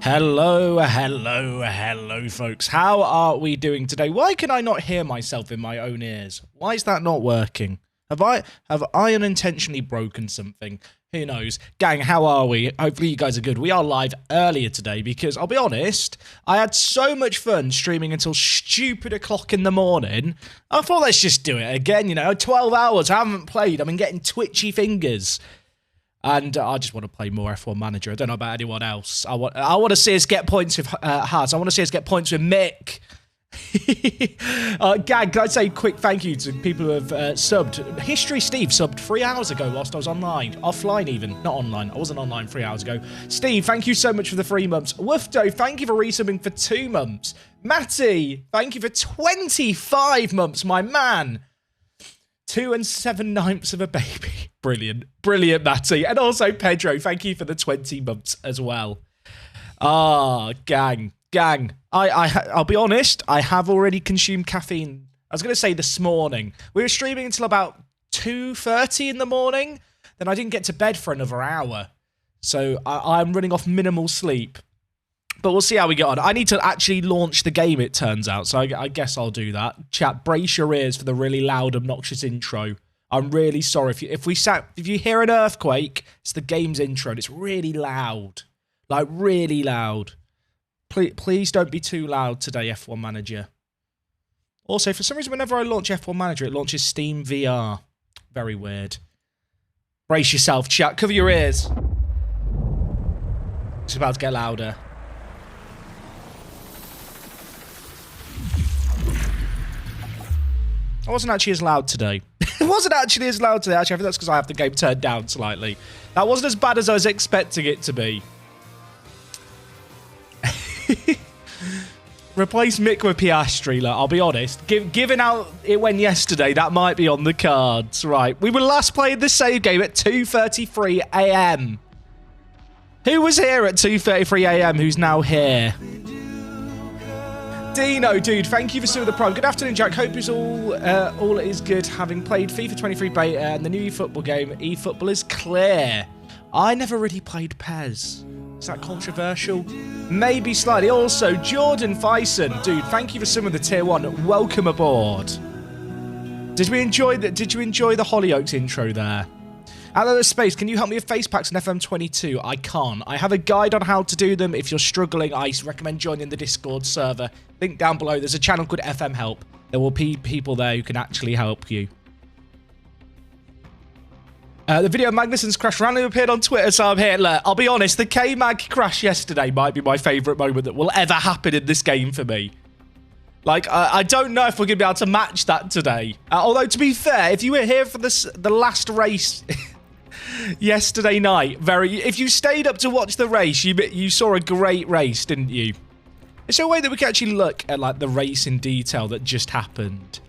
Hello, folks. How are we doing today? Why can I not hear myself in my own ears? Why is that not working? Have I unintentionally broken something? Who knows? Gang, how are we? Hopefully you guys are good. We are live earlier today because, I'll be honest, I had so much fun streaming until stupid o'clock in the morning. I thought, let's just do it again, 12 hours, I haven't played. I've been getting twitchy fingers. And I just want to play more F1 Manager. I don't know about anyone else. I want to see us get points with Haas. I want to see us get points with Mick. Gag, can I say a quick thank you to people who have subbed. History Steve subbed 3 hours ago whilst I was online. Offline even. Not online. I wasn't online 3 hours ago. Steve, thank you so much for the 3 months. Woofdo, thank you for resubbing for 2 months. Matty, thank you for 25 months, my man. 2 7/9 of a baby. Brilliant. Brilliant, Matty. And also, Pedro, thank you for the 20 months as well. Gang. I'll be honest, I have already consumed caffeine. I was going to say this morning. We were streaming until about 2:30 in the morning. Then I didn't get to bed for another hour. So I'm running off minimal sleep. But we'll see how we get on. I need to actually launch the game, it turns out. So I guess I'll do that. Chat, brace your ears for the really loud, obnoxious intro. I'm really sorry. If you hear an earthquake, it's the game's intro. And it's really loud. Like, really loud. Please don't be too loud today, F1 Manager. Also, for some reason, whenever I launch F1 Manager, it launches Steam VR. Very weird. Brace yourself, chat. Cover your ears. It's about to get louder. I wasn't actually as loud today. Actually, I think that's because I have the game turned down slightly. That wasn't as bad as I was expecting it to be. Replace Mick with Piastri. Look, I'll be honest. Given how it went yesterday, that might be on the cards. Right. We were last playing the save game at 2:33 a.m. Who was here at 2:33 a.m. who's now here? Dino, dude, thank you for some of the Prime. Good afternoon, Jack. Hope it's all is good. Having played FIFA 23 beta and the new eFootball game, eFootball is clear. I never really played PES. Is that controversial? Maybe slightly. Also, Jordan Fyson, dude, thank you for some of the tier 1. Welcome aboard. Did you enjoy the Hollyoaks intro there? Out of the space, can you help me with face packs in FM22? I can't. I have a guide on how to do them. If you're struggling, I recommend joining the Discord server. Link down below. There's a channel called FM Help. There will be people there who can actually help you. The video of Magnussen's crash randomly appeared on Twitter, so I'm here. Look, I'll be honest, the K-Mag crash yesterday might be my favourite moment that will ever happen in this game for me. Like, I don't know if we're going to be able to match that today. Although, to be fair, if you were here for the last race yesterday night, if you stayed up to watch the race, you saw a great race, didn't you? Is there a way that we can actually look at, like, the race in detail that just happened?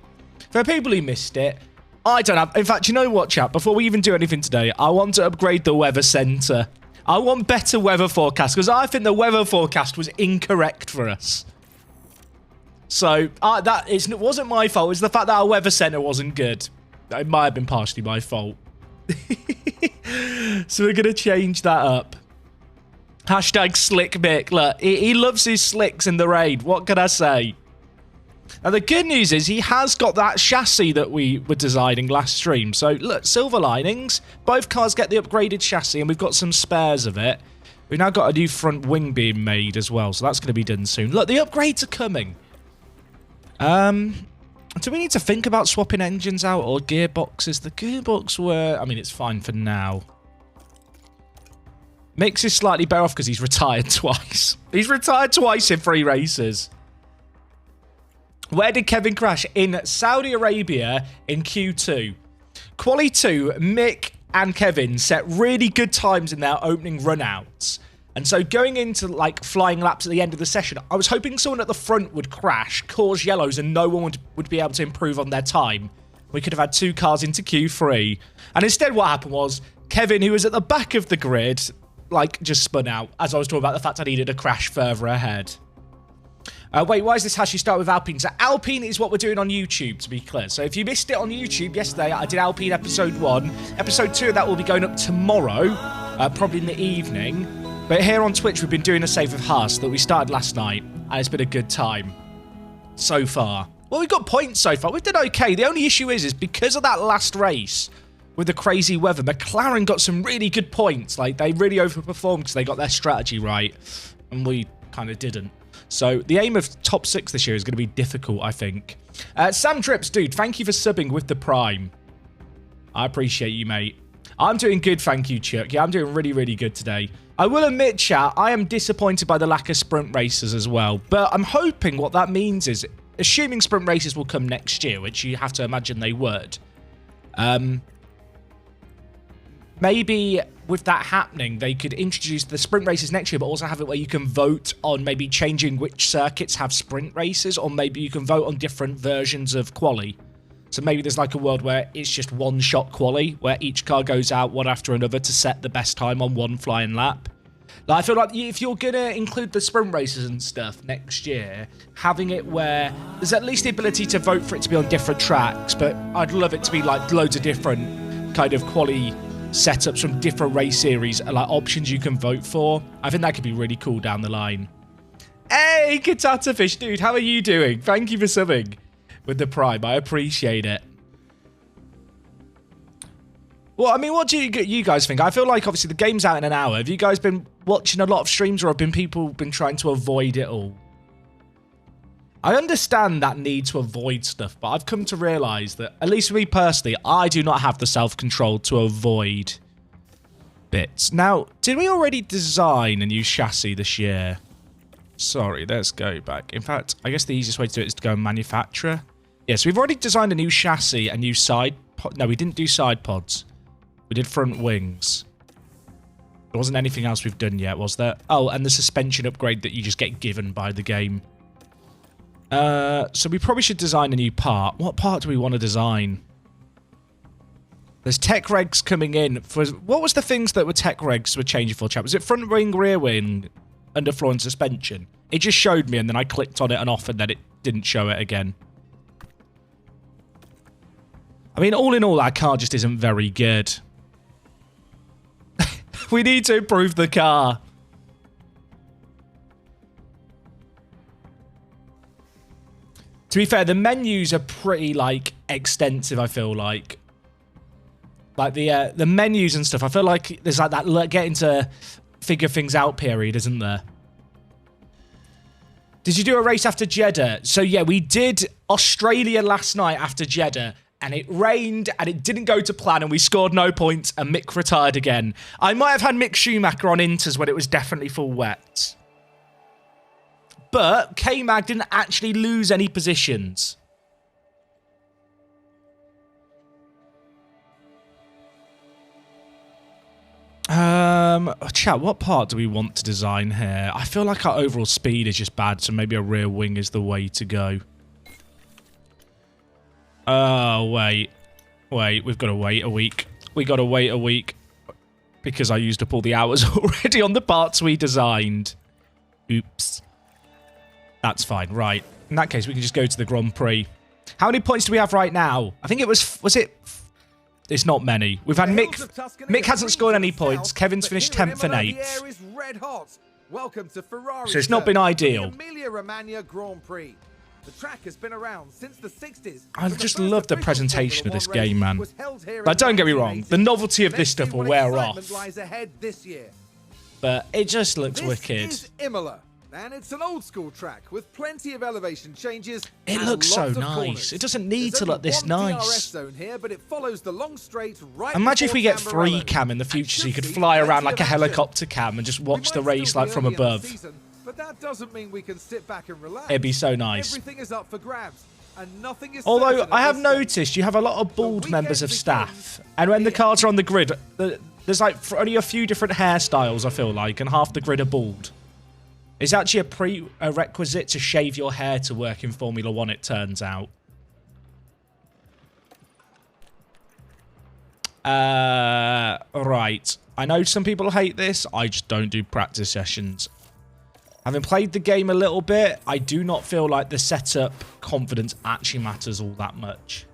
For people who missed it, I don't have... In fact, you know what, chat? Before we even do anything today, I want to upgrade the weather centre. I want better weather forecast, because I think the weather forecast was incorrect for us. So, it wasn't my fault. It was the fact that our weather centre wasn't good. It might have been partially my fault. So we're going to change that up. Hashtag Slick Mick. Look, he loves his slicks in the rain. What can I say? Now, the good news is he has got that chassis that we were designing last stream. So, look, silver linings. Both cars get the upgraded chassis, and we've got some spares of it. We've now got a new front wing being made as well, so that's going to be done soon. Look, the upgrades are coming. Do we need to think about swapping engines out or gearboxes? The gearbox were... I mean, it's fine for now. Mix is slightly better off because he's retired twice. He's retired twice in 3 races. Where did Kevin crash? In Saudi Arabia in Q2. Quali 2, Mick and Kevin set really good times in their opening run-outs. And so going into, like, flying laps at the end of the session, I was hoping someone at the front would crash, cause yellows, and no one would be able to improve on their time. We could have had 2 cars into Q3. And instead what happened was Kevin, who was at the back of the grid, like, just spun out, as I was talking about the fact I needed a crash further ahead. Wait, why is this hash you start with Alpine? So Alpine is what we're doing on YouTube, to be clear. So if you missed it on YouTube yesterday, I did Alpine episode 1. Episode 2 of that will be going up tomorrow, probably in the evening. But here on Twitch, we've been doing a save with Haas that we started last night, and it's been a good time so far. Well, we've got points so far. We've done okay. The only issue is because of that last race with the crazy weather, McLaren got some really good points. Like, they really overperformed because they got their strategy right, and we kind of didn't. So the aim of top 6 this year is going to be difficult, I think. Sam Drips, dude, thank you for subbing with the Prime. I appreciate you, mate. I'm doing good, thank you, Chuck. Yeah, I'm doing really, really good today. I will admit, chat, I am disappointed by the lack of sprint races as well. But I'm hoping what that means is, assuming sprint races will come next year, which you have to imagine they would, maybe with that happening, they could introduce the sprint races next year, but also have it where you can vote on maybe changing which circuits have sprint races, or maybe you can vote on different versions of quali. So maybe there's like a world where it's just one-shot quali, where each car goes out one after another to set the best time on one flying lap. Like, I feel like if you're going to include the sprint races and stuff next year, having it where there's at least the ability to vote for it to be on different tracks, but I'd love it to be like loads of different kind of quali setups from different race series, like options you can vote for. I think that could be really cool down the line. Hey, Katata Fish, dude, how are you doing? Thank you for subbing with the Prime. I appreciate it. Well, I mean, what do you guys think? I feel like, obviously, the game's out in an hour. Have you guys been watching a lot of streams, or have people been trying to avoid it all? I understand that need to avoid stuff, but I've come to realise that, at least for me personally, I do not have the self-control to avoid bits. Now, did we already design a new chassis this year? Sorry, let's go back. In fact, I guess the easiest way to do it is to go manufacturer. Yes, we've already designed a new chassis, a new side pod. No, we didn't do side pods. We did front wings. There wasn't anything else we've done yet, was there? Oh, and the suspension upgrade that you just get given by the game. So we probably should design a new part. What part do we want to design? There's tech regs coming in. What was the things that were tech regs were changing for, chat? Was it front wing, rear wing, underfloor and suspension? It just showed me and then I clicked on it and off and then it didn't show it again. I mean, all in all, that car just isn't very good. We need to improve the car. To be fair, the menus are pretty, like, extensive, I feel like. Like, the menus and stuff, I feel like there's, like, that getting to figure things out period, isn't there? Did you do a race after Jeddah? So, yeah, we did Australia last night after Jeddah, and it rained, and it didn't go to plan, and we scored no points, and Mick retired again. I might have had Mick Schumacher on Inters when it was definitely full wet. But K-Mag didn't actually lose any positions. Chat, what part do we want to design here? I feel like our overall speed is just bad, so maybe a rear wing is the way to go. Oh, wait. Wait, we've got to wait a week. We got to wait a week. Because I used up all the hours already on the parts we designed. Oops. That's fine, right. In that case, we can just go to the Grand Prix. How many points do we have right now? I think it was it? It's not many. We've had Mick. Mick hasn't scored any points. Kevin's finished 10th and 8th. Welcome to Ferrari. So it's not been ideal. The track has been around since the 60s. I just love the presentation of this game, man. Like, don't get me wrong, the novelty of this stuff will wear off. But it just looks wicked. This is Imola, and it's an old school track with plenty of elevation changes. It looks so nice. It doesn't need to look this nice. Imagine if we get 3 cam in the future so you could fly around like a helicopter cam and just watch the race like from above. But that doesn't mean we can sit back and relax. It'd be so nice. Everything is up for grabs, and nothing is. Although I have noticed you have a lot of bald members of staff, and when the cars are on the grid, there's like only a few different hairstyles, I feel like, and half the grid are bald. It's actually a prerequisite to shave your hair to work in Formula 1, it turns out. Right. I know some people hate this. I just don't do practice sessions. Having played the game a little bit, I do not feel like the setup confidence actually matters all that much.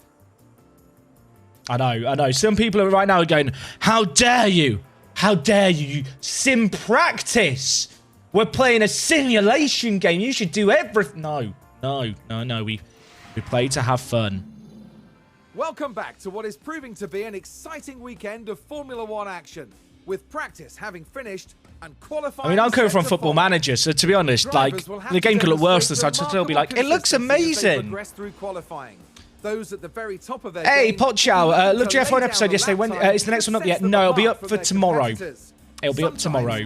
I know. Some people are right now going, how dare you? How dare you? Sim practice. We're playing a simulation game. You should do everything. No. We play to have fun. Welcome back to what is proving to be an exciting weekend of Formula One action, with practice having finished and qualifying. I mean, I'm coming from Football Manager, so to be honest, like, the game could look worse than such. I'd still be like, it looks amazing. Those at the very top of their hey, Potchow, looked your F1 episode yesterday. When is the next one up yet? No, it'll be up for tomorrow. It'll be up tomorrow.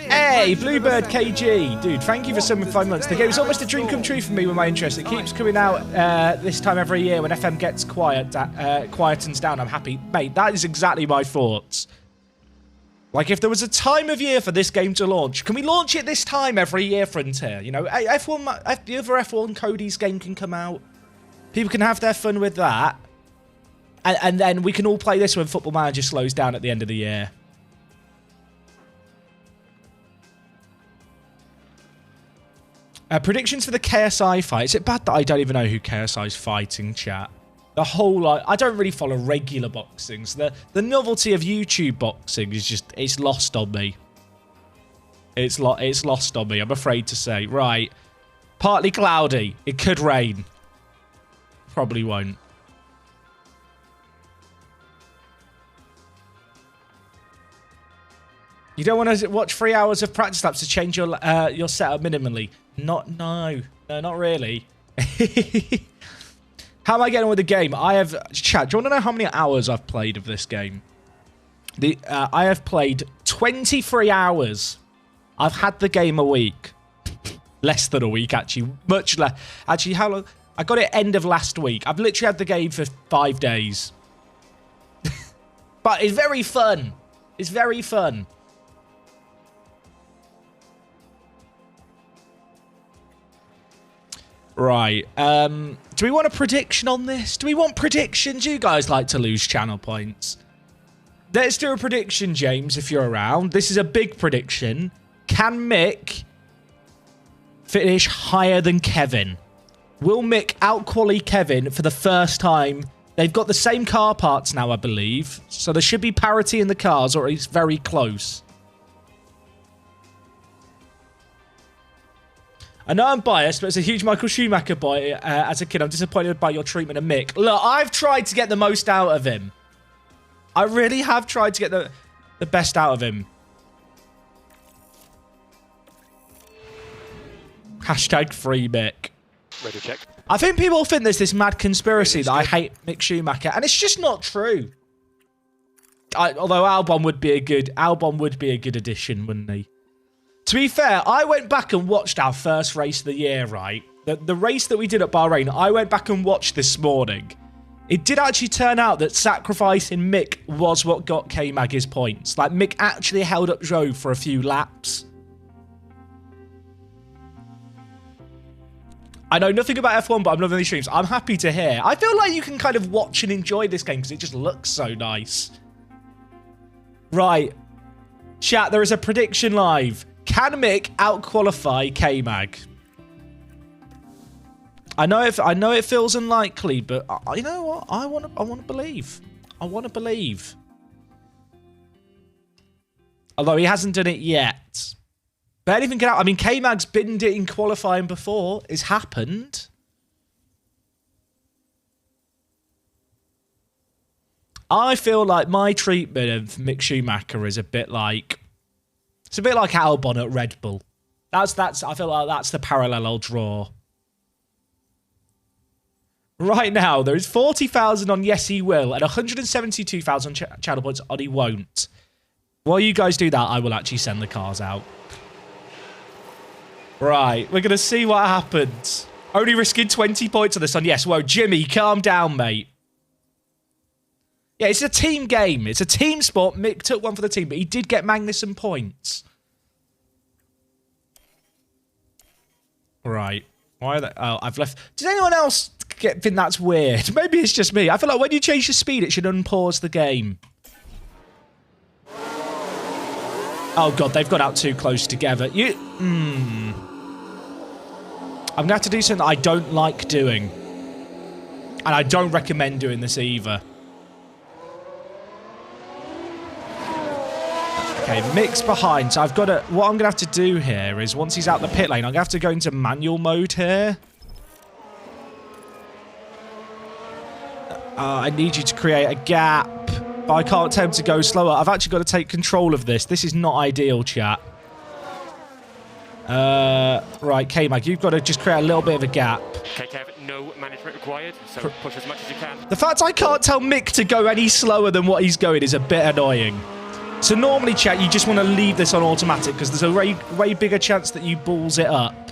Hey, Bluebird KG. Dude, thank you for subbing 5 months. The game is almost a dream come true for me with my interest. It keeps coming out this time every year when FM gets quietens down. I'm happy. Mate, that is exactly my thoughts. Like, if there was a time of year for this game to launch, can we launch it this time every year, Frontier? You know, F1, the other F1 Cody's game can come out. People can have their fun with that. And then we can all play this when Football Manager slows down at the end of the year. Predictions for the KSI fight. Is it bad that I don't even know who KSI's fighting, chat? The whole, like, I don't really follow regular boxing. So the novelty of YouTube boxing is just, it's lost on me. It's lost on me, I'm afraid to say. Right. Partly cloudy. It could rain. Probably won't. You don't want to watch 3 hours of practice laps to change your setup minimally. No, not really. How am I getting on with the game? Chat, do you want to know how many hours I've played of this game? I have played 23 hours. I've had the game a week. Less than a week, actually. Much less. Actually, how long? I got it end of last week. I've literally had the game for 5 days. But it's very fun. It's very fun. Right. Do we want a prediction on this? Do we want predictions? You guys like to lose channel points. Let's do a prediction, James, if you're around. This is a big prediction. Can Mick finish higher than Kevin? Will Mick out-quali Kevin for the first time? They've got the same car parts now, I believe. So there should be parity in the cars, or it's very close. I know I'm biased, but as a huge Michael Schumacher boy as a kid, I'm disappointed by your treatment of Mick. Look, I've tried to get the most out of him. I really have tried to get the best out of him. Hashtag free Mick. Ready, check. I think people think there's this mad conspiracy that I hate Mick Schumacher, and it's just not true. Although Albon would be a good addition, wouldn't he? To be fair, I went back and watched our first race of the year, right? The race that we did at Bahrain, I went back and watched this morning. It did actually turn out that sacrificing Mick was what got K-Mag his points. Like, Mick actually held up Joe for a few laps. I know nothing about F1, but I'm loving these streams. I'm happy to hear. I feel like you can kind of watch and enjoy this game because it just looks so nice. Right. Chat, there is a prediction live. Can Mick out-qualify K-Mag? I know it feels unlikely, but you know what? I want to believe. I want to believe. Although he hasn't done it yet. But anything can happen. I mean, K-Mag's binned it in qualifying before. It's happened. I feel like my treatment of Mick Schumacher is a bit like... It's a bit like Albon at Red Bull. I feel like that's the parallel I'll draw. Right now, there is 40,000 on yes he will and 172,000 channel points on he won't. While you guys do that, I will actually send the cars out. Right, we're going to see what happens. Only risking 20 points on this one. Yes, whoa, Jimmy, calm down, mate. Yeah, it's a team game. It's a team sport. Mick took one for the team, but he did get Magnussen points. Right. Why are they... Oh, I've left... Does anyone else think that's weird? Maybe it's just me. I feel like when you change the speed, it should unpause the game. Oh, God, they've got out too close together. I'm going to have to do something that I don't like doing. And I don't recommend doing this either. Okay, Mick's behind. So I've got to... What I'm going to have to do here is once he's out the pit lane, I'm going to have to go into manual mode here. I need you to create a gap. But I can't tell him to go slower. I've actually got to take control of this. This is not ideal, chat. Right, K-Mag, you've got to just create a little bit of a gap. Okay, Kev, no management required, so push as much as you can. The fact I can't tell Mick to go any slower than what he's going is a bit annoying. So normally, chat, you just want to leave this on automatic because there's a way bigger chance that you balls it up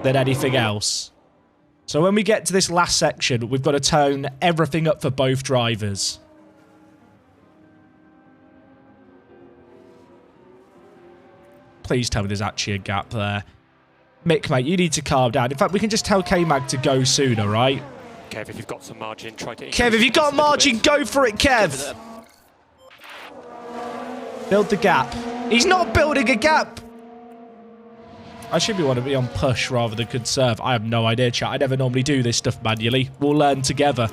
than anything else. So when we get to this last section, we've got to tone everything up for both drivers. Please tell me there's actually a gap there. Mick, mate, you need to calm down. In fact, we can just tell K-Mag to go sooner, right? Kev, if you've got some margin, try to... Kev, if you've got margin, go for it, Kev! Build the gap. He's not building a gap! I should want to be on push rather than conserve. I have no idea, chat. I never normally do this stuff manually. We'll learn together.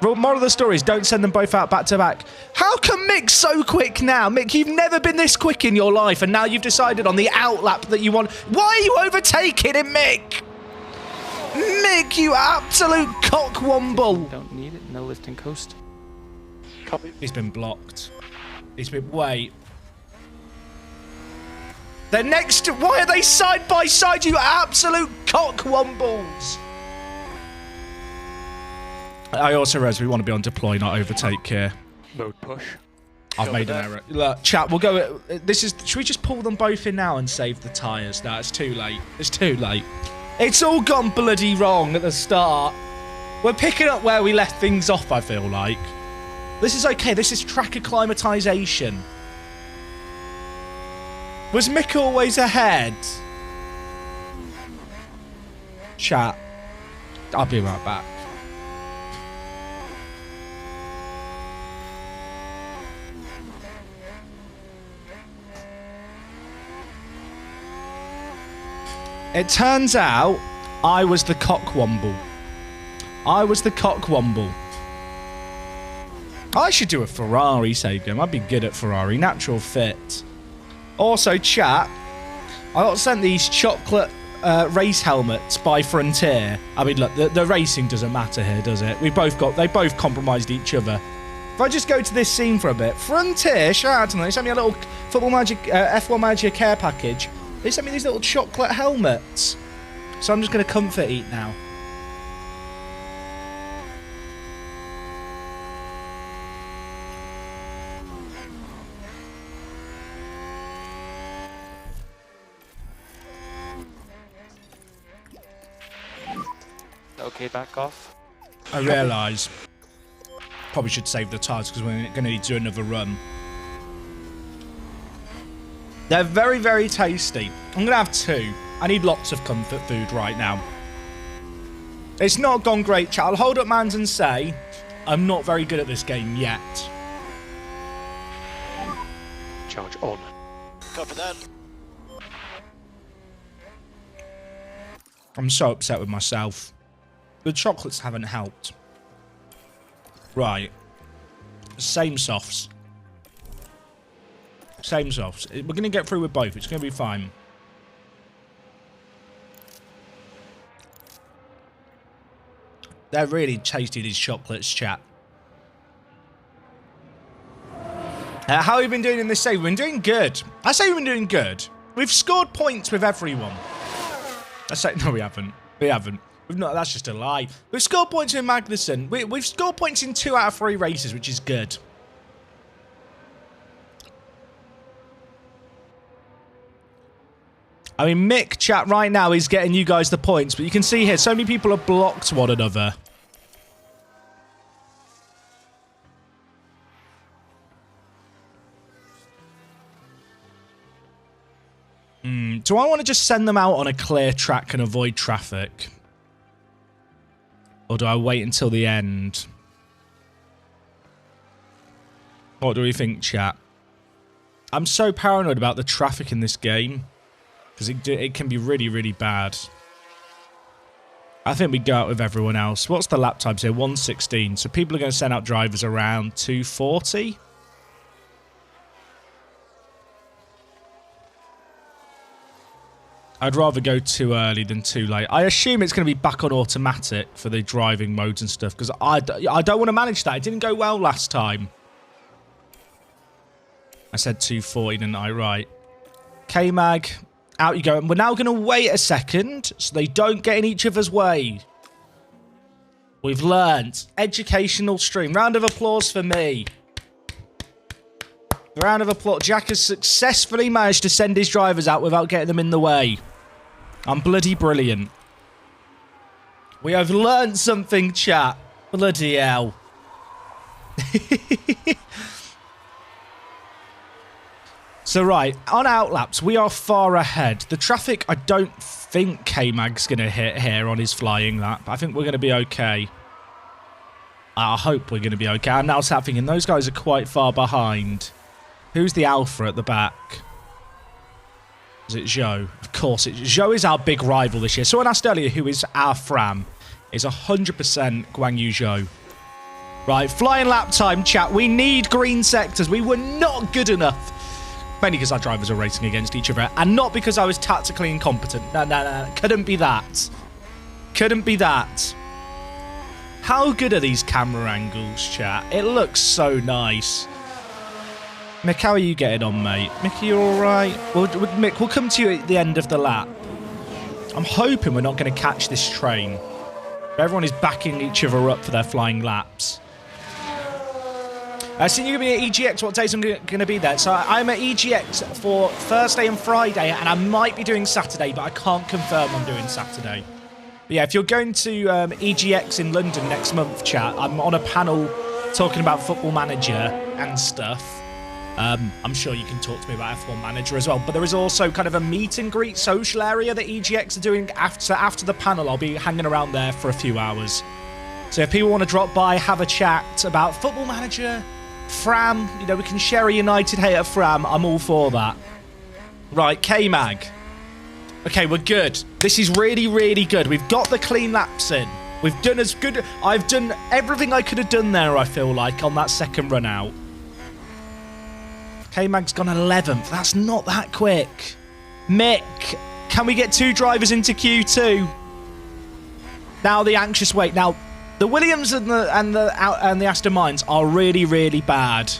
Moral of the story is don't send them both out back to back. How come Mick's so quick now? Mick, you've never been this quick in your life, and now you've decided on the outlap that you want. Why are you overtaking him, Mick? Mick, you absolute cockwomble. Don't need it. No lifting coast. Copy. He's been blocked. He's been... Wait. They're next to... Why are they side by side, you absolute cockwombles? I also realize we want to be on deploy, not overtake here. Mode push. I've made an error. Look, chat, we'll go... This is... Should we just pull them both in now and save the tyres? No, it's too late. It's too late. It's all gone bloody wrong at the start. We're picking up where we left things off, I feel like. This is okay. This is track acclimatization. Was Mick always ahead? Chat. I'll be right back. It turns out I was the cockwomble. I was the cockwomble. I should do a Ferrari save game. I'd be good at Ferrari. Natural fit. Also, chat, I got sent these chocolate race helmets by Frontier. I mean, look, the racing doesn't matter here, does it? They both compromised each other. If I just go to this scene for a bit, Frontier, shout out to them. They sent me a little Football Manager, F1 Manager care package. They sent me these little chocolate helmets. So I'm just going to comfort eat now. Okay, back off. I realise probably should save the tyres because we're going to need to do another run. They're very, very tasty. I'm going to have two. I need lots of comfort food right now. It's not gone great, chat. I'll hold up my hands and say I'm not very good at this game yet. Charge on. Copy that. I'm so upset with myself. The chocolates haven't helped. Right. Same softs. Same softs. We're going to get through with both. It's going to be fine. They're really tasty, these chocolates, chat. How have we been doing in this save? We've been doing good. I say we've been doing good. We've scored points with everyone. I say, no, we haven't. We haven't. We've not. That's just a lie. We've scored points with Magnussen. We've scored points in 2 out of 3 races, which is good. I mean, Mick, chat, right now is getting you guys the points, but you can see here, so many people have blocked one another. Do I want to just send them out on a clear track and avoid traffic? Or do I wait until the end? What do we think, chat? I'm so paranoid about the traffic in this game. Because it can be really, really bad. I think we go out with everyone else. What's the lap times here? 1:16. So people are going to send out drivers around 2:40. I'd rather go too early than too late. I assume it's going to be back on automatic for the driving modes and stuff, because I don't want to manage that. It didn't go well last time. I said 240, didn't I? Right. K-Mag, out you go. And we're now going to wait a second so they don't get in each other's way. We've learned. Educational stream. Round of applause for me. Round of applause. Jack has successfully managed to send his drivers out without getting them in the way. I'm bloody brilliant. We have learned something, chat. Bloody hell. So, right, on outlaps, we are far ahead. The traffic, I don't think K-Mag's going to hit here on his flying lap. I think we're going to be okay. I hope we're going to be okay. I'm now thinking those guys are quite far behind. Who's the alpha at the back? Is it Zhou? Of course, Zhou is our big rival this year. Someone asked earlier who is our Fram. It's 100% Guan Yu Zhou. Right, flying lap time, chat. We need green sectors. We were not good enough. Mainly because our drivers are racing against each other. And not because I was tactically incompetent. No. Couldn't be that. Couldn't be that. How good are these camera angles, chat? It looks so nice. Mick, how are you getting on, mate? Mick, are you alright? Mick, we'll come to you at the end of the lap. I'm hoping we're not going to catch this train. Everyone is backing each other up for their flying laps. So you're going to be at EGX. What days I'm going to be there? So I'm at EGX for Thursday and Friday, and I might be doing Saturday, but I can't confirm I'm doing Saturday. But yeah, if you're going to EGX in London next month, chat, I'm on a panel talking about Football Manager and stuff. I'm sure you can talk to me about F1 Manager as well. But there is also kind of a meet and greet social area that EGX are doing after the panel. I'll be hanging around there for a few hours. So if people want to drop by, have a chat about Football Manager, Fram, you know, we can share a United hate at Fram. I'm all for that. Right, K-Mag. Okay, we're good. This is really, really good. We've got the clean laps in. We've done as good. I've done everything I could have done there, I feel like, on that second run out. K-Mag's gone 11th. That's not that quick. Mick, can we get 2 drivers into Q2? Now the anxious wait. Now, the Williams and the Aston Martins are really, really bad.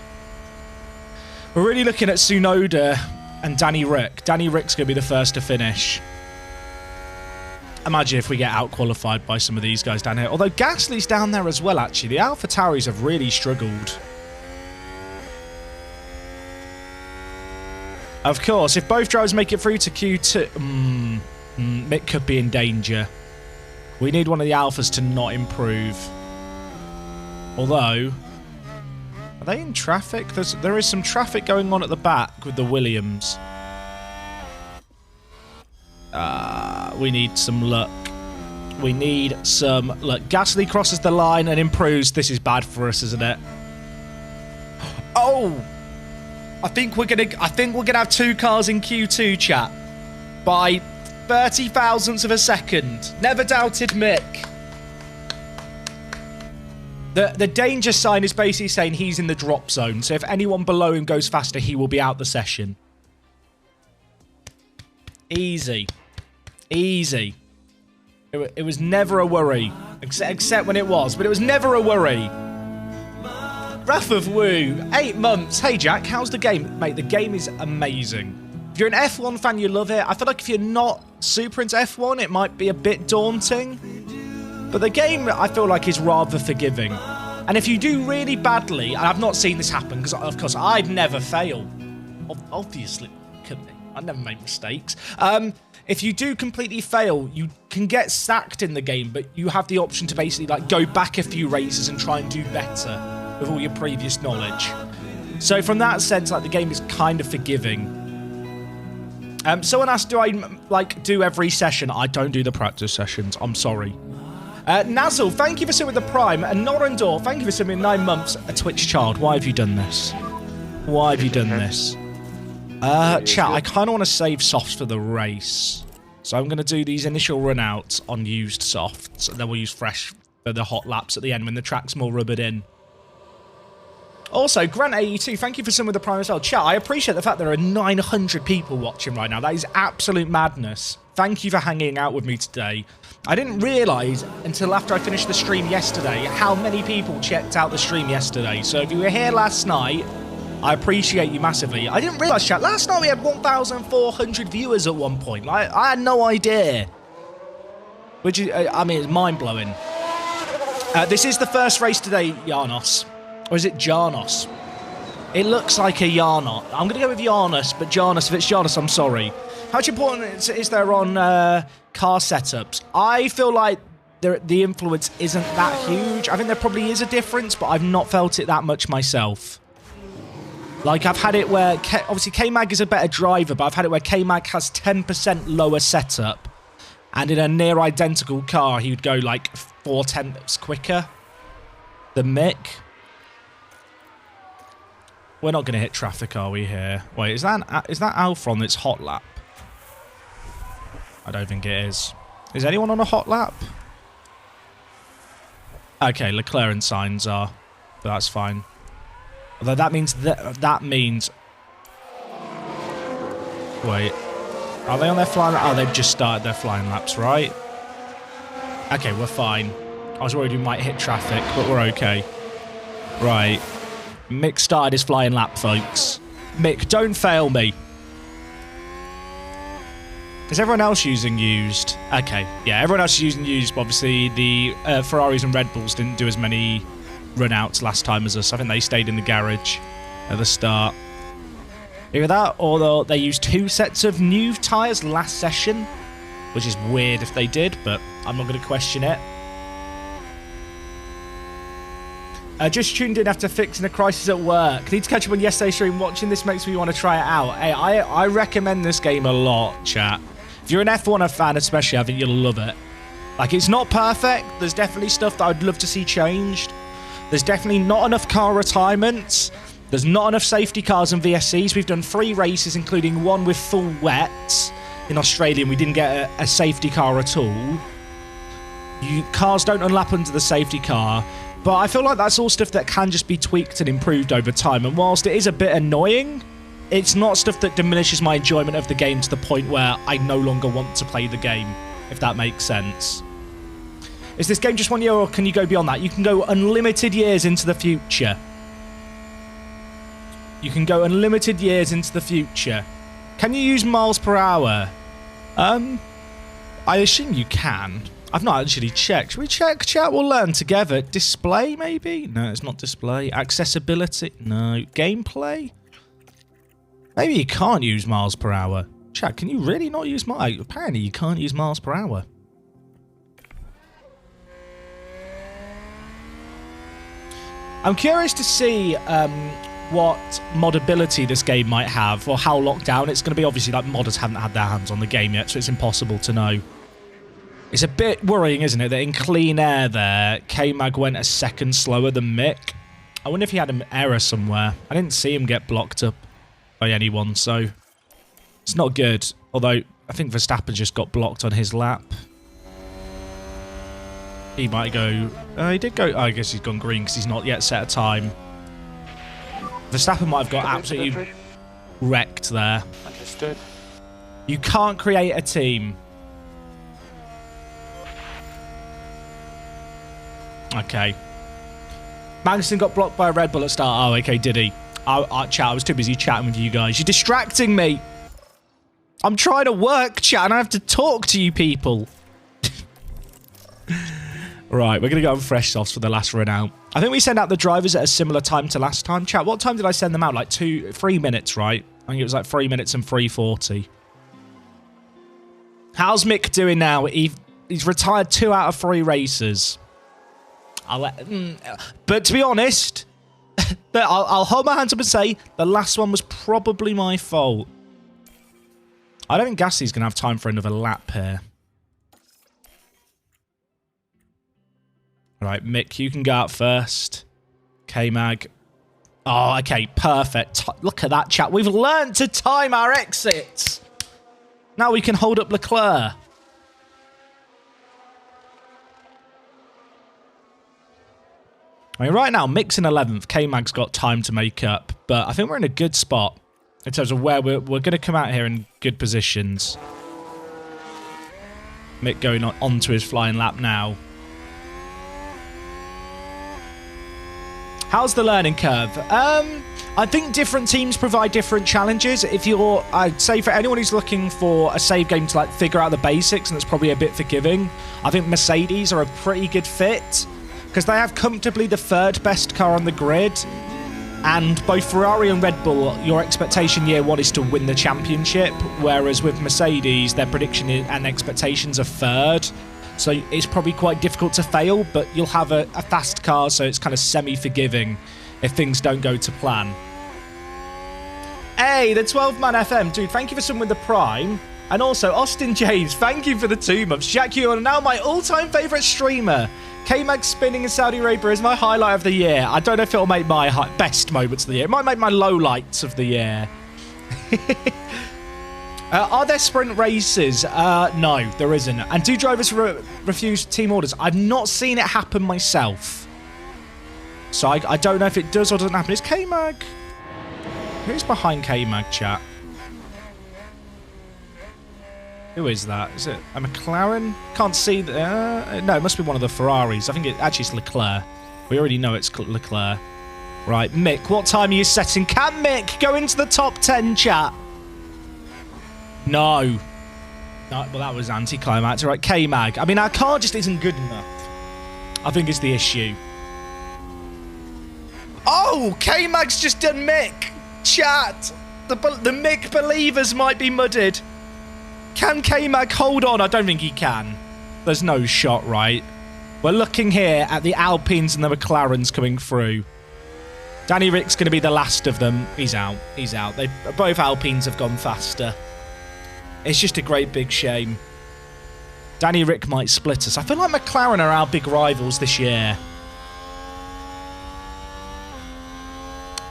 We're really looking at Tsunoda and Danny Rick. Danny Rick's going to be the first to finish. Imagine if we get out-qualified by some of these guys down here. Although Gasly's down there as well, actually. The AlphaTauris have really struggled. Of course, if both drivers make it through to Q2... Mick could be in danger. We need one of the Alphas to not improve. Although... Are they in traffic? There is some traffic going on at the back with the Williams. We need some luck. We need some luck. Gasly crosses the line and improves. This is bad for us, isn't it? Oh! I think we're gonna have 2 cars in Q2, chat. By 30 thousandths of a second. Never doubted Mick. The danger sign is basically saying he's in the drop zone. So if anyone below him goes faster, he will be out the session. Easy. Easy. It was never a worry. Except when it was. But it was never a worry. Wrath of Woo. 8 months. Hey, Jack, how's the game? Mate, the game is amazing. If you're an F1 fan, you love it. I feel like if you're not super into F1, it might be a bit daunting. But the game, I feel like, is rather forgiving. And if you do really badly, and I've not seen this happen, because, of course, I'd never fail. Obviously, couldn't I never make mistakes. If you do completely fail, you can get sacked in the game, but you have the option to basically like go back a few races and try and do better with all your previous knowledge. So from that sense, like the game is kind of forgiving. Someone asked, do I like do every session? I don't do the practice sessions. I'm sorry. Nazzle, thank you for sitting with the Prime. And Norendor, thank you for sitting with 9 months. A Twitch child. Why have you done this? Why have you done this? Chat, I kind of want to save softs for the race. So I'm going to do these initial run-outs on used softs. And then we'll use fresh for the hot laps at the end when the track's more rubbered in. Also, Grant82, thank you for some of the Prime as well. Chat, I appreciate the fact there are 900 people watching right now. That is absolute madness. Thank you for hanging out with me today. I didn't realise until after I finished the stream yesterday how many people checked out the stream yesterday. So if you were here last night, I appreciate you massively. I didn't realise, chat, last night we had 1,400 viewers at one point. Like, I had no idea. Which is, I mean, it's mind-blowing. This is the first race today, Janos. Or is it Janos? It looks like a Jarnot. I'm going to go with Janos, but Janos, if it's Janos, I'm sorry. How much important is there on car setups? I feel like the influence isn't that huge. I think there probably is a difference, but I've not felt it that much myself. Like, I've had it where, obviously, K-Mag is a better driver, but I've had it where K-Mag has 10% lower setup. And in a near identical car, he would go like 4/10 quicker than Mick. We're not going to hit traffic, are we, here? Wait, is that Alfron that's hot lap? I don't think it is. Is anyone on a hot lap? Okay, Leclerc and Sainz are, but that's fine. Although that means that means. Wait, are they on their flying? Oh, they've just started their flying laps, right? Okay, we're fine. I was worried we might hit traffic, but we're okay. Right. Mick started his flying lap, folks. Mick, don't fail me. Is everyone else using used? Okay, yeah, everyone else is using used, but obviously the Ferraris and Red Bulls didn't do as many run-outs last time as us. I think they stayed in the garage at the start. Either that, or they used 2 sets of new tyres last session, which is weird if they did, but I'm not going to question it. Just tuned in after fixing a crisis at work. Need to catch up on yesterday's stream. Watching this makes me want to try it out. Hey, I recommend this game a lot, chat. If you're an F1 fan especially, I think you'll love it. Like, it's not perfect. There's definitely stuff that I'd love to see changed. There's definitely not enough car retirements. There's not enough safety cars and VSCs. We've done 3 races, including 1 with full wets. In Australia, and we didn't get a safety car at all. Cars don't unlap under the safety car. But I feel like that's all stuff that can just be tweaked and improved over time. And whilst it is a bit annoying, it's not stuff that diminishes my enjoyment of the game to the point where I no longer want to play the game, if that makes sense. Is this game just 1 year, or can you go beyond that? You can go unlimited years into the future. You can go unlimited years into the future. Can you use miles per hour? I assume you can. I've not actually checked. Should we check, chat? We'll learn together. Display, maybe? No, it's not display. Accessibility? No. Gameplay? Maybe you can't use miles per hour. Chat, can you really not use miles? Apparently you can't use miles per hour. I'm curious to see what modability this game might have, or how locked down it's going to be. Obviously, like, modders haven't had their hands on the game yet, so it's impossible to know. It's a bit worrying, isn't it, that in clean air there, K-Mag went a second slower than Mick. I wonder if he had an error somewhere. I didn't see him get blocked up by anyone, so it's not good. Although, I think Verstappen just got blocked on his lap. He might go... he did go... I guess he's gone green because he's not yet set a time. Verstappen might have got absolutely wrecked there. Understood. You can't create a team. Okay. Magnussen got blocked by a Red Bull at start. Oh, okay, did he? Chat, I was too busy chatting with you guys. You're distracting me. I'm trying to work, chat, and I have to talk to you people. Right, we're going to go on fresh softs for the last run out. I think we sent out the drivers at a similar time to last time. Chat, what time did I send them out? Like 3 minutes, right? I think it was like 3 minutes and 3:40. How's Mick doing now? He's retired 2 out of 3 races. But to be honest, I'll hold my hands up and say the last one was probably my fault. I don't think Gasly's going to have time for another lap here. Right, Mick, you can go out first. K-Mag. Oh, okay, perfect. Look at that, chat. We've learned to time our exits. Now we can hold up Leclerc. I mean, right now, Mick's in 11th. K-Mag's got time to make up. But I think we're in a good spot in terms of where we're going to come out here in good positions. Mick going onto his flying lap now. How's the learning curve? I think different teams provide different challenges. If you're, I'd say for anyone who's looking for a save game to like figure out the basics, and it's probably a bit forgiving, I think Mercedes are a pretty good fit because they have comfortably the third best car on the grid. And both Ferrari and Red Bull, your expectation year one is to win the championship, whereas with Mercedes, their prediction and expectations are third. So it's probably quite difficult to fail, but you'll have a fast car, so it's kind of semi-forgiving if things don't go to plan. Hey, the 12-man FM. Dude, thank you for someone with the Prime. And also, Austin James, thank you for the 2 months. Jack, you are now my all-time favourite streamer. K-Mag spinning in Saudi Arabia is my highlight of the year. I don't know if it'll make my best moments of the year. It might make my lowlights of the year. Are there sprint races? No, there isn't. And do drivers refuse team orders? I've not seen it happen myself. So I don't know if it does or doesn't happen. Is K-Mag... Who's behind K-Mag, chat? Who is that? Is it a McLaren? Can't see... no, it must be one of the Ferraris. I think actually it's Leclerc. We already know it's Leclerc. Right, Mick, what time are you setting? Can Mick go into the top 10, chat? No. Well, that was anticlimactic. Right, K-Mag. I mean, our car just isn't good enough. I think it's the issue. Oh, K-Mag's just done Mick. Chat. The Mick believers might be mudded. Can K-Mag hold on? I don't think he can. There's no shot, right? We're looking here at the Alpines and the McLarens coming through. Danny Rick's going to be the last of them. He's out. He's out. Both Alpines have gone faster. It's just a great big shame. Danny Rick might split us. I feel like McLaren are our big rivals this year.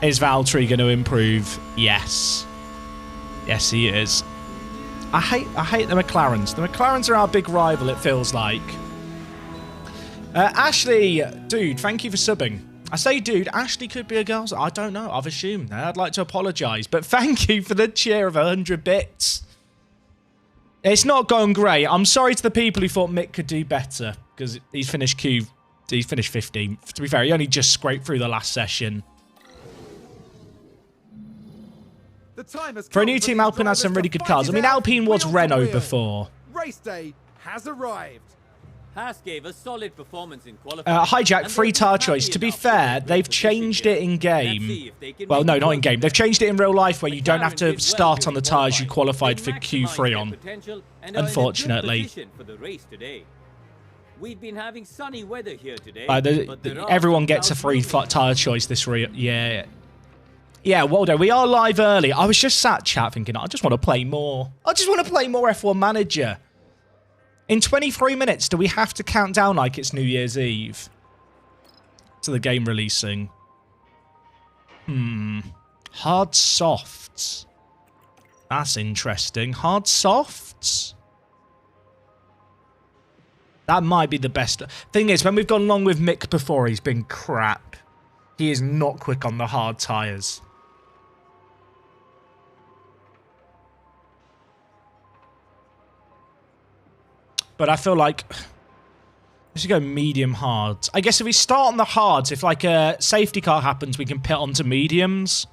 Is Valtteri going to improve? Yes. Yes, he is. I hate the McLarens. The McLarens are our big rival, it feels like. Ashley, dude, thank you for subbing. I say dude, Ashley could be a girl. I don't know. I've assumed that. I'd like to apologise. But thank you for the cheer of 100 bits. It's not going great. I'm sorry to the people who thought Mick could do better. Because he's finished 15th. To be fair, he only just scraped through the last session. For a new team, Alpine has some really good cars. I mean, Alpine was Renault before. Race day has arrived. Haas gave a solid performance in qualifying. Hijack, free tire choice. To be fair, they've changed it in game. Well, no, not in game. They've changed it in real life where you don't have to start on the tyres you qualified for Q3 on. Unfortunately. We've been having sunny weather here today. Everyone gets a free tyre choice this year. Yeah, Waldo, we are live early. I was just sat chat thinking, I just want to play more. I just want to play more F1 Manager. In 23 minutes, do we have to count down like it's New Year's Eve to the game releasing? Hard softs. That's interesting. Hard softs? That might be the best. Thing is, when we've gone along with Mick before, he's been crap. He is not quick on the hard tyres. But I feel like we should go medium hards. I guess if we start on the hards, if like a safety car happens, we can pit onto mediums.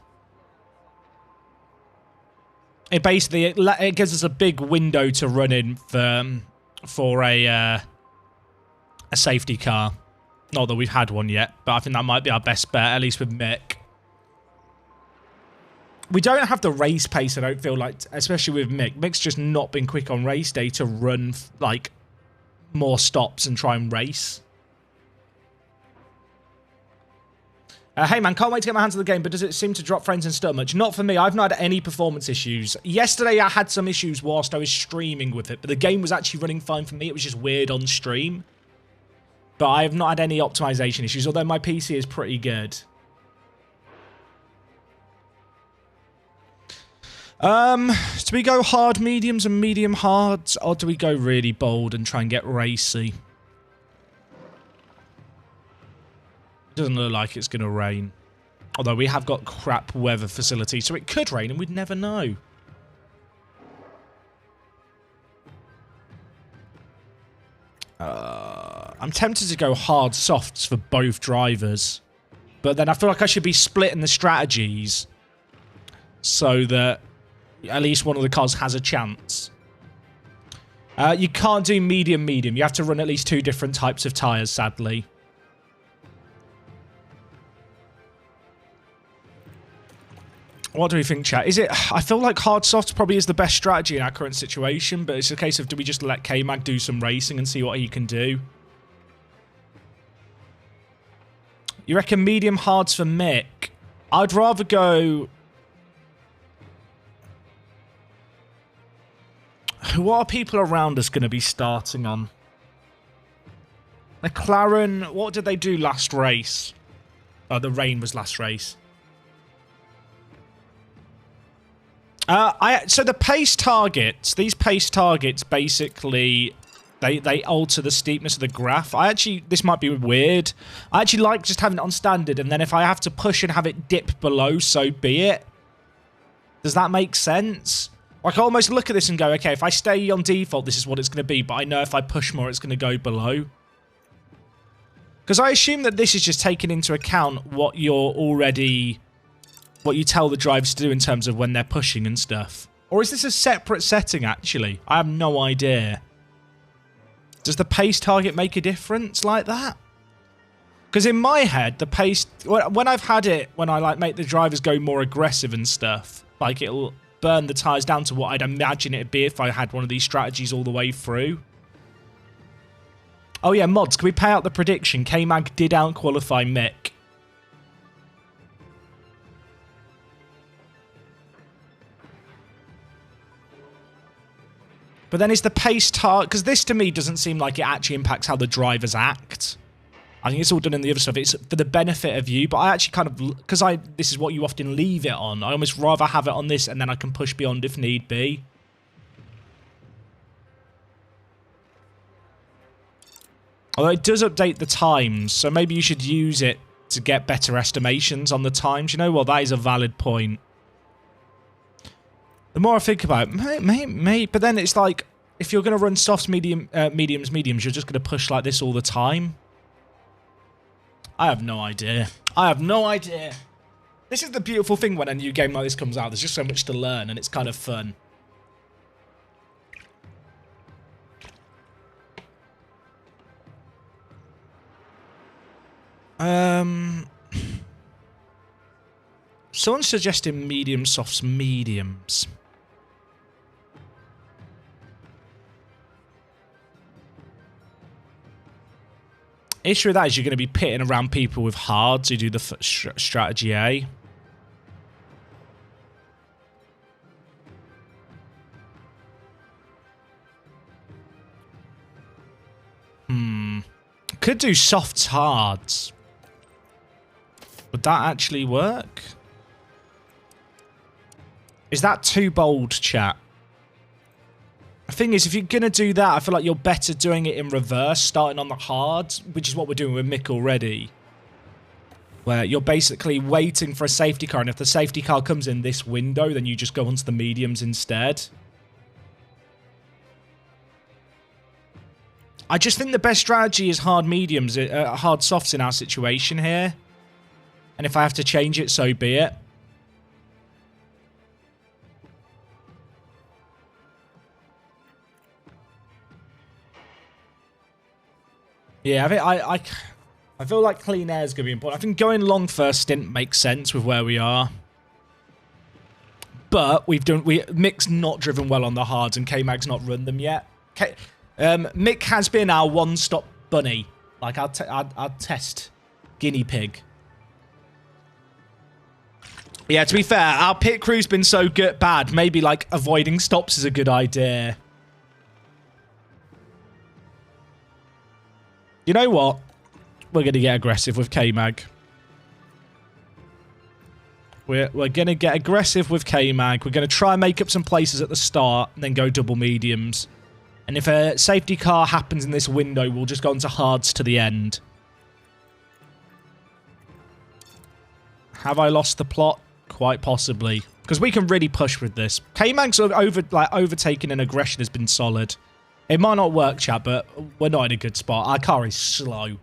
It basically it gives us a big window to run in for a safety car. Not that we've had one yet, but I think that might be our best bet, at least with Mick. We don't have the race pace, I don't feel like, especially with Mick. Mick's just not been quick on race day to run, like, more stops and try and race. Hey, man, can't wait to get my hands on the game, but does it seem to drop frames and stutter much? Not for me. I've not had any performance issues. Yesterday, I had some issues whilst I was streaming with it, but the game was actually running fine for me. It was just weird on stream. But I have not had any optimization issues, although my PC is pretty good. Do we go hard mediums and medium hards, or do we go really bold and try and get racy? Doesn't look like it's going to rain. Although we have got crap weather facility, so it could rain and we'd never know. I'm tempted to go hard softs for both drivers. But then I feel like I should be splitting the strategies so that at least one of the cars has a chance. You can't do medium-medium. You have to run at least 2 different types of tyres, sadly. What do we think, chat? Is it... I feel like hard softs probably is the best strategy in our current situation, but it's a case of do we just let K-Mag do some racing and see what he can do? You reckon medium hards for Mick? I'd rather go... What are people around us going to be starting on? McLaren, what did they do last race? Oh, the rain was last race. So the pace targets, these pace targets basically, they alter the steepness of the graph. This might be weird. I actually like just having it on standard, and then if I have to push and have it dip below, so be it. Does that make sense? Like, I almost look at this and go, okay, if I stay on default, this is what it's going to be, but I know if I push more, it's going to go below. Because I assume that this is just taking into account what you're already... what you tell the drivers to do in terms of when they're pushing and stuff. Or is this a separate setting, actually? I have no idea. Does the pace target make a difference like that? Because in my head, the pace... when I've had it, when I like make the drivers go more aggressive and stuff, like it'll burn the tyres down to what I'd imagine it'd be if I had one of these strategies all the way through. Oh yeah, mods, can we pay out the prediction? K-Mag did out-qualify Mick. But then is the pace target... because this to me doesn't seem like it actually impacts how the drivers act. I think it's all done in the other stuff. It's for the benefit of you, but I actually kind of... because this is what you often leave it on. I almost rather have it on this and then I can push beyond if need be. Although it does update the times, so maybe you should use it to get better estimations on the times. You know what? That is a valid point. The more I think about it, but then it's like, if you're going to run softs, mediums, you're just going to push like this all the time. I have no idea. I have no idea. This is the beautiful thing when a new game like this comes out. There's just so much to learn, and it's kind of fun. Someone's suggesting medium softs, mediums. Issue with that is you're going to be pitting around people with hards who do the strategy A. Could do softs hards. Would that actually work? Is that too bold, chat? The thing is, if you're going to do that, I feel like you're better doing it in reverse, starting on the hards, which is what we're doing with Mick already. Where you're basically waiting for a safety car, and if the safety car comes in this window, then you just go onto the mediums instead. I just think the best strategy is hard mediums, hard softs in our situation here. And if I have to change it, so be it. Yeah, I feel like clean air is going to be important. I think going long first stint makes sense with where we are. But Mick's not driven well on the hards, and K-Mag's not run them yet. Mick has been our one-stop bunny. Like, our test guinea pig. Yeah, to be fair, our pit crew's been so bad, maybe, like, avoiding stops is a good idea. You know what? We're going to get aggressive with K-Mag. We're going to get aggressive with K-Mag. We're going to try and make up some places at the start, and then go double mediums. And if a safety car happens in this window, we'll just go into hards to the end. Have I lost the plot? Quite possibly. Because we can really push with this. K-Mag's overtaking and aggression has been solid. It might not work, chat, but we're not in a good spot. Our car is slow.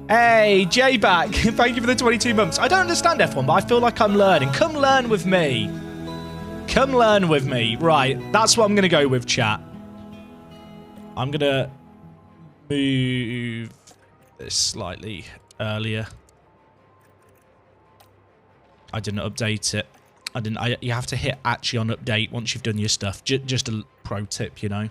Hey, J-Back. Thank you for the 22 months. I don't understand F1, but I feel like I'm learning. Come learn with me. Come learn with me. Right, that's what I'm going to go with, chat. I'm going to move this slightly earlier. I didn't update it. You have to hit actually on update once you've done your stuff. Just a pro tip, you know.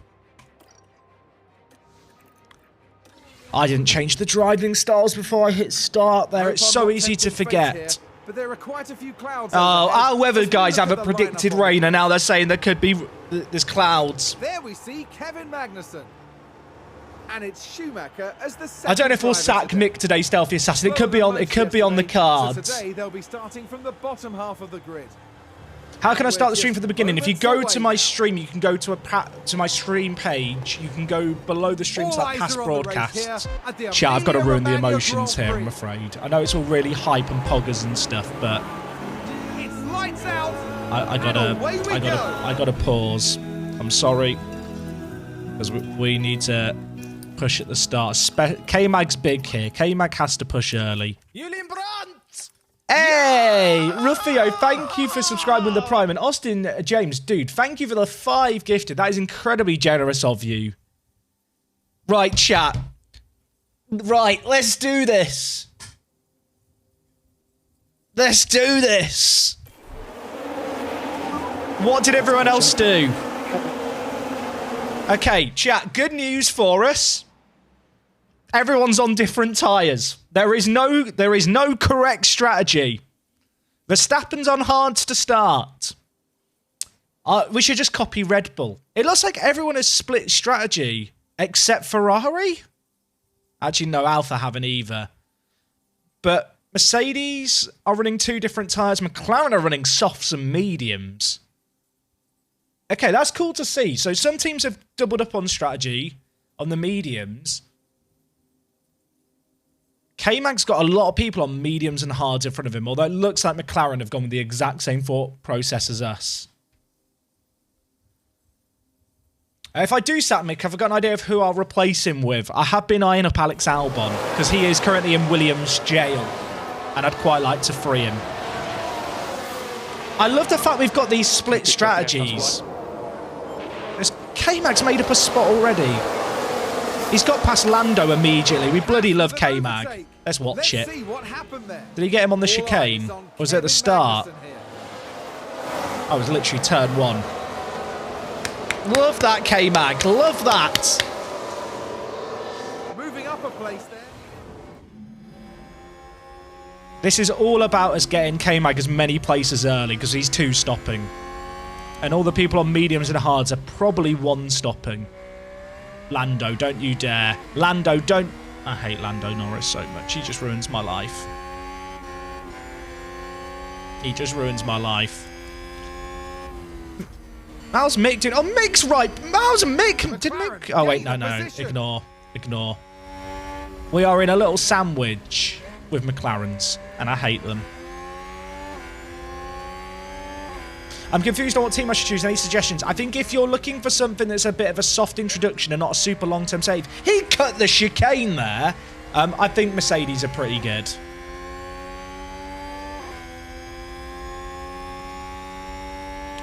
I didn't change the driving styles before I hit start there. It's so easy to forget. But there are quite a few clouds. Oh, our weather guys haven't predicted rain, and now they're saying there could be there's clouds. There we see Kevin Magnussen. And it's Schumacher as the second. I don't know if we'll sack Mick today, Stealthy Assassin. It could be on. It could be on the cards. So today they'll be starting from the bottom half of the grid. How can I start the stream from the beginning? If you go to my stream, you can go to my stream page. You can go below the stream to that past broadcasts. Chat, I've got to ruin the emotions here, I'm afraid. I know it's all really hype and poggers and stuff, but it's lights out. I gotta pause. I'm sorry, because we need to push at the start. K-Mag's big here. K-Mag has to push early. Hey, Rufio, thank you for subscribing with the Prime. And Austin James, dude, thank you for the 5 gifted. That is incredibly generous of you. Right, chat. Right, let's do this. Let's do this. What did everyone else do? Okay, chat, good news for us. Everyone's on different tyres. There is no correct strategy. Verstappen's on hards to start. We should just copy Red Bull. It looks like everyone has split strategy except Ferrari. Actually, no, Alpha haven't either. But Mercedes are running 2 different tyres. McLaren are running softs and mediums. Okay, that's cool to see. So some teams have doubled up on strategy on the mediums. K-Mag's got a lot of people on mediums and hards in front of him, although it looks like McLaren have gone with the exact same thought process as us. If I do sack Mick, I've got an idea of who I'll replace him with. I have been eyeing up Alex Albon, because he is currently in Williams' jail, and I'd quite like to free him. I love the fact we've got these split strategies. K-Mag's made up a spot already. He's got past Lando immediately. We bloody love K-Mag. Let's watch it. Did he get him on the chicane? Or was it at the start? I was literally turn 1. Love that, K-Mag. Love that. Moving up a place there. This is all about us getting K-Mag as many places early because he's 2 stopping. And all the people on mediums and hards are probably 1 stopping. Lando, don't you dare. Lando, don't... I hate Lando Norris so much. He just ruins my life. He just ruins my life. How's Mick doing? Oh, Mick's right. How's Mick? Did Mick... Oh, wait, no. Ignore. We are in a little sandwich with McLarens, and I hate them. I'm confused on what team I should choose. Any suggestions? I think if you're looking for something that's a bit of a soft introduction and not a super long-term save, he cut the chicane there. I think Mercedes are pretty good.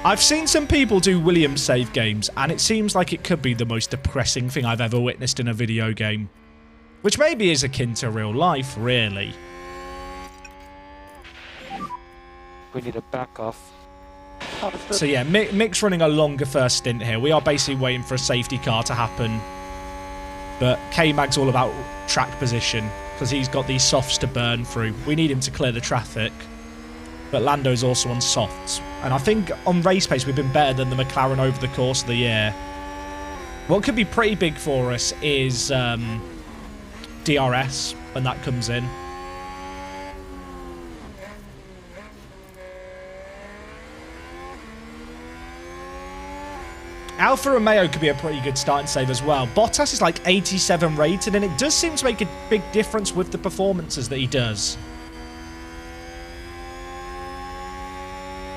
I've seen some people do Williams save games, and it seems like it could be the most depressing thing I've ever witnessed in a video game. Which maybe is akin to real life, really. We need a back off. So yeah, Mick's running a longer first stint here. We are basically waiting for a safety car to happen. But K-Mag's all about track position, because he's got these softs to burn through. We need him to clear the traffic. But Lando's also on softs. And I think on race pace, we've been better than the McLaren over the course of the year. What could be pretty big for us is DRS, when that comes in. Alfa Romeo could be a pretty good start and save as well. Bottas is like 87 rated, and it does seem to make a big difference with the performances that he does.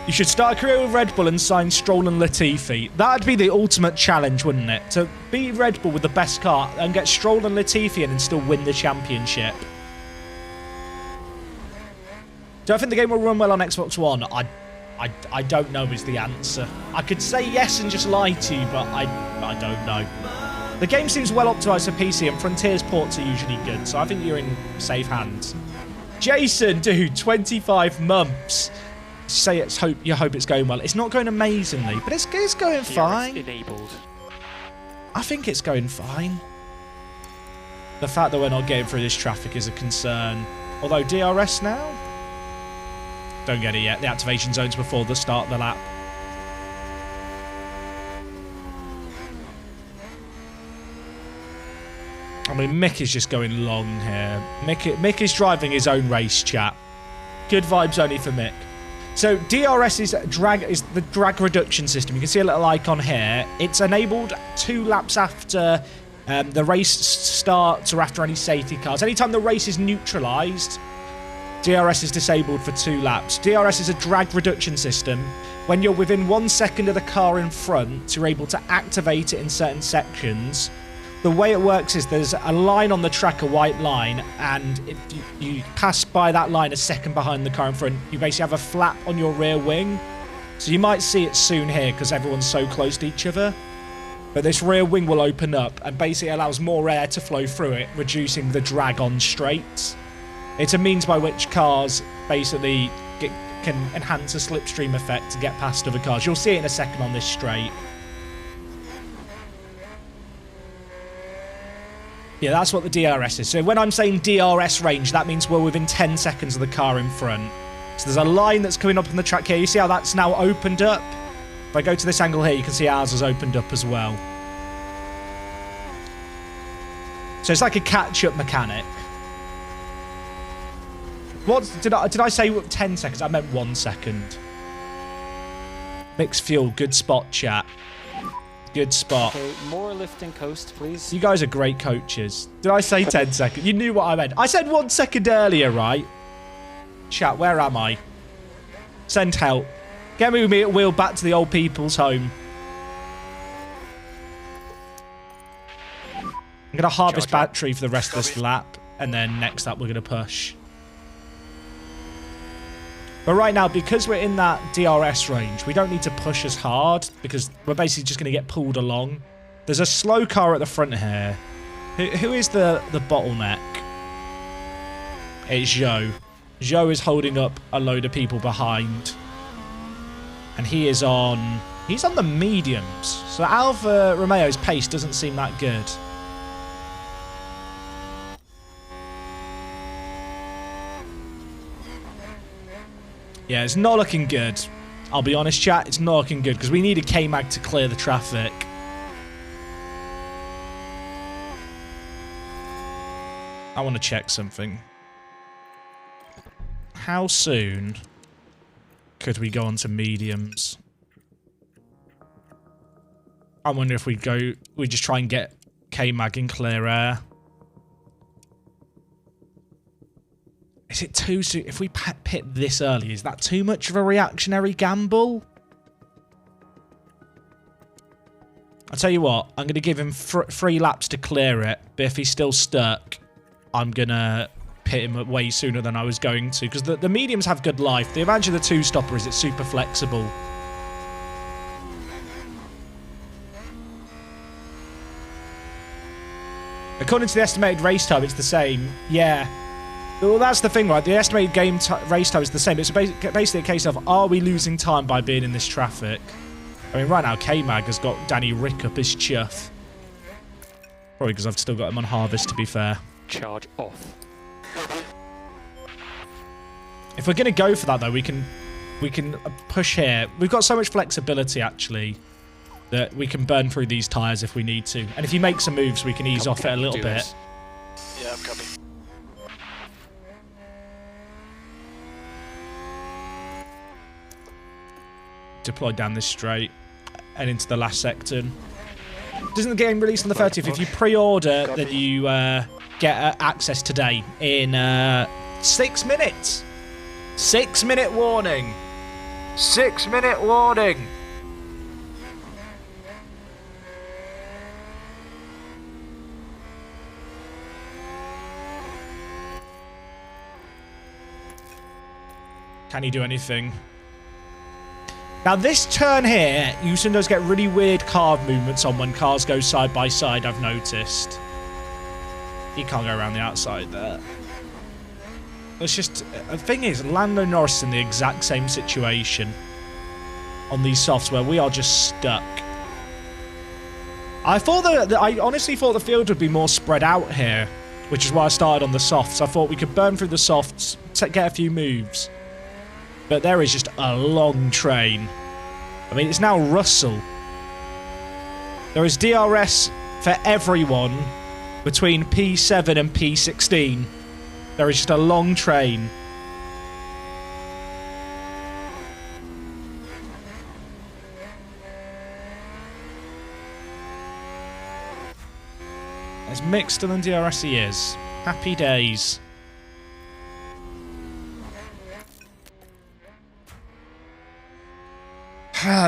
You should start a career with Red Bull and sign Stroll and Latifi. That'd be the ultimate challenge, wouldn't it? To beat Red Bull with the best car and get Stroll and Latifi in and still win the championship. Do I think the game will run well on Xbox One? I don't know is the answer. I could say yes and just lie to you, but I don't know. The game seems well optimized for PC, and Frontier's ports are usually good, so I think you're in safe hands. Jason, dude, 25 months. Say it's you hope it's going well. It's not going amazingly, but it's going fine. Enabled. I think it's going fine. The fact that we're not getting through this traffic is a concern. Although DRS now? Don't get it yet. The activation zone's before the start of the lap. I mean, Mick is just going long here. Mick is driving his own race, chat. Good vibes only for Mick. So DRS is the drag reduction system. You can see a little icon here. It's enabled 2 laps after the race starts or after any safety cars. Anytime the race is neutralised, DRS is disabled for 2 laps. DRS is a drag reduction system. When you're within 1 second of the car in front, you're able to activate it in certain sections. The way it works is there's a line on the track, a white line, and if you pass by that line a second behind the car in front, you basically have a flap on your rear wing. So you might see it soon here because everyone's so close to each other. But this rear wing will open up and basically allows more air to flow through it, reducing the drag on straights. It's a means by which cars basically can enhance a slipstream effect to get past other cars. You'll see it in a second on this straight. Yeah, that's what the DRS is. So when I'm saying DRS range, that means we're within 10 seconds of the car in front. So there's a line that's coming up on the track here. You see how that's now opened up? If I go to this angle here, you can see ours has opened up as well. So it's like a catch-up mechanic. What did I say 10 seconds? I meant 1 second. Mixed fuel, good spot, chat. Good spot. Okay, more lift and coast, please. You guys are great coaches. Did I say 10 seconds? You knew what I meant. I said 1 second earlier, right? Chat, where am I? Send help. Get me with me at wheel back to the old people's home. I'm going to harvest battery for the rest of this lap. And then next up, we're going to push. But right now, because we're in that DRS range, we don't need to push as hard because we're basically just going to get pulled along. There's a slow car at the front here. Who is the bottleneck? It's Zhou. Zhou is holding up a load of people behind. And he's on the mediums. So Alfa Romeo's pace doesn't seem that good. Yeah, it's not looking good. I'll be honest, chat. It's not looking good because we need a K-Mag to clear the traffic. I want to check something. How soon could we go on to mediums? I wonder if we just try and get K-Mag in clear air. Is it too soon? If we pit this early, is that too much of a reactionary gamble? I'll tell you what, I'm going to give him 3 laps to clear it, but if he's still stuck, I'm going to pit him way sooner than I was going to, because the mediums have good life. The advantage of the 2-stopper is it's super flexible. According to the estimated race time, it's the same. Yeah. Well, that's the thing, right? The estimated race time is the same. It's basically a case of, are we losing time by being in this traffic? I mean, right now, K-Mag has got Danny Rick up his chuff. Probably because I've still got him on harvest, to be fair. Charge off. If we're going to go for that, though, we can push here. We've got so much flexibility, actually, that we can burn through these tyres if we need to. And if he makes some moves, we can ease off it a little bit. Yeah, I'm coming. Deploy down this straight. and into the last sector. Doesn't the game release on the 30th? If you pre-order, then you get access today in 6 minutes. 6-minute warning. 6-minute warning. Can he do anything? Now, this turn here, you sometimes get really weird carve movements on when cars go side by side, I've noticed. He can't go around the outside there. It's just... The thing is, Lando Norris is in the exact same situation on these softs where we are just stuck. I honestly thought the field would be more spread out here, which is why I started on the softs. I thought we could burn through the softs, get a few moves. But there is just a long train. I mean, it's now Russell. There is DRS for everyone between P7 and P16. There is just a long train. As Mick still in DRS he is. Happy days.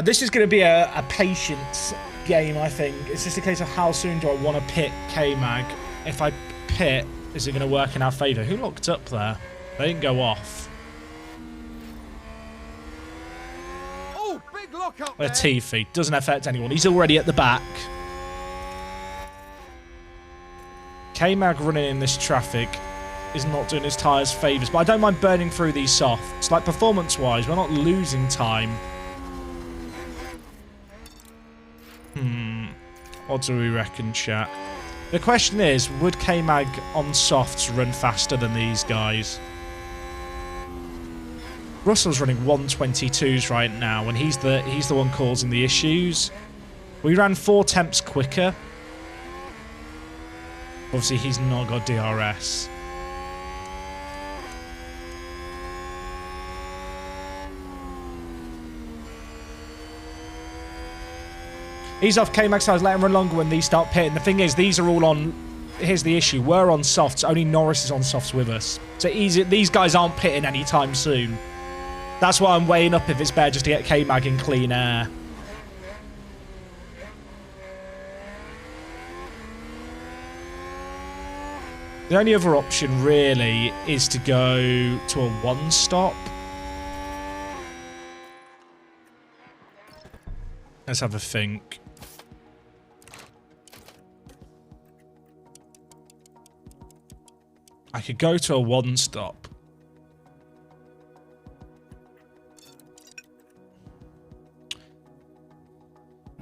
This is going to be a patience game, I think. It's just a case of how soon do I want to pit K-Mag. If I pit, is it going to work in our favour? Who locked up there? They didn't go off. Oh, big lock up there. Latifi doesn't affect anyone. He's already at the back. K-Mag running in this traffic is not doing his tyres favours, but I don't mind burning through these softs. Like, performance-wise, we're not losing time. What do we reckon, chat? The question is, would K-Mag on softs run faster than these guys? Russell's running 122s right now, and he's the one causing the issues. We ran 4 temps quicker. Obviously, he's not got DRS. He's off K-Mag's side, let him run longer when these start pitting. The thing is, these are all on... Here's the issue. We're on softs. Only Norris is on softs with us. So easy. These guys aren't pitting anytime soon. That's why I'm weighing up if it's better just to get K-Mag in clean air. The only other option, really, is to go to a one-stop. Let's have a think. I could go to a one-stop.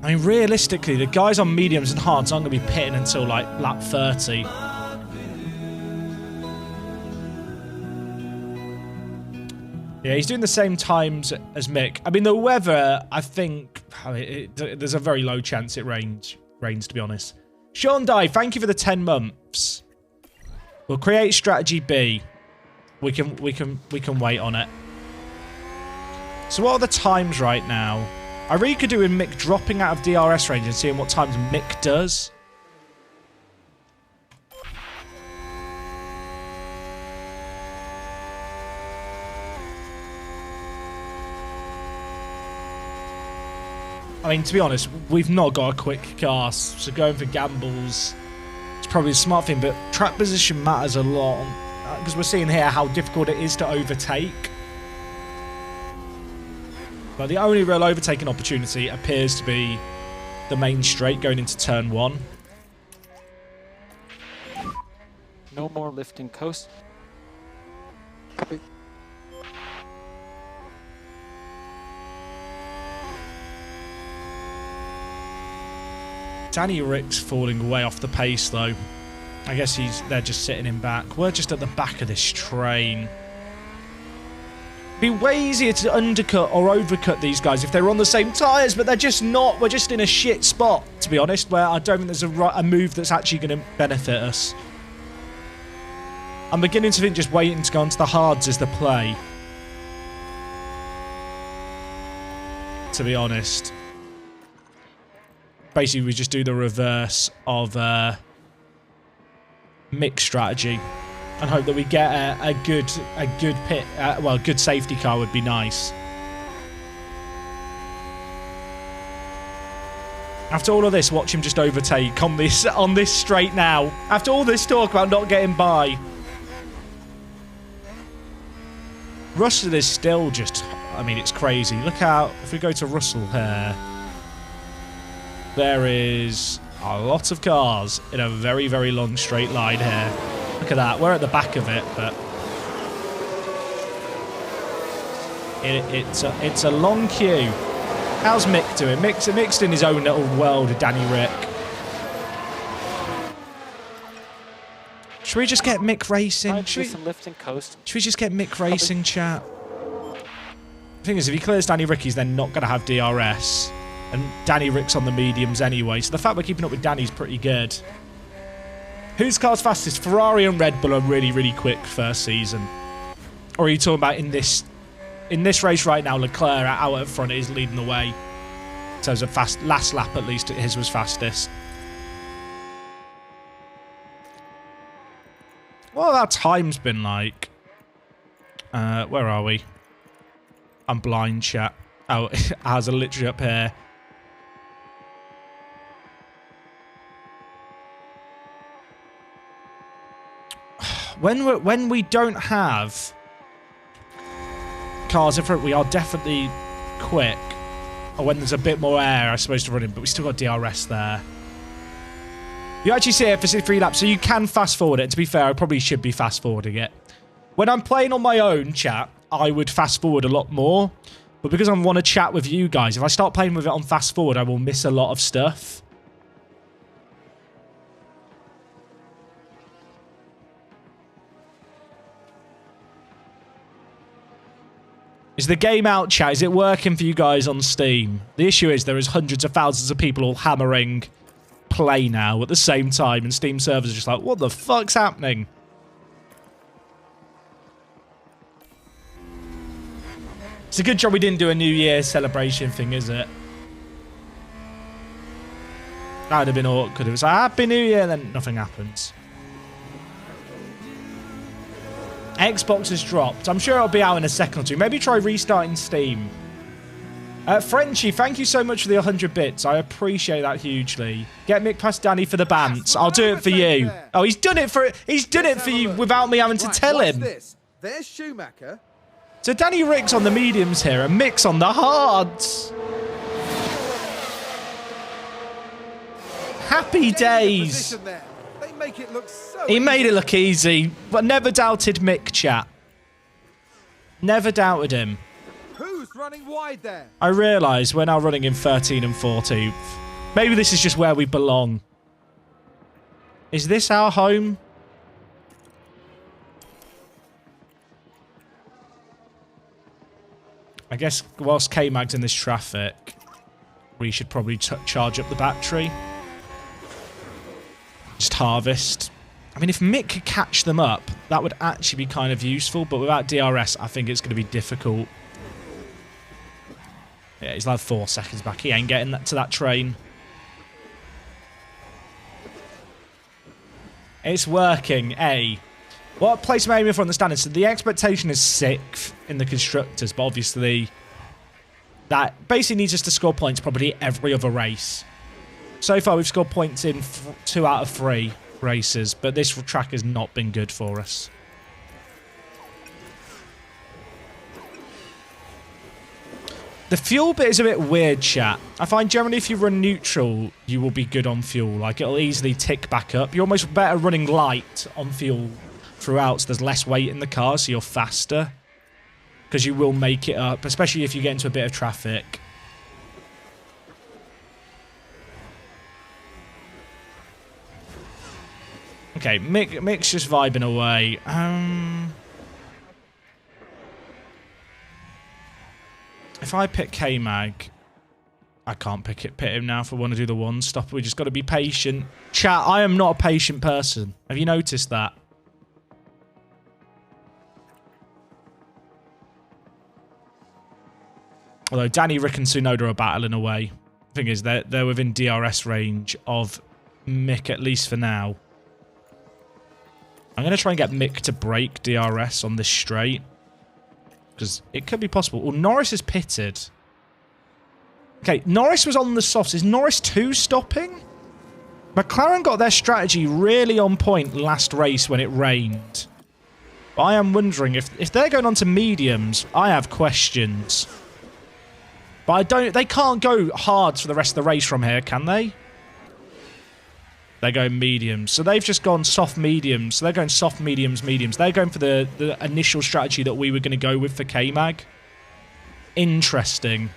I mean, realistically, the guys on mediums and hards aren't going to be pitting until, like, lap 30. Yeah, he's doing the same times as Mick. I mean, the weather, I think... there's a very low chance it rains, to be honest. Sean Dye, thank you for the 10 months. We'll create strategy B. We can wait on it. So what are the times right now? I really could do with Mick dropping out of DRS range and seeing what times Mick does. I mean, to be honest, we've not got a quick car, so going for gambles is probably a smart thing, but track position matters a lot, because we're seeing here how difficult it is to overtake. But the only real overtaking opportunity appears to be the main straight going into turn 1. No more lifting coast. Copy. Danny Rick's falling way off the pace, though. I guess they're just sitting him back. We're just at the back of this train. It'd be way easier to undercut or overcut these guys if they were on the same tyres, but they're just not. We're just in a shit spot, to be honest, where I don't think there's a move that's actually going to benefit us. I'm beginning to think just waiting to go onto the hards is the play. To be honest. basically we just do the reverse of Mick's strategy and hope that we get a good pit. Well, a good safety car would be nice. After all of this, watch him just overtake on this straight now. After all this talk about not getting by. Russell is still just, I mean, it's crazy. Look out, if we go to Russell here, there is a lot of cars in a very, very long straight line here. Look at that. We're at the back of it, but it's a long queue. How's Mick doing? Mick's in his own little world with Danny Rick. Should we just get Mick racing? Should we just get Mick racing, chat? The thing is, if he clears Danny Rick, he's then not going to have DRS. And Danny Rick's on the mediums anyway, so the fact we're keeping up with Danny's pretty good. Whose car's fastest? Ferrari and Red Bull are really, really quick first season. Or are you talking about in this race right now, Leclerc out at front is leading the way. In terms of last lap at least, his was fastest. What have our time's been like? Where are we? I'm blind, chat. Oh, ours are literally up here. When we don't have cars in front, we are definitely quick. Or when there's a bit more air, I suppose, to run in, but we still got DRS there. You actually see it for 3 laps, so you can fast forward it. To be fair, I probably should be fast forwarding it. When I'm playing on my own, chat, I would fast forward a lot more. But because I want to chat with you guys, if I start playing with it on fast forward, I will miss a lot of stuff. Is the game out, chat? Is it working for you guys on Steam? The issue is there is hundreds of thousands of people all hammering play now at the same time, and Steam servers are just like, what the fuck's happening? It's a good job we didn't do a New Year celebration thing, is it? That would have been awkward. It was like, Happy New Year, then nothing happens. Xbox has dropped. I'm sure it'll be out in a second or two. Maybe try restarting Steam. Frenchie, thank you so much for the 100 bits. I appreciate that hugely. Get Mick past Danny for the bants. I'll do it for you. Oh, he's done it for you without me having to tell him. There's Schumacher. So Danny Rick's on the mediums here and Mick's on the hards. Happy days. Make it look so he made it look easy, but never doubted Mick, chat. Never doubted him. Who's running wide there? I realise we're now running in 13 and 14th. Maybe this is just where we belong. Is this our home? I guess whilst K-Mag's in this traffic, we should probably charge up the battery. Just harvest. I mean, if Mick could catch them up, that would actually be kind of useful, but without DRS, I think it's going to be difficult. Yeah, he's like 4 seconds back. He ain't getting to that train. It's working, eh? What place am I aiming for in the standings? So the expectation is 6th in the constructors, but obviously that basically needs us to score points probably every other race. So far, we've scored points in 2 out of 3 races, but this track has not been good for us. The fuel bit is a bit weird, chat. I find generally if you run neutral, you will be good on fuel. Like, it'll easily tick back up. You're almost better running light on fuel throughout, so there's less weight in the car, so you're faster. Because you will make it up, especially if you get into a bit of traffic. Okay, Mick's just vibing away. If I pick K-Mag, I can't pit him now if I want to do the one stop. We just got to be patient. Chat, I am not a patient person. Have you noticed that? Although Danny, Rick and Tsunoda are battling away. Thing is, they're within DRS range of Mick, at least for now. I'm going to try and get Mick to break DRS on this straight. Because it could be possible. Well, Norris is pitted. Okay, Norris was on the softs. Is Norris 2 stopping? McLaren got their strategy really on point last race when it rained. But I am wondering if they're going on to mediums, I have questions. But they can't go hards for the rest of the race from here, can they? They're going mediums. So they've just gone soft mediums. So they're going soft mediums, mediums. They're going for the initial strategy that we were going to go with for K-Mag. Interesting.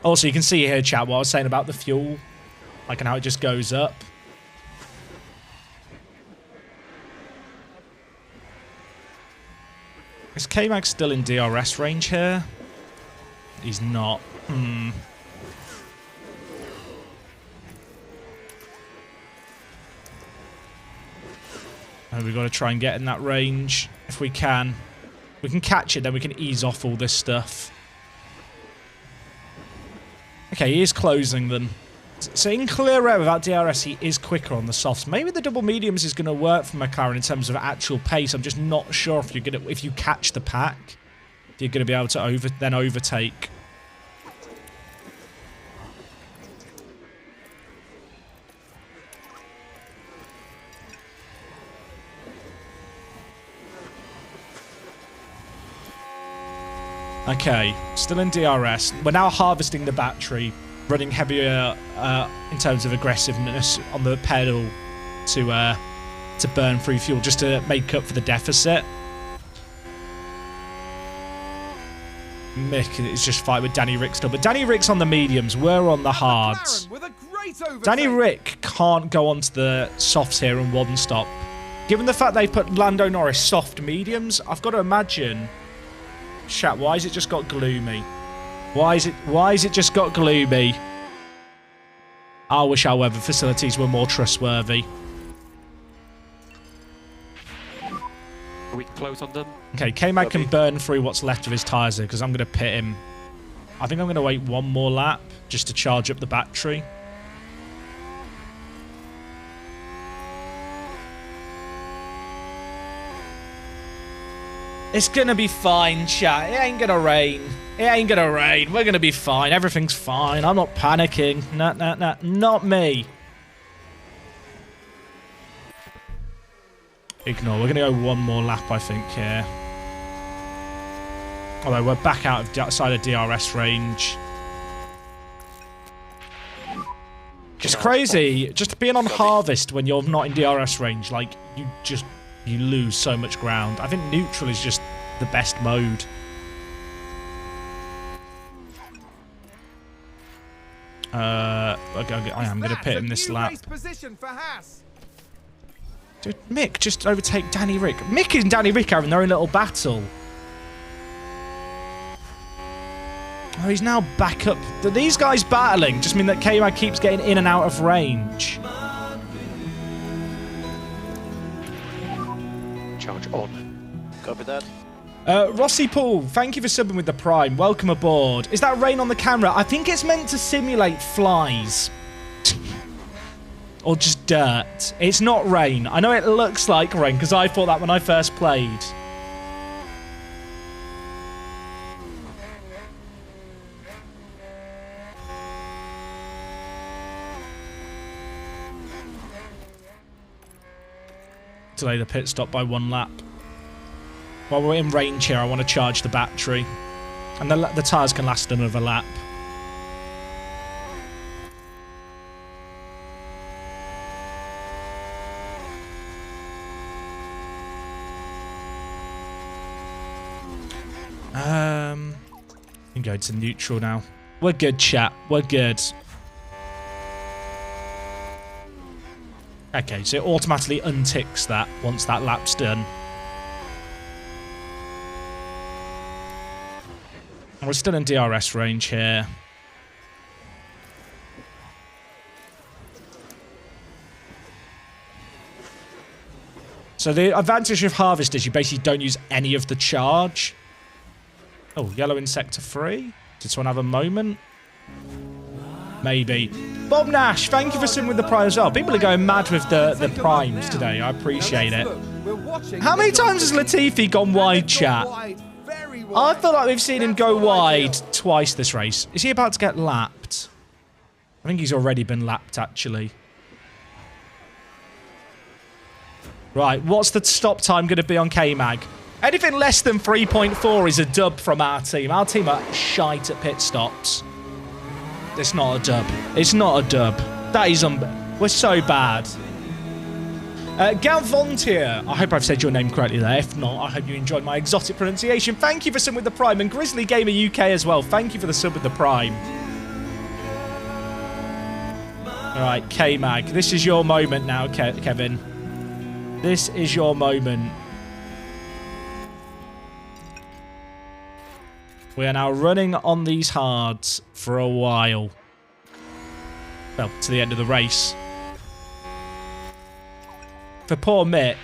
Also, you can see here, chat, what I was saying about the fuel. Like, and how it just goes up. Is K-Mag still in DRS range here? He's not. And we've got to try and get in that range if we can. We can catch it, then we can ease off all this stuff. Okay, he is closing them. So in clear air without DRS, he is quicker on the softs. Maybe the double mediums is going to work for McLaren in terms of actual pace. I'm just not sure if you're going to, if you catch the pack, if you're going to be able to overtake. Okay, still in DRS. We're now harvesting the battery, running heavier in terms of aggressiveness on the pedal to burn through fuel, just to make up for the deficit. Mick is just fighting with Danny Rick still, but Danny Rick's on the mediums, we're on the hards. Danny Rick can't go onto the softs here and one stop. Given the fact they put Lando Norris soft mediums, I've got to imagine... Chat, why has it just got gloomy? Why is it just got gloomy? I wish our weather facilities were more trustworthy. Are we close on them? Okay, K-Mag can burn through what's left of his tyres here because I'm going to pit him. I think I'm going to wait one more lap just to charge up the battery. It's gonna be fine, chat. It ain't gonna rain. It ain't gonna rain. We're gonna be fine. Everything's fine. I'm not panicking. Nah, not me. Ignore. We're gonna go one more lap, I think, here. Although we're back outside of DRS range. It's crazy. Just being on harvest when you're not in DRS range, like, you lose so much ground. I think neutral is just the best mode. I am going to pit him this lap. Dude, Mick just overtake Danny Rick. Mick and Danny Rick are in their own little battle. Oh, he's now back up. These guys battling just mean that K-Mag keeps getting in and out of range. Charge on. Copy that. Rossi Paul, thank you for subbing with the Prime. Welcome aboard. Is that rain on the camera? I think it's meant to simulate flies. Or just dirt. It's not rain. I know it looks like rain because I thought that when I first played. Delay the pit stop by one lap. While we're in range here, I want to charge the battery. And the tyres can last another lap. We can go to neutral now. We're good, chat. We're good. Okay, so it automatically unticks that once that lap's done. And we're still in DRS range here. So the advantage of Harvest is you basically don't use any of the charge. Oh, yellow in sector 3. Did someone have a moment? maybe. Bob Nash, thank you for sitting with the prime as well. People are going mad with the primes today. I appreciate it. How many times has Latifi gone wide, chat? I feel like we've seen him go wide twice this race. Is he about to get lapped? I think he's already been lapped, actually. Right, what's the stop time going to be on K-Mag? Anything less than 3.4 is a dub from our team. Our team are shite at pit stops. It's not a dub. It's not a dub. That is we're so bad. Galvontier, I hope I've said your name correctly there. If not, I hope you enjoyed my exotic pronunciation. Thank you for sub with the Prime. And Grizzly Gamer UK as well. Thank you for the sub with the Prime. All right, K-Mag. This is your moment now, Kevin. This is your moment. We are now running on these hards for a while. Well, to the end of the race. For poor Mick,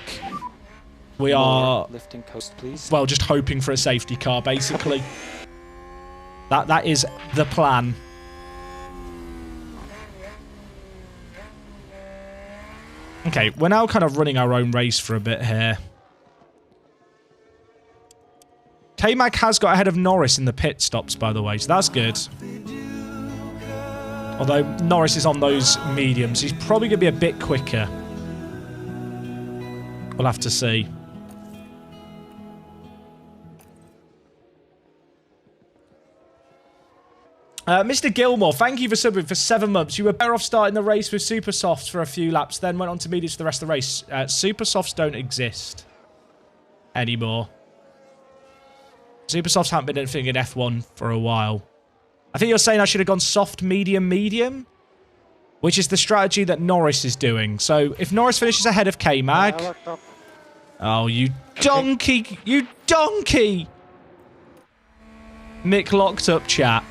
we are lifting coast, please. Well, just hoping for a safety car, basically. That is the plan. Okay, we're now kind of running our own race for a bit here. K-Mag has got ahead of Norris in the pit stops, by the way, so that's good. Although Norris is on those mediums, he's probably going to be a bit quicker. We'll have to see. Mr. Gilmore, thank you for subbing for 7 months. You were better off starting the race with Super Softs for a few laps, then went on to mediums for the rest of the race. Super Softs don't exist anymore. Super Softs haven't been anything in F1 for a while. I think you're saying I should have gone soft, medium, medium, which is the strategy that Norris is doing. So if Norris finishes ahead of K-Mag... Oh, you donkey! You donkey! Mick locked up, chat.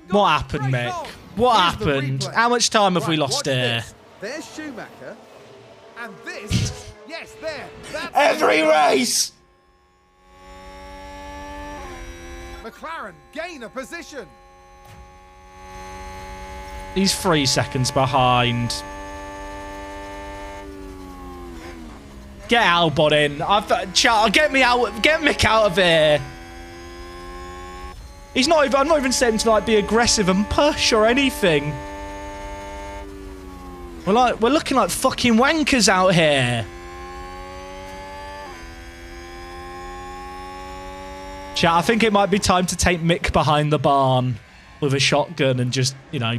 What happened, Mick? What happened? How much time have we lost here? There's Schumacher. And this... Yes, there. That's Every race! McLaren gain a position. He's 3 seconds behind. Get Albon in. Chat, get me out. Get Mick out of here. He's not even. I'm not even saying him to like be aggressive and push or anything. We're looking like fucking wankers out here. Chat, I think it might be time to take Mick behind the barn with a shotgun and just, you know,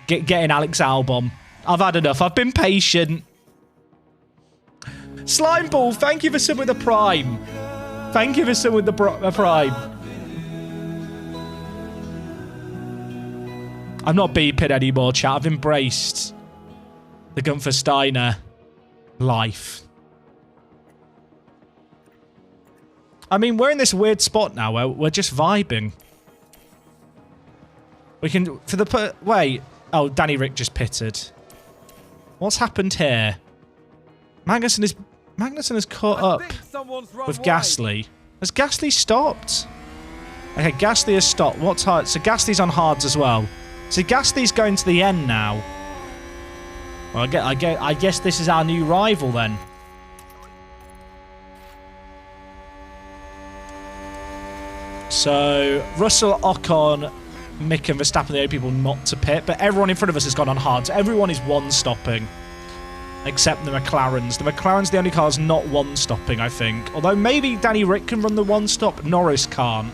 getting Alex Albon. I've had enough. I've been patient. Slimeball, thank you for some with the Prime. Thank you for some with the Prime. I'm not beeping anymore, chat. I've embraced the Gunther Steiner life. I mean, we're in this weird spot now where we're just vibing. We can... For the... Wait. Oh, Danny Rick just pitted. What's happened here? Magnussen has caught up with Gasly. Has Gasly stopped? Okay, Gasly has stopped. What's hard? So Gasly's on hards as well. So Gasly's going to the end now. Well, I guess this is our new rival then. So Russell, Ocon, Mick and Verstappen, the only people not to pit, but everyone in front of us has gone on hards. Everyone is one-stopping, except the McLarens. The McLaren's the only cars not one-stopping, I think. Although maybe Danny Rick can run the one-stop, Norris can't.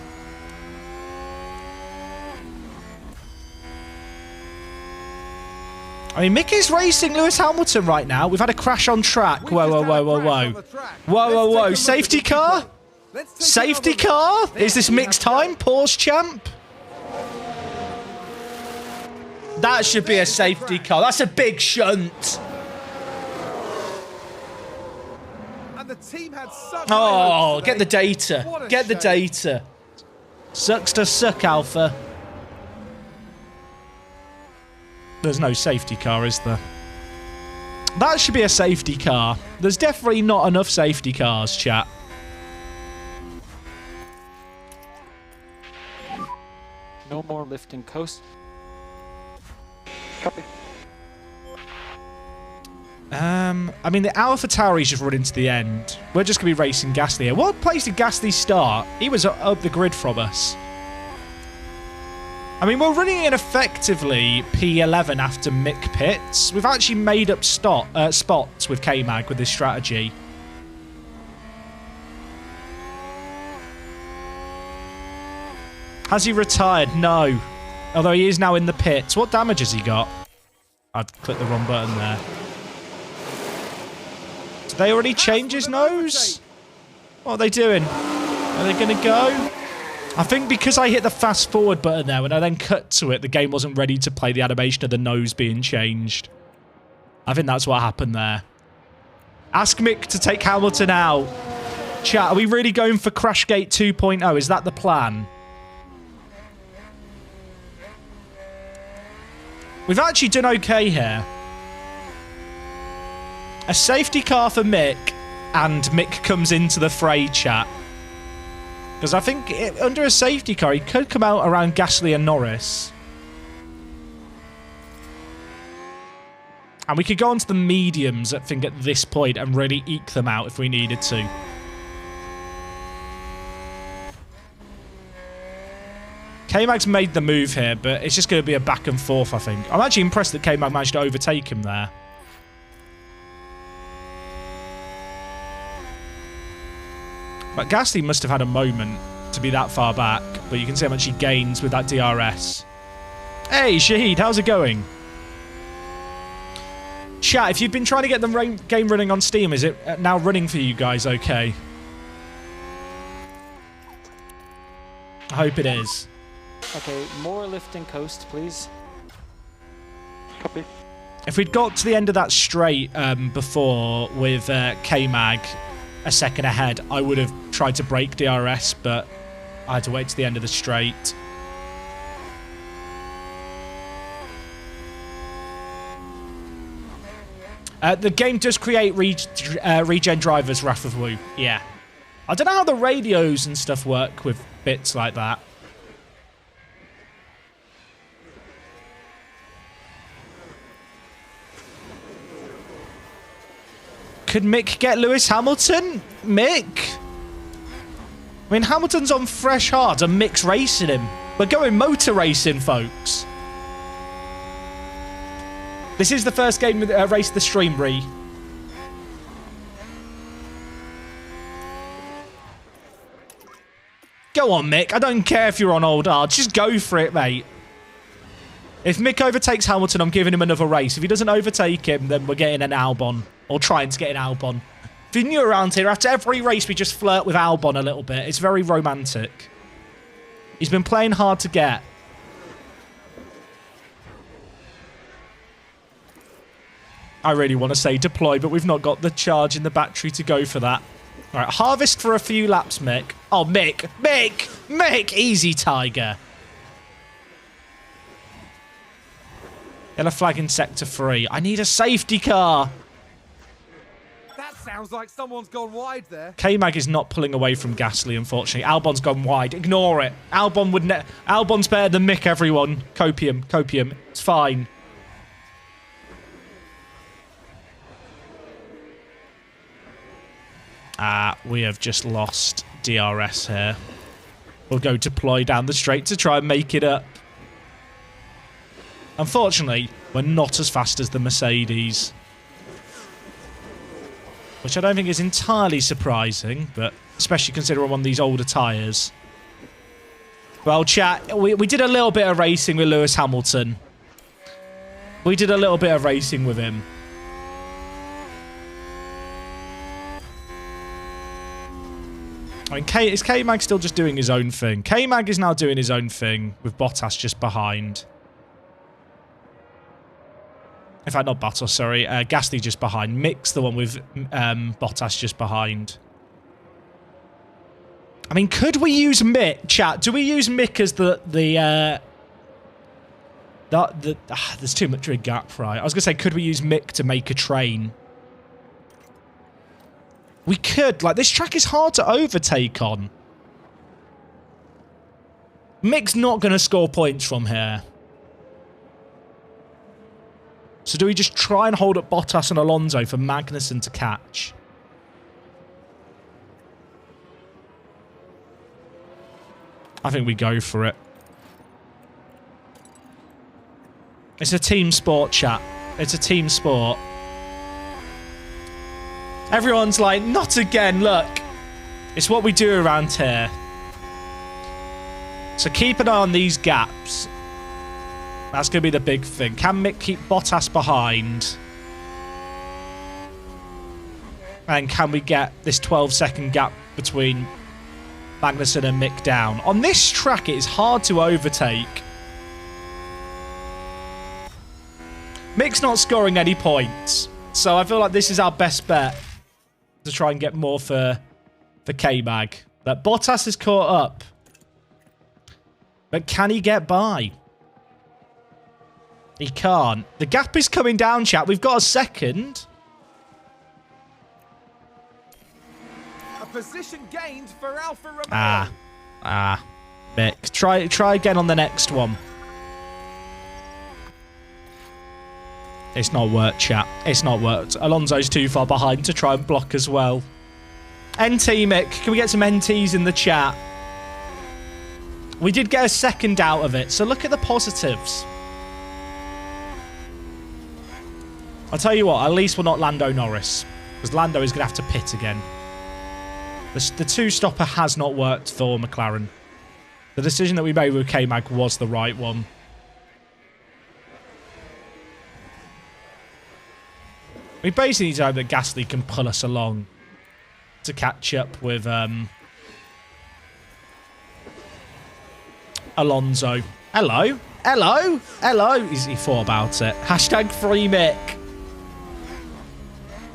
I mean, Mick is racing Lewis Hamilton right now. We've had a crash on track. Whoa, whoa, whoa, whoa, whoa. Whoa, whoa, whoa. Safety car? Safety car? Is this Mick's time? Pause, champ. That should be a safety car. That's a big shunt. And the team had such oh, get the data. Get the data. Sucks to suck, Alpha. There's no safety car, is there? That should be a safety car. There's definitely not enough safety cars, chat. No more lifting coast. Copy. I mean, the Alpha Tauri's just run into the end. We're just going to be racing Gasly here. What place did Gasly start? He was up the grid from us. I mean, we're running in effectively P11 after Mick pits. We've actually made up spots with K-Mag with this strategy. Has he retired? No. Although he is now in the pits. What damage has he got? I'd click the wrong button there. Did they already change his nose? What are they doing? Are they going to go? I think because I hit the fast forward button there, when I then cut to it, the game wasn't ready to play the animation of the nose being changed. I think that's what happened there. Ask Mick to take Hamilton out. Chat, are we really going for Crashgate 2.0? Is that the plan? We've actually done okay here. A safety car for Mick, and Mick comes into the fray, chat. Because I think under a safety car, he could come out around Gasly and Norris. And we could go onto the mediums, I think, at this point and really eke them out if we needed to. K-Mag's made the move here, but it's just going to be a back and forth, I think. I'm actually impressed that K-Mag managed to overtake him there. But Gasly must have had a moment to be that far back, but you can see how much he gains with that DRS. Hey, Shahid, how's it going? Chat, if you've been trying to get the game running on Steam, is it now running for you guys okay? I hope it is. Okay, more lifting coast, please. Copy. If we'd got to the end of that straight before with K-Mag a second ahead, I would have tried to break DRS, but I had to wait to the end of the straight. The game does create regen drivers, Wrath of Wu. Yeah. I don't know how the radios and stuff work with bits like that. Could Mick get Lewis Hamilton? Mick? I mean, Hamilton's on fresh hards and Mick's racing him. We're going motor racing, folks. This is the first game with Race the Stream, Bree. Go on, Mick. I don't care if you're on old hard. Just go for it, mate. If Mick overtakes Hamilton, I'm giving him another race. If he doesn't overtake him, then we're getting an Albon. Or trying to get an Albon. If you're new around here, after every race, we just flirt with Albon a little bit. It's very romantic. He's been playing hard to get. I really want to say deploy, but we've not got the charge in the battery to go for that. All right, harvest for a few laps, Mick. Oh, Mick. Mick! Mick! Easy, Tiger. Yellow flag in sector 3. I need a safety car. That sounds like someone's gone wide there. K-Mag is not pulling away from Gasly, unfortunately. Albon's gone wide. Ignore it. Albon's better than Mick, everyone. Copium. Copium. It's fine. We have just lost DRS here. We'll go deploy down the straight to try and make it up. Unfortunately, we're not as fast as the Mercedes. Which I don't think is entirely surprising, but especially considering we're on these older tyres. Well, chat, we did a little bit of racing with Lewis Hamilton. We did a little bit of racing with him. I mean, is K-Mag still just doing his own thing? K-Mag is now doing his own thing with Bottas just behind. In fact, not Bottas, sorry. Gasly just behind. Mick's the one with Bottas just behind. I mean, could we use Mick? Chat, do we use Mick as there's too much of a gap, right? I was going to say, could we use Mick to make a train? We could. Like, this track is hard to overtake on. Mick's not going to score points from here. So do we just try and hold up Bottas and Alonso for Magnussen to catch? I think we go for it. It's a team sport, chat. It's a team sport. Everyone's like, not again, look. It's what we do around here. So keep an eye on these gaps. That's going to be the big thing. Can Mick keep Bottas behind? And can we get this 12-second gap between Magnussen and Mick down? On this track, it is hard to overtake. Mick's not scoring any points. So I feel like this is our best bet to try and get more for K-Mag. But Bottas is caught up. But can he get by? He can't. The gap is coming down, chat. We've got a second. A position gained for Alfa Romeo. Mick. Try again on the next one. It's not worked, chat. It's not worked. Alonso's too far behind to try and block as well. NT, Mick. Can we get some NTs in the chat? We did get a second out of it, so look at the positives. I'll tell you what, at least we're not Lando Norris, because Lando is going to have to pit again. The two-stopper has not worked for McLaren. The decision that we made with K-Mag was the right one. We basically need to hope that Gasly can pull us along to catch up with Alonso. Hello? Hello? Hello? He thought about it. Hashtag free Mick.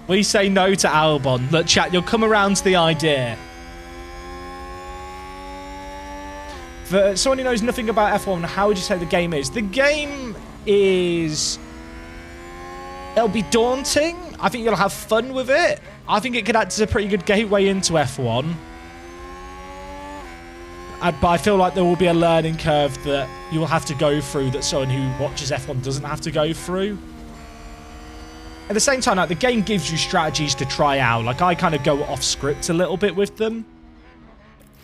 We say no to Albon. Look, chat, you'll come around to the idea. For someone who knows nothing about F1, how would you say the game is? The game is... It'll be daunting. I think you'll have fun with it. I think it could act as a pretty good gateway into F1. But I feel like there will be a learning curve that you will have to go through that someone who watches F1 doesn't have to go through. At the same time, like, the game gives you strategies to try out. Like, I kind of go off script a little bit with them.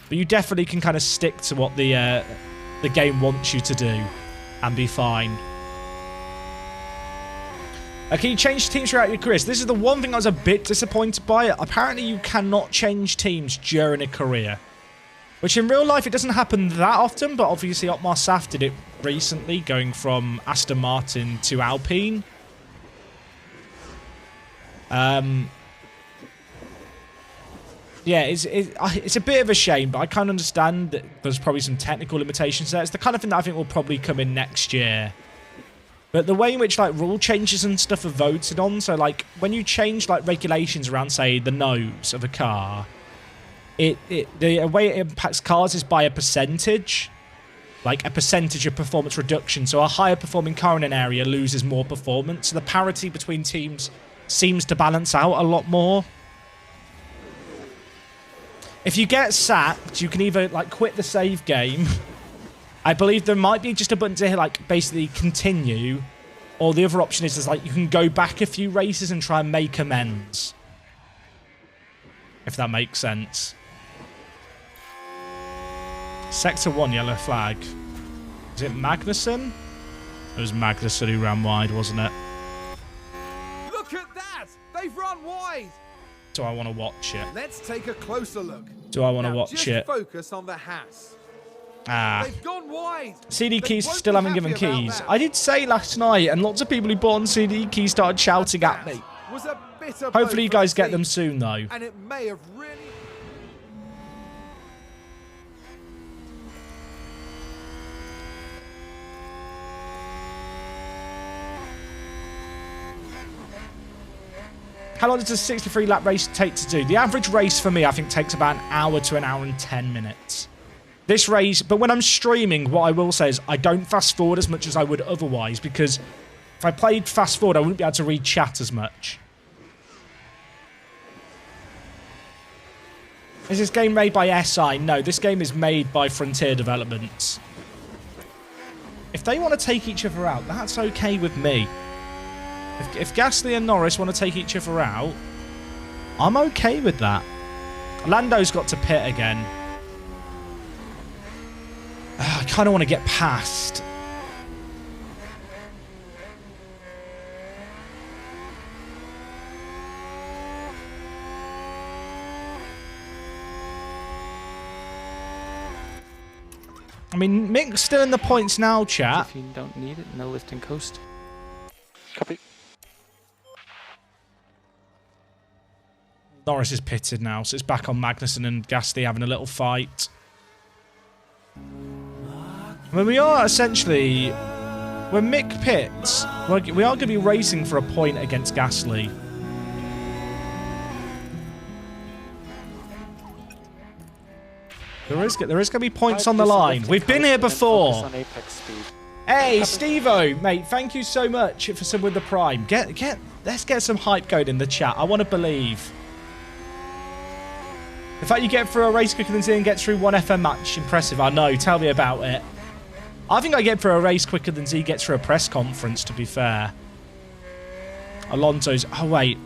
But you definitely can kind of stick to what the game wants you to do and be fine. Can you change teams throughout your career? So this is the one thing I was a bit disappointed by. Apparently, you cannot change teams during a career. Which in real life, it doesn't happen that often. But obviously, Otmar Saf did it recently, going from Aston Martin to Alpine. Yeah, it's a bit of a shame, but I kind of understand that there's probably some technical limitations there. It's the kind of thing that I think will probably come in next year. But the way in which, like, rule changes and stuff are voted on, so, like, when you change, like, regulations around, say, the nose of a car, the way it impacts cars is by a percentage. Like, a percentage of performance reduction. So a higher performing car in an area loses more performance. So the parity between teams seems to balance out a lot more. If you get sacked, you can either, like, quit the save game. I believe there might be just a button to hit, like, basically continue. Or the other option is like, you can go back a few races and try and make amends. If that makes sense. Sector 1, yellow flag. Is it Magnussen? It was Magnussen who ran wide, wasn't it? Look at that! They've run wide! Do I want to watch it? Let's take a closer look. Do I want to Now, watch just it? Focus on the Haas. They've gone wide. CD They keys won't still be haven't given happy about keys. that. I did say last night, and lots of people who bought on CD keys started shouting at me. Was a bitter Hopefully blow you for guys the get them team, soon, though. and it may have really... How long does a 63-lap race take to do? The average race for me, I think, takes about an hour to an hour and 10 minutes. This race, but when I'm streaming, what I will say is I don't fast forward as much as I would otherwise, because if I played fast forward, I wouldn't be able to read chat as much. Is this game made by SI? No, this game is made by Frontier Developments. If they want to take each other out, that's okay with me. If Gasly and Norris want to take each other out, I'm okay with that. Lando's got to pit again. I kind of want to get past. I mean, Mick's still in the points now, chat. If you don't need it, no lift and coast. Copy. Norris is pitted now, so it's back on Magnussen and Gasly having a little fight. I mean, we are essentially... When Mick pits, we are going to be racing for a point against Gasly. There is going to be points on the line. We've been here before. Hey, Steve-O, mate, thank you so much for some with the Prime. Let's get some hype going in the chat. I want to believe. The fact you get through a race quicker than Z and get through one FM match, impressive. I know, tell me about it. I think I get through a race quicker than Z gets through a press conference, to be fair. Alonso's... Oh, wait.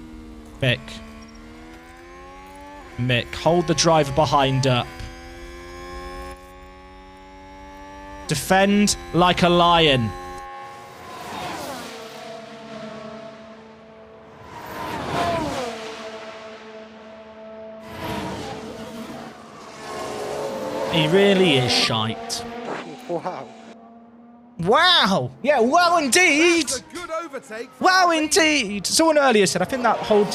Mick, hold the driver behind up. Defend like a lion. He really is shite. Wow. Wow! Yeah, wow indeed! That's a good overtake. Wow indeed! Someone earlier said, I think that hold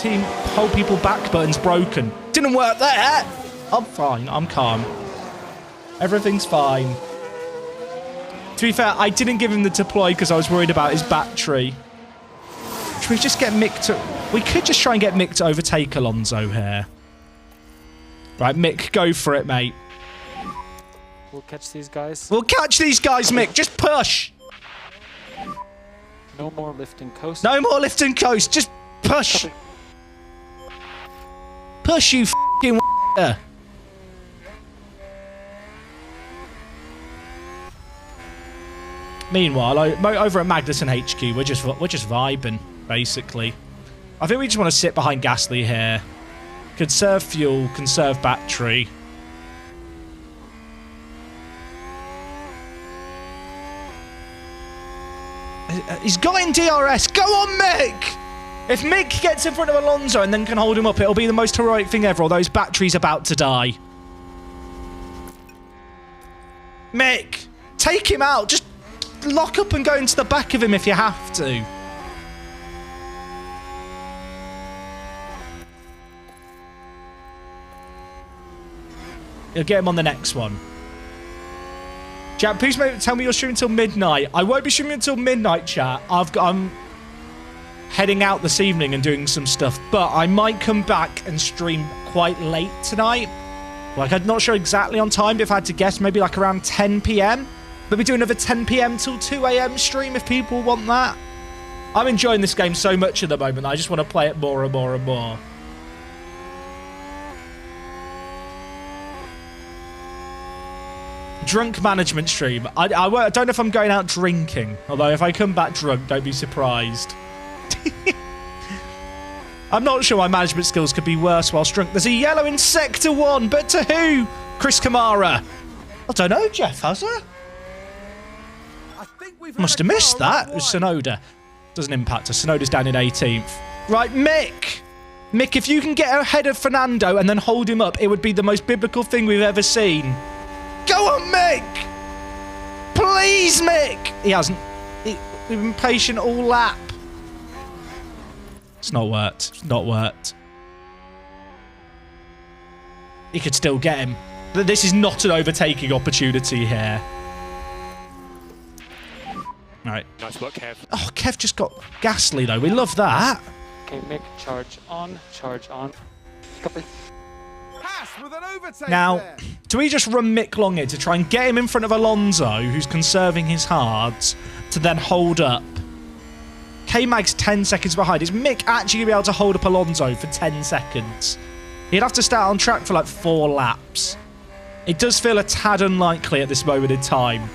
people back button's broken. Didn't work there! I'm fine, I'm calm. Everything's fine. To be fair, I didn't give him the deploy because I was worried about his battery. Should we just get Mick to... We could just try and get Mick to overtake Alonso here. Right, Mick, go for it, mate. We'll catch these guys. We'll catch these guys, Mick. Just push. No more lift and coast. No more lift and coast. Just push. Push, you f***ing Meanwhile, over at Magnussen HQ, we're just vibing, basically. I think we just want to sit behind Gasly here. Conserve fuel, conserve battery. He's got in DRS. Go on, Mick! If Mick gets in front of Alonso and then can hold him up, it'll be the most heroic thing ever, although his battery's about to die. Mick, take him out. Just lock up and go into the back of him if you have to. You'll get him on the next one. Chat, please tell me you're streaming until midnight. I won't be streaming until midnight, chat. I'm heading out this evening and doing some stuff, but I might come back and stream quite late tonight. Like, I'm not sure exactly on time, but if I had to guess, maybe like around 10 PM. Maybe do another 10 PM till 2 AM stream if people want that. I'm enjoying this game so much at the moment. I just want to play it more and more and more. Drunk management stream. I don't know if I'm going out drinking. Although if I come back drunk, don't be surprised. I'm not sure my management skills could be worse whilst drunk. There's a yellow in Sector 1, but to who? Chris Kamara. I don't know, Jeff, has there? Must have missed that. It was Sonoda. Doesn't impact us. Sonoda's down in 18th. Right, Mick. Mick, if you can get ahead of Fernando and then hold him up, it would be the most biblical thing we've ever seen. Go on, Mick! Please, Mick! He hasn't. We've been patient all lap. It's not worked. It's not worked. He could still get him. But this is not an overtaking opportunity here. Right. Nice work, Kev. Oh, Kev just got Gasly, though. We love that. Okay, Mick, charge on, charge on. Copy. Haas with an overtake Now, there. do we just run Mick long here to try and get him in front of Alonso, who's conserving his hards, to then hold up? K-Mag's 10 seconds behind. Is Mick actually going to be able to hold up Alonso for 10 seconds? He'd have to start on track for like 4 laps. It does feel a tad unlikely at this moment in time.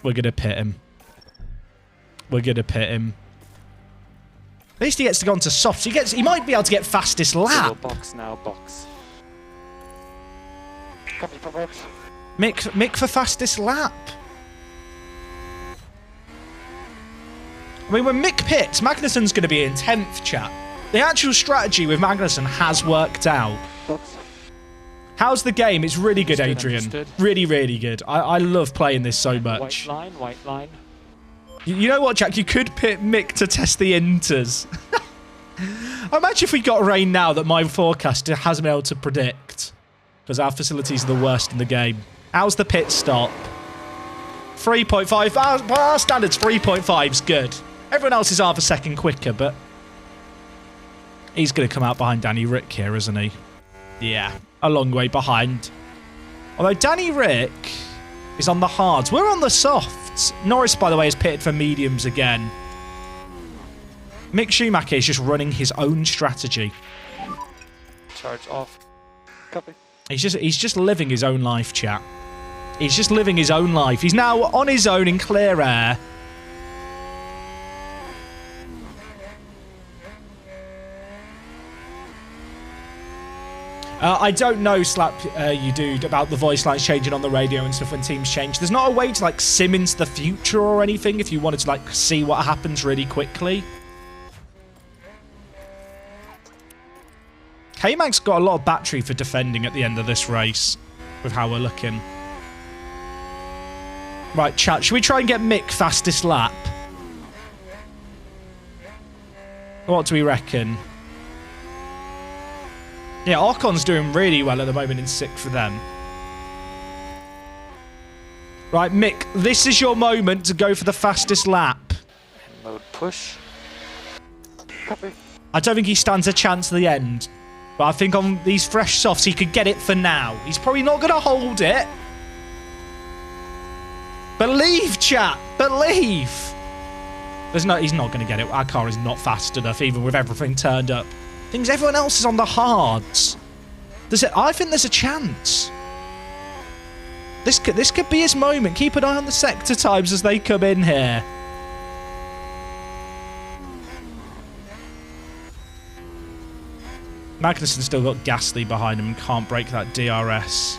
We're going to pit him. We're going to pit him. At least he gets to go on to softs. He might be able to get fastest lap. Box now, box. Copy for box. Mick for fastest lap. I mean, when Mick pits, Magnussen's going to be in 10th, chat. The actual strategy with Magnussen has worked out. Box. How's the game? It's really good, Adrian. Understood. Really, really good. I love playing this so much. White line. You know what, Jack? You could pit Mick to test the inters. Imagine if we got rain now that my forecaster hasn't been able to predict. Because our facilities are the worst in the game. How's the pit stop? 3.5. Our standards, 3.5 is good. Everyone else is half a second quicker, but he's going to come out behind Danny Rick here, isn't he? Yeah, a long way behind. Although Danny Rick is on the hards. We're on the softs. Norris, by the way, is pitted for mediums again. Mick Schumacher is just running his own strategy. Charge off. Copy. He's just living his own life, chat. He's just living his own life. He's now on his own in clear air. I don't know, Slap, you dude, about the voice lines changing on the radio and stuff when teams change. There's not a way to, like, sim into the future or anything if you wanted to, like, see what happens really quickly. K-Mag's got a lot of battery for defending at the end of this race with how we're looking. Right, chat, should we try and get Mick fastest lap? What do we reckon? Yeah, Ocon's doing really well at the moment in 6th for them. Right, Mick, this is your moment to go for the fastest lap. Mode push. Copy. I don't think he stands a chance at the end. But I think on these fresh softs, he could get it for now. He's probably not going to hold it. Believe, chat. Believe. He's not going to get it. Our car is not fast enough, even with everything turned up. Things everyone else is on the hards. I think there's a chance. This could be his moment. Keep an eye on the sector times as they come in here. Magnussen's still got Gasly behind him and can't break that DRS.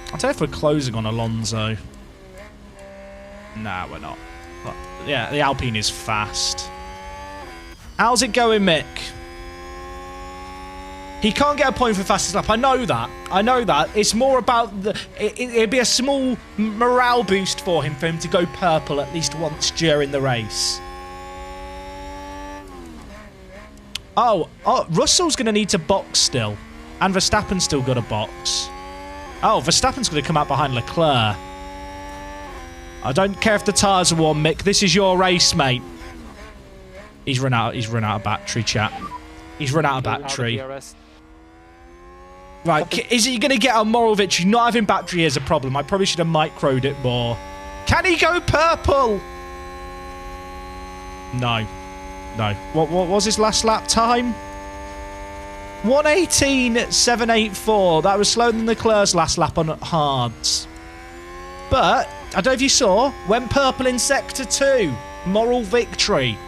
I don't know if we're closing on Alonso. Nah, we're not. But yeah, the Alpine is fast. How's it going, Mick? He can't get a point for fastest lap. I know that. I know that. It's more about it'd be a small morale boost for him to go purple at least once during the race. Oh, Russell's going to need to box still. And Verstappen's still got a box. Oh, Verstappen's going to come out behind Leclerc. I don't care if the tyres are warm, Mick. This is your race, mate. He's run out of battery, chat. He's run out of battery. Right, is he going to get a moral victory? Not having battery is a problem. I probably should have microed it more. Can he go purple? No. No. What was his last lap time? 1:18.784. That was slower than Leclerc's last lap on hards. But, I don't know if you saw, went purple in Sector 2. Moral victory.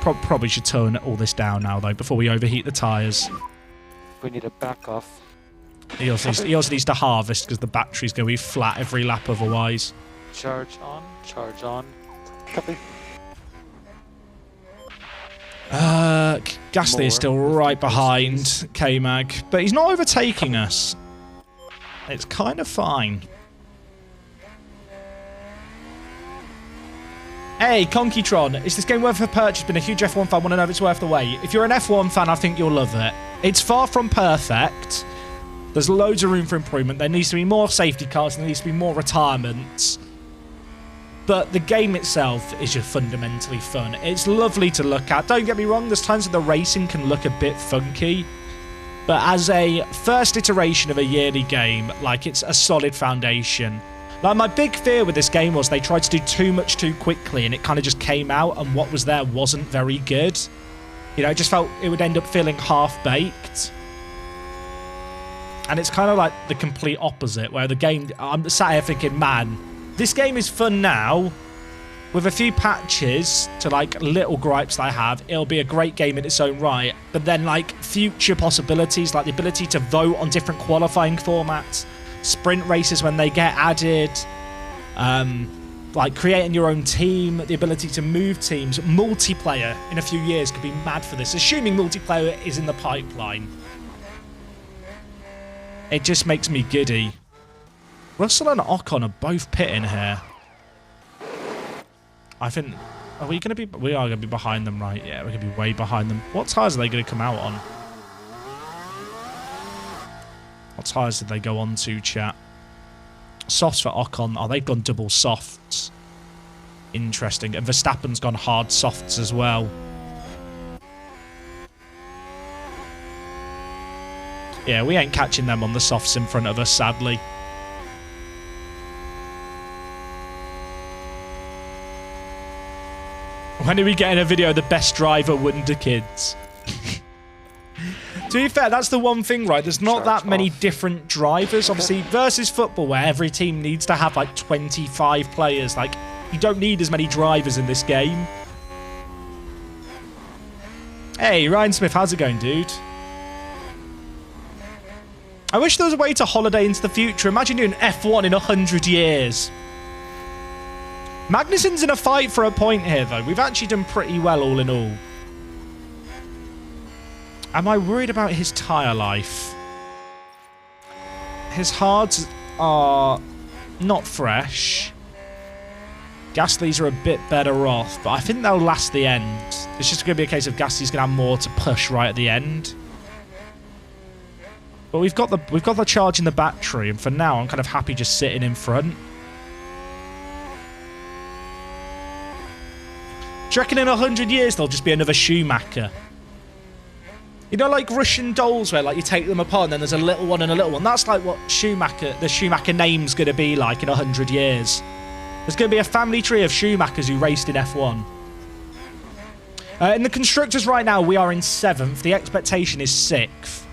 Probably should turn all this down now, though, before we overheat the tyres. We need a back off. He also needs to harvest because the battery's going to be flat every lap otherwise. Charge on. Charge on. Copy. Gasly is still right behind K-Mag, but he's not overtaking us. It's kind of fine. Hey, Conkytron, is this game worth a purchase? Been a huge F1 fan, want to know if it's worth the wait. If you're an F1 fan, I think you'll love it. It's far from perfect. There's loads of room for improvement. There needs to be more safety cars, and there needs to be more retirements. But the game itself is just fundamentally fun. It's lovely to look at. Don't get me wrong, there's times that the racing can look a bit funky. But as a first iteration of a yearly game, like, it's a solid foundation. Like, my big fear with this game was they tried to do too much too quickly, and it kind of just came out, and what was there wasn't very good. You know, it just felt it would end up feeling half-baked. And it's kind of like the complete opposite, where the game... I'm sat here thinking, man, this game is fun now. With a few patches to, like, little gripes that I have, it'll be a great game in its own right. But then, like, future possibilities, like the ability to vote on different qualifying formats, sprint races when they get added, like creating your own team, the ability to move teams, multiplayer in a few years could be mad for this, assuming multiplayer is in the pipeline. It just makes me giddy. Russell and Ocon are both pitting here. I think... Are we going to be... We are going to be behind them, right? Yeah, we're going to be way behind them. What tyres are they going to come out on? What tyres did they go on to, chat? Softs for Ocon. Oh, they've gone double softs. Interesting. And Verstappen's gone hard softs as well. Yeah, we ain't catching them on the softs in front of us, sadly. When are we getting a video of the best driver Wonder Kids? To be fair, that's the one thing, right? There's not that many different drivers. Obviously, versus football, where every team needs to have like 25 players. Like, you don't need as many drivers in this game. Hey, Ryan Smith, how's it going, dude? I wish there was a way to holiday into the future. Imagine doing F1 in 100 years. Magnussen's in a fight for a point here, though. We've actually done pretty well, all in all. Am I worried about his tyre life? His hards are not fresh. Gasly's are a bit better off, but I think they'll last the end. It's just going to be a case of Gasly's going to have more to push right at the end. But we've got the charge in the battery, and for now, I'm kind of happy just sitting in front. Do you reckon in 100 years there'll just be another Schumacher? You know, like Russian dolls where, like, you take them apart and then there's a little one and a little one. That's like what the Schumacher name's going to be like in 100 years. There's going to be a family tree of Schumachers who raced in F1. In the Constructors right now, we are in 7th. The expectation is 6th.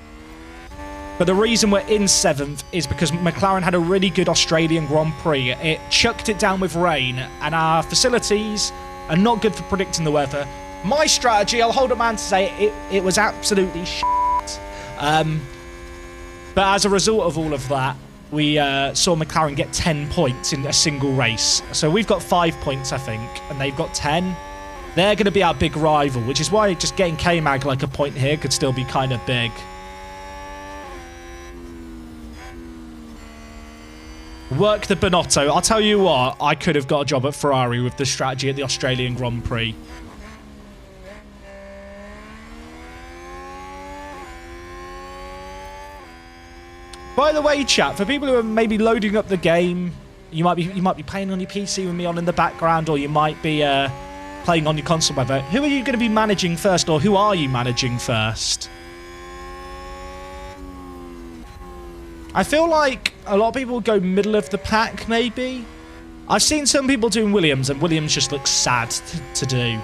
But the reason we're in 7th is because McLaren had a really good Australian Grand Prix. It chucked it down with rain, and our facilities are not good for predicting the weather. My strategy, I'll hold up my hand to say it was absolutely shit. But as a result of all of that, we saw McLaren get 10 points in a single race. So we've got 5 points, I think, and they've got 10. They're going to be our big rival, which is why just getting K-Mag like a point here could still be kind of big. Work the Bonotto. I'll tell you what, I could have got a job at Ferrari with the strategy at the Australian Grand Prix. By the way, chat, for people who are maybe loading up the game, you might be playing on your PC with me on in the background, or you might be playing on your console, whatever. Who are you going to be managing first, or who are you managing first? I feel like a lot of people go middle of the pack, maybe. I've seen some people doing Williams, and Williams just looks sad to do.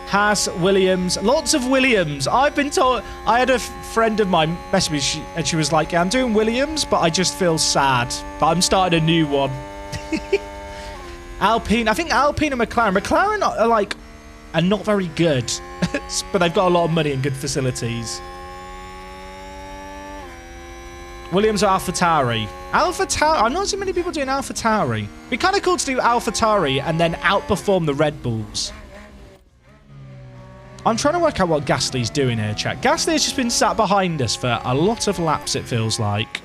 Haas, Williams, lots of Williams. I've been told... I had a friend of mine message me, and she was like, yeah, I'm doing Williams, but I just feel sad. But I'm starting a new one. Alpine. I think Alpine and McLaren. McLaren are not very good, but they've got a lot of money and good facilities. Williams or AlphaTauri? AlphaTauri. I've not seen many people doing AlphaTauri. It'd be kind of cool to do AlphaTauri and then outperform the Red Bulls. I'm trying to work out what Gasly's doing here, chat. Gasly has just been sat behind us for a lot of laps, it feels like.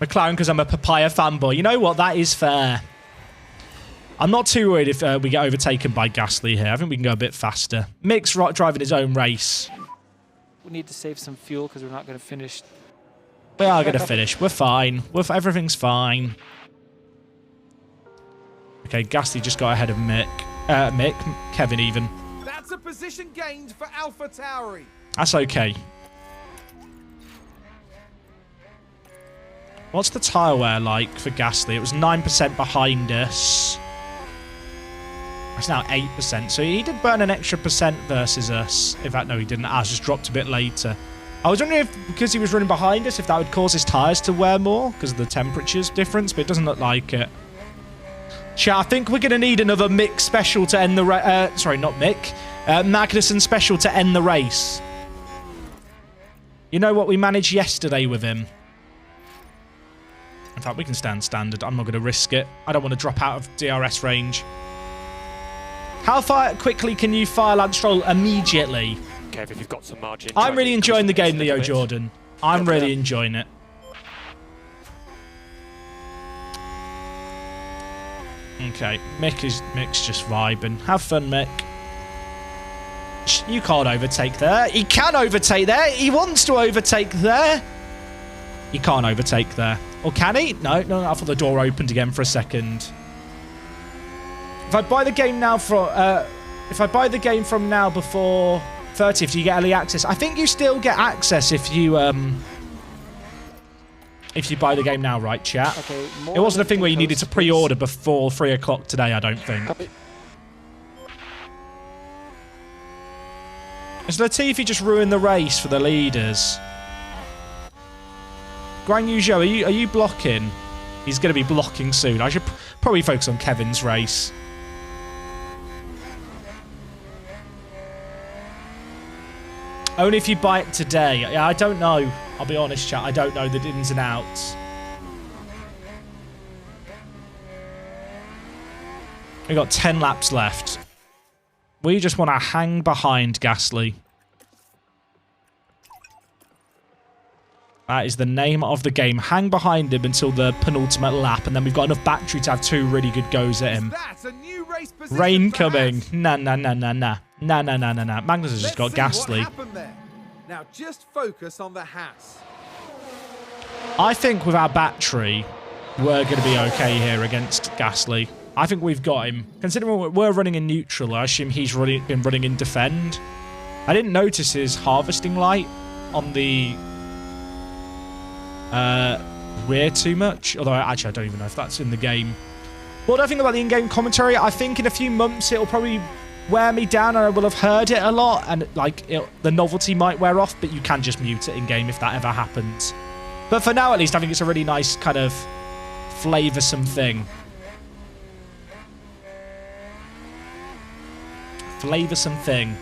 McLaren, because I'm a papaya fanboy. You know what? That is fair. I'm not too worried if we get overtaken by Gasly here. I think we can go a bit faster. Mick's driving his own race. We need to save some fuel because we're not going to finish. We are going to finish. We're fine. Everything's fine. Okay, Gasly just got ahead of Mick. Kevin even. That's a position gained for AlphaTauri. That's okay. What's the tyre wear like for Gasly? It was 9% behind us. It's now 8%. So he did burn an extra percent versus us. In fact, no, he didn't. Ours just dropped a bit later. I was wondering if, because he was running behind us, if that would cause his tyres to wear more because of the temperatures difference, but it doesn't look like it. Chat, I think we're going to need another Mick special to end the race. Sorry, not Mick. Magnussen special to end the race. You know what we managed yesterday with him? In fact, we can stand standard. I'm not going to risk it. I don't want to drop out of DRS range. How far quickly can you fire Lance Stroll immediately? Kev, if you've got some margin. I'm really enjoying the game, Leo Jordan. I'm really enjoying it. Okay, Mick's just vibing. Have fun, Mick. You can't overtake there. He can overtake there. He wants to overtake there. He can't overtake there. Or can he? No, I thought the door opened again for a second. If I buy the game now from now before 30th, do you get early access? I think you still get access if you buy the game now, right, chat? Okay, it wasn't a thing where you needed to pre-order before 3 o'clock today, I don't think. Copy. Has Latifi just ruined the race for the leaders? Guan Yu Zhou, are you blocking? He's going to be blocking soon. I should probably focus on Kevin's race. Only if you buy it today. Yeah, I don't know. I'll be honest, chat. I don't know the ins and outs. We got 10 laps left. We just want to hang behind Gasly. That is the name of the game. Hang behind him until the penultimate lap, and then we've got enough battery to have 2 really good goes at him. Rain coming. Nah. Magnus has just got Gasly. Now just focus on the Haas. I think with our battery, we're going to be okay here against Gasly. I think we've got him. Considering we're running in neutral, I assume he's been running in defend. I didn't notice his harvesting light on the rear too much. Although, actually, I don't even know if that's in the game. What do I think about the in-game commentary? I think in a few months it'll probably wear me down and I will have heard it a lot. And like the novelty might wear off, but you can just mute it in-game if that ever happens. But for now, at least, I think it's a really nice kind of flavoursome thing. Flavoursome thing.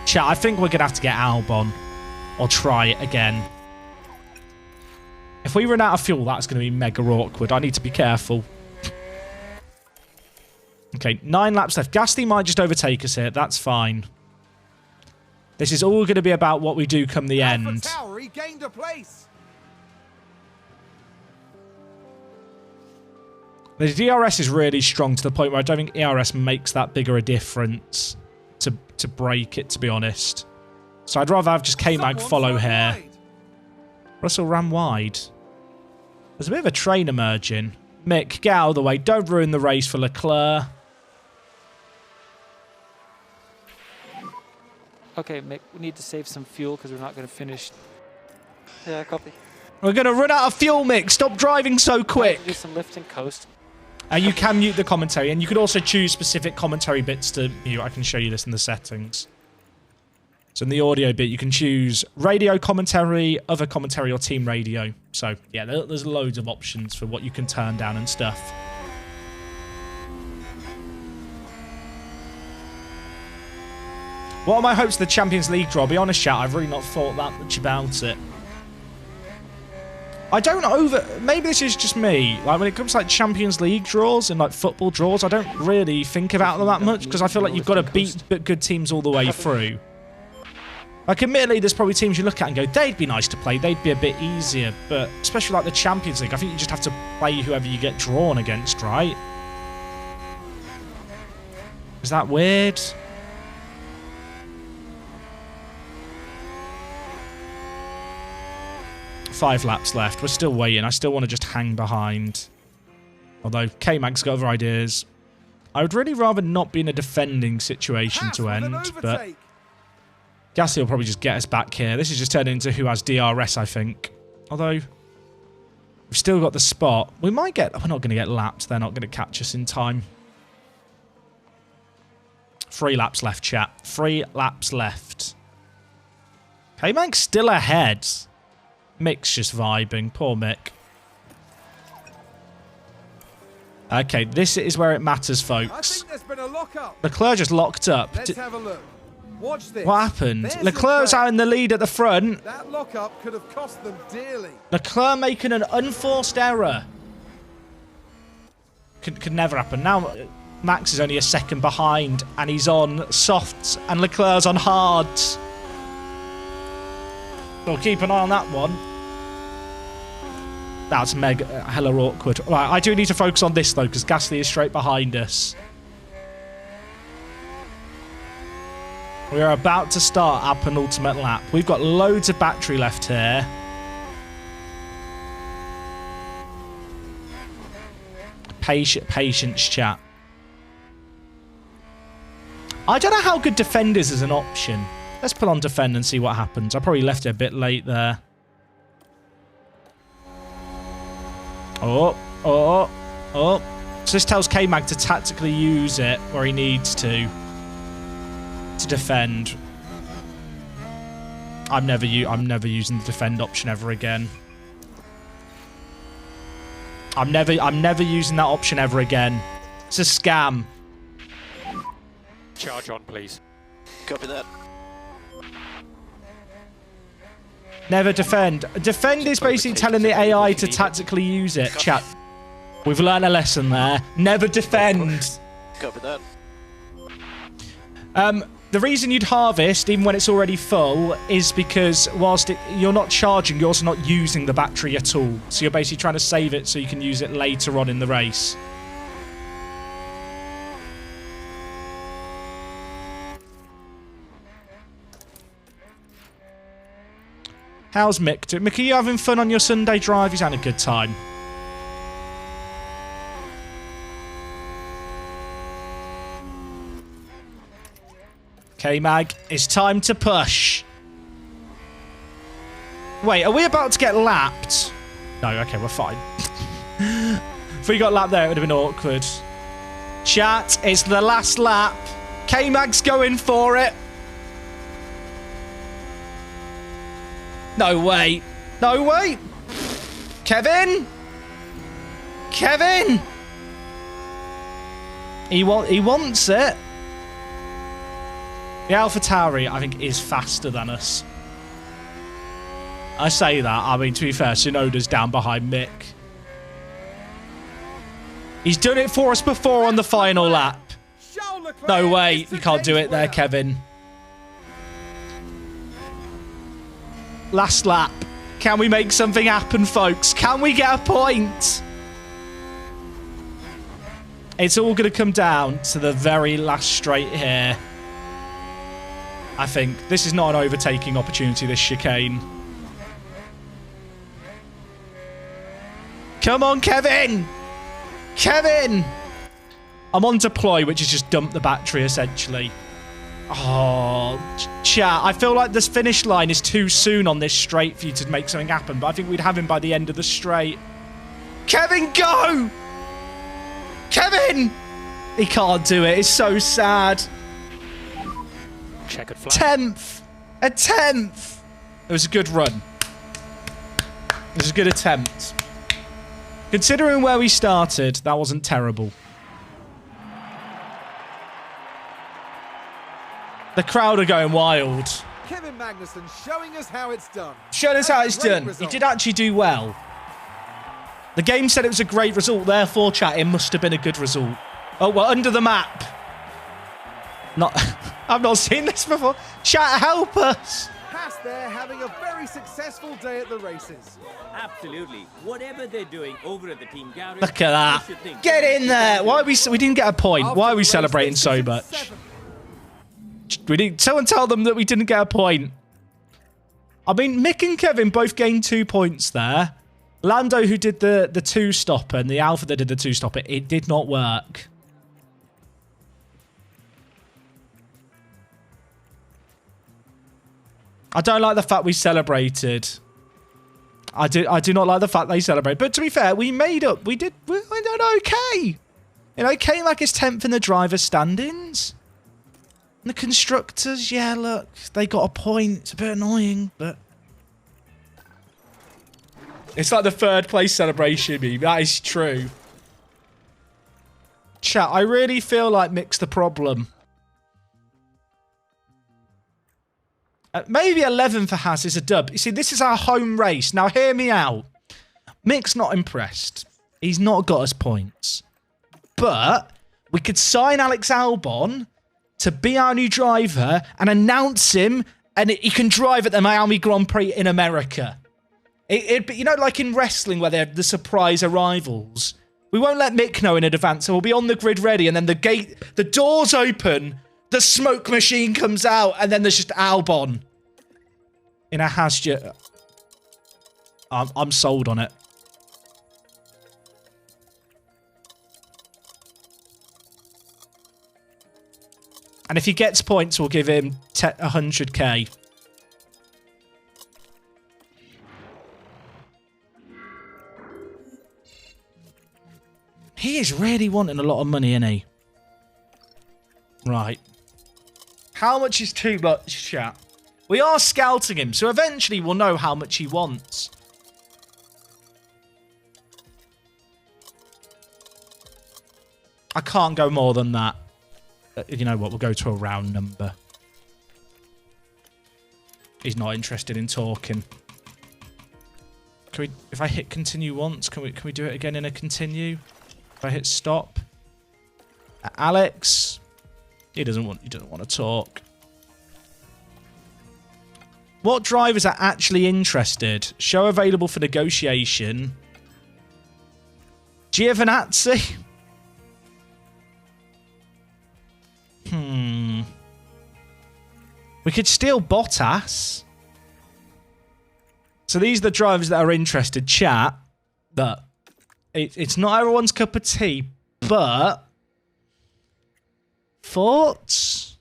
Chat, I think we're going to have to get Albon. Or try it again. If we run out of fuel, that's going to be mega awkward. I need to be careful. Okay, 9 laps left. Gasly might just overtake us here. That's fine. This is all going to be about what we do come the end. Gained a place. The DRS is really strong to the point where I don't think ERS makes that bigger a difference to break it, to be honest. So I'd rather have just K-Mag follow here. Russell ran wide. There's a bit of a train emerging. Mick, get out of the way. Don't ruin the race for Leclerc. Okay, Mick, we need to save some fuel because we're not going to finish. Yeah, copy. We're going to run out of fuel, Mick. Stop driving so quick. Do some lift and coast. You can mute the commentary, and you could also choose specific commentary bits to mute. I can show you this in the settings. So in the audio bit, you can choose radio commentary, other commentary, or team radio. So, yeah, there's loads of options for what you can turn down and stuff. What are my hopes for the Champions League draw? I'll be honest, chat, I've really not thought that much about it. I don't maybe this is just me. Like, when it comes to, like, Champions League draws and, like, football draws, I don't really think about them that much because I feel like you've got to beat good teams all the way through. Like, admittedly, there's probably teams you look at and go, they'd be nice to play, they'd be a bit easier, but especially like the Champions League, I think you just have to play whoever you get drawn against, right? Is that weird? Five laps left. We're still waiting. I still want to just hang behind. Although K-Mag's got other ideas. I would really rather not be in a defending situation Haas to with an end, but overtake. Gasly will probably just get us back here. This is just turning into who has DRS, I think. Although, we've still got the spot. We might get... We're not going to get lapped. They're not going to catch us in time. 3 laps left, chat. 3 laps left. K-Mag's still ahead. Mick's just vibing. Poor Mick. Okay, this is where it matters, folks. I think there's been a lock-up. Leclerc just locked up. Let's have a look. Watch this. What happened? There's Leclerc's out in the lead at the front. That lock-up could have cost them dearly. Leclerc making an unforced error. Could never happen. Now, Max is only a second behind, and he's on softs, and Leclerc's on hards. So keep an eye on that one. That's mega hella awkward. Right, I do need to focus on this, though, because Gasly is straight behind us. We are about to start our penultimate lap. We've got loads of battery left here. Patience, chat. I don't know how good defend is as an option. Let's put on defend and see what happens. I probably left it a bit late there. Oh. So this tells K-Mag to tactically use it where he needs to defend. I'm never using the defend option ever again. I'm never using that option ever again. It's a scam. Charge on, please. Copy that. Never defend. Defend is basically telling the AI to tactically use it. Chat. We've learned a lesson there. Never defend. Copy that. The reason you'd harvest, even when it's already full, is because whilst you're not charging, you're also not using the battery at all. So you're basically trying to save it so you can use it later on in the race. How's Mick doing? Mick, are you having fun on your Sunday drive? He's having a good time. K-Mag, it's time to push. Wait, are we about to get lapped? No, okay, we're fine. If we got lapped there, it would have been awkward. Chat, it's the last lap. K-Mag's going for it. No way. No way. Kevin? Kevin? He wants it. The AlphaTauri, I think, is faster than us. I say that. I mean, to be fair, Tsunoda's down behind Mick. He's done it for us before on the final lap. No way. You can't do it there, Kevin. Last lap. Can we make something happen, folks? Can we get a point? It's all going to come down to the very last straight here. I think this is not an overtaking opportunity, this chicane. Come on, Kevin! Kevin! I'm on deploy, which is just dump the battery, essentially. Oh, chat. I feel like this finish line is too soon on this straight for you to make something happen, but I think we'd have him by the end of the straight. Kevin, go! Kevin! He can't do it. It's so sad. Checkered flag. 10th! A 10th! It was a good run. It was a good attempt. Considering where we started, that wasn't terrible. The crowd are going wild. Kevin Magnussen showing us how it's done. Showing us how it's Great done. result. He did actually do well. The game said it was a great result, therefore, chat, it must have been a good result. Oh, well, under the map. I've not seen this before. Chat, help us. Haas there having a very successful day at the races. Absolutely. Whatever they're doing over at the team garage. Look at that. Get in there. Why are we didn't get a point? After Why are the we race, celebrating this so is much? 7th. We didn't tell them that we didn't get a point. I mean, Mick and Kevin both gained 2 points there. Lando, who did the two-stopper, and the Alpha that did the two-stopper, it did not work. I don't like the fact we celebrated. I do not like the fact they celebrate. But to be fair, we made up. We did okay. You know, K-Mag is 10th in the driver's standings. And the constructors, yeah, look, they got a point. It's a bit annoying, but... It's like the third place celebration meme. That is true. Chat, I really feel like Mick's the problem. Maybe 11 for Haas is a dub. You see, this is our home race. Now, hear me out. Mick's not impressed. He's not got us points. But we could sign Alex Albon to be our new driver and announce him, and he can drive at the Miami Grand Prix in America. It'd be, you know, like in wrestling where they have the surprise arrivals. We won't let Mick know in advance, so we'll be on the grid ready, and then the doors open, the smoke machine comes out, and then there's just Albon in a Haas jet. I'm sold on it. And if he gets points, we'll give him 100k. He is really wanting a lot of money, isn't he? Right. How much is too much, chat? We are scouting him, so eventually we'll know how much he wants. I can't go more than that. You know what? We'll go to a round number. He's not interested in talking. Can we? If I hit continue once, can we do it again in a continue? If I hit stop. Alex, he doesn't want to talk. What drivers are actually interested? Show available for negotiation. Giovinazzi. We could steal Bottas. So these are the drivers that are interested. Chat. That it's not everyone's cup of tea, but thoughts?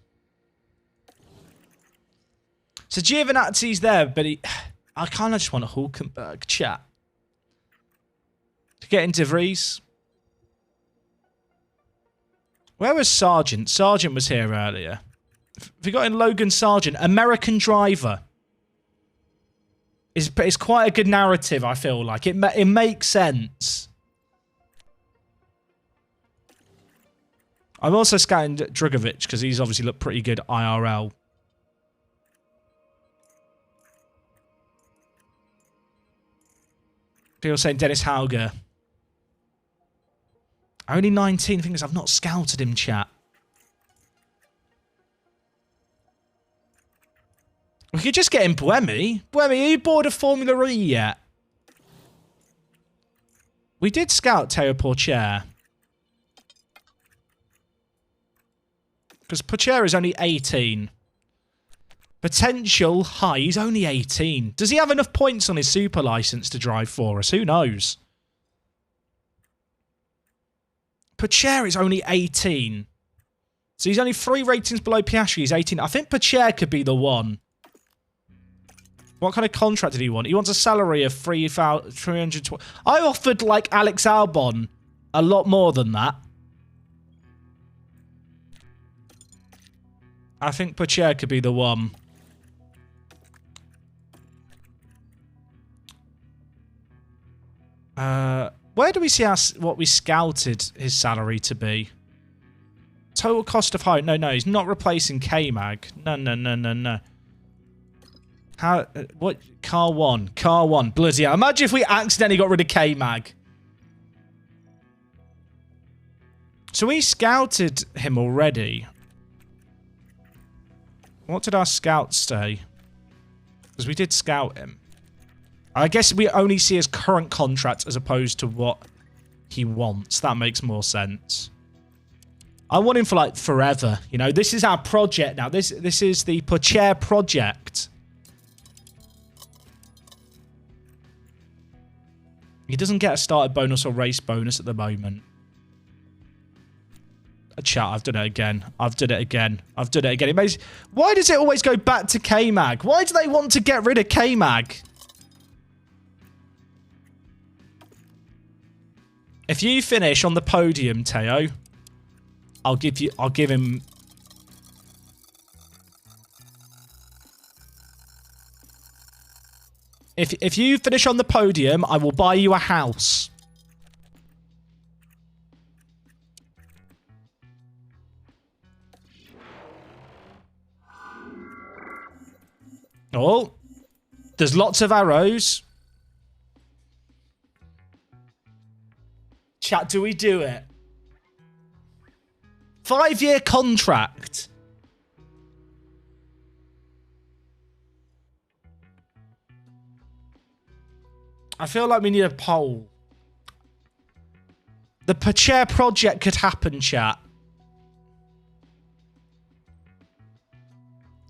So Giovinazzi's there, but I kind of just want a Hulkenberg. Chat. To get into Vries. Where was Sargent? Sargent was here earlier. Have we got in Logan Sargent? American driver. It's quite a good narrative, I feel like. It makes sense. I'm also scouting Drugovic because he's obviously looked pretty good IRL. People saying Dennis Hauger. Only 19 things. I've not scouted him, chat. We could just get in Buemi. Buemi, are you bored of Formula E yet? We did scout Teo Pourchaire. Because Pourchaire is only 18. Potential high. He's only 18. Does he have enough points on his super license to drive for us? Who knows? Pourchaire is only 18. So he's only 3 ratings below Piastri. He's 18. I think Pourchaire could be the one. What kind of contract did he want? He wants a salary of 320. I offered, like, Alex Albon a lot more than that. I think Pourchaire could be the one. Where do we see what we scouted his salary to be? Total cost of hire. No, he's not replacing K-Mag. No. How? What? Car 1. Bloody hell. Imagine if we accidentally got rid of K-Mag. So we scouted him already. What did our scouts say? Because we did scout him. I guess we only see his current contract as opposed to what he wants. That makes more sense. I want him for, like, forever. You know, this is our project now. This is the Pourchaire project. He doesn't get a starter bonus or race bonus at the moment. Chat, I've done it again. I've done it again. I've done it again. It makes... Why does it always go back to K-Mag? Why do they want to get rid of K-Mag? If you finish on the podium, Teo, I'll give him... If you finish on the podium, I will buy you a house. Oh, there's lots of arrows. Chat, do we do it? 5-year contract. I feel like we need a poll. The Pacher project could happen, chat.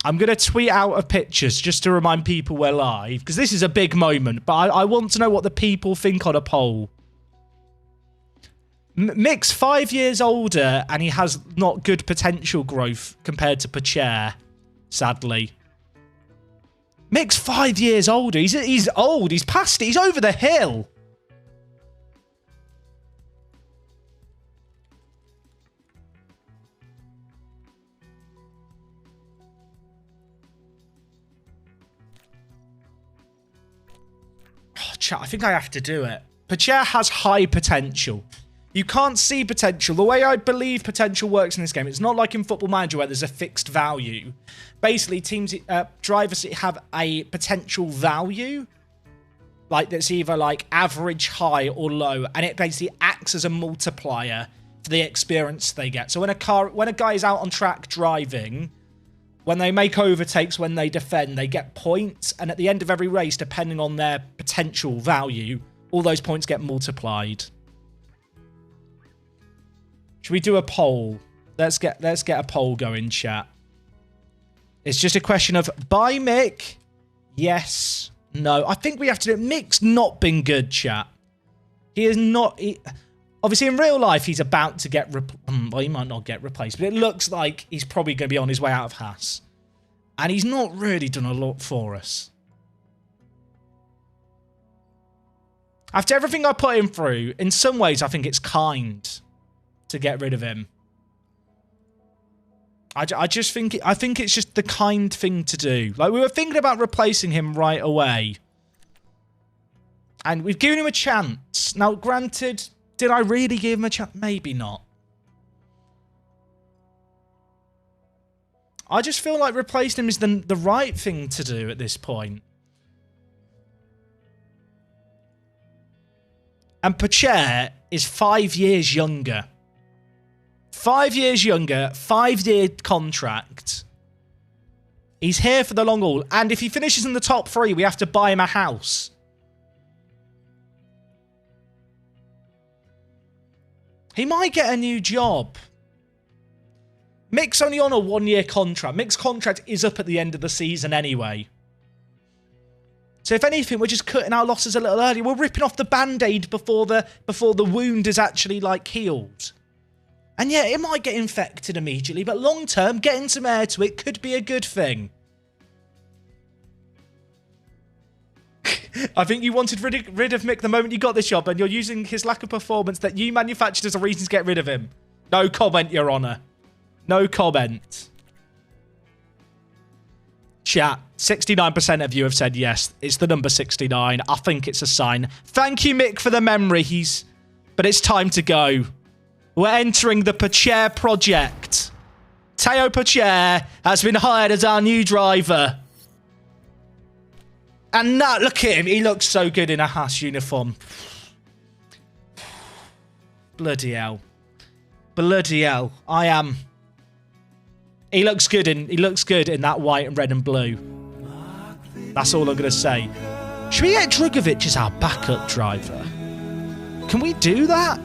I'm going to tweet out of pictures just to remind people we're live, because this is a big moment, but I want to know what the people think on a poll. Mick's 5 years older, and he has not good potential growth compared to Pacher, sadly. Mick's 5 years older. He's old. He's past it. He's over the hill. Oh, chat, I think I have to do it. Pacher has high potential. You can't see potential. The way I believe potential works in this game, it's not like in Football Manager where there's a fixed value. Basically, teams, drivers have a potential value, like that's either like average, high, or low, and it basically acts as a multiplier for the experience they get. So when a guy is out on track driving, when they make overtakes, when they defend, they get points, and at the end of every race, depending on their potential value, all those points get multiplied. Should we do a poll? Let's get a poll going, chat. It's just a question of buy Mick, yes, no. I think we have to do it. Mick's not been good, chat. He is not... obviously, in real life, he's about to get... well, he might not get replaced, but it looks like he's probably going to be on his way out of Haas. And he's not really done a lot for us. After everything I put him through, in some ways, I think it's kind to get rid of him. I just think it's just the kind thing to do. Like, we were thinking about replacing him right away. And we've given him a chance. Now, granted, did I really give him a chance? Maybe not. I just feel like replacing him is the right thing to do at this point. And Pacher is 5 years younger. 5 years younger, 5-year contract. He's here for the long haul. And if he finishes in the top 3, we have to buy him a house. He might get a new job. Mick's only on a 1-year contract. Mick's contract is up at the end of the season anyway. So if anything, we're just cutting our losses a little early. We're ripping off the band-aid before the wound is actually, like, healed. And yeah, it might get infected immediately, but long-term, getting some air to it could be a good thing. I think you wanted rid of Mick the moment you got this job, and you're using his lack of performance that you manufactured as a reason to get rid of him. No comment, Your Honour. No comment. Chat, 69% of you have said yes. It's the number 69. I think it's a sign. Thank you, Mick, for the memory. But it's time to go. We're entering the Pacher project. Teo Pacher has been hired as our new driver. And now, look at him. He looks so good in a Haas uniform. Bloody hell. Bloody hell. I am... He looks good in that white and red and blue. That's all I'm going to say. Should we get Drugovic as our backup driver? Can we do that?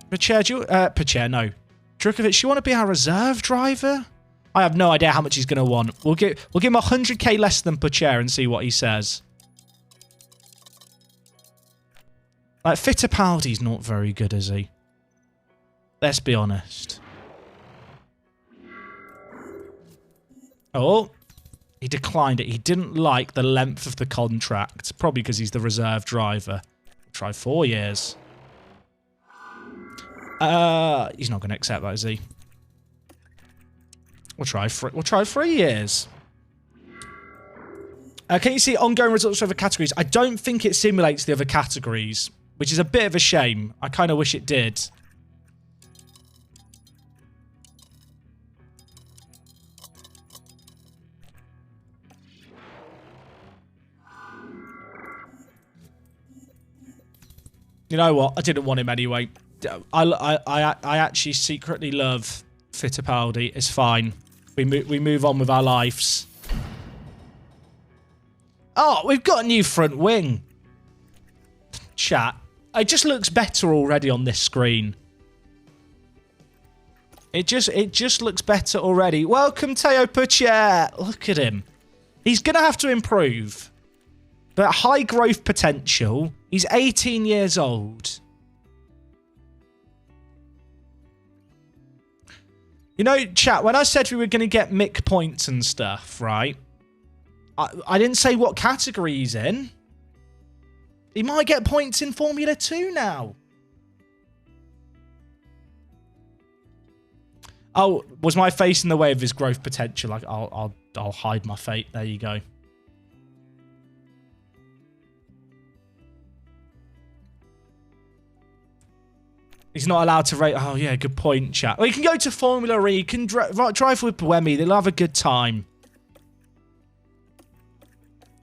Pacher, no. Drugovic, you want to be our reserve driver? I have no idea how much he's going to want. We'll give him 100k less than Pacher and see what he says. Like, Fittipaldi's not very good, is he? Let's be honest. Oh, he declined it. He didn't like the length of the contract. Probably because he's the reserve driver. Try 4 years. He's not going to accept that, is he? We'll try 3 years. Can you see ongoing results for other categories? I don't think it simulates the other categories, which is a bit of a shame. I kind of wish it did. You know what? I didn't want him anyway. I actually secretly love Fittipaldi. It's fine. We move on with our lives. Oh, we've got a new front wing. Chat. It just looks better already on this screen. It just looks better already. Welcome, Teo Pucher. Look at him. He's going to have to improve. But high growth potential. He's 18 years old. You know, chat, when I said we were going to get Mick points and stuff, right? I didn't say what category he's in. He might get points in Formula 2 now. Oh, was my face in the way of his growth potential? Like, I'll hide my fate. There you go. He's not allowed to rate. Oh, yeah, good point, chat. Well, you can go to Formula E. You can drive with Buemi. They'll have a good time.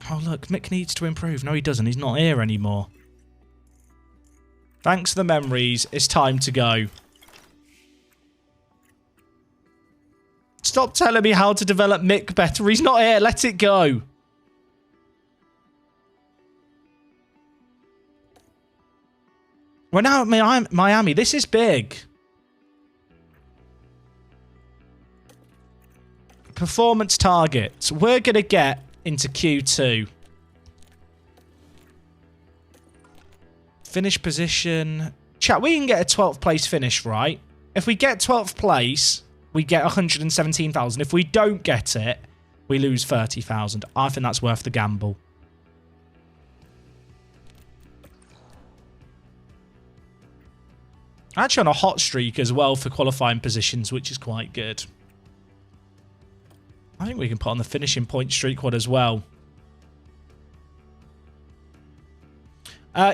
Oh, look, Mick needs to improve. No, he doesn't. He's not here anymore. Thanks for the memories. It's time to go. Stop telling me how to develop Mick better. He's not here. Let it go. We're now at Miami. This is big. Performance targets. We're going to get into Q2. Finish position. Chat, we can get a 12th place finish, right? If we get 12th place, we get 117,000. If we don't get it, we lose 30,000. I think that's worth the gamble. Actually on a hot streak as well for qualifying positions, which is quite good. I think we can put on the finishing point streak one as well.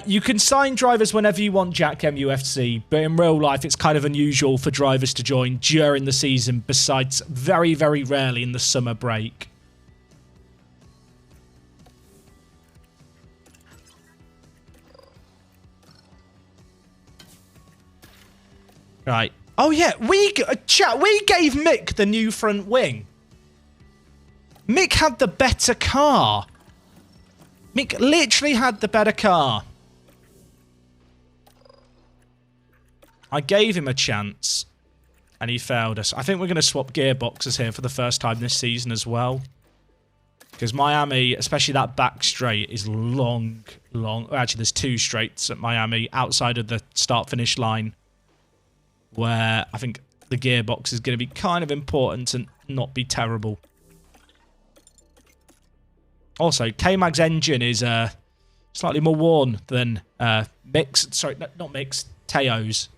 You can sign drivers whenever you want, Jack MUFC, but in real life it's kind of unusual for drivers to join during the season, besides very, very rarely in the summer break. Right. Oh, yeah. Chat, we gave Mick the new front wing. Mick had the better car. Mick literally had the better car. I gave him a chance, and he failed us. I think we're going to swap gearboxes here for the first time this season as well. Because Miami, especially that back straight, is long. Actually, there's 2 straights at Miami outside of the start-finish line, where I think the gearbox is going to be kind of important and not be terrible. Also, K-Mag's engine is slightly more worn than Mick's. Sorry, not Mick's, Teo's.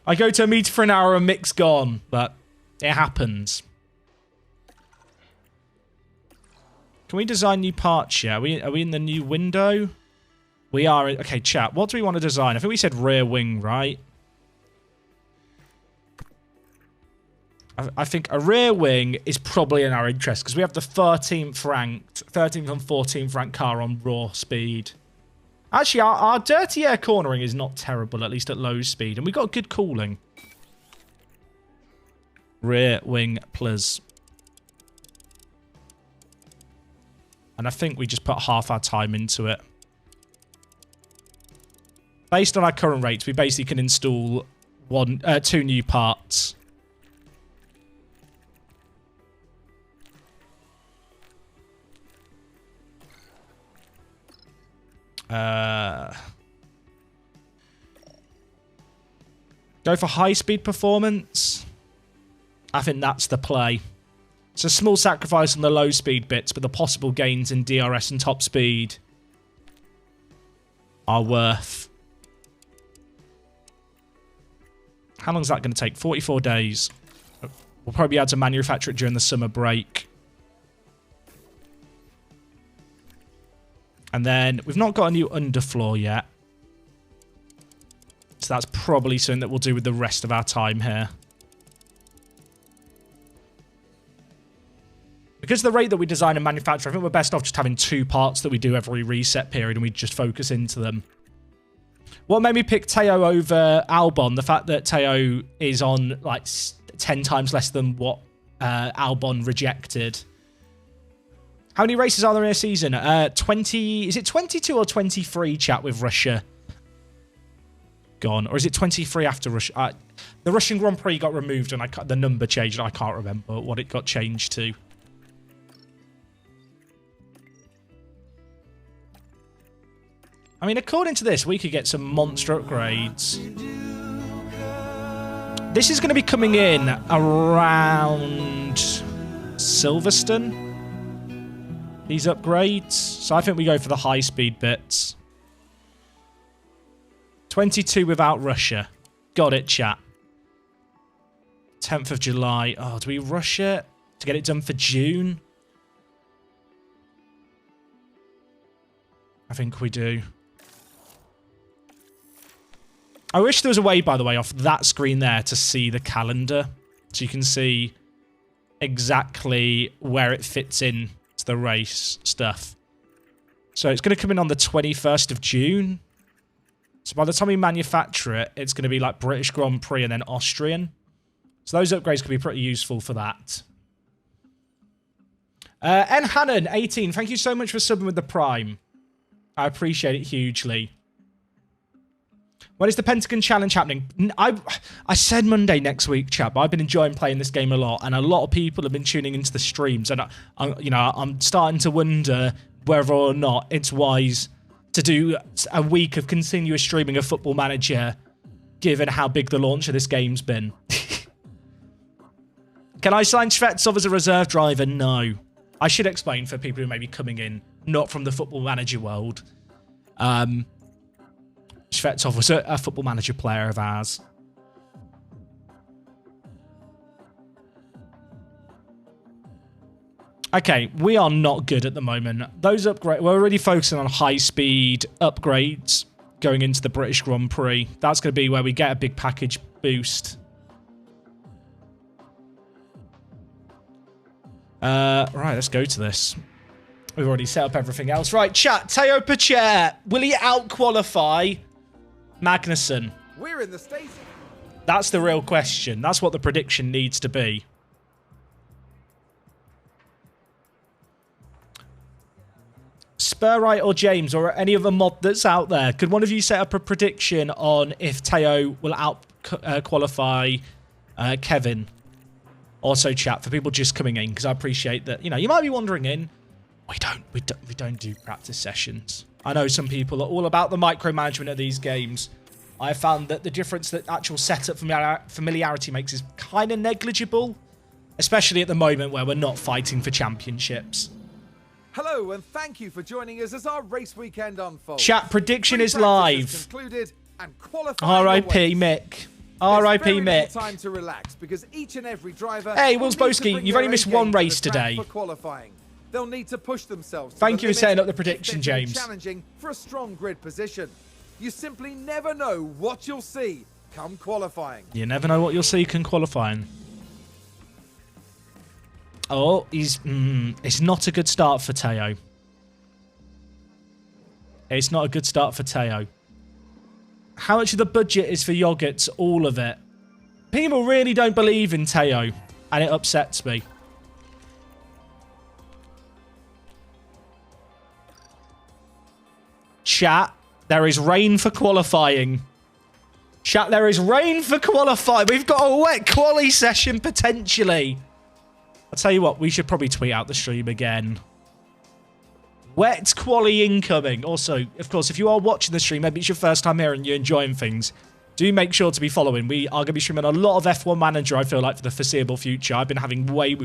I go to a meter for an hour and Mick's gone, but it happens. Can we design new parts yet? Are we in the new window? We are. Okay, chat. What do we want to design? I think we said rear wing, right? I think a rear wing is probably in our interest because we have the 13th and 14th ranked car on raw speed. Actually, our dirty air cornering is not terrible, at least at low speed. And we got good cooling. Rear wing, please. And I think we just put half our time into it. Based on our current rates, we basically can install 2 new parts. Go for high-speed performance. I think that's the play. It's a small sacrifice on the low-speed bits, but the possible gains in DRS and top speed are worth. How long is that going to take? 44 days. We'll probably be able to manufacture it during the summer break. And then we've not got a new underfloor yet. So that's probably something that we'll do with the rest of our time here. Because the rate that we design and manufacture, I think we're best off just having 2 parts that we do every reset period and we just focus into them. What made me pick Teo over Albon? The fact that Teo is on like 10 times less than what Albon rejected. How many races are there in a season? 20. Is it 22 or 23, chat, with Russia gone? Or is it 23 after Russia? The Russian Grand Prix got removed and the number changed. I can't remember what it got changed to. I mean, according to this, we could get some monster upgrades. This is going to be coming in around Silverstone. These upgrades. So I think we go for the high-speed bits. 22 without Russia. Got it, chat. 10th of July. Oh, do we rush it to get it done for June? I think we do. I wish there was a way, by the way, off that screen there to see the calendar. So you can see exactly where it fits in to the race stuff. So it's going to come in on the 21st of June. So by the time we manufacture it, it's going to be like British Grand Prix and then Austrian. So those upgrades could be pretty useful for that. N. Hannon, 18. Thank you so much for subbing with the Prime. I appreciate it hugely. When is the Pentagon Challenge happening? I said Monday next week, chap. I've been enjoying playing this game a lot, and a lot of people have been tuning into the streams, and I'm starting to wonder whether or not it's wise to do a week of continuous streaming of Football Manager, given how big the launch of this game's been. Can I sign Shvetsov as a reserve driver? No. I should explain for people who may be coming in, not from the Football Manager world. Shvetsov was a Football Manager player of ours. Okay, we are not good at the moment. Those upgrades, we're already focusing on high-speed upgrades going into the British Grand Prix. That's going to be where we get a big package boost. Right, let's go to this. We've already set up everything else. Right, chat. Teo Pacher, will he out-qualify Magnussen? We're in the station. That's the real question. That's what the prediction needs to be. Spurright or James or any other mod that's out there, could one of you set up a prediction on if Teo will out-qualify Kevin? Also, chat, for people just coming in, because I appreciate that, you might be wandering in. We don't do practice sessions. I know some people are all about the micromanagement of these games. I found that the difference that actual setup familiarity makes is kind of negligible, especially at the moment where we're not fighting for championships. Hello, and thank you for joining us as our race weekend unfolds. Chat, prediction is live. R.I.P. Mick. R.I.P. Mick. Time to relax because each and every driver. Hey, Wilsboski, you've only missed one race today. They'll need to push themselves. Thank you for setting up the prediction, James. Challenging for a strong grid position. You simply never know what you'll see come qualifying. You never know what you'll see come qualifying. Oh, it's not a good start for Teo. It's not a good start for Teo. How much of the budget is for yogurts? All of it. People really don't believe in Teo, and it upsets me. Chat, there is rain for qualifying. Chat, there is rain for qualifying. We've got a wet quali session potentially. I'll tell you what, we should probably tweet out the stream again. Wet quali incoming. Also, of course, if you are watching the stream, maybe it's your first time here and you're enjoying things, do make sure to be following. We are going to be streaming a lot of F1 Manager, I feel like, for the foreseeable future. I've been having way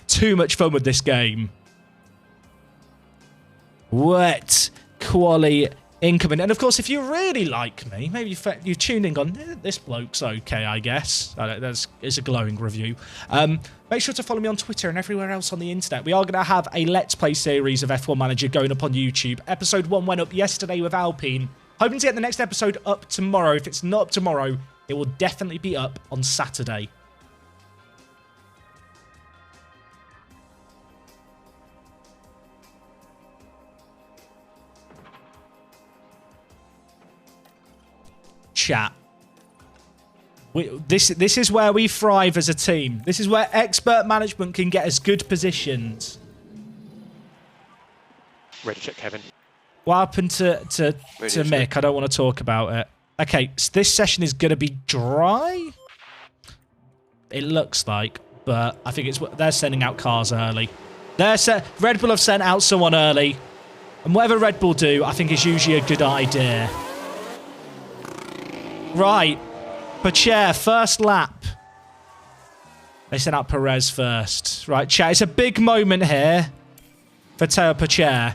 too much fun with this game. Wet quali incoming. And of course, if you really like me, maybe you tuned in and gone, this bloke's okay, I guess. It's a glowing review. Make sure to follow me on Twitter and everywhere else on the internet. We are going to have a Let's Play series of F1 Manager going up on YouTube. Episode 1 went up yesterday with Alpine. Hoping to get the next episode up tomorrow. If it's not up tomorrow, it will definitely be up on Saturday. Chat. This is where we thrive as a team. This is where expert management can get us good positions. Ready to check, Kevin. What happened to Mick? I don't want to talk about it. Okay, so this session is going to be dry. It looks like, but I think they're sending out cars early. Red Bull have sent out someone early, and whatever Red Bull do, I think is usually a good idea. Right. Pacher, first lap. They sent out Perez first. Right, chat. It's a big moment here for Teo Pacher.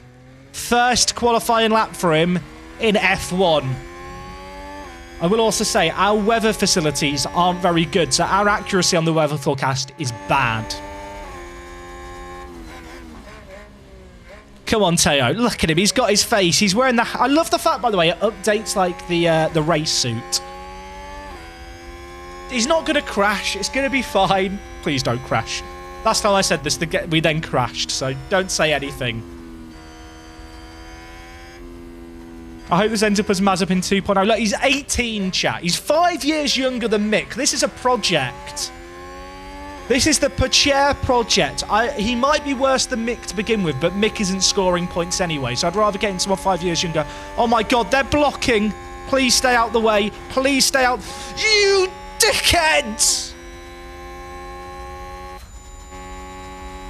First qualifying lap for him in F1. I will also say our weather facilities aren't very good, so our accuracy on the weather forecast is bad. Come on, Teo. Look at him. He's got his face. He's wearing the... I love the fact, by the way, it updates like the race suit. He's not going to crash. It's going to be fine. Please don't crash. Last time I said this, we then crashed, so don't say anything. I hope this ends up as Mazepin 2.0. Look, he's 18, chat. He's 5 years younger than Mick. This is a project. This is the Pacher project. He might be worse than Mick to begin with, but Mick isn't scoring points anyway, so I'd rather get him someone 5 years younger. Oh my god, they're blocking. Please stay out the way. Please stay out. You dickheads!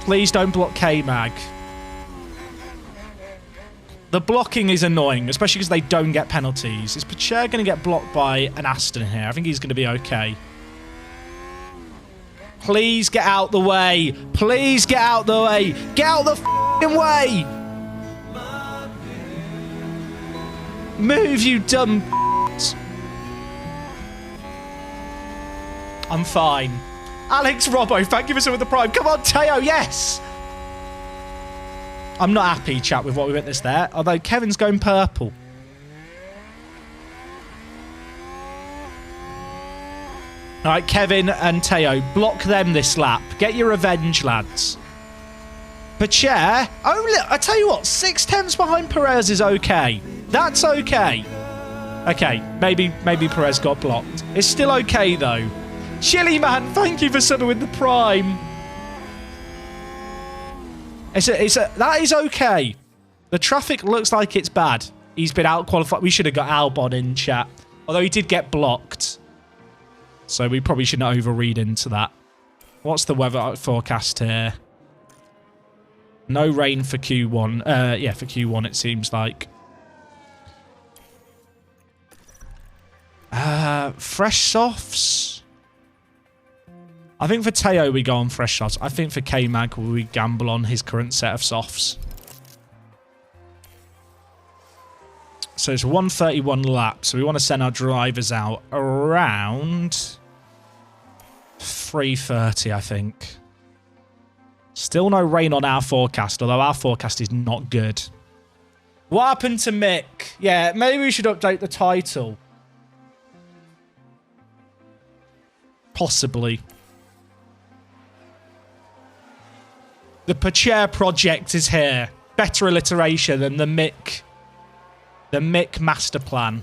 Please don't block K-Mag. The blocking is annoying, especially because they don't get penalties. Is Pacher going to get blocked by an Aston here? I think he's going to be okay. Please get out the way. Please get out the way. Get out the f***ing way. Move, you dumb f***s. I'm fine. Alex Robbo, thank you for some of the prime. Come on, Teo, yes. I'm not happy, chat, with what we witnessed there. Although Kevin's going purple. All right, Kevin and Teo, block them this lap. Get your revenge, lads. Pacher, I tell you what, 6 tenths behind Perez is okay. That's okay. Okay, maybe Perez got blocked. It's still okay, though. Chili Man, thank you for subbing with the prime. That is okay. The traffic looks like it's bad. He's been out qualified. We should have got Albon in chat. Although he did get blocked. So we probably shouldn't overread into that. What's the weather forecast here? No rain for Q1. Yeah, for Q1 it seems like. Fresh softs. I think for Teo we go on fresh softs. I think for K-Mag we gamble on his current set of softs. So it's 131 laps. So we want to send our drivers out around 3:30, I think. Still no rain on our forecast, although our forecast is not good. What happened to Mick? Yeah, maybe we should update the title. Possibly. The Pacher project is here. Better alliteration than the Mick master plan.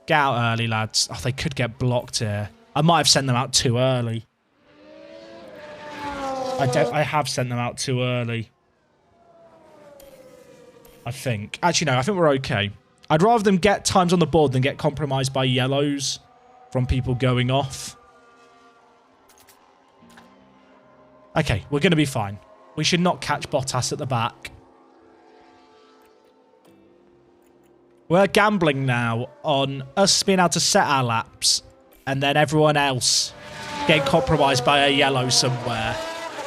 Get out early, lads. Oh, they could get blocked here. I might have sent them out too early. I have sent them out too early. I think. Actually, no, I think we're okay. I'd rather them get times on the board than get compromised by yellows from people going off. Okay, we're going to be fine. We should not catch Bottas at the back. We're gambling now on us being able to set our laps and then everyone else getting compromised by a yellow somewhere.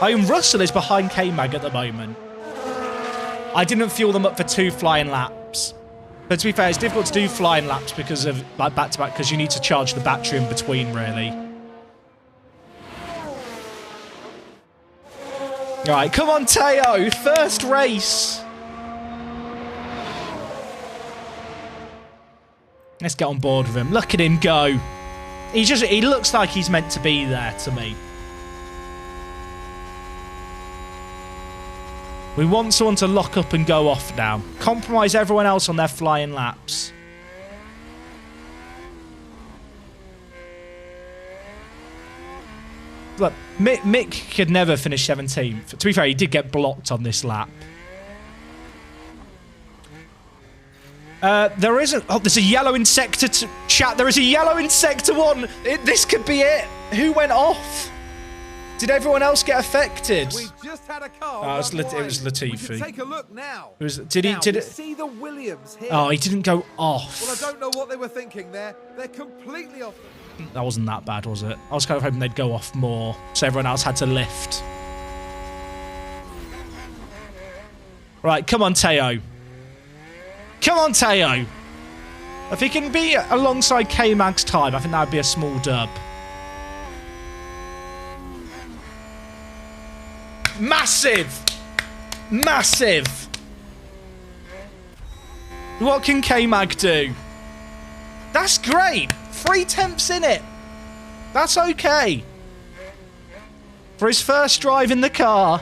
I mean, Russell is behind K-Mag at the moment. I didn't fuel them up for 2 flying laps. But to be fair, it's difficult to do flying laps because of like back-to-back, because you need to charge the battery in between, really. All right, come on, Teo. First race. Let's get on board with him. Look at him go. He looks like he's meant to be there to me. We want someone to lock up and go off now. Compromise everyone else on their flying laps. Look, Mick could never finish 17th. To be fair, he did get blocked on this lap. There isn't... Oh, there's a yellow in sector... Chat, there is a yellow in sector 1. This could be it. Who went off? Did everyone else get affected? We just had a car. Oh, it was Latifi. We can take a look now. Did he see the Williams here? Oh, he didn't go off. Well, I don't know what they were thinking there. They're completely off. That wasn't that bad, was it? I was kind of hoping they'd go off more, so everyone else had to lift. Right, come on, Teo. Come on, Teo. If he can be alongside K-Mag's time, I think that would be a small dub. Massive! Massive! What can K-Mag do? That's great! 3 tenths in it. That's okay. For his first drive in the car,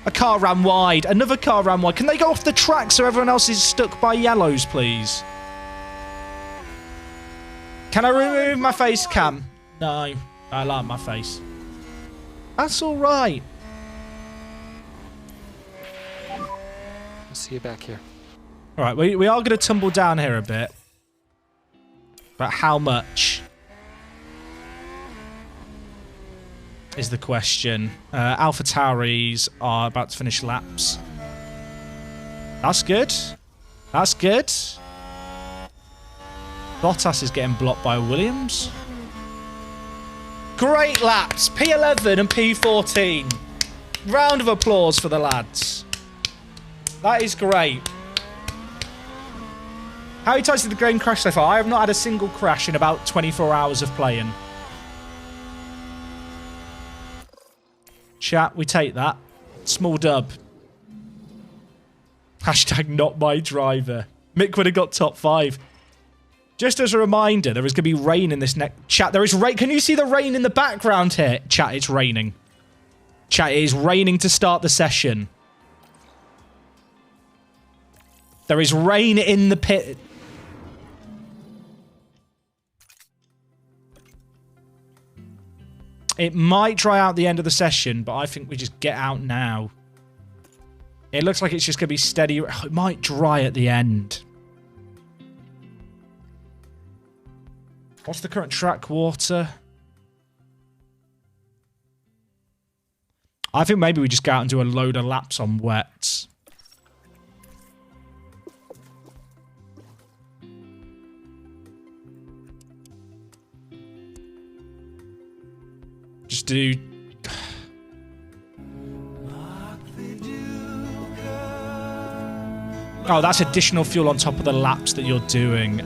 a car ran wide. Another car ran wide. Can they go off the track so everyone else is stuck by yellows, please? Can I remove my face cam? No. I like my face. That's all right. I'll see you back here. All right, we are going to tumble down here a bit. But how much is the question. Alpha Tauris are about to finish laps. That's good. That's good. Bottas is getting blocked by Williams. Great laps. P11 and P14. Round of applause for the lads. That is great. How many times did the game crash so far? I have not had a single crash in about 24 hours of playing. Chat, we take that. Small dub. Hashtag not my driver. Mick would have got top 5. Just as a reminder, there is going to be rain in this next... Chat, there is rain. Can you see the rain in the background here? Chat, it's raining. Chat, it is raining to start the session. There is rain in the pit. It might dry out the end of the session, but I think we just get out now. It looks like it's just going to be steady. It might dry at the end. What's the current track water? I think maybe we just go out and do a load of laps on wets. Just do... Oh, that's additional fuel on top of the laps that you're doing.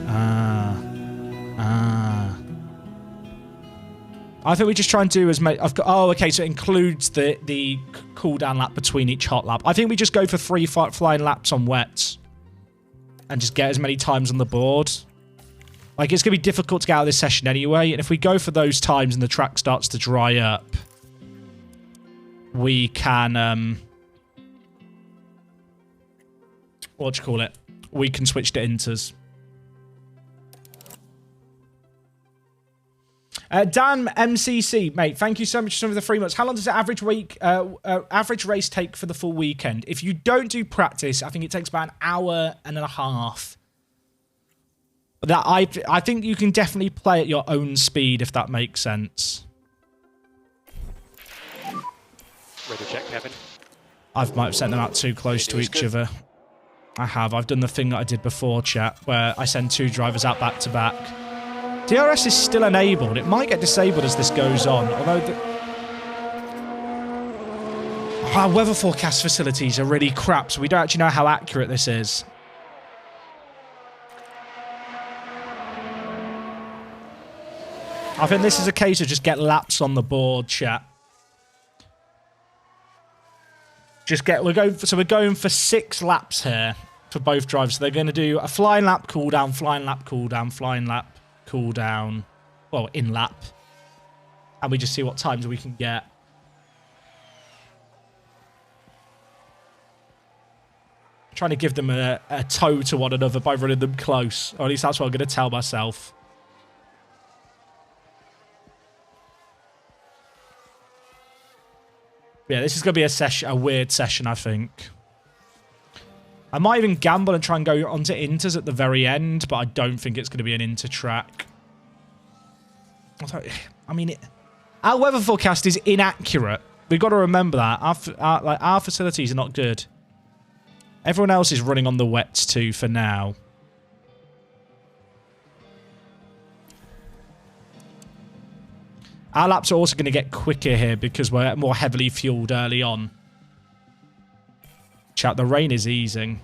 I think we just try and do as many... Oh, okay, so it includes the cooldown lap between each hot lap. I think we just go for 3 flying laps on wets. And just get as many times on the board. Like, it's going to be difficult to get out of this session anyway. And if we go for those times and the track starts to dry up, we can... what do you call it? We can switch to inters. Dan MCC, mate, thank you so much for some of the 3 months. How long does the average race take for the full weekend? If you don't do practice, I think it takes about an hour and a half. That I think you can definitely play at your own speed, if that makes sense. Ready to check, Kevin. I might have sent them out too close to each other. I have. I've done the thing that I did before, chat, where I send 2 drivers out back to back. DRS is still enabled. It might get disabled as this goes on, although our weather forecast facilities are really crap, so we don't actually know how accurate this is. I think this is a case of just get laps on the board, chat. We're going for 6 laps here for both drivers. So they're going to do a flying lap cooldown, flying lap cooldown, flying lap cooldown. Well, in lap. And we just see what times we can get. Trying to give them a toe to one another by running them close. Or at least that's what I'm going to tell myself. Yeah, this is going to be a weird session, I think. I might even gamble and try and go onto inters at the very end, but I don't think it's going to be an inter track. I mean, our weather forecast is inaccurate. We've got to remember that. Our facilities are not good. Everyone else is running on the wets too for now. Our laps are also going to get quicker here because we're more heavily fueled early on. Chat, the rain is easing.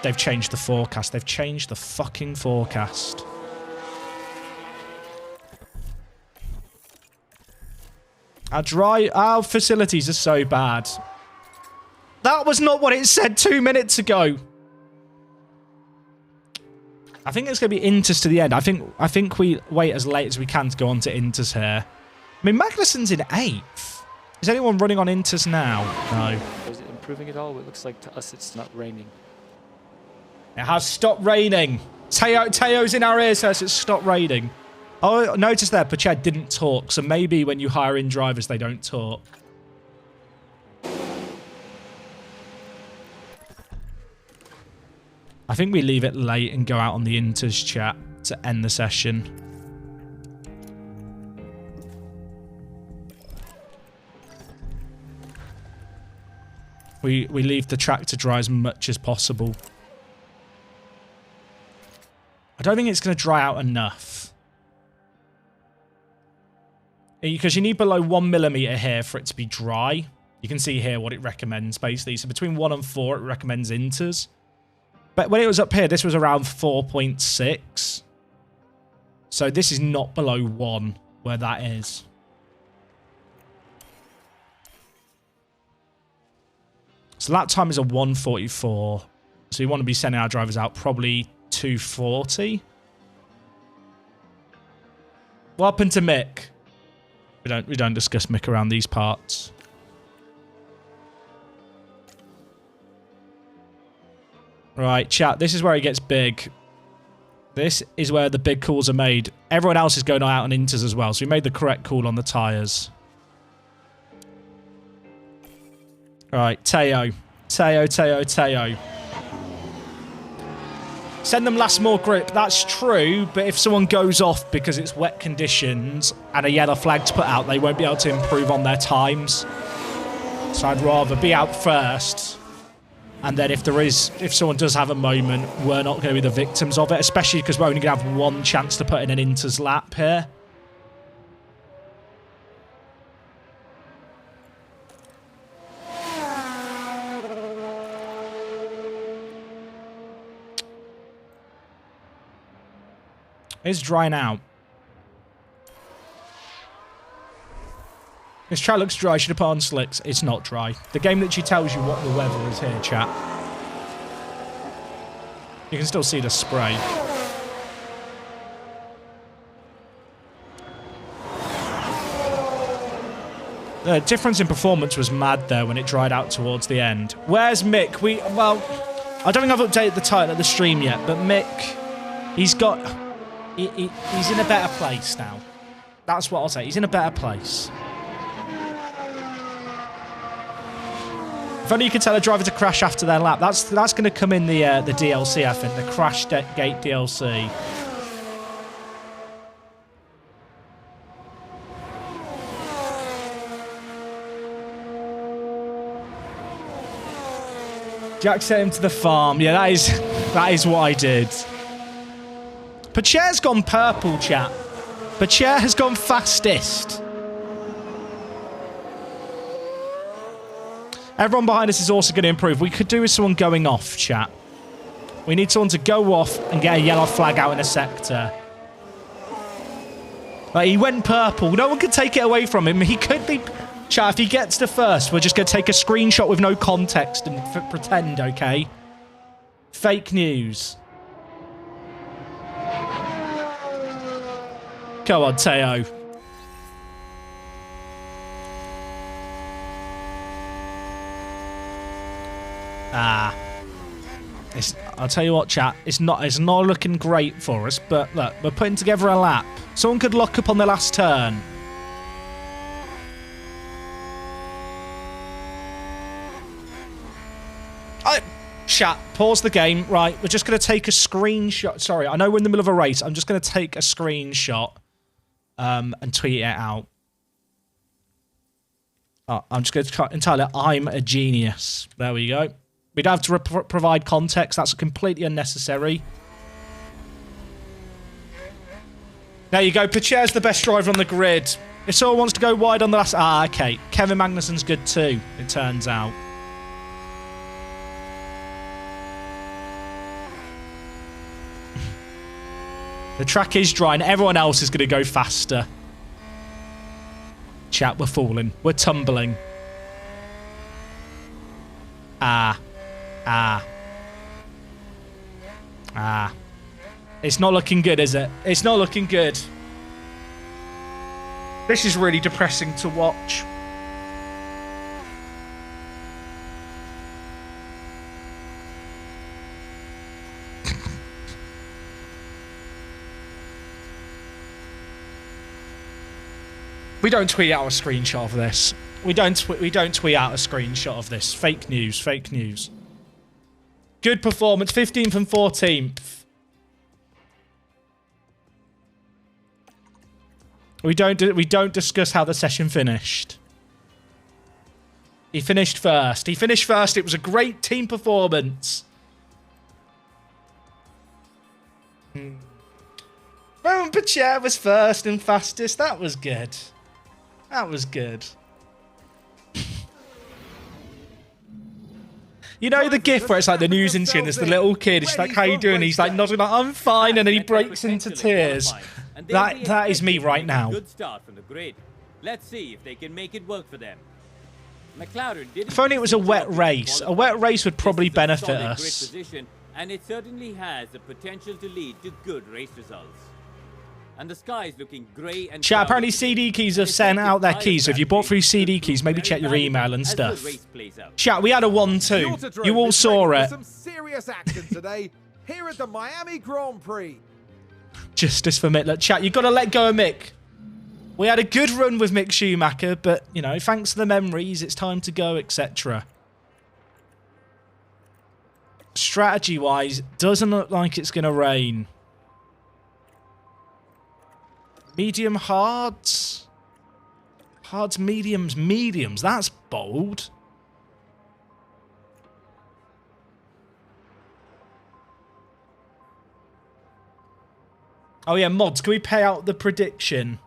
They've changed the forecast. They've changed the fucking forecast. Our facilities are so bad. That was not what it said 2 minutes ago. I think it's going to be inters to the end. I think we wait as late as we can to go on to inters here. I mean, Magnussen's in 8th. Is anyone running on inters now? No. Is it improving at all? It looks like to us it's not raining. It has stopped raining. Teo's in our ears, says it's stopped raining. Oh, notice there, Pached didn't talk. So maybe when you hire in drivers, they don't talk. I think we leave it late and go out on the inters chat to end the session. We leave the track to dry as much as possible. I don't think it's going to dry out enough. Because you need below 1 millimeter here for it to be dry. You can see here what it recommends, basically. So between 1 and 4, it recommends inters. But when it was up here, this was around 4.6. So this is not below 1 where that is. So lap time is a 1:44. So you want to be sending our drivers out probably 2:40. What happened to Mick? We don't discuss Mick around these parts. Right, chat, this is where it gets big. This is where the big calls are made. Everyone else is going out on inters as well, so we made the correct call on the tyres. Right, Teo. Send them last more grip. That's true, but if someone goes off because it's wet conditions and a yellow flag's put out, they won't be able to improve on their times. So I'd rather be out first. And then if someone does have a moment, we're not going to be the victims of it, especially because we're only going to have 1 chance to put in an inters lap here. It's drying out. This track looks dry. Should have put on slicks. It's not dry. The game literally tells you what the weather is here, chat. You can still see the spray. The difference in performance was mad there when it dried out towards the end. Where's Mick? Well, I don't think I've updated the title of the stream yet, but Mick, he's in a better place now. That's what I'll say. He's in a better place. If only you could tell a driver to crash after their lap. That's going to come in the DLC, I think. The Crash Gate DLC. Jack sent him to the farm. Yeah, that is what I did. Pacher's gone purple, chat. Pacher has gone fastest. Everyone behind us is also going to improve. We could do with someone going off, chat. We need someone to go off and get a yellow flag out in a sector. Like, he went purple. No one could take it away from him. He could be... Chat, if he gets to first, we're just going to take a screenshot with no context and pretend, okay? Fake news. Come on, Teo. I'll tell you what, chat. It's not looking great for us, but look, we're putting together a lap. Someone could lock up on the last turn. Chat, pause the game. Right, we're just going to take a screenshot. Sorry, I know we're in the middle of a race. I'm just going to take a screenshot and tweet it out. I'm just going to entitle it, I'm a Genius. There we go. We don't have to provide context. That's completely unnecessary. There you go. Pacher's the best driver on the grid. If someone wants to go wide on the last... okay. Kevin Magnussen's good too, it turns out. The track is dry and everyone else is going to go faster. Chat, we're falling. We're tumbling. It's not looking good, is it? It's not looking good. This is really depressing to watch. We don't tweet out a screenshot of this. We don't tweet out a screenshot of this. Fake news. Fake news. Good performance. 15th and 14th. We don't discuss how the session finished. He finished first. He finished first. It was a great team performance. Roman Pacher was first and fastest. That was good. That was good. You know the gif where it's like the news interview and there's the little kid, it's like, how you doing? He's like nodding like, I'm fine, and then he breaks into tears. That is me right now. Good start from the grid. Let's see if they can make it work for them. McLaren did. If only it was a wet race. A wet race would probably benefit us. And it certainly has the potential to lead to good race results. And the sky is looking grey and chat, apparently CD keys have sent out their keys, so if you bought through CD keys, maybe check your email and stuff. Chat, we had a 1-2. You all saw it. Some serious action today here at the Miami Grand Prix. Justice for Mick. Look, chat, you've got to let go of Mick. We had a good run with Mick Schumacher, but, you know, thanks to the memories, it's time to go, etc. Strategy-wise, doesn't look like it's going to rain. Medium hards. Hards, mediums, mediums. That's bold. Oh yeah, mods, can we pay out the prediction?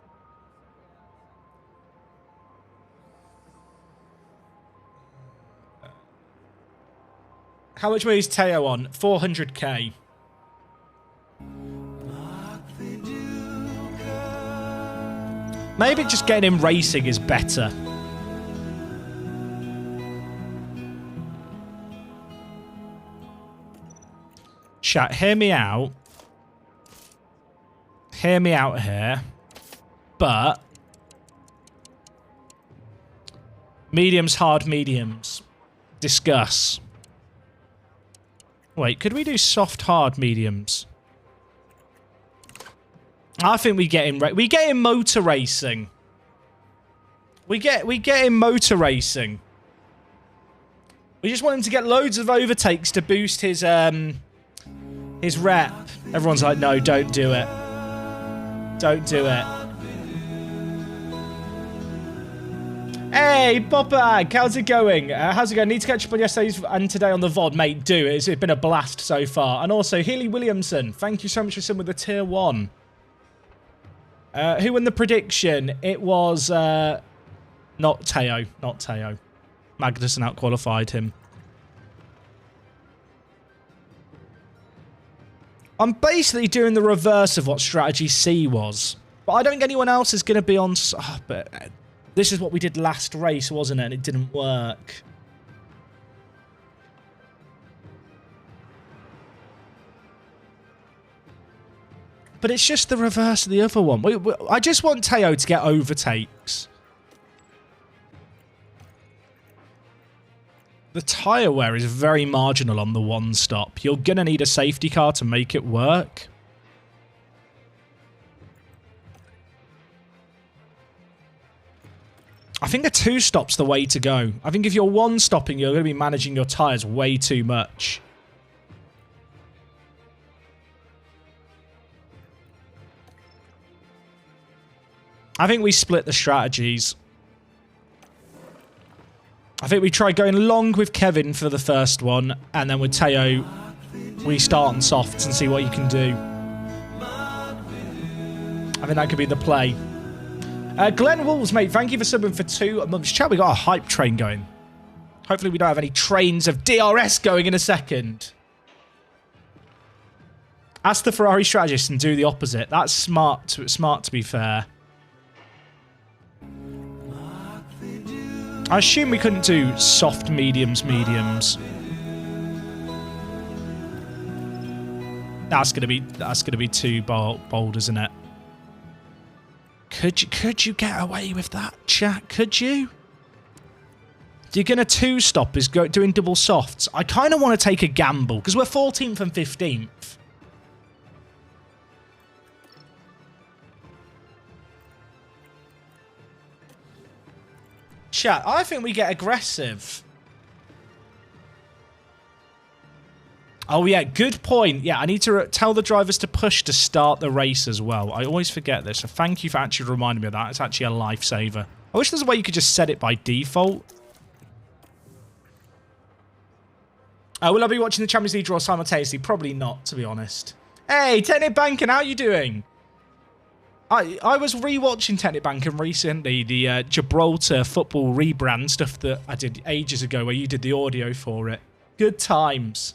How much money is Teo on? 400k. Maybe just getting him racing is better. Chat, hear me out. Hear me out here. But mediums, hard mediums. Discuss. Wait, could we do soft, hard mediums? I think we get in motor racing. We get in motor racing. We just want him to get loads of overtakes to boost his rep. Everyone's like, no, don't do it. Don't do it. Hey, Popag, how's it going? How's it going? Need to catch up on yesterday's and today on the VOD, mate. Do. It's been a blast so far. And also, Healy Williamson, thank you so much for sitting with the tier 1. Who won the prediction? It was not Teo. Not Teo. Magnussen outqualified him. I'm basically doing the reverse of what strategy C was. But I don't think anyone else is going to be on... Oh, but this is what we did last race, wasn't it? And it didn't work. But it's just the reverse of the other one. I just want Teo to get overtakes. The tyre wear is very marginal on the one stop. You're going to need a safety car to make it work. I think a 2-stop's the way to go. I think if you're 1-stopping, you're going to be managing your tyres way too much. I think we split the strategies. I think we try going long with Kevin for the first one, and then with Teo, we start on softs and see what you can do. I think that could be the play. Glenn Wolves, mate, thank you for subbing for 2 months. Chat, we got a hype train going. Hopefully we don't have any trains of DRS going in a second. Ask the Ferrari strategist and do the opposite. That's smart to be fair. I assume we couldn't do soft mediums. That's gonna be too bold, isn't it? Could you get away with that, chat? Could you? You're gonna 2-stop is doing double softs. I kind of want to take a gamble because we're 14th and 15th. Chat, I think we get aggressive. Oh, yeah, good point. Yeah, I need to tell the drivers to push to start the race as well. I always forget this, so thank you for actually reminding me of that. It's actually a lifesaver. I wish there's a way you could just set it by default. Will I be watching the Champions League draw simultaneously? Probably not, to be honest. Hey, Technic Banking, how you doing? I was rewatching Technic Banking recently, the Gibraltar football rebrand stuff that I did ages ago where you did the audio for it. Good times.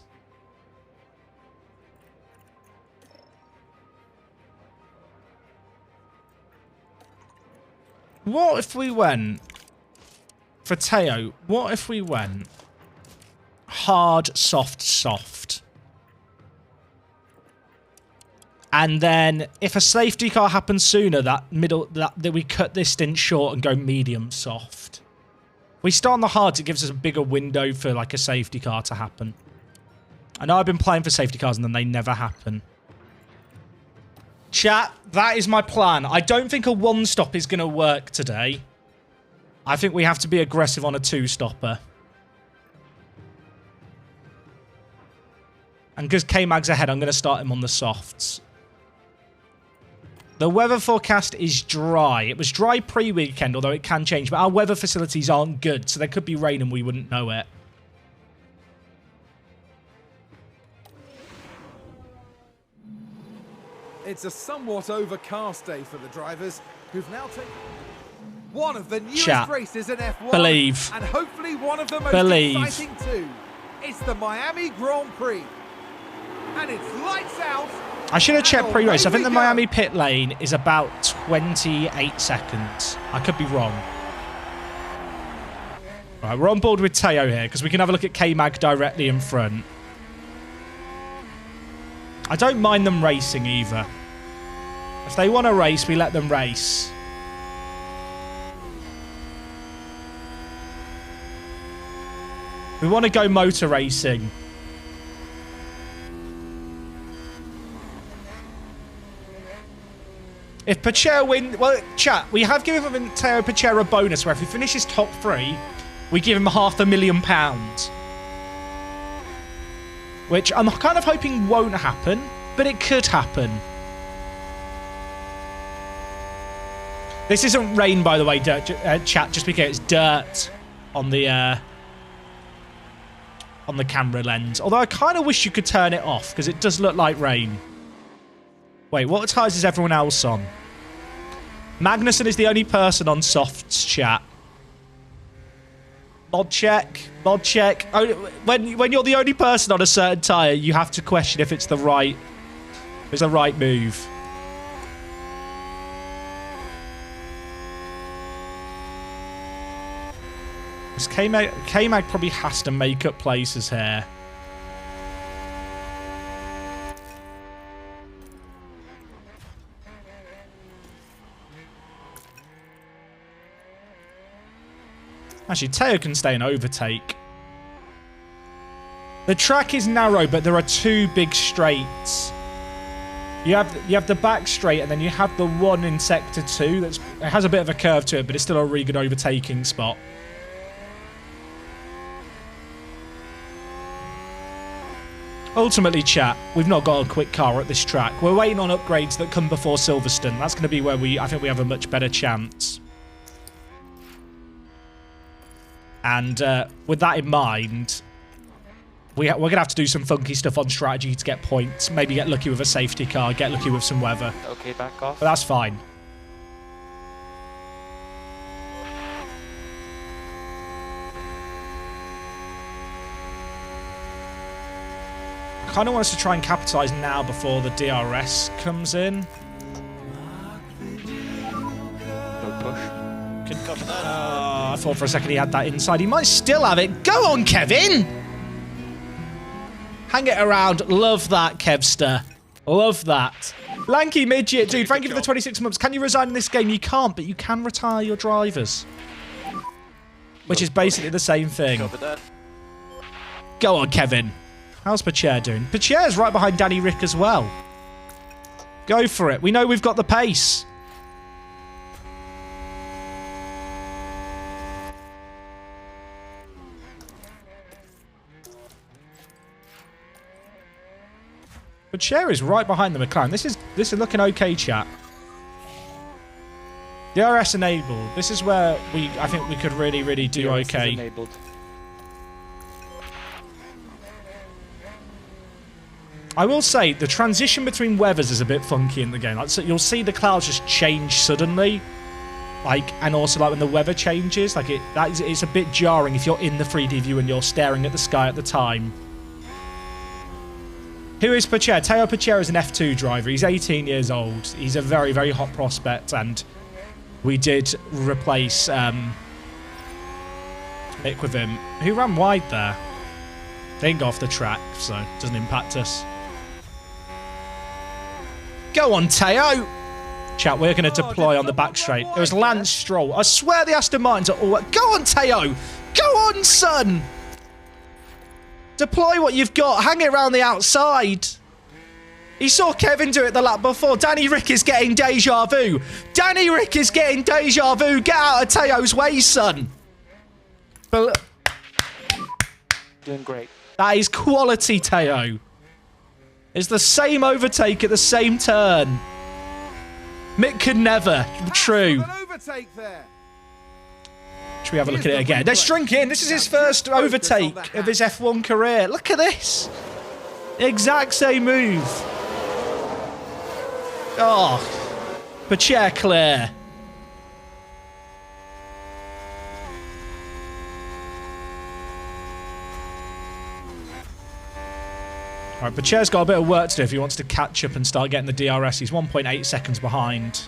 What if we went... For Teo, what if we went... Hard, soft, soft. And then, if a safety car happens sooner, that we cut this stint short and go medium, soft. We start on the hards, it gives us a bigger window for like a safety car to happen. I know I've been playing for safety cars and then they never happen. Chat, that is my plan. I don't think a 1-stop is going to work today. I think we have to be aggressive on a 2-stopper. And because K-Mag's ahead, I'm going to start him on the softs. The weather forecast is dry. It was dry pre-weekend, although it can change. But our weather facilities aren't good, so there could be rain and we wouldn't know it. It's a somewhat overcast day for the drivers, who've now taken one of the newest races in F1. Believe. And hopefully one of the most exciting too. It's the Miami Grand Prix. And it's lights out. I should have checked pre-race. I think the Miami pit lane is about 28 seconds. I could be wrong. Right, we're on board with Teo here because we can have a look at K-Mag directly in front. I don't mind them racing either. If they want to race, we let them race. We want to go motor racing. If Pacher wins... Well, chat, we have given Teo Pacher a bonus where if he finishes top 3, we give him £500,000. Which I'm kind of hoping won't happen, but it could happen. This isn't rain, by the way, dirt, chat, just because it's dirt on the camera lens. Although I kind of wish you could turn it off, because it does look like rain. Wait, what tyres is everyone else on? Magnussen is the only person on softs, chat. Mod check. Mod check. Oh, when you're the only person on a certain tyre, you have to question if it's the right move. K-Mag probably has to make up places here. Actually, Teo can stay and overtake. The track is narrow, but there are two big straights. You have the back straight, and then you have the one in sector 2 it has a bit of a curve to it, but it's still a really good overtaking spot. Ultimately, chat, we've not got a quick car at this track. We're waiting on upgrades that come before Silverstone. That's going to be where I think we have a much better chance. And with that in mind, we're going to have to do some funky stuff on strategy to get points. Maybe get lucky with a safety car, get lucky with some weather. Okay, back off. But that's fine. I kind of want us to try and capitalise now before the DRS comes in. No push. I thought for a second he had that inside. He might still have it. Go on, Kevin! Hang it around. Love that, Kevster. Love that. Lanky Midget, dude, thank you for the 26 months. Can you resign in this game? You can't, but you can retire your drivers. Which is basically the same thing. Go on, Kevin. How's Pacher doing? Pacher's right behind Danny Rick as well. Go for it. We know we've got the pace. Pacher is right behind the McLaren. This is looking okay, chat. DRS enabled. This is where I think we could really do DRS okay. is enabled. I will say the transition between weathers is a bit funky in the game. Like, so you'll see the clouds just change suddenly, and also when the weather changes, it's a bit jarring if you're in the 3D view and you're staring at the sky at the time. Who is Pacher? Teo Pacher is an F2 driver. He's 18 years old. He's a very hot prospect, and we did replace Mick with him. Who ran wide there? They didn't go off the track, so it doesn't impact us. Go on, Teo! Chat, we're going to deploy on the back straight. It was Lance Stroll. I swear the Aston Martins are all... Go on, Teo! Go on, son! Deploy what you've got. Hang it around the outside. He saw Kevin do it the lap before. Danny Rick is getting deja vu. Danny Rick is getting deja vu. Get out of Teo's way, son. Doing great. That is quality, Teo. It's the same overtake at the same turn. Mick could never. True. Should we have a look at it again? Let's drink in. This is his first overtake of his F1 career. Look at this. Exact same move. Oh. Pacher clear. All right, Pacher's got a bit of work to do if he wants to catch up and start getting the DRS. He's 1.8 seconds behind.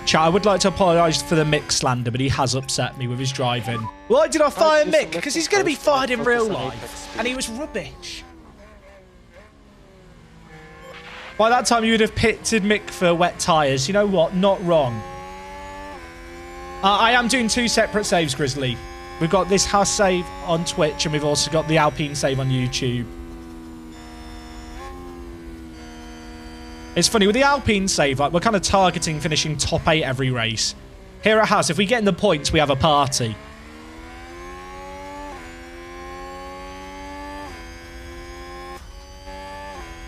Chat, I would like to apologise for the Mick slander, but he has upset me with his driving. Why did I fire Mick? Because he's going to be fired in real life. And he was rubbish. By that time, you would have pitted Mick for wet tyres. You know what? Not wrong. I am doing 2 separate saves, Grizzly. We've got this Haas save on Twitch, and we've also got the Alpine save on YouTube. It's funny, with the Alpine save, we're kind of targeting finishing top 8 every race. Here at Haas, if we get in the points, we have a party.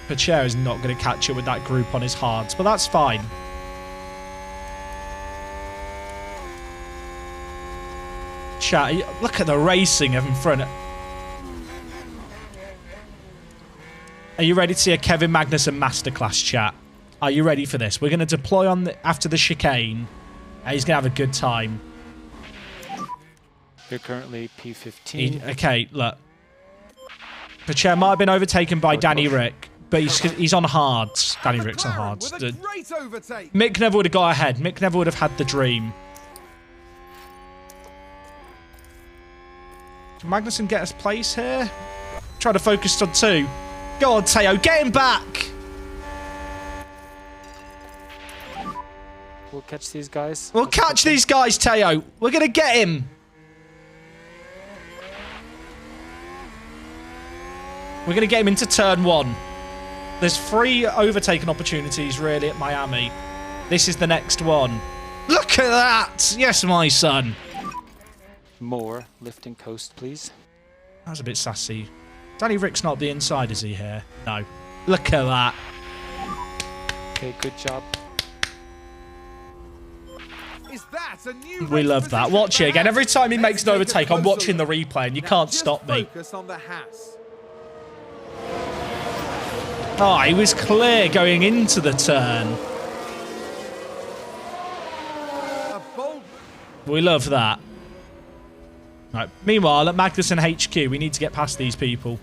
Pacher is not going to catch it with that group on his hards, but that's fine. chat. Look at the racing in front. Are you ready to see a Kevin Magnussen masterclass, chat? Are you ready for this? We're going to deploy on after the chicane. He's going to have a good time. You're currently P15. Okay, look. The chair might have been overtaken by Danny Rick, but he's on hards. Danny Rick's on hards. Mick never would have got ahead. Mick never would have had the dream. Can Magnussen get us place here? Try to focus on 2. Go on, Teo. Get him back. We'll catch these guys. We'll catch these guys, Teo. We're going to get him. We're going to get him into turn 1. There's 3 overtaking opportunities, really, at Miami. This is the next one. Look at that. Yes, my son. More lift and coast, please. That was a bit sassy. Danny Rick's not the inside, is he here? No. Look at that. Okay, good job. Is that a new We love that. Watch it again. Every time he makes an overtake, I'm watching the replay, and you can't stop me. Focus on the Haas. Oh, he was clear going into the turn. We love that. Right. Meanwhile, at Magnussen HQ, we need to get past these people.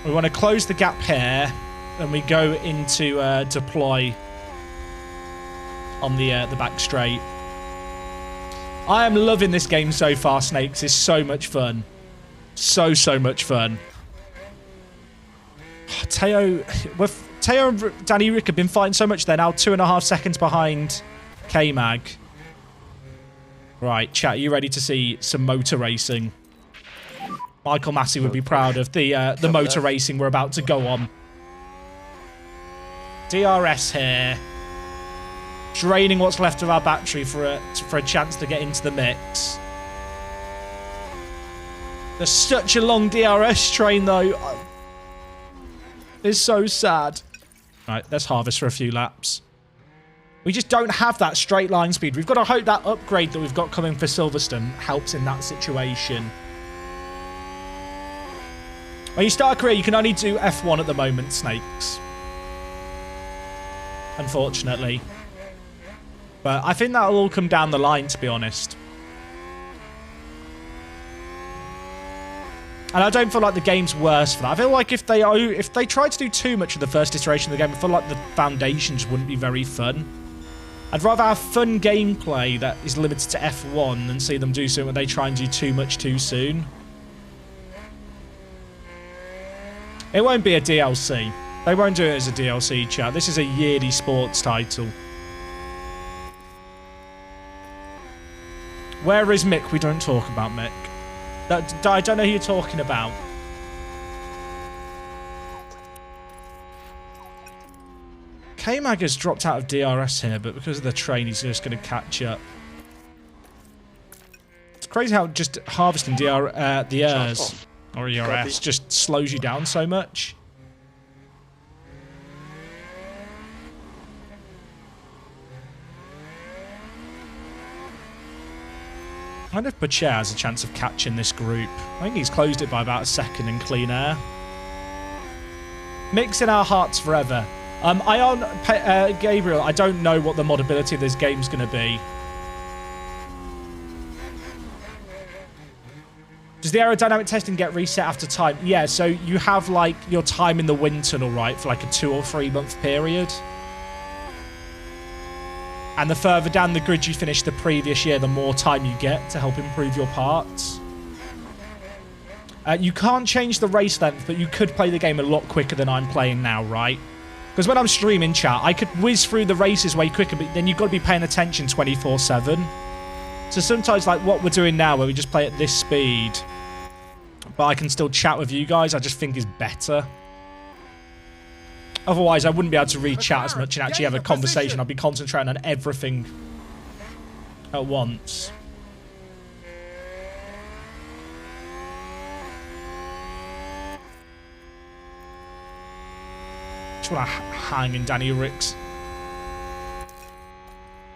We want to close the gap here, and we go into deploy on the back straight. I am loving this game so far, Snakes. It's so much fun. So much fun. Teo and Danny Rick have been fighting so much. They're now 2.5 seconds behind K-Mag. Right, chat, are you ready to see some motor racing? Michael Massey would be proud of the motor racing we're about to go on. DRS here. Draining what's left of our battery for a chance to get into the mix. There's such a long DRS train, though. It's so sad. Right, let's harvest for a few laps. We just don't have that straight line speed. We've got to hope that upgrade that we've got coming for Silverstone helps in that situation. When you start a career, you can only do F1 at the moment, Snakes. Unfortunately. But I think that'll all come down the line, to be honest. And I don't feel like the game's worse for that. I feel like if they try to do too much of the first iteration of the game, I feel like the foundations wouldn't be very fun. I'd rather have fun gameplay that is limited to F1 than see them do something where they try and do too much too soon. It won't be a DLC. They won't do it as a DLC, chat. This is a yearly sports title. Where is Mick? We don't talk about Mick. I don't know who you're talking about. K-Mag has dropped out of DRS here, but because of the train, he's just going to catch up. It's crazy how just harvesting the ERS, or ERS, just slows you down so much. I wonder if Butcher has a chance of catching this group. I think he's closed it by about a second in clean air. Mick's in our hearts forever. Gabriel, I don't know what the modability of this game's going to be. Does the aerodynamic testing get reset after time? Yeah, so you have like your time in the wind tunnel, right, for like a 2 or 3 month period. And the further down the grid you finish the previous year, the more time you get to help improve your parts. You can't change the race length, but you could play the game a lot quicker than I'm playing now, right? Because when I'm streaming, chat, I could whiz through the races way quicker, but then you've got to be paying attention 24/7. So sometimes, like what we're doing now, where we just play at this speed, but I can still chat with you guys, I just think is better. Otherwise, I wouldn't be able to read chat as much and actually have a conversation. I'd be concentrating on everything at once. want to hang in Danny Rick's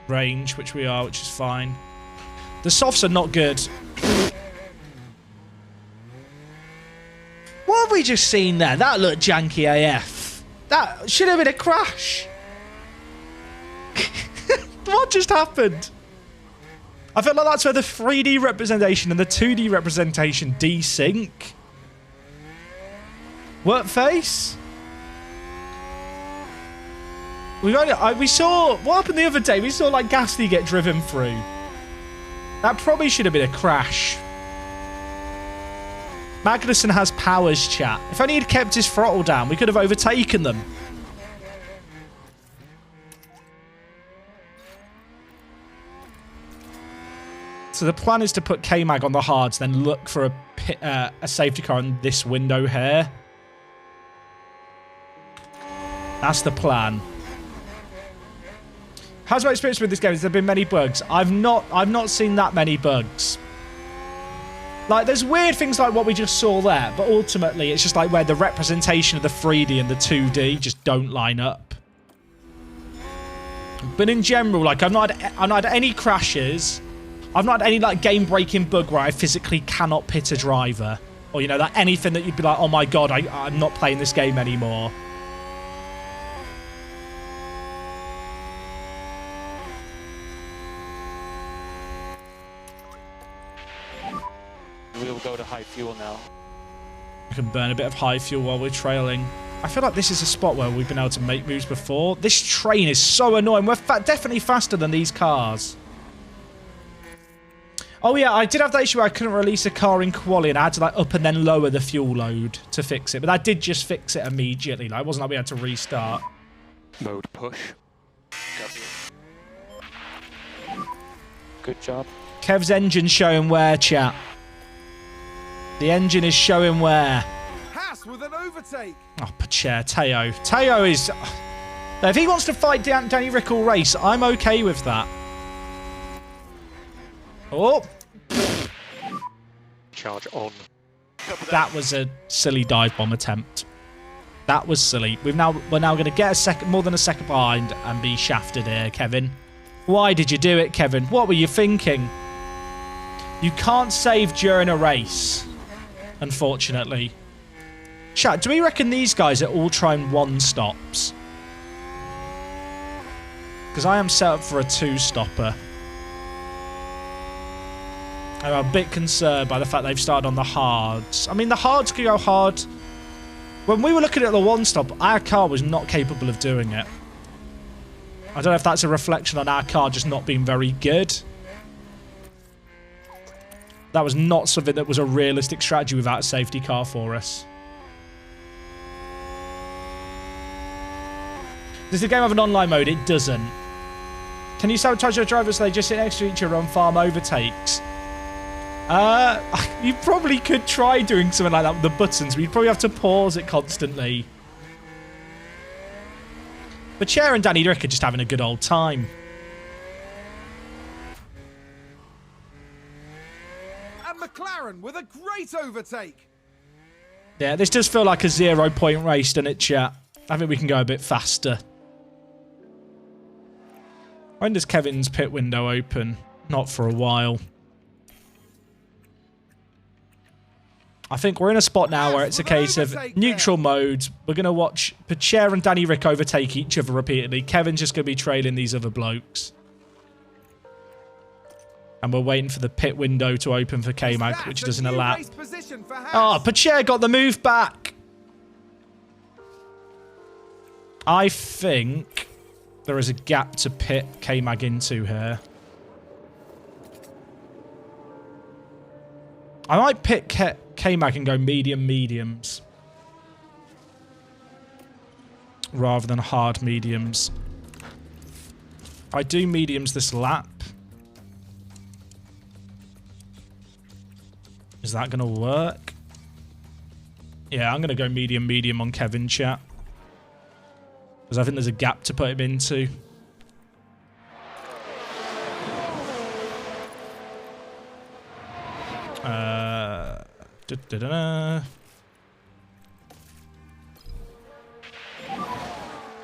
range, which we are, which is fine. The softs are not good. What have we just seen there? That looked janky AF. That should have been a crash. What just happened? I feel like that's where the 3D representation and the 2D representation desync. What face? We saw what happened the other day. We saw like Gasly get driven through. That probably should have been a crash. Magnussen has powers, chat. If only he'd kept his throttle down, we could have overtaken them. So the plan is to put K-Mag on the hards, then look for a safety car in this window here. That's the plan. How's my experience with this game? Has there been many bugs? I've not seen that many bugs. Like, there's weird things like what we just saw there, but ultimately it's just like where the representation of the 3D and the 2D just don't line up. But in general, like, I've not had any crashes. I've not had any like game-breaking bug where I physically cannot pit a driver, or you know, that anything that you'd be like, oh my god, I'm not playing this game anymore. We'll go to high fuel now. We can burn a bit of high fuel while we're trailing. I feel like this is a spot where we've been able to make moves before. This train is so annoying. We're definitely faster than these cars. Oh yeah, I did have that issue where I couldn't release a car in quali and I had to like up and then lower the fuel load to fix it. But I did just fix it immediately. Like, it wasn't like we had to restart. Mode push. Good job. Kev's engine showing where, chat. The engine is showing where. Haas with an overtake. Oh, Pacher, Teo. Teo is... Now, if he wants to fight Danny Rick all race, I'm okay with that. Oh. Charge on. That was a silly dive bomb attempt. That was silly. We're now going to get more than a second behind and be shafted here, Kevin. Why did you do it, Kevin? What were you thinking? You can't save during a race, unfortunately. Chat, do we reckon these guys are all trying one stops? Because I am set up for a two-stopper. I'm a bit concerned by the fact they've started on the hards. I mean, the hards could go hard. When we were looking at the one-stop, our car was not capable of doing it. I don't know if that's a reflection on our car just not being very good. That was not something that was a realistic strategy without a safety car for us. Does the game have an online mode? It doesn't. Can you sabotage your drivers so they just sit next to each other on farm overtakes? You probably could try doing something like that with the buttons, but you'd probably have to pause it constantly. But Cher and Danny Rick are just having a good old time. And McLaren with a great overtake. Yeah, this does feel like a 0-point race, doesn't it, chat? I think we can go a bit faster. When does Kevin's pit window open? Not for a while. I think we're in a spot now where it's a case of neutral modes. We're going to watch Pacher and Danny Rick overtake each other repeatedly. Kevin's just going to be trailing these other blokes. And we're waiting for the pit window to open for K-Mag, which doesn't allow. Oh, Pacher got the move back. I think there is a gap to pit K-Mag into here. I might pit K-Mag and go mediums. Rather than hard mediums. I do mediums this lap. Is that going to work? Yeah, I'm going to go medium on Kevin, chat. Because I think there's a gap to put him into.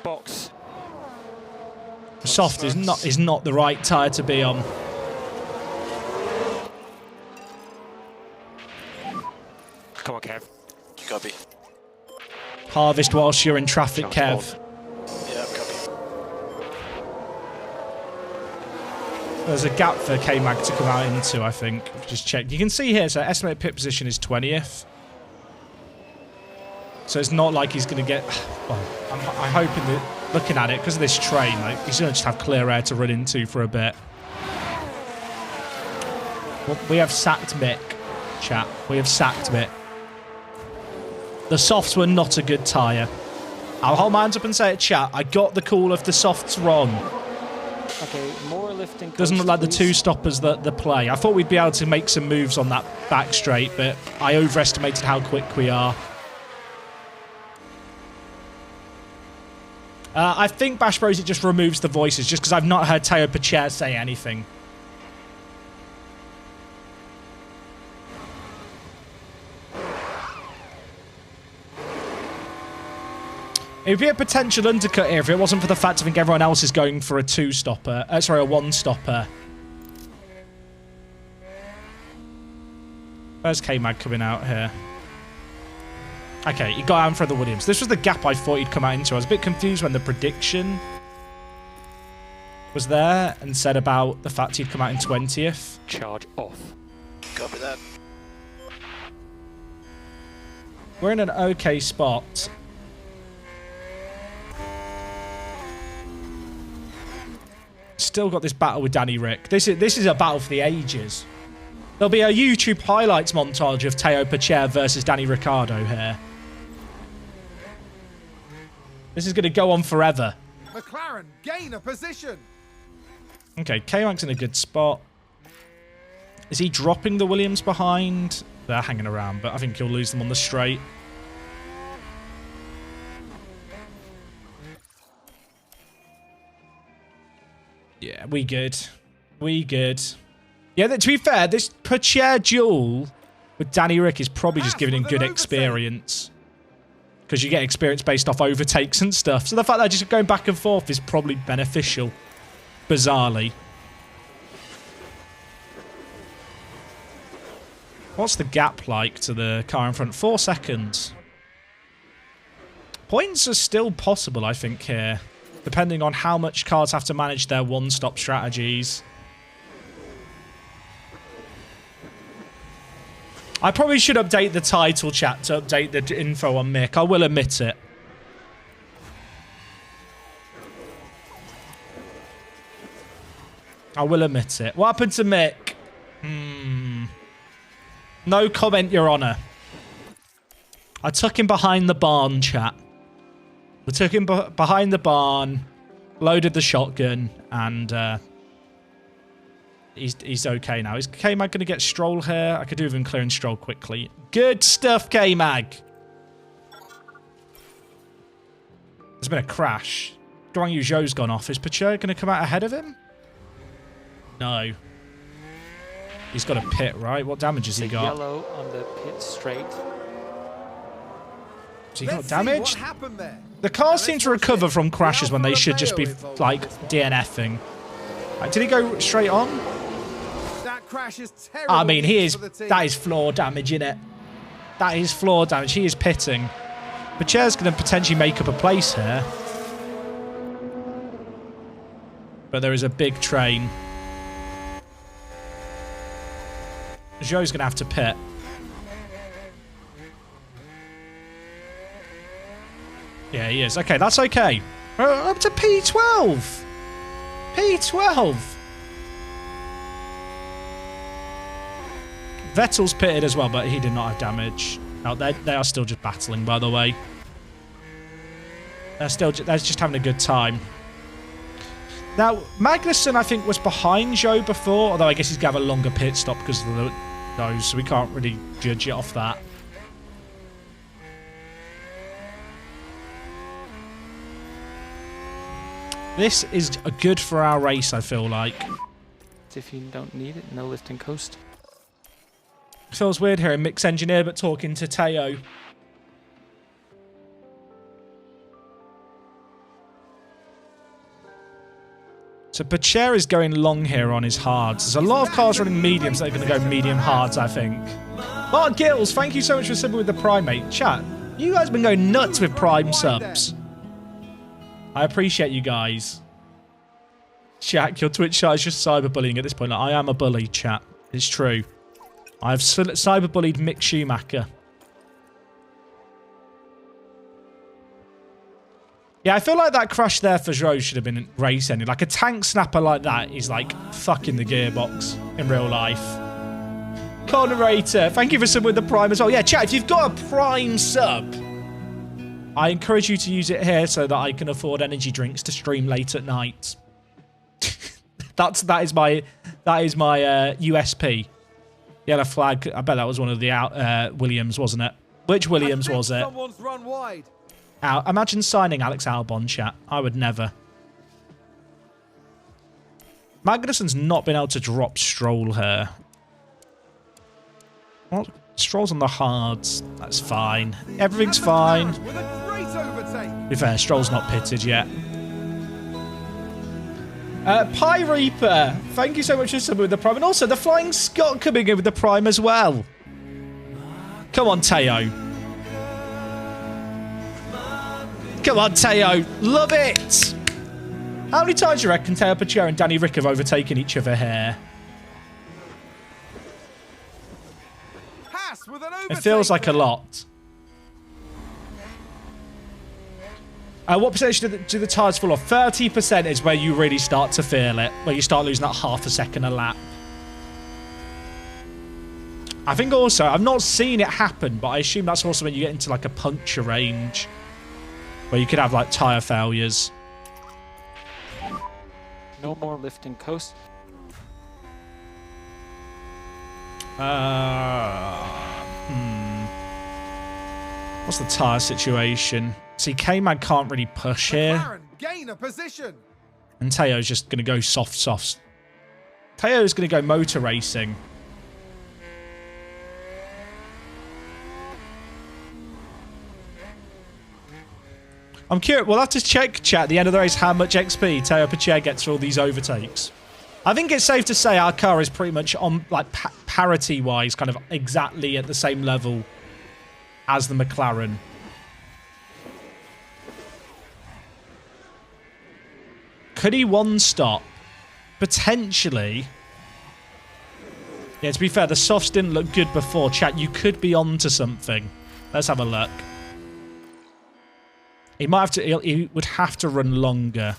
box. The soft is not the right tyre to be on. Come on, Kev. Copy. Harvest whilst you're in traffic, Kev. Yeah, copy. There's a gap for K-Mag to come out into, I think. Just check. You can see here, so estimated pit position is 20th. So it's not like he's going to get... Well, I'm hoping that, looking at it, because of this train, like, he's going to just have clear air to run into for a bit. Well, we have sacked Mick, chat. We have sacked Mick. The softs were not a good tyre. I'll hold my hands up and say it, chat. I got the call of the softs wrong. Okay, more lifting. Doesn't look like the two stoppers that the play. I thought we'd be able to make some moves on that back straight, but I overestimated how quick we are. I think Bash Bros, it just removes the voices, just because I've not heard Teo Pacher say anything. It would be a potential undercut here if it wasn't for the fact I think everyone else is going for a two-stopper. Sorry, a one-stopper. Where's K-Mag coming out here? Okay, he got out in front of the Williams. This was the gap I thought he'd come out into. I was a bit confused when the prediction was there and said about the fact he'd come out in 20th. Charge off. Copy that. We're in an okay spot. Still got this battle with Danny Rick. This is a battle for the ages. There'll be a YouTube highlights montage of Teo Pacher versus Danny Ricciardo here. This is going to go on forever. McLaren gain a position. Okay, K-Mag's in a good spot. Is he dropping the Williams behind? They're hanging around, but I think he'll lose them on the straight. Yeah, we good. We good. Yeah, to be fair, this Pacher duel with Danny Rick is probably just giving him good experience. Because you get experience based off overtakes and stuff. So the fact that just going back and forth is probably beneficial. Bizarrely. What's the gap like to the car in front? 4 seconds. Points are still possible, I think, here. Depending on how much cars have to manage their one-stop strategies. I probably should update the title chat to update the info on Mick. I will admit it. I will admit it. What happened to Mick? No comment, Your Honour. I took him behind the barn, chat. We took him behind the barn, loaded the shotgun, and he's okay now. Is K-Mag going to get Stroll here? I could do with him clearing Stroll quickly. Good stuff, K-Mag. There's been a crash. Guan Yu Zhou's gone off. Is Pacher going to come out ahead of him? No. He's got a pit, right? What damage has he got? Yellow on the pit straight. Has he got damage? What happened there? The cars seem to recover from crashes when they should just be, like, DNFing. Like, did he go straight on? That crash is terrible. I mean, that is floor damage, innit? That is floor damage. He is pitting. Pacher's going to potentially make up a place here. But there is a big train. Zhou's going to have to pit. Yeah, he is. Okay, that's okay. We're up to P12. P12. Vettel's pitted as well, but he did not have damage. No, they are still just battling, by the way. They're just having a good time. Now, Magnussen, I think, was behind Zhou before, although I guess he's going to have a longer pit stop because of those, so we can't really judge it off that. This is good for our race, I feel like. If you don't need it, no lift and coast. Feels weird hearing Mick's engineer, but talking to Teo. So Pacher is going long here on his hards. There's a lot of cars running mediums that are going to go medium hards, I think. Mark Gills, thank you so much for subbing with the Primate. Chat, you guys have been going nuts with Prime subs. I appreciate you guys. Jack, your Twitch chat is just cyberbullying at this point. Like, I am a bully, chat. It's true. I've cyberbullied Mick Schumacher. Yeah, I feel like that crash there for Joe should have been race ending. Like a tank snapper like that is like fucking the gearbox in real life. Conerator, thank you for subbing with the Prime as well. Yeah, chat, if you've got a Prime sub, I encourage you to use it here so that I can afford energy drinks to stream late at night. that is my USP. Yellow flag. I bet that was one of the Williams, wasn't it? Which Williams was it? Someone's run wide. Imagine signing Alex Albon, chat. I would never. Magnussen's not been able to drop Stroll here. Well, Stroll's on the hards. That's fine. Everything's fine. With a great overtake. To be fair, Stroll's not pitted yet. Pie Reaper, thank you so much for subbing with the Prime. And also, the Flying Scot coming in with the Prime as well. Come on, Teo. Come on, Teo. Love it. How many times do you reckon Teo Pacher and Danny Rick have overtaken each other here? Haas with an overtake. It feels like a lot. What percentage do the tyres fall off? 30% is where you really start to feel it. Where you start losing that half a second a lap. I think also, I've not seen it happen, but I assume that's also when you get into like a puncture range. Where you could have like tyre failures. No more lifting coast. What's the tyre situation? See, K-Mag can't really push here. McLaren gain a position. And Teo's just going to go soft. Teo's going to go motor racing. I'm curious. We'll have to check, chat, at the end of the race how much XP Teo Pacher gets for all these overtakes. I think it's safe to say our car is pretty much on, like, parity-wise, kind of exactly at the same level as the McLaren. Could he one-stop? Potentially. Yeah, to be fair, the softs didn't look good before. Chat, you could be on to something. Let's have a look. He might have to... He would have to run longer.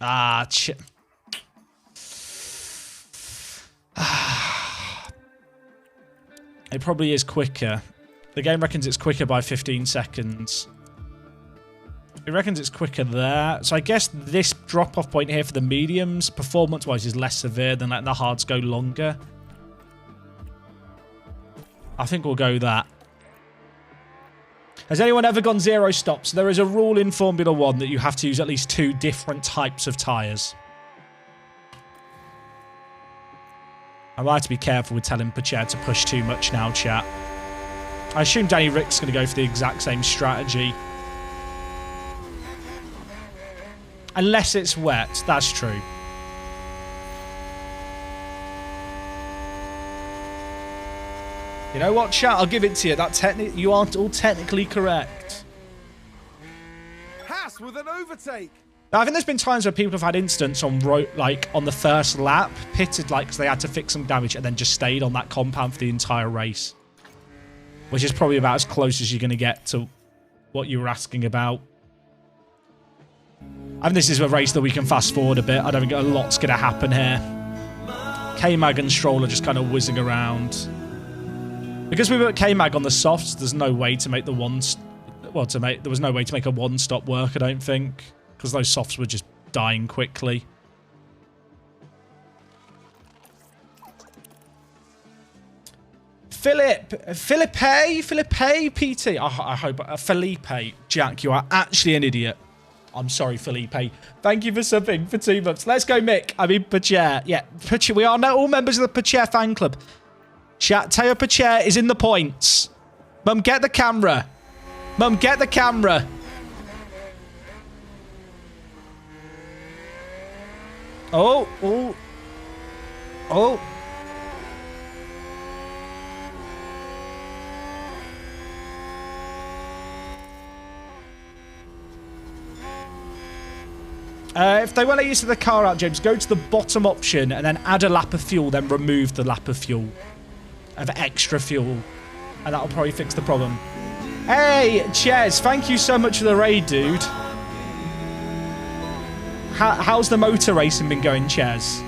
It probably is quicker. The game reckons it's quicker by 15 seconds. It reckons it's quicker there. So I guess this drop-off point here for the mediums, performance-wise, is less severe than letting the hards go longer. I think we'll go that. Has anyone ever gone zero stops? There is a rule in Formula 1 that you have to use at least 2 different types of tyres. I might have to be careful with telling Pacher to push too much now, chat. I assume Danny Rick's going to go for the exact same strategy. Unless it's wet, that's true. You know what, chat? I'll give it to you. You aren't all technically correct. Haas with an overtake. Now, I think there's been times where people have had incidents on on the first lap, pitted like because they had to fix some damage and then just stayed on that compound for the entire race. Which is probably about as close as you're going to get to what you were asking about. I think this is a race that we can fast forward a bit. I don't think a lot's going to happen here. K-Mag and Stroll are just kind of whizzing around. Because we were at K-Mag on the softs, there's no way to make the there was no way to make a one-stop work, I don't think. Because those softs were just dying quickly. Felipe, PT. I hope, Felipe, Jack, you are actually an idiot. I'm sorry, Felipe. Thank you for subbing for 2 months. Let's go, Mick. I mean, Pacher. Yeah, Pacher. We are now all members of the Pacher fan club. Chat, Teo Pacher is in the points. Mum, get the camera. Mum, get the camera. Oh, oh, oh. If they want to use the car out, James, go to the bottom option and then add a lap of fuel, then remove the lap of fuel. Of extra fuel. And that'll probably fix the problem. Hey, Ches, thank you so much for the raid, dude. How's the motor racing been going, Ches?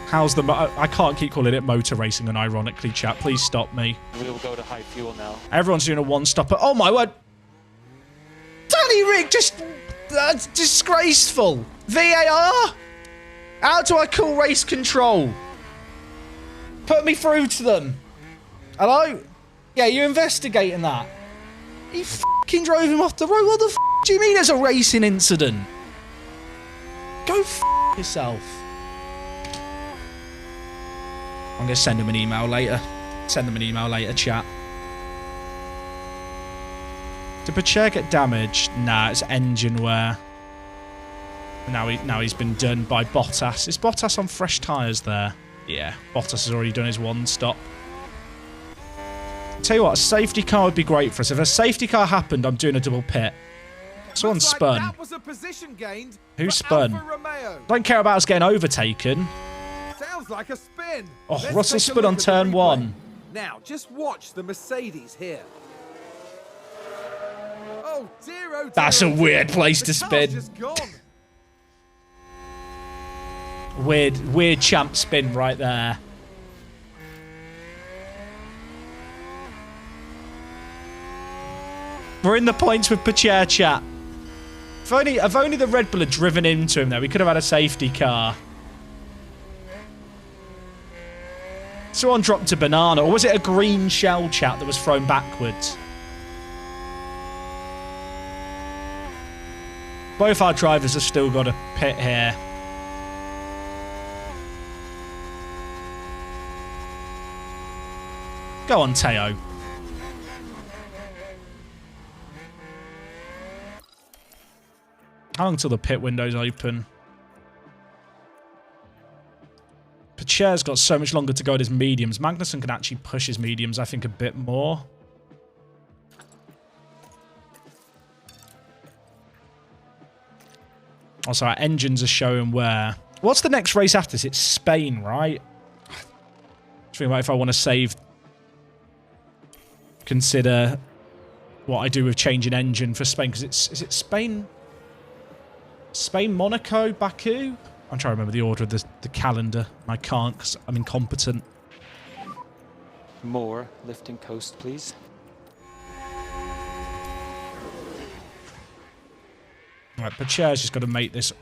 How's the... I can't keep calling it motor racing, unironically, chat. Please stop me. We will go to high fuel now. Everyone's doing a one-stopper. Oh, my word. Danny Rick, just... That's disgraceful. VAR? How do I call race control? Put me through to them. Hello? Yeah, you're investigating that. He fucking drove him off the road. What the f do you mean there's a racing incident? Go f yourself. I'm going to send him an email later. Send them an email later, chat. Did Pacher get damaged? Nah, it's engine wear. Now he's been done by Bottas. Is Bottas on fresh tyres there? Yeah, Bottas has already done his one stop. Tell you what, a safety car would be great for us. If a safety car happened, I'm doing a double pit. Someone spun. That was a position gained. Who spun? Don't care about us getting overtaken. Sounds like a spin. Oh, Russell spun on turn 1. Now, just watch the Mercedes here. Oh dear, oh dear. That's a weird place to spin. Just gone. Weird champ spin right there. We're in the points with Pacher, chat. If only the Red Bull had driven into him there, we could have had a safety car. Someone dropped a banana, or was it a green shell, chat, that was thrown backwards? Both our drivers have still got a pit here. Go on, Teo. How long till the pit window's open? Pacher's got so much longer to go at his mediums. Magnussen can actually push his mediums, I think, a bit more. Also, our engines are showing where... What's the next race after this? It's Spain, right? Think about if I want to save... Consider what I do with changing engine for Spain. Because it's... Is it Spain? Spain, Monaco, Baku? I'm trying to remember the order of the calendar. I can't because I'm incompetent. More lifting coast, please. Right, Pacher's just got to make this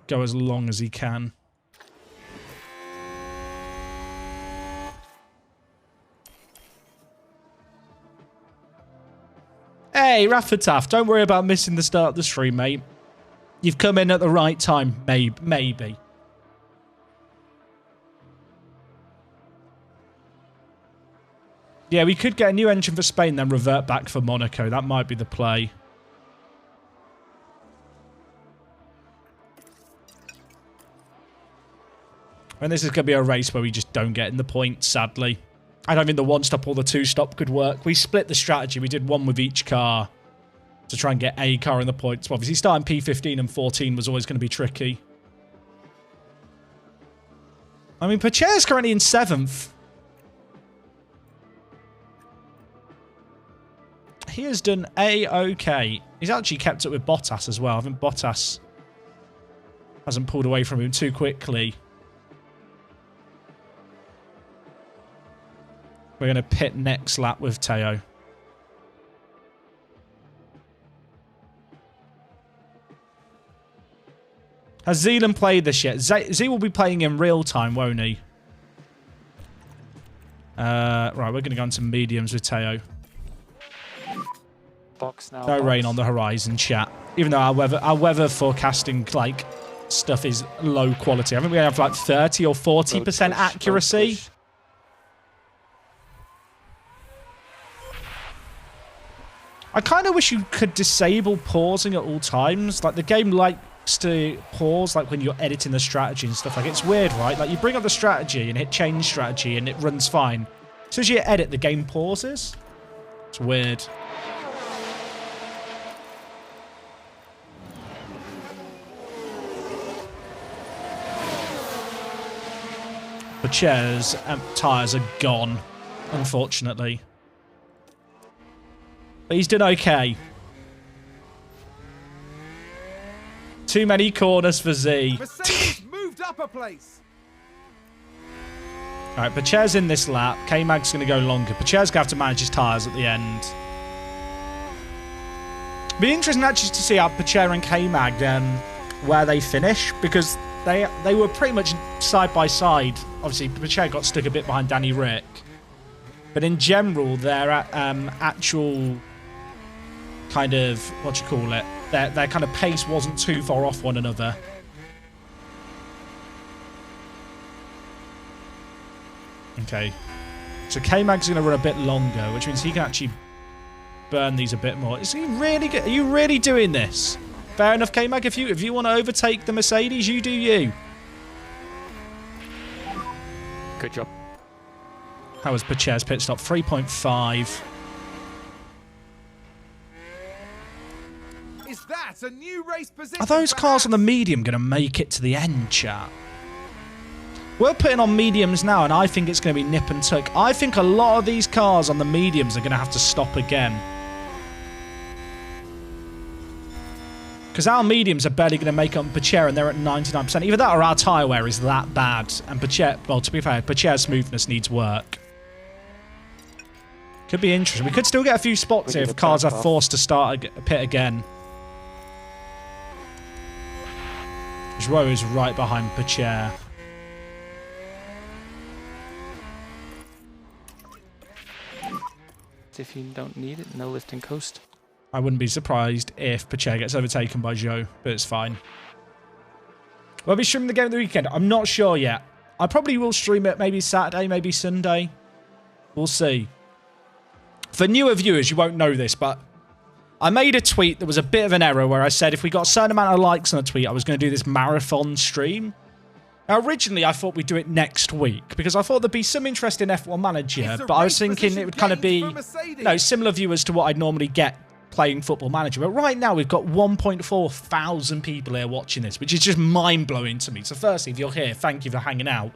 go as long as he can. Hey, Raffataf, don't worry about missing the start of the stream, mate. You've come in at the right time, maybe. Yeah, we could get a new engine for Spain, then revert back for Monaco. That might be the play. And this is going to be a race where we just don't get in the points, sadly. I don't think the one-stop or the two-stop could work. We split the strategy. We did one with each car to try and get a car in the points. Obviously, starting P15 and 14 was always going to be tricky. I mean, Pacher's currently in 7th. He has done A-okay. He's actually kept up with Bottas as well. I think Bottas hasn't pulled away from him too quickly. We're going to pit next lap with Teo. Has Zealand played this yet? Z will be playing in real time, won't he? Right, we're going to go into mediums with Teo. Box now. No rain on the horizon, chat. Even though our weather forecasting like stuff is low quality. I think we have like 30 or 40% accuracy. I kind of wish you could disable pausing at all times. Like the game likes to pause, like when you're editing the strategy and stuff. Like, it's weird, right? Like, you bring up the strategy and hit change strategy and it runs fine. As soon as you edit, the game pauses. It's weird. Pacher's tyres are gone, unfortunately. But he's done okay. Too many corners for Z. Mercedes moved up a place. All right, Pacher's in this lap. K-Mag's going to go longer. Pacher's going to have to manage his tyres at the end. Be interesting actually to see how Pacher and K-Mag, where they finish, because they were pretty much side by side. Obviously, Pacher got stuck a bit behind Danny Rick. But in general, their actual kind of, what do you call it? Their kind of pace wasn't too far off one another. Okay. So K-Mag's going to run a bit longer, which means he can actually burn these a bit more. Is he really good? Are you really doing this? Fair enough, K-Mag. If you want to overtake the Mercedes, you do you. Good job. How was Pacher's pit stop? 3.5. Is that a new race position? Are those for cars Haas? on the medium going to make it to the end, chat? We're putting on mediums now, and I think it's going to be nip and tuck. I think a lot of these cars on the mediums are going to have to stop again. Because our mediums are barely going to make up Pacher, and they're at 99%. Either that or our tyre wear is that bad. And Pacher, well, to be fair, Pacher's smoothness needs work. Could be interesting. We could still get a few spots here if cars are forced to start a pit again. Joe is right behind Pacher. If you don't need it, no lift and coast. I wouldn't be surprised if Pacher gets overtaken by Joe, but it's fine. Will I be streaming the game of the weekend? I'm not sure yet. I probably will stream it maybe Saturday, maybe Sunday. We'll see. For newer viewers, you won't know this, but I made a tweet that was a bit of an error where I said if we got a certain amount of likes on a tweet, I was going to do this marathon stream. Now, originally, I thought we'd do it next week because I thought there'd be some interest in F1 Manager, but I was thinking it would kind of be, similar viewers to what I'd normally get playing Football Manager. But right now, we've got 1.4 thousand people here watching this, which is just mind-blowing to me. So firstly, if you're here, thank you for hanging out.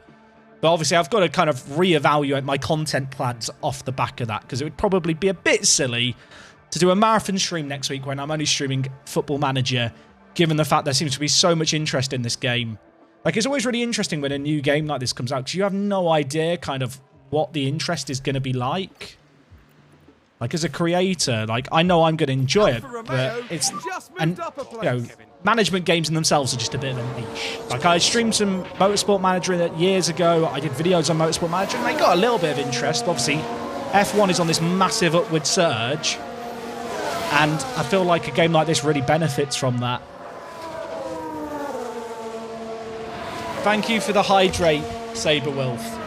But obviously, I've got to kind of reevaluate my content plans off the back of that because it would probably be a bit silly to do a marathon stream next week when I'm only streaming Football Manager, given the fact there seems to be so much interest in this game. Like, it's always really interesting when a new game like this comes out because you have no idea kind of what the interest is going to be like. Like, as a creator, like, I know I'm going to enjoy it, but it's... And, you know, management games in themselves are just a bit of a niche. Like, I streamed some Motorsport Manager years ago. I did videos on Motorsport Manager, and they got a little bit of interest. But obviously, F1 is on this massive upward surge, and I feel like a game like this really benefits from that. Thank you for the hydrate, Saberwolf.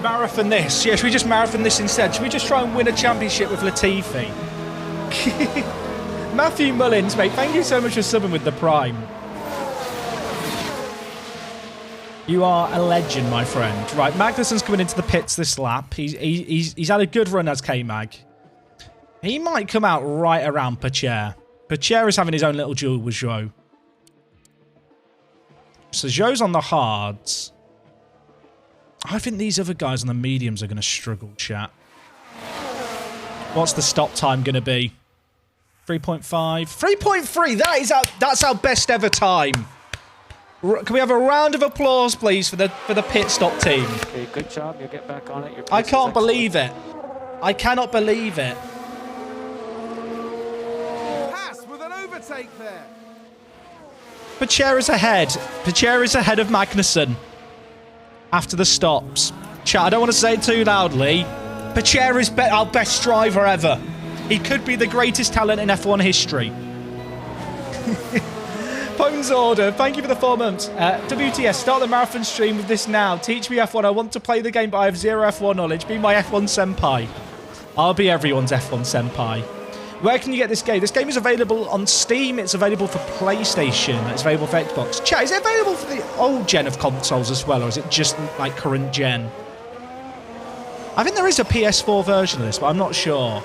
Marathon this. Yeah, should we just marathon this instead? Should we just try and win a championship with Latifi? Matthew Mullins, mate, thank you so much for subbing with the Prime. You are a legend, my friend. Right, Magnussen's coming into the pits this lap. He's had a good run as K-Mag. He might come out right around Pacher. Pacher is having his own little duel with Joe. So Joe's on the hards. I think these other guys on the mediums are going to struggle, chat. What's the stop time going to be? 3.5? 3.3! That's our best ever time. Can we have a round of applause, please, for the pit stop team? Okay, good job. You'll get back on it. I can't believe it. I cannot believe it. Haas with an overtake there. Pacher is ahead. Pacher is ahead of Magnussen. After the stops. Chat, I don't want to say it too loudly. Pacher is our best driver ever. He could be the greatest talent in F1 history. Pone's order. Thank you for the 4 months. WTS, start the marathon stream with this now. Teach me F1. I want to play the game, but I have zero F1 knowledge. Be my F1 senpai. I'll be everyone's F1 senpai. Where can you get this game? This game is available on Steam. It's available for PlayStation. It's available for Xbox. Chat, is it available for the old gen of consoles as well, or is it just like current gen? I think there is a PS4 version of this, but I'm not sure.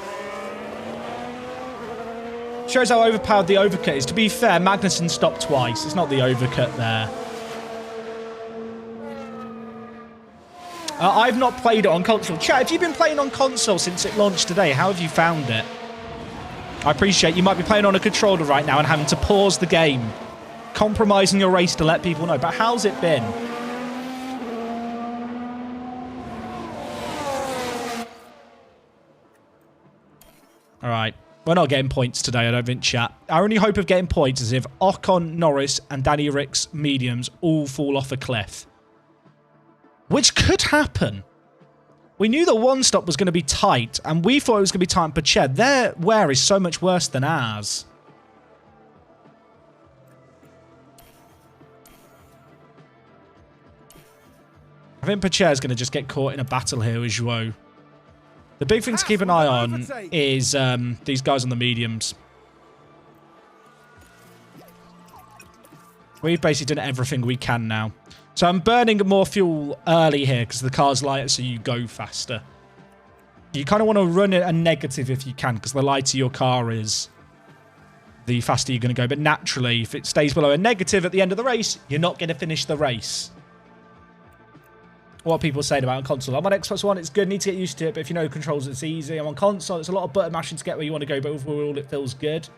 Shows how overpowered the overcut is. To be fair, Magnussen stopped twice. It's not the overcut there. I've not played it on console. Chat, if you've been playing on console since it launched today, how have you found it? I appreciate you might be playing on a controller right now and having to pause the game, compromising your race to let people know. But how's it been? All right. We're not getting points today, I don't think, chat. Our only hope of getting points is if Ocon, Norris, and Danny Rick's mediums all fall off a cliff. Which could happen. We knew the one stop was going to be tight, and we thought it was going to be tight, but Ched, their wear is so much worse than ours. I think Pacher is going to just get caught in a battle here with Joao. The big thing to keep an eye on is these guys on the mediums. We've basically done everything we can now. So I'm burning more fuel early here because the car's lighter, so you go faster. You kind of want to run a negative if you can, because the lighter your car is, the faster you're going to go. But naturally, if it stays below a negative at the end of the race, you're not going to finish the race. What people are saying about on console. I'm on Xbox One, it's good, need to get used to it, but if you know controls, it's easy. I'm on console, it's a lot of button mashing to get where you want to go, but overall it feels good.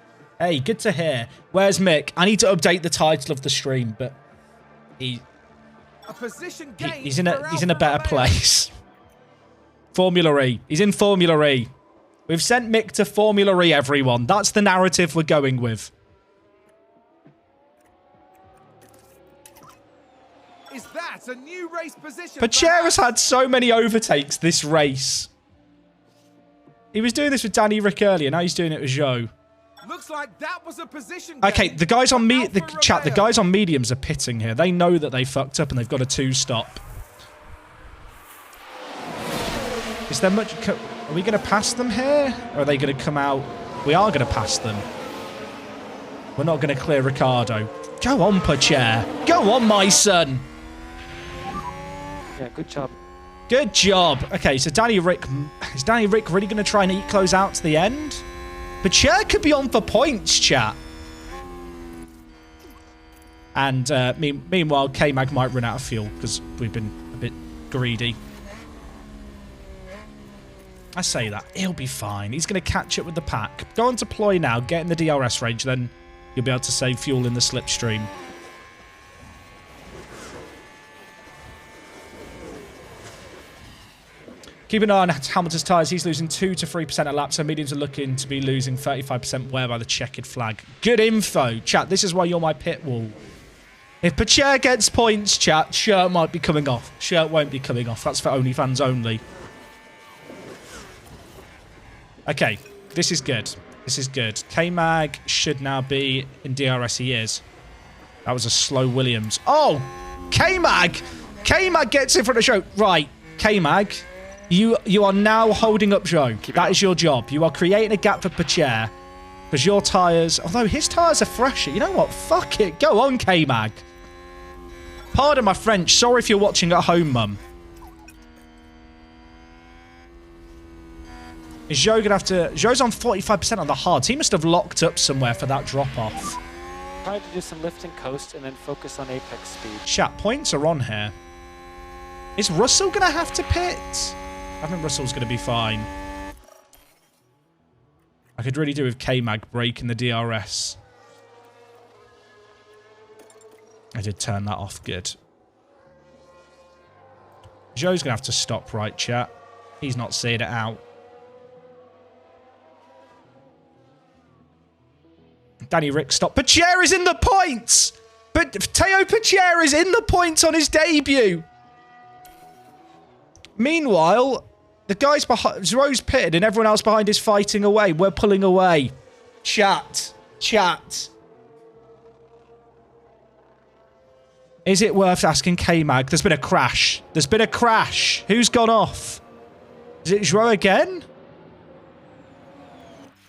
Hey, good to hear. Where's Mick? I need to update the title of the stream, but he's in a better place. Formula E. He's in Formula E. We've sent Mick to Formula E, everyone. That's the narrative we're going with. Is that a new race position? Pacher has had so many overtakes this race. He was doing this with Danny Rick earlier. Now he's doing it with Joe. Looks like that was a position. Okay, the guys on the guys on mediums are pitting here. They know that they fucked up and they've got a 2-stop. Is there much? Are we going to pass them here, or are they going to come out? We are going to pass them. We're not going to clear Ricardo. Go on, Pacher. Go on, my son. Yeah, good job. Good job. Okay, so Danny Rick, is Danny Rick really going to try and eat close out to the end? Pacher could be on for points, chat. And meanwhile, K-Mag might run out of fuel because we've been a bit greedy. I say that. He'll be fine. He's going to catch up with the pack. Go on to ploy now. Get in the DRS range. Then you'll be able to save fuel in the slipstream. Keep an eye on Hamilton's tyres. He's losing 2 to 3% a lap, so mediums are looking to be losing 35% wear by the checkered flag. Good info. Chat, this is why you're my pit wall. If Pacher gets points, chat, shirt might be coming off. Shirt won't be coming off. That's for OnlyFans only. Okay, this is good. This is good. K-Mag should now be in DRS. He is. That was a slow Williams. Oh! K-Mag! K-Mag gets in front of Joe. Right, K-Mag. You are now holding up Joe. That is your job. You are creating a gap for Pacher. Because your tyres... Although his tyres are fresher. You know what? Fuck it. Go on, K-Mag. Pardon my French. Sorry if you're watching at home, Mum. Is Joe going to have to... Joe's on 45% on the hards. He must have locked up somewhere for that drop-off. Try to do some lift and coast and then focus on apex speed. Chat, points are on here. Is Russell going to have to pit? I think Russell's going to be fine. I could really do with K-Mag breaking the DRS. I did turn that off good. Joe's going to have to stop, right, chat? He's not seeing it out. Danny Rick, stop. Pacher is in the points! But Teo Pacher is in the points on his debut! Meanwhile, the guys behind... Rose pitted and everyone else behind is fighting away. We're pulling away. Chat. Chat. Is it worth asking K-Mag? There's been a crash. There's been a crash. Who's gone off? Is it Joe again?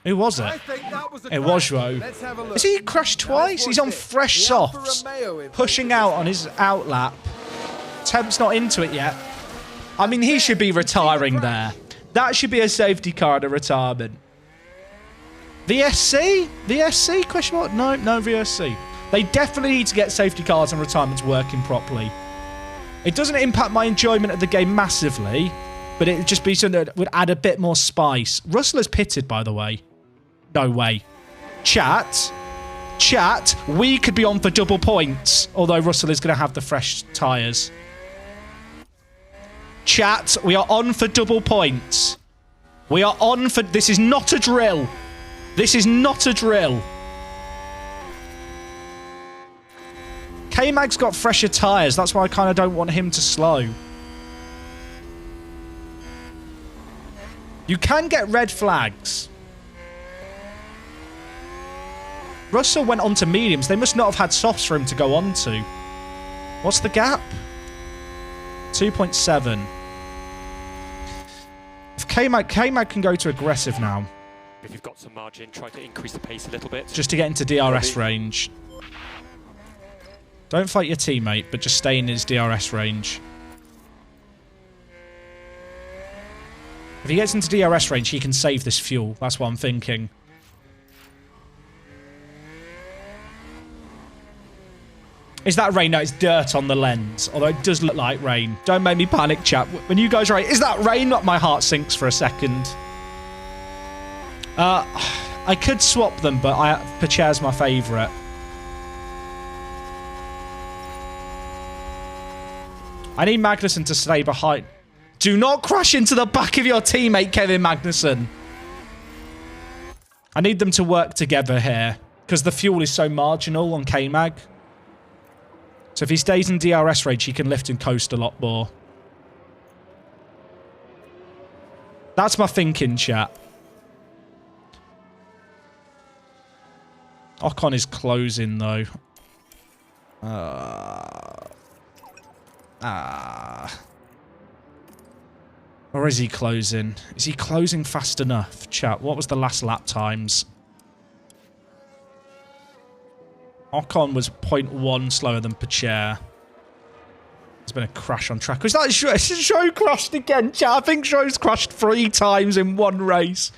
Who was I it? think that was a It was crash. Ro. Let's have a look. Has he crashed Now, let's twice? watch He's on this. fresh The Alfa softs. Romeo involved Pushing in out this on one. his outlap. Temp's not into it yet. I mean, he should be retiring there. That should be a safety car and a retirement. VSC? VSC? Question mark? No, no VSC. They definitely need to get safety cars and retirements working properly. It doesn't impact my enjoyment of the game massively, but it would just be something that would add a bit more spice. Russell has pitted, by the way. No way. Chat, we could be on for double points, although Russell is going to have the fresh tyres. Chat, we are on for double points. We are on for... This is not a drill. This is not a drill. K-Mag's got fresher tyres. That's why I kind of don't want him to slow. You can get red flags. Russell went on to mediums. They must not have had softs for him to go on to. What's the gap? 2.7. If K-Mag can go to aggressive now. If you've got some margin, try to increase the pace a little bit. Just to get into DRS range. Don't fight your teammate, but just stay in his DRS range. If he gets into DRS range, he can save this fuel. That's what I'm thinking. Is that rain? No, it's dirt on the lens. Although it does look like rain. Don't make me panic, chat. When you guys write, is that rain? My heart sinks for a second. I could swap them, but Pacher's my favourite. I need Magnussen to stay behind. Do not crash into the back of your teammate, Kevin Magnussen. I need them to work together here, because the fuel is so marginal on K-Mag. So if he stays in DRS range, he can lift and coast a lot more. That's my thinking, chat. Ocon is closing, though. Or is he closing? Is he closing fast enough? Chat, what was the last lap times? Ocon was 0.1 slower than Pacher. There's been a crash on track. Is that Show crashed again, chat? I think Show's crashed 3 times in one race.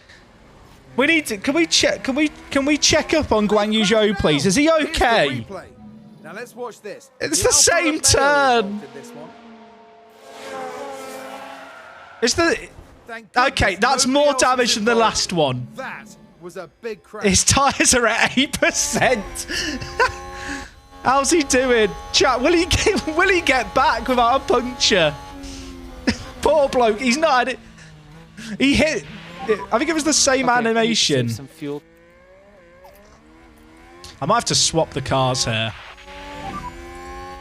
We need to... Can we check up on Guan Yu Zhou, please? Is he okay? Now let's watch this. It's the same turn. It's the... Okay, that's more damage than the last one. That was a big crash. His tyres are at 8%. How's he doing? Chat, will he get back without a puncture? Poor bloke, he's not had it. He hit... I think it was the same animation. Some fuel. I might have to swap the cars here.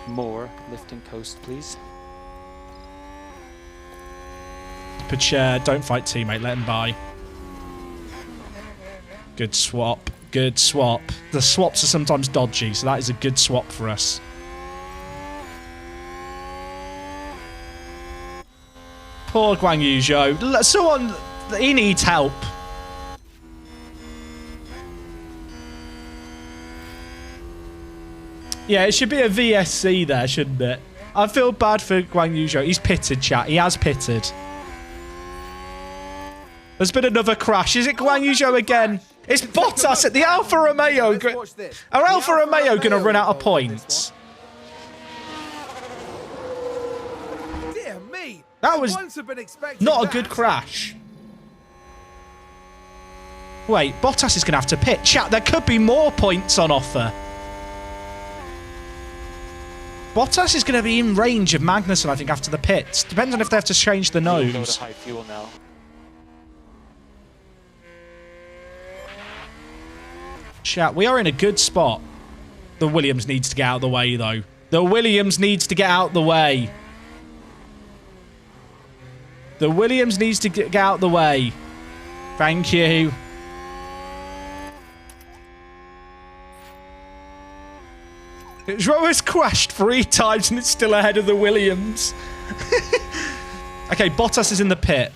More lift and coast, please. Pacher, don't fight teammate, let him by. Good swap. Good swap. The swaps are sometimes dodgy, so that is a good swap for us. Poor Guan Yu Zhou. Someone... He needs help. Yeah, it should be a VSC there, shouldn't it? I feel bad for Guan Yu Zhou. He's pitted, chat. He has pitted. There's been another crash. Is it Guan Yu Zhou again? It's Bottas at the Alfa Romeo. Are Alfa Romeo going to run out of points? Dear me. That was not a good crash. Wait, Bottas is going to have to pit. Chat, there could be more points on offer. Bottas is going to be in range of Magnussen, I think, after the pits. Depends on if they have to change the nose. Load of high fuel now. Chat, we are in a good spot. The Williams needs to get out of the way, though. The Williams needs to get out of the way. The Williams needs to get out of the way. Thank you. Zhou has crashed 3 times and it's still ahead of the Williams. Okay, Bottas is in the pit.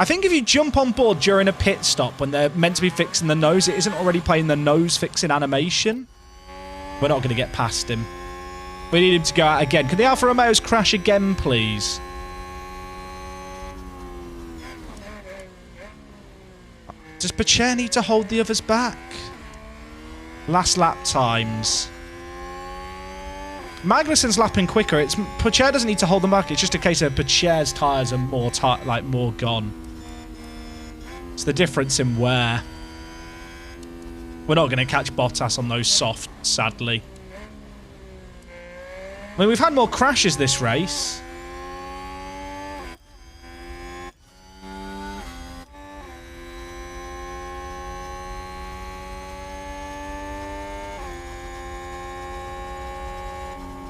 I think if you jump on board during a pit stop when they're meant to be fixing the nose, it isn't already playing the nose fixing animation. We're not going to get past him. We need him to go out again. Can the Alfa Romeos crash again, please? Does Pacher need to hold the others back? Last lap times. Magnussen's lapping quicker. Pacher doesn't need to hold them back. It's just a case of Pacher's tyres are more gone. It's the difference in wear. We're not going to catch Bottas on those softs, sadly. I mean, we've had more crashes this race.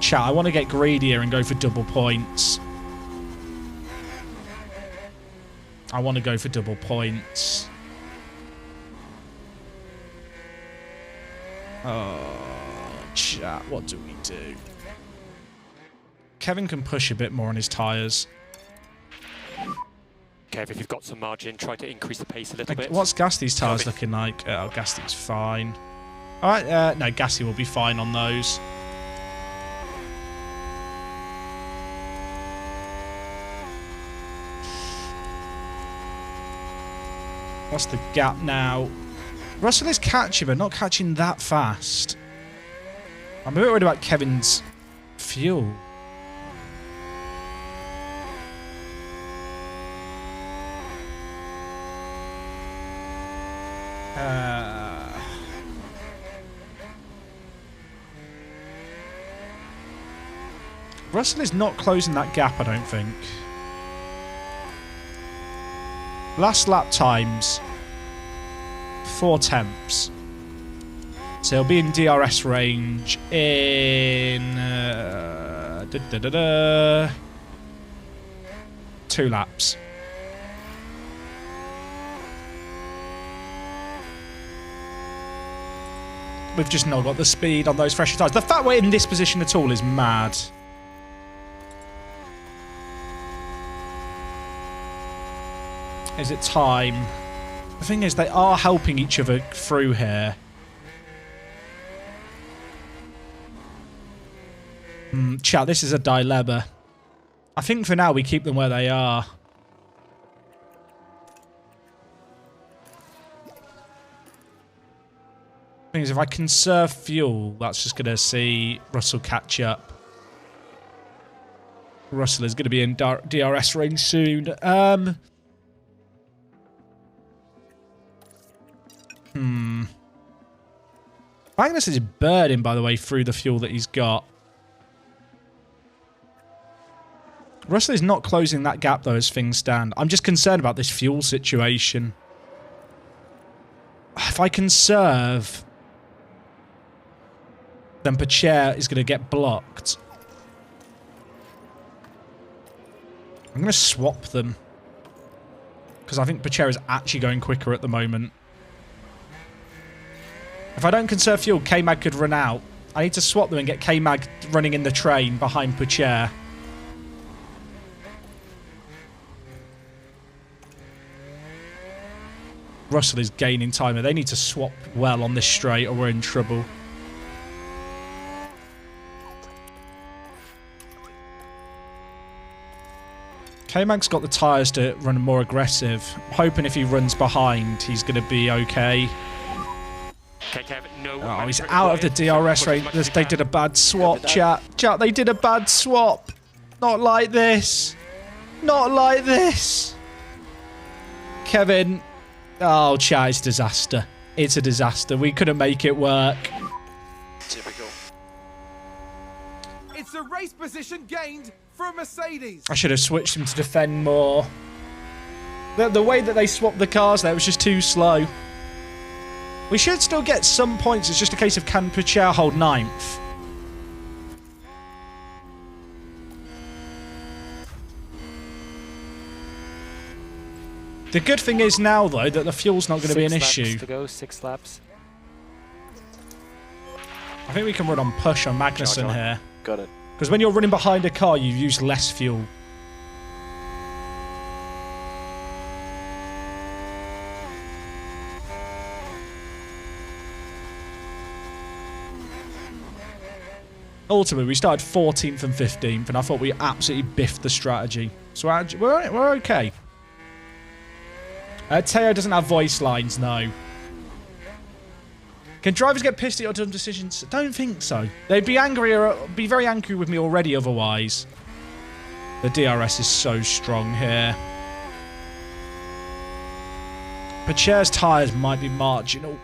Chat, I want to get greedier and go for double points. I want to go for double points. Oh, chat, what do we do? Kevin can push a bit more on his tyres. Kev, if you've got some margin, try to increase the pace a little bit. What's Gasty's tyres looking like? Oh, Gasty's fine. All right, no, Gasty will be fine on those. What's the gap now? Russell is catching, but not catching that fast. I'm a bit worried about Kevin's fuel. Russell is not closing that gap, I don't think. Last lap times, 4/10. So he'll be in DRS range in 2 laps. We've just not got the speed on those fresher tyres. The fact we're in this position at all is mad. Is it time? The thing is, they are helping each other through here. Chat, this is a dilemma. I think for now we keep them where they are. Thing is, if I conserve fuel, that's just going to see Russell catch up. Russell is going to be in DRS range soon. Magnus is burning, by the way, through the fuel that he's got. Russell is not closing that gap, though, as things stand. I'm just concerned about this fuel situation. If I conserve, then Pacher is going to get blocked. I'm going to swap them, because I think Pacher is actually going quicker at the moment. If I don't conserve fuel, K-Mag could run out. I need to swap them and get K-Mag running in the train behind Pacher. Russell is gaining time. They need to swap well on this straight or we're in trouble. K-Mag's got the tyres to run more aggressive. I'm hoping if he runs behind, he's going to be okay. Oh, he's out of the DRS range. They did a bad swap, chat. Chat, they did a bad swap. Not like this. Not like this. Kevin. Oh, chat, it's a disaster. It's a disaster. We couldn't make it work. Typical. It's a race position gained for Mercedes. I should have switched him to defend more. The way that they swapped the cars there was just too slow. We should still get some points. It's just a case of can Pacher hold 9th. The good thing is now, though, that the fuel's not going to be an issue. 6 laps to go, 6 laps. I think we can run on push on Magnussen here. Got it. Because when you're running behind a car, you use less fuel. Ultimately, we started 14th and 15th, and I thought we absolutely biffed the strategy. So we're okay. Teo doesn't have voice lines, no. Can drivers get pissed at your dumb decisions? Don't think so. They'd be angry or be very angry with me already otherwise. The DRS is so strong here. Pacher's tyres might be marginal.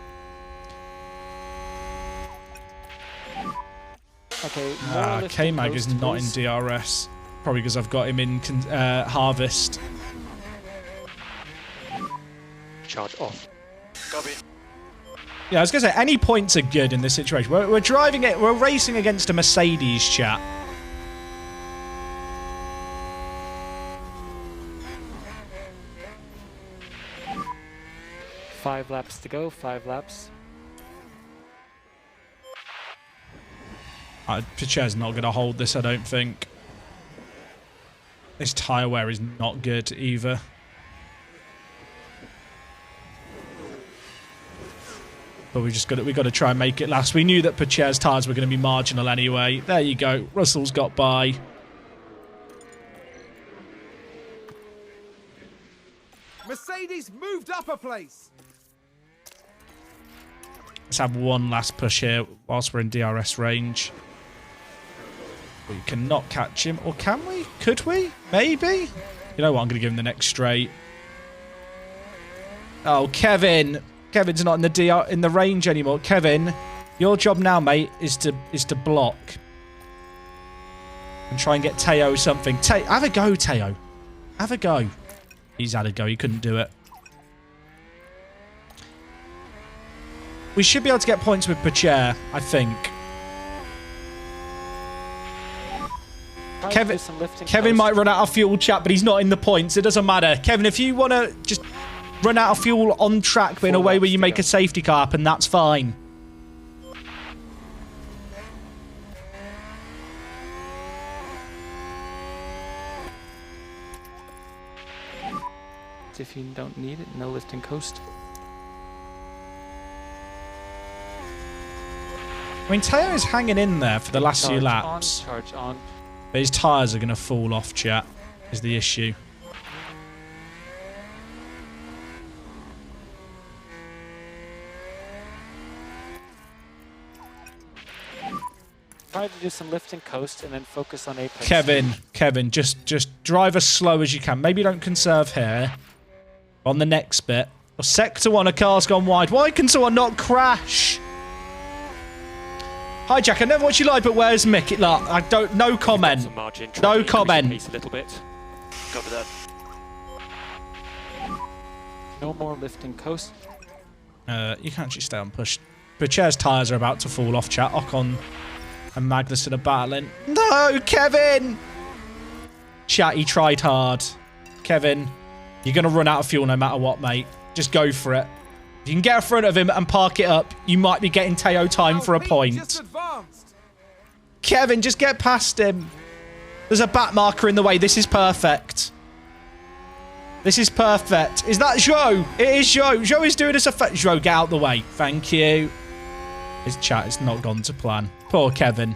Okay, K-Mag is not in DRS. Probably because I've got him in Harvest. Charge off. Copy. Yeah, I was going to say, any points are good in this situation. We're driving it, we're racing against a Mercedes, chat. Five laps to go, 5 laps. Pacher's not going to hold this, I don't think. This tyre wear is not good either. But we've got to try and make it last. We knew that Pacher's tyres were going to be marginal anyway. There you go. Russell's got by. Mercedes moved up a place. Let's have one last push here whilst we're in DRS range. We cannot catch him. Or can we? Could we? Maybe? You know what? I'm going to give him the next straight. Oh, Kevin. Kevin's not in the range anymore. Kevin, your job now, mate, is to block. And try and get Teo something. Have a go, Teo. Have a go. He's had a go. He couldn't do it. We should be able to get points with Pacher, I think. Kevin might run out of fuel, chat, but he's not in the points. It doesn't matter. Kevin, if you want to just run out of fuel on track, but in a way where you make a safety car happen, that's fine. If you don't need it, no lift and coast. I mean, Teo is hanging in there for the last few laps. Charge on. But his tyres are going to fall off, chat, is the issue. Try to do some lift and coast and then focus on apex. Kevin, just drive as slow as you can. Maybe don't conserve here. On the next bit. Or sector 1, a car's gone wide. Why can someone not crash? Hi, Jack. I never watched you live, but where's Mick? Look, I don't. No comment. No comment. A little bit. Copy that. No more lift and coast. You can't actually stay on push. Pacher's tyres are about to fall off, chat. Ocon and Magnussen are battling. No, Kevin! Chat, he tried hard. Kevin, you're going to run out of fuel no matter what, mate. Just go for it. If you can get in front of him and park it up, you might be getting Teo time for a point. Kevin, just get past him. There's a back marker in the way. This is perfect. This is perfect. Is that Joe? It is Joe. Joe is doing us a favor. Joe, get out the way. Thank you. His chat has not gone to plan. Poor Kevin.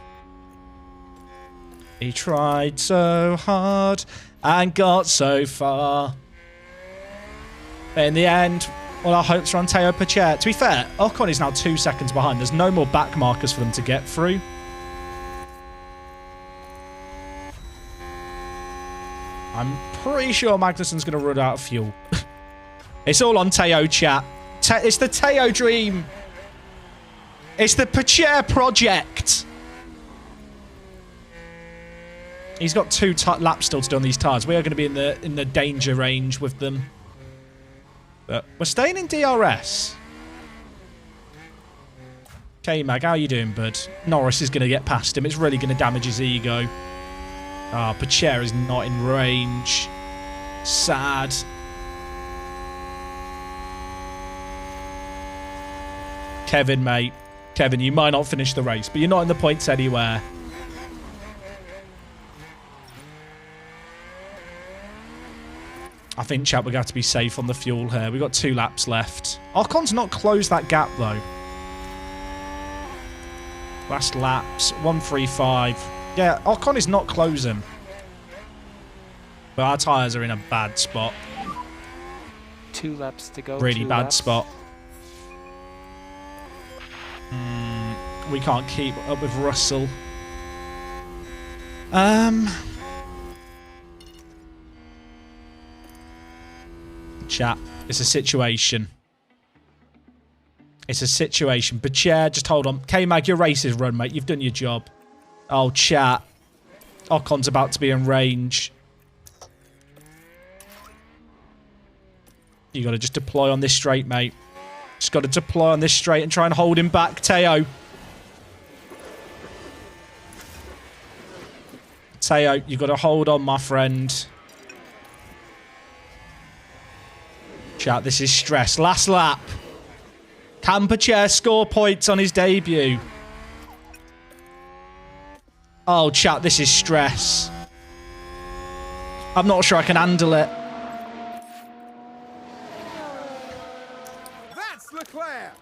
He tried so hard and got so far. But in the end, all our hopes are on Teo Pacher. To be fair, Ocon is now 2 seconds behind. There's no more back markers for them to get through. I'm pretty sure Magnussen's going to run out of fuel. It's all on Teo, chat. It's the Teo dream. It's the Pacher project. He's got 2 laps still to do on these tyres. We are going to be in the danger range with them. But we're staying in DRS. K-Mag, how you doing, bud? Norris is going to get past him. It's really going to damage his ego. Ah, Pacher is not in range. Sad. Kevin, mate. Kevin, you might not finish the race, but you're not in the points anywhere. I think, chat, we're going to have to be safe on the fuel here. We've got 2 laps left. Ocon's not closed that gap, though. Last laps. 135. Yeah, Ocon is not closing. But our tyres are in a bad spot. 2 laps to go. Really 2 bad laps. spot. We can't keep up with Russell. Chat. It's a situation. It's a situation. But yeah, just hold on. K-Mag, your race is run, mate. You've done your job. Oh, chat. Ocon's about to be in range. You got to just deploy on this straight, mate. Just got to deploy on this straight and try and hold him back, Teo. Teo, you got to hold on, my friend. Chat, this is stress. Last lap. Can Pacher score points on his debut? Oh, chat, this is stress. I'm not sure I can handle it. That's Leclerc.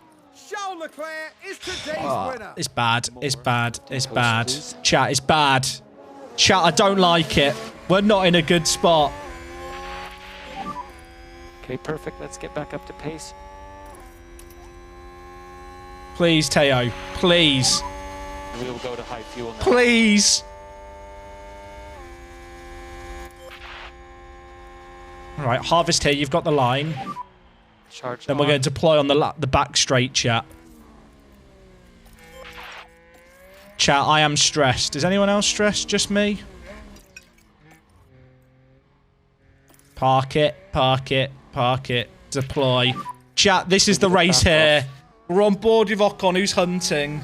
Charles Leclerc is today's winner. It's bad. It's bad. It's bad. Chat, it's bad. Chat, I don't like it. We're not in a good spot. Okay, perfect. Let's get back up to pace. Please, Teo. Please. We will go to high fuel now. Please. All right, Harvest here. You've got the line. Charge Then we're on. going to deploy on the back straight, chat. Chat, I am stressed. Is anyone else stressed? Just me? Park it. Park it. Park it. Deploy. Chat, this is the race here. We're on board with Ocon, who's hunting.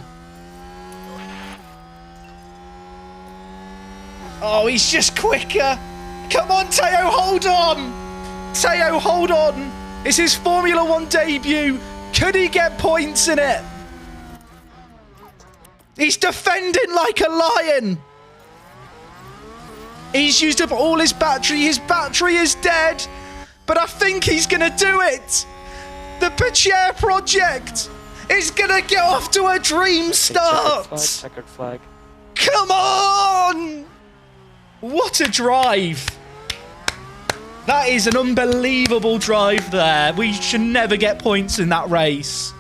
Oh, he's just quicker. Come on, Teo, hold on. Teo, hold on. It's his Formula 1 debut. Could he get points in it? He's defending like a lion. He's used up all his battery. His battery is dead. But I think he's going to do it. The Pacher project is going to get off to a dream start. Checkered flag. Come on! What a drive. That is an unbelievable drive there. We should never get points in that race.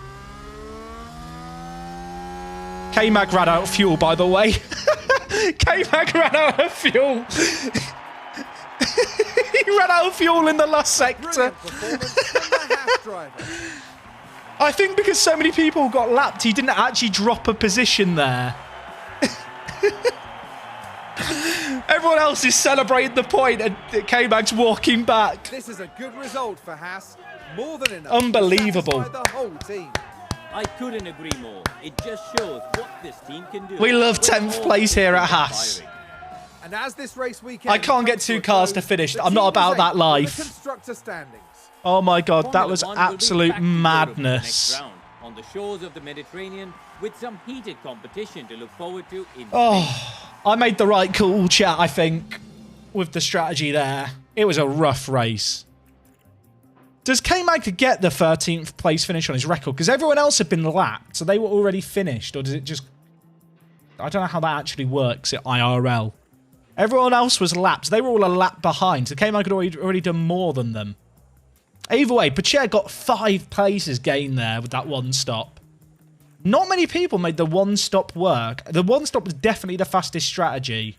K-Mag ran out of fuel, by the way. K-Mag ran out of fuel. He ran out of fuel in the last sector. Brilliant performance from the Haas driver. I think because so many people got lapped, he didn't actually drop a position there. Everyone else is celebrating the point and K-Mag's walking back. This is a good result for Haas. More than enough. Unbelievable. To satisfy the whole team. I couldn't agree more. It just shows what this team can do. We love When 10th all place here at is Haas. And as this race weekend I can't get comes two to a cars close, to finish. the I'm not team about is that eighth in life. the constructor standings. Oh my god, that Formula was 1 will be absolute back to Europe for the next madness. round on the shores of the Mediterranean with some heated competition to look forward to in Oh, I made the right call, chat, I think, with the strategy there. It was a rough race. Does K-Mag get the 13th place finish on his record? Because everyone else had been lapped, so they were already finished. Or does it just... I don't know how that actually works at IRL. Everyone else was lapped. They were all a lap behind, so K-Mag had already done more than them. Either way, Pacher got 5 places gained there with that one stop. Not many people made the one stop work. The one stop was definitely the fastest strategy.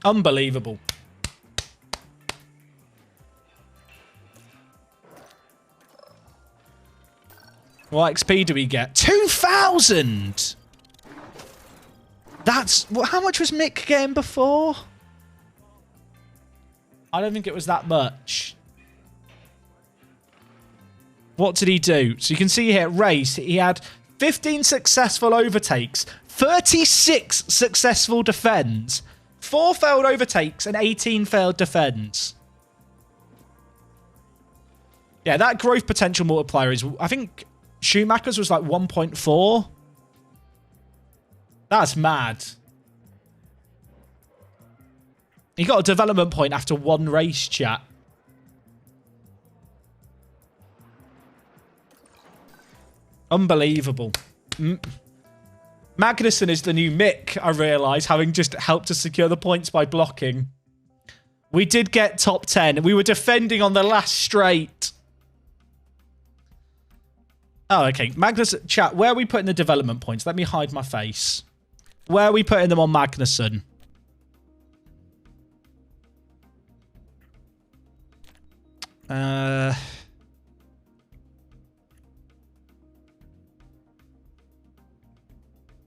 Unbelievable. What XP do we get? 2,000! That's... Well, how much was Mick getting before? I don't think it was that much. What did he do? So you can see here, race, he had 15 successful overtakes, 36 successful defends, 4 failed overtakes, and 18 failed defends. Yeah, that growth potential multiplier is, I think Schumacher's was like 1.4. That's mad. He got a development point after one race, chat. Unbelievable. Magnussen is the new Mick, I realise, having just helped us secure the points by blocking. We did get top 10. We were defending on the last straight. Oh, okay. Magnussen, chat, where are we putting the development points? Let me hide my face. Where are we putting them on Magnussen?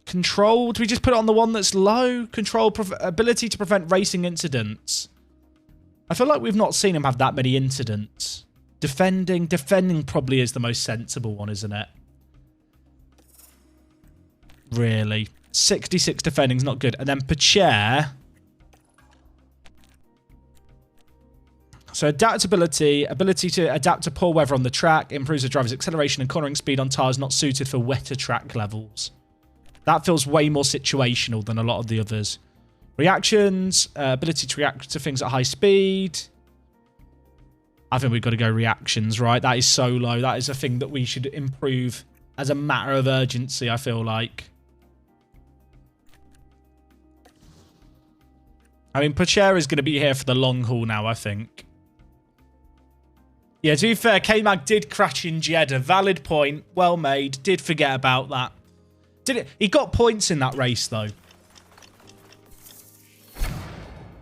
Control. Do we just put it on the one that's low? Control, ability to prevent racing incidents. I feel like we've not seen him have that many incidents. Defending probably is the most sensible one, isn't it? Really. 66 defending is not good. And then per chair. So adaptability, ability to adapt to poor weather on the track, improves the driver's acceleration and cornering speed on tyres not suited for wetter track levels. That feels way more situational than a lot of the others. Reactions, ability to react to things at high speed. I think we've got to go reactions, right? That is so low. That is a thing that we should improve as a matter of urgency, I feel like. I mean, Pocher is going to be here for the long haul now, I think. Yeah, to be fair, K-Mag did crash in Jeddah. Valid point. Well made. Did forget about that. He got points in that race, though.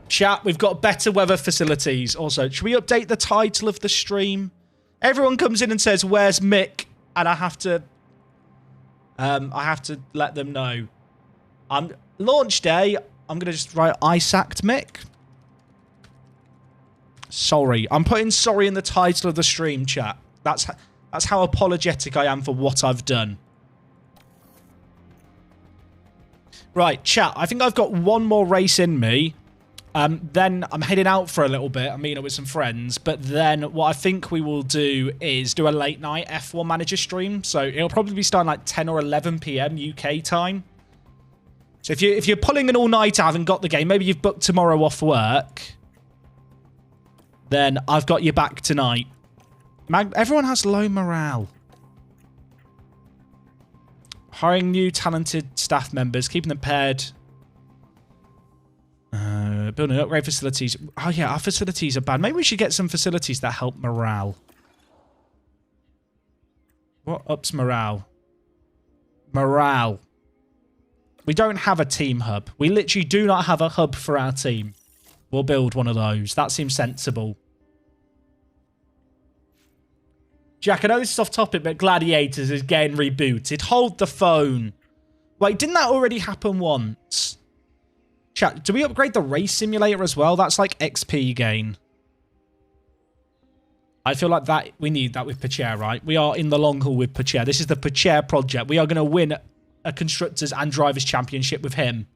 Chat, we've got better weather facilities. Also, should we update the title of the stream? Everyone comes in and says, "Where's Mick?" And I have to let them know. Launch day. I'm gonna just write, "I sacked Mick." Sorry, I'm putting sorry in the title of the stream, chat. That's how apologetic I am for what I've done. Right, chat. I think I've got one more race in me. Then I'm heading out for a little bit. I'm meeting up with some friends. But then what I think we will do is do a late night F1 Manager stream. So it'll probably be starting like 10 or 11 p.m. UK time. So if you're pulling an all-nighter, haven't got the game, maybe you've booked tomorrow off work, then I've got your back tonight. Everyone has low morale. Hiring new talented staff members, keeping them paired. Building upgrade facilities. Oh yeah, our facilities are bad. Maybe we should get some facilities that help morale. What ups morale? Morale. We don't have a team hub. We literally do not have a hub for our team. We'll build one of those. That seems sensible. Jack, I know this is off topic, but Gladiators is getting rebooted. Hold the phone. Wait, didn't that already happen once? Chat, do we upgrade the race simulator as well? That's like XP gain. I feel like that we need that with Pocher, right? We are in the long haul with Pocher. This is the Pocher project. We are going to win a Constructors and Drivers' Championship with him.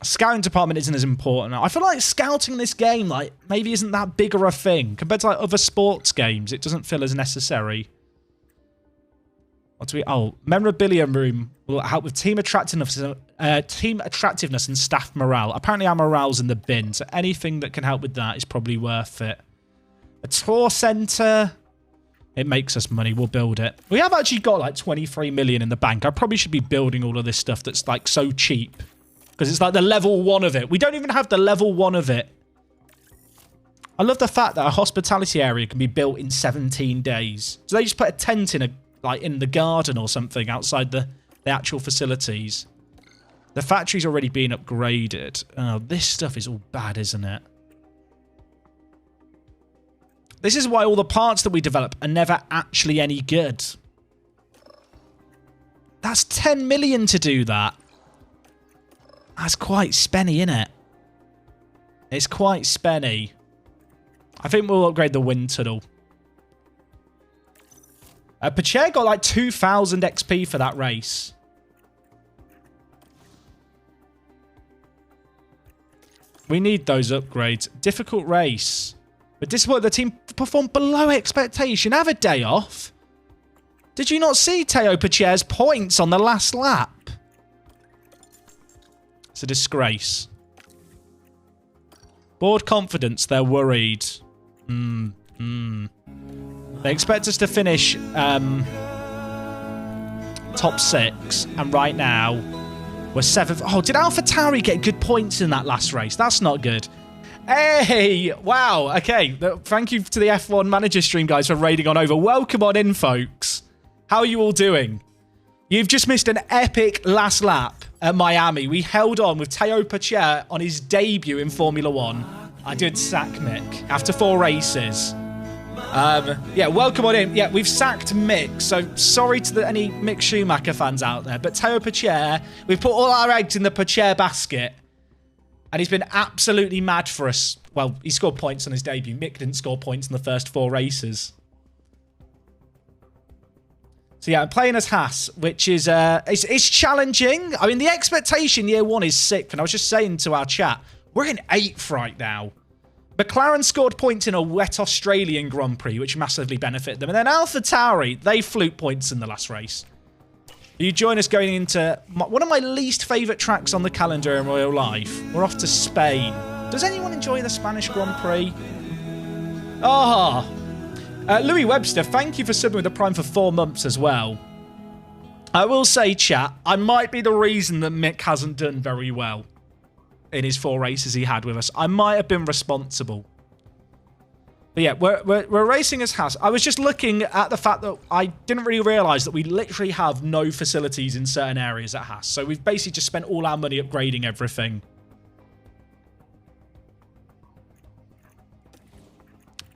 Scouting department isn't as important. I feel like scouting in this game, like, maybe isn't that big of a thing. Compared to like other sports games, it doesn't feel as necessary. What do we... Oh, memorabilia room will help with team attractiveness and staff morale. Apparently our morale's in the bin, so anything that can help with that is probably worth it. A tour centre. It makes us money. We'll build it. We have actually got like 23 million in the bank. I probably should be building all of this stuff that's like so cheap. Because it's like the level 1 of it. We don't even have the level 1 of it. I love the fact that a hospitality area can be built in 17 days. So they just put a tent in in the garden or something outside the actual facilities. The factory's already been upgraded. Oh, this stuff is all bad, isn't it? This is why all the parts that we develop are never actually any good. That's 10 million to do that. That's quite spenny, isn't it? It's quite spenny. I think we'll upgrade the wind tunnel. Pocher got like 2,000 XP for that race. We need those upgrades. Difficult race. But disappointed the team performed below expectation. Have a day off. Did you not see Teo Pocher's points on the last lap? It's a disgrace. Board confidence, they're worried. They expect us to finish top 6, and right now we're 7th. Oh, did AlphaTauri get good points in that last race? That's not good. Hey, wow. Okay, thank you to the F1 Manager stream, guys, for raiding on over. Welcome on in, folks. How are you all doing? You've just missed an epic last lap at Miami. We held on with Teo Pacher on his debut in Formula 1. I did sack Mick after 4 races. Yeah, welcome on in. Yeah, we've sacked Mick, so sorry to any Mick Schumacher fans out there, but Teo Pacher, we've put all our eggs in the Pacher basket, and he's been absolutely mad for us. Well, he scored points on his debut. Mick didn't score points in the first 4 races. So yeah, I'm playing as Haas, which is it's challenging. I mean, the expectation year 1 is sick, and I was just saying to our chat, we're in 8th right now. McLaren scored points in a wet Australian Grand Prix, which massively benefited them. And then AlphaTauri, they fluked points in the last race. You join us going into one of my least favourite tracks on the calendar in real life. We're off to Spain. Does anyone enjoy the Spanish Grand Prix? Louis Webster, thank you for subbing with the Prime for 4 months as well. I will say, chat, I might be the reason that Mick hasn't done very well in his 4 races he had with us. I might have been responsible. But yeah, we're racing as Haas. I was just looking at the fact that I didn't really realise that we literally have no facilities in certain areas at Haas. So we've basically just spent all our money upgrading everything.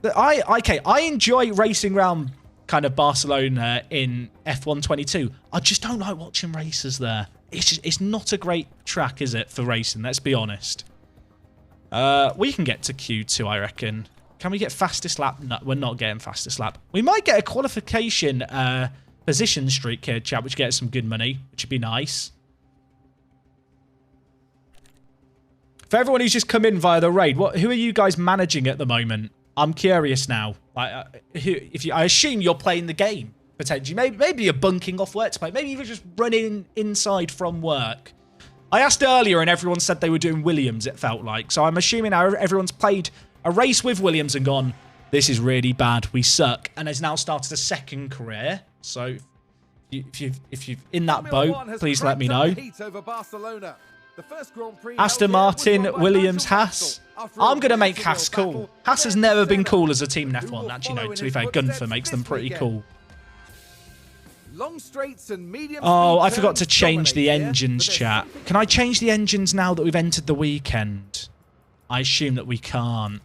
I enjoy racing around kind of Barcelona in F1 22. I just don't like watching races there. It's not a great track, is it, for racing? Let's be honest. We can get to Q2, I reckon. Can we get fastest lap? No, we're not getting fastest lap. We might get a qualification position streak here, chat, which gets some good money, which would be nice. For everyone who's just come in via the raid, who are you guys managing at the moment? I'm curious now. I assume you're playing the game. Potentially. Maybe you're bunking off work to play. Maybe you're just running inside from work. I asked earlier and everyone said they were doing Williams, it felt like. So I'm assuming now everyone's played a race with Williams and gone, this is really bad, we suck, and has now started a second career. So if you're in that boat, please let me know. Aston Martin, Williams, Haas. I'm going to make Haas cool. Haas has never been cool as a team in F1. Actually, no, to be fair, Gunther makes them pretty cool. Oh, I forgot to change the engines, chat. Can I change the engines now that we've entered the weekend? I assume that we can't.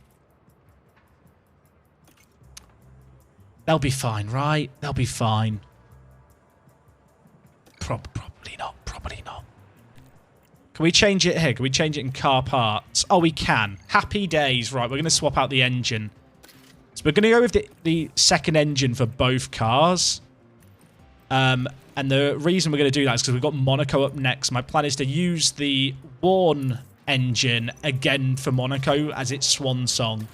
They'll be fine, right? They'll be fine. Probably not. Probably not. Can we change it here? Can we change it in car parts? Oh, we can. Happy days. Right, we're going to swap out the engine. So we're going to go with the second engine for both cars. And the reason we're going to do that is because we've got Monaco up next. My plan is to use the Warn engine again for Monaco as its swan song.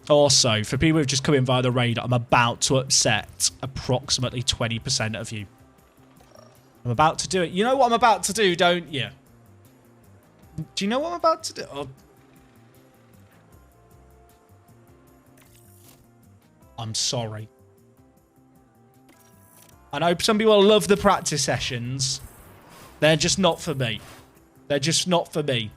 Also, for people who've just come in via the raid, I'm about to upset approximately 20% of you. I'm about to do it. You know what I'm about to do, don't you? Do you know what I'm about to do? Oh. I'm sorry. I know some people love the practice sessions. They're just not for me. They're just not for me.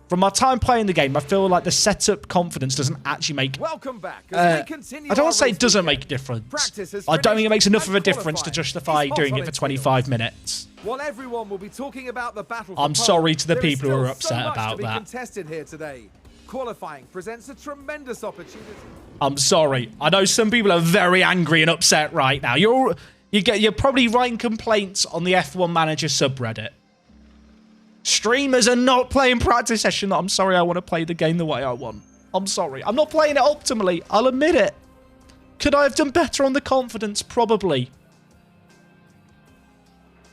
From my time playing the game, I feel like the setup confidence doesn't actually make... Welcome back. I don't want to say it doesn't make a difference. I don't think it makes enough of a difference to justify doing it for 25 minutes. While everyone will be talking about the battle I'm sorry to the people who are upset about that. Contested here today. Qualifying presents a tremendous opportunity. I'm sorry. I know some people are very angry and upset right now. You're probably writing complaints on the F1 Manager subreddit. Streamers are not playing practice session. I'm sorry, I want to play the game the way I want. I'm sorry. I'm not playing it optimally. I'll admit it. Could I have done better on the confidence? Probably.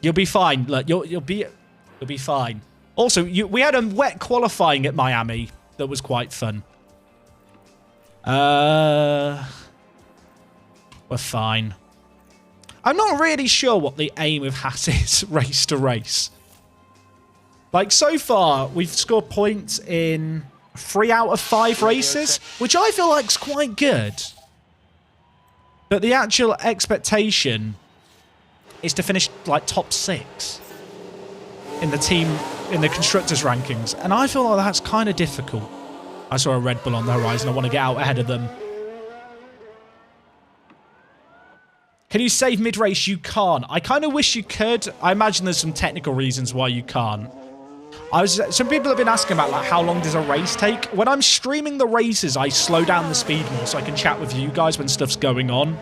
You'll be fine. Look, you'll be fine. Also, we had a wet qualifying at Miami that was quite fun. We're fine. I'm not really sure what the aim of Haas is race to race. Like, so far, we've scored points in 3 out of 5 races, which I feel like is quite good. But the actual expectation is to finish, like, top 6 in the team, in the constructors' rankings. And I feel like that's kind of difficult. I saw a Red Bull on the horizon. I want to get out ahead of them. Can you save mid-race? You can't. I kind of wish you could. I imagine there's some technical reasons why you can't. Some people have been asking about, like, how long does a race take? When I'm streaming the races, I slow down the speed more so I can chat with you guys when stuff's going on.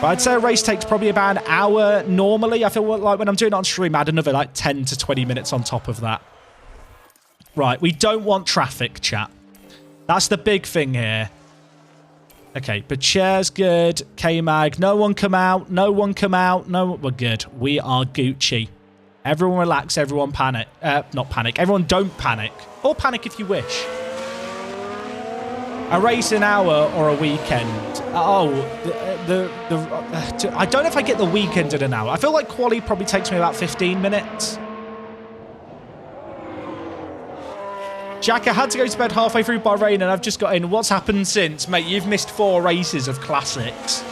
But I'd say a race takes probably about an hour normally. I feel like when I'm doing it on stream, I add another, like, 10 to 20 minutes on top of that. Right, we don't want traffic, chat. That's the big thing here. Okay, but chair's good. K-Mag, no one come out. No one come out. No, we're good. We are Gucci. Everyone relax. Everyone panic. Not panic. Everyone don't panic. Or panic if you wish. A race an hour or a weekend. Oh, I don't know if I get the weekend in an hour. I feel like quali probably takes me about 15 minutes. Jack, I had to go to bed halfway through Bahrain and I've just got in. What's happened since? Mate, you've missed 4 races of classics.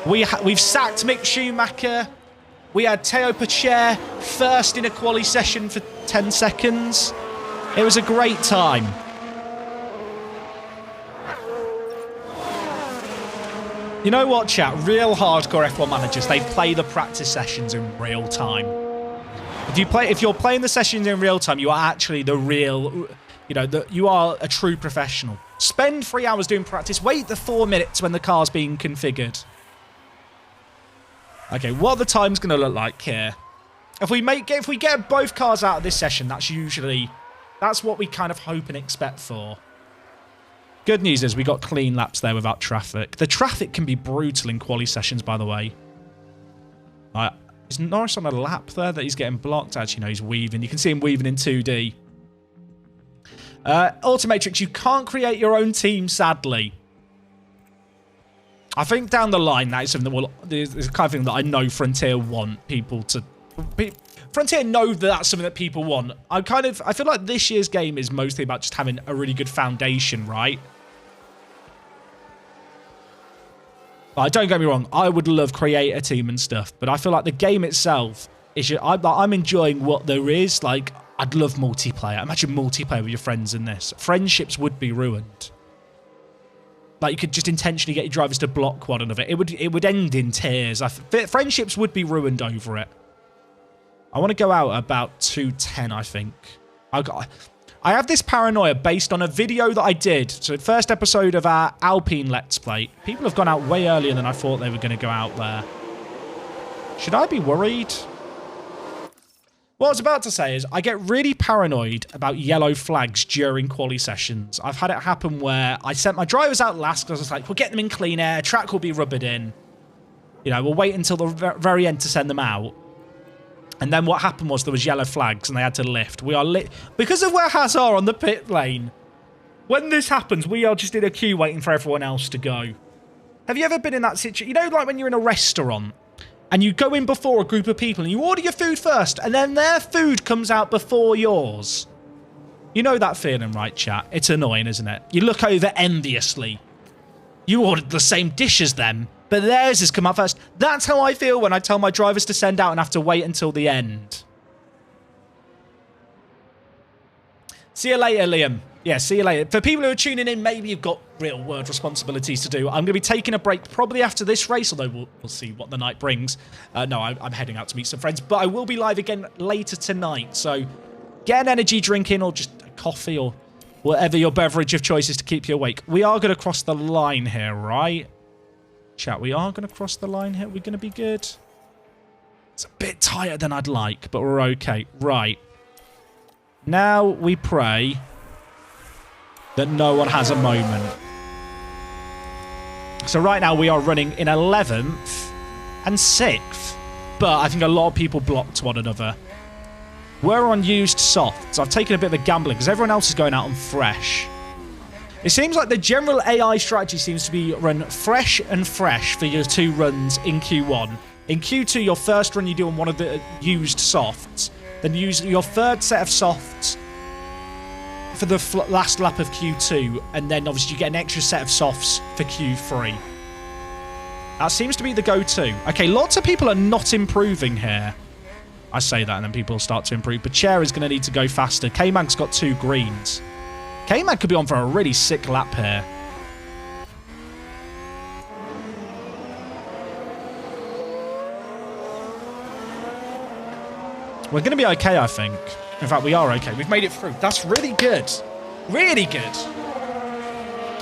We've sacked Mick Schumacher. We had Teo Pacher first in a quali session for 10 seconds. It was a great time. You know what, chat? Real hardcore F1 managers, they play the practice sessions in real time. If you're playing the sessions in real time, you are actually the real, you are a true professional. Spend 3 hours doing practice. Wait the 4 minutes when the car's being configured. Okay, what are the times going to look like here? If we get both cars out of this session, that's what we kind of hope and expect for. Good news is we got clean laps there without traffic. The traffic can be brutal in quali sessions, by the way. Is Norris on a lap there that he's getting blocked? Actually, no, he's weaving. You can see him weaving in 2D. Automatrix, you can't create your own team, sadly. I think down the line, that is something that is the kind of thing that I know Frontier want people to... Frontier know that that's something that people want. I feel like this year's game is mostly about just having a really good foundation, right? Don't get me wrong, I would love create a team and stuff, but I feel like the game itself is just, I'm enjoying what there is. Like, I'd love multiplayer. Imagine multiplayer with your friends in this. Friendships would be ruined. Like, you could just intentionally get your drivers to block one another. It would end in tears. Friendships would be ruined over it. I want to go out about 2:10, I think. I have this paranoia based on a video that I did. So the first episode of our Alpine Let's Play. People have gone out way earlier than I thought they were going to go out there. Should I be worried? What I was about to say is I get really paranoid about yellow flags during quali sessions. I've had it happen where I sent my drivers out last because I was like, we'll get them in clean air. Track will be rubbered in. We'll wait until the very end to send them out. And then what happened was there was yellow flags and they had to lift. We are lit because of where Haas are on the pit lane. When this happens, we are just in a queue waiting for everyone else to go. Have you ever been in that situation? Like when you're in a restaurant and you go in before a group of people and you order your food first and then their food comes out before yours. You know that feeling, right, chat? It's annoying, isn't it? You look over enviously. You ordered the same dish as them, but theirs has come out first. That's how I feel when I tell my drivers to send out and have to wait until the end. See you later, Liam. Yeah, see you later. For people who are tuning in, maybe you've got real world responsibilities to do. I'm going to be taking a break probably after this race, although we'll see what the night brings. No, I'm heading out to meet some friends, but I will be live again later tonight. So get an energy drink in or just a coffee or whatever your beverage of choice is to keep you awake. We are going to cross the line here, right? Chat, we are going to cross the line here. We're going to be good. It's a bit tighter than I'd like, but we're okay. Right. Now we pray that no one has a moment. So right now we are running in 11th and 6th. But I think a lot of people blocked one another. We're on used softs. I've taken a bit of a gambling because everyone else is going out on fresh. It seems like the general AI strategy seems to be run fresh and fresh for your 2 runs in Q1. In Q2, your first run you do on one of the used softs. Then use your third set of softs for the last lap of Q2. And then obviously you get an extra set of softs for Q3. That seems to be the go-to. Okay, lots of people are not improving here. I say that and then people start to improve. But Chair is going to need to go faster. K-Mag's got 2 greens. K-Mag could be on for a really sick lap here. We're going to be okay, I think. In fact, we are okay. We've made it through. That's really good. Really good.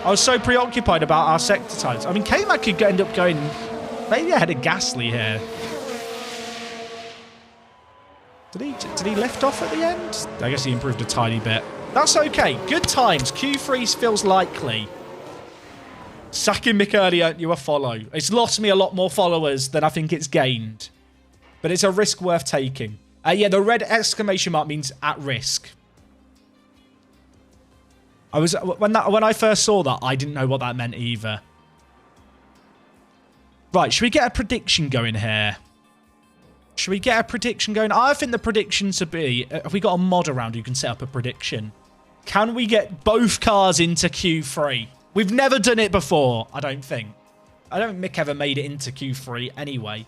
I was so preoccupied about our sector times. I mean, K-Mag could end up going maybe ahead of Gasly here. Did he lift off at the end? I guess he improved a tiny bit. That's okay. Good times. Q3 feels likely. Sacking Mick earlier, you a follow. It's lost me a lot more followers than I think it's gained. But it's a risk worth taking. Yeah, the red exclamation mark means at risk. When I first saw that, I didn't know what that meant either. Right, should we get a prediction going here? Should we get a prediction going? I think the prediction should be, have we got a mod around who can set up a prediction? Can we get both cars into Q3? We've never done it before, I don't think. I don't think Mick ever made it into Q3 anyway.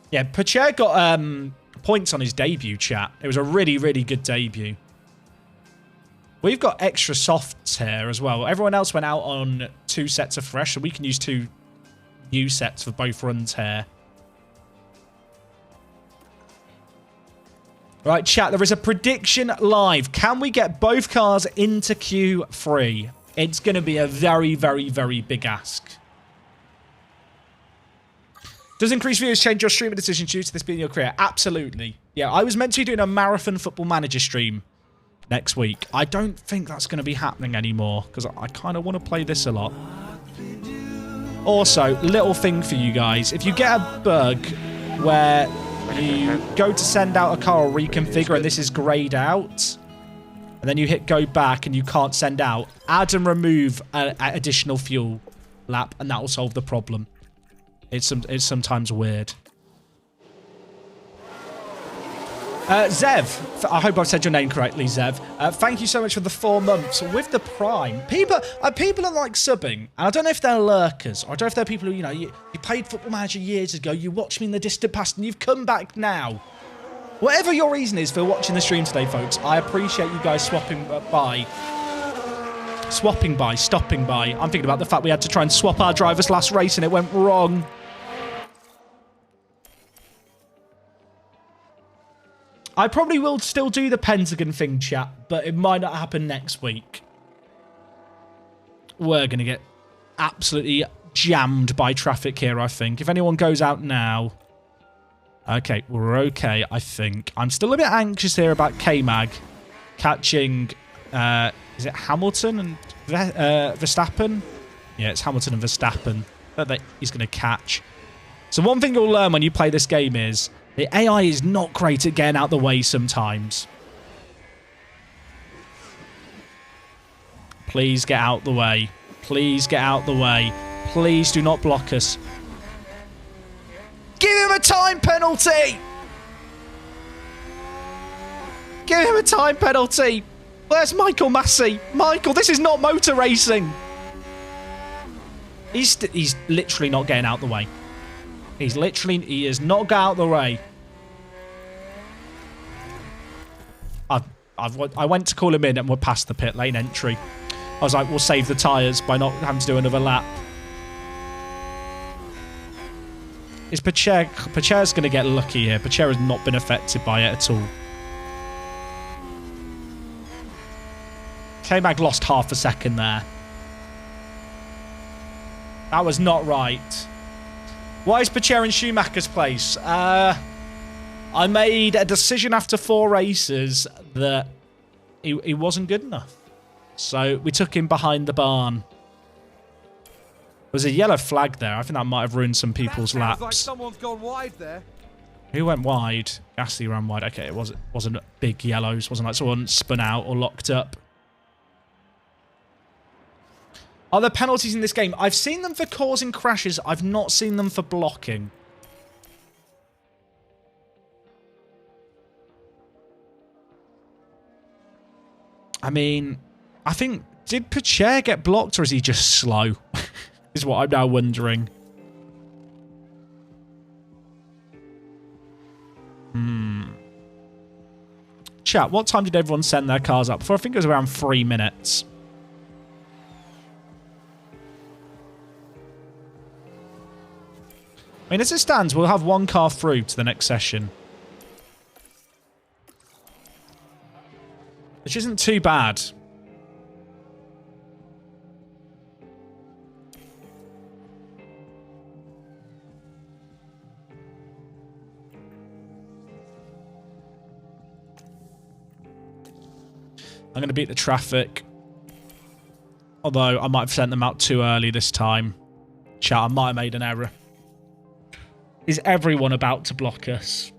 Yeah, Pacher got points on his debut, chat. It was a really, really good debut. We've got extra softs here as well. Everyone else went out on 2 sets of fresh, so we can use 2 new sets for both runs here. Right, chat, there is a prediction live. Can we get both cars into Q3? It's going to be a very, very, very big ask. Does increased views change your streaming decisions due to this being your career? Absolutely. Yeah, I was meant to be doing a marathon Football Manager stream next week. I don't think that's going to be happening anymore because I kind of want to play this a lot. Also, little thing for you guys. If you get a bug where you go to send out a car or reconfigure and this is grayed out, and then you hit go back and you can't send out, add and remove an additional fuel lap and that will solve the problem. It's sometimes weird. Zev, I hope I've said your name correctly, Zev. Thank you so much for the 4 months with the Prime. People are like subbing, and I don't know if they're lurkers, or I don't know if they're people who, you played Football Manager years ago, you watched me in the distant past, and you've come back now. Whatever your reason is for watching the stream today, folks, I appreciate you guys stopping by. I'm thinking about the fact we had to try and swap our drivers last race, and it went wrong. I probably will still do the Pentagon thing, chat, but it might not happen next week. We're going to get absolutely jammed by traffic here, I think. If anyone goes out now... Okay, we're okay, I think. I'm still a bit anxious here about K-Mag catching... is it Hamilton and Verstappen? Yeah, it's Hamilton and Verstappen that he's going to catch. So one thing you'll learn when you play this game is... the AI is not great at getting out the way sometimes. Please get out the way. Please get out the way. Please do not block us. Give him a time penalty! Give him a time penalty! Where's Michael Massey? Michael, this is not motor racing! He's literally not getting out the way. He is not got out the way. I went to call him in and we're past the pit lane entry. I was like, we'll save the tyres by not having to do another lap. Is Pacher's going to get lucky here? Pacher has not been affected by it at all. K-Mag lost half a second there. That was not right. Why is Pacher in Schumacher's place? I made a decision after 4 races that he wasn't good enough. So we took him behind the barn. There was a yellow flag there. I think that might have ruined some people's laps. Like someone's gone wide there. Who went wide? Gasly ran wide. Okay, it wasn't big yellows. It wasn't like someone spun out or locked up. Are there penalties in this game? I've seen them for causing crashes. I've not seen them for blocking. I mean, I think, did Pacher get blocked or is he just slow? Is what I'm now wondering. Chat, what time did everyone send their cars up for? I think it was around 3 minutes. I mean, as it stands, we'll have one car through to the next session. Which isn't too bad. I'm going to beat the traffic. Although, I might have sent them out too early this time. Chat, I might have made an error. Is everyone about to block us?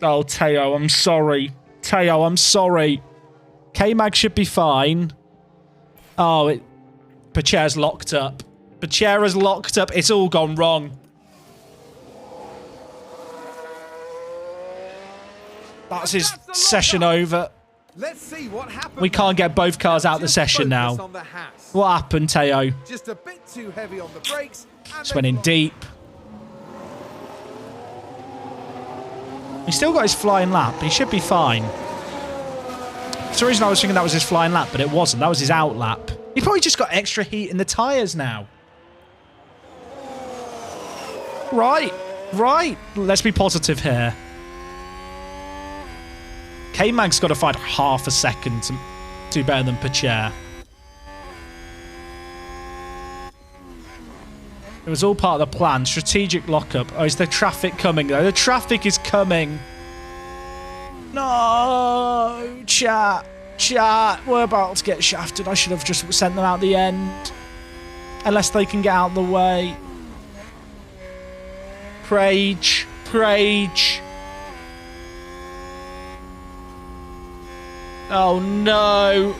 Oh, Teo, I'm sorry. Teo, I'm sorry. K-Mag should be fine. Oh, Pacher's locked up. Pacher is locked up. It's all gone wrong. That's his session over. Let's see what happened. We can't get both cars out the session now. What happened, Teo? Just a bit too heavy on the brakes. Just went in deep. He's still got his flying lap. He should be fine. For some reason I was thinking that was his flying lap, but it wasn't. That was his out lap. He probably just got extra heat in the tyres now. Right. Right. Let's be positive here. K-Mag's got to find half a second to do better than Pacher. It was all part of the plan. Strategic lockup. Oh, is the traffic coming, though? The traffic is coming. No! Chat. Chat. We're about to get shafted. I should have just sent them out the end. Unless they can get out of the way. Prage. Prage. Oh, no.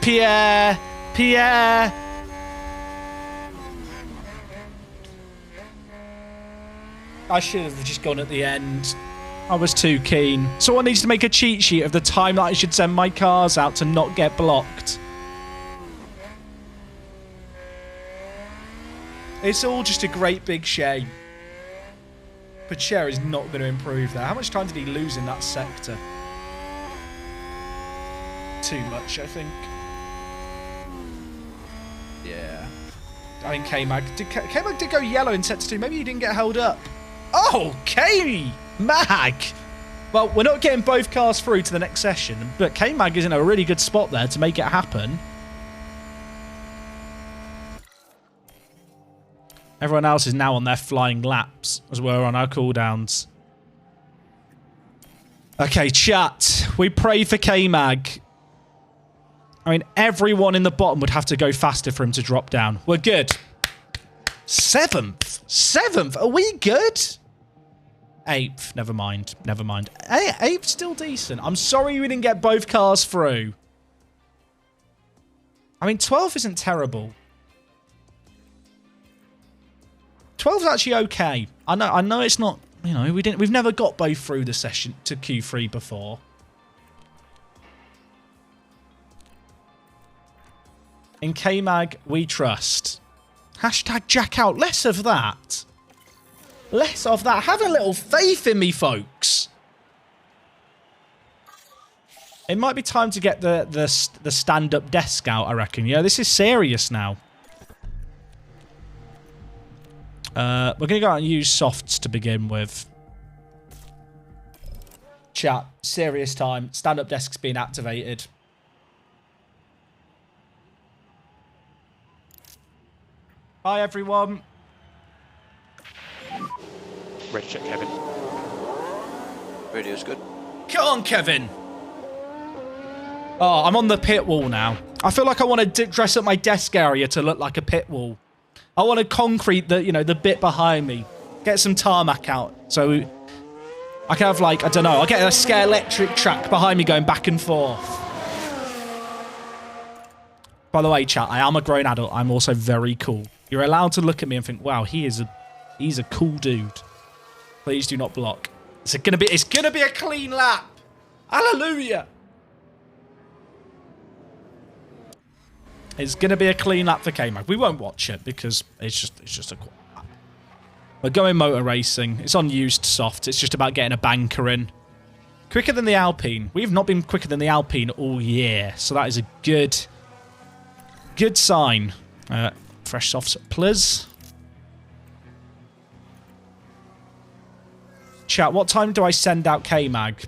Pierre. Pierre. I should have just gone at the end. I was too keen. Someone needs to make a cheat sheet of the time that I should send my cars out to not get blocked. It's all just a great big shame. Pacher is not going to improve there. How much time did he lose in that sector? Too much, I think. Yeah. I mean, K-Mag did go yellow in sector 2. Maybe he didn't get held up. Oh, K-Mag! Well, we're not getting both cars through to the next session, but K-Mag is in a really good spot there to make it happen. Everyone else is now on their flying laps, as we're on our cooldowns. Okay, chat. We pray for K-Mag. I mean, everyone in the bottom would have to go faster for him to drop down. We're good. 7th? 7th? Are we good? 8th. Never mind. Never mind. 8th still decent. I'm sorry we didn't get both cars through. I mean, 12th isn't terrible. 12's actually okay. I know it's not, you know, we've never got both through the session to Q3 before. In K-Mag, we trust. Hashtag Jack out. Less of that. Less of that. Have a little faith in me, folks. It might be time to get the stand-up desk out, I reckon. Yeah, this is serious now. We're going to go out and use softs to begin with. Chat. Serious time. Stand-up desk's being activated. Bye, everyone. Ready to check, Kevin. Radio's good. Come on, Kevin. Oh, I'm on the pit wall now. I feel like I want to dress up my desk area to look like a pit wall. I want to concrete the, you know, the bit behind me. Get some tarmac out. So I can have, like, I don't know. I'll get a scare electric track behind me going back and forth. By the way, chat, I am a grown adult. I'm also very cool. You're allowed to look at me and think, wow, he's a cool dude. Please do not block. It's gonna be a clean lap. Hallelujah. It's gonna be a clean lap for K-Mag. We won't watch it because it's just a quick lap. We're going motor racing. It's on used soft. It's just about getting a banker in. Quicker than the Alpine. We've not been quicker than the Alpine all year, so that is a good sign. Fresh softs, please. Chat, what time do I send out K-Mag?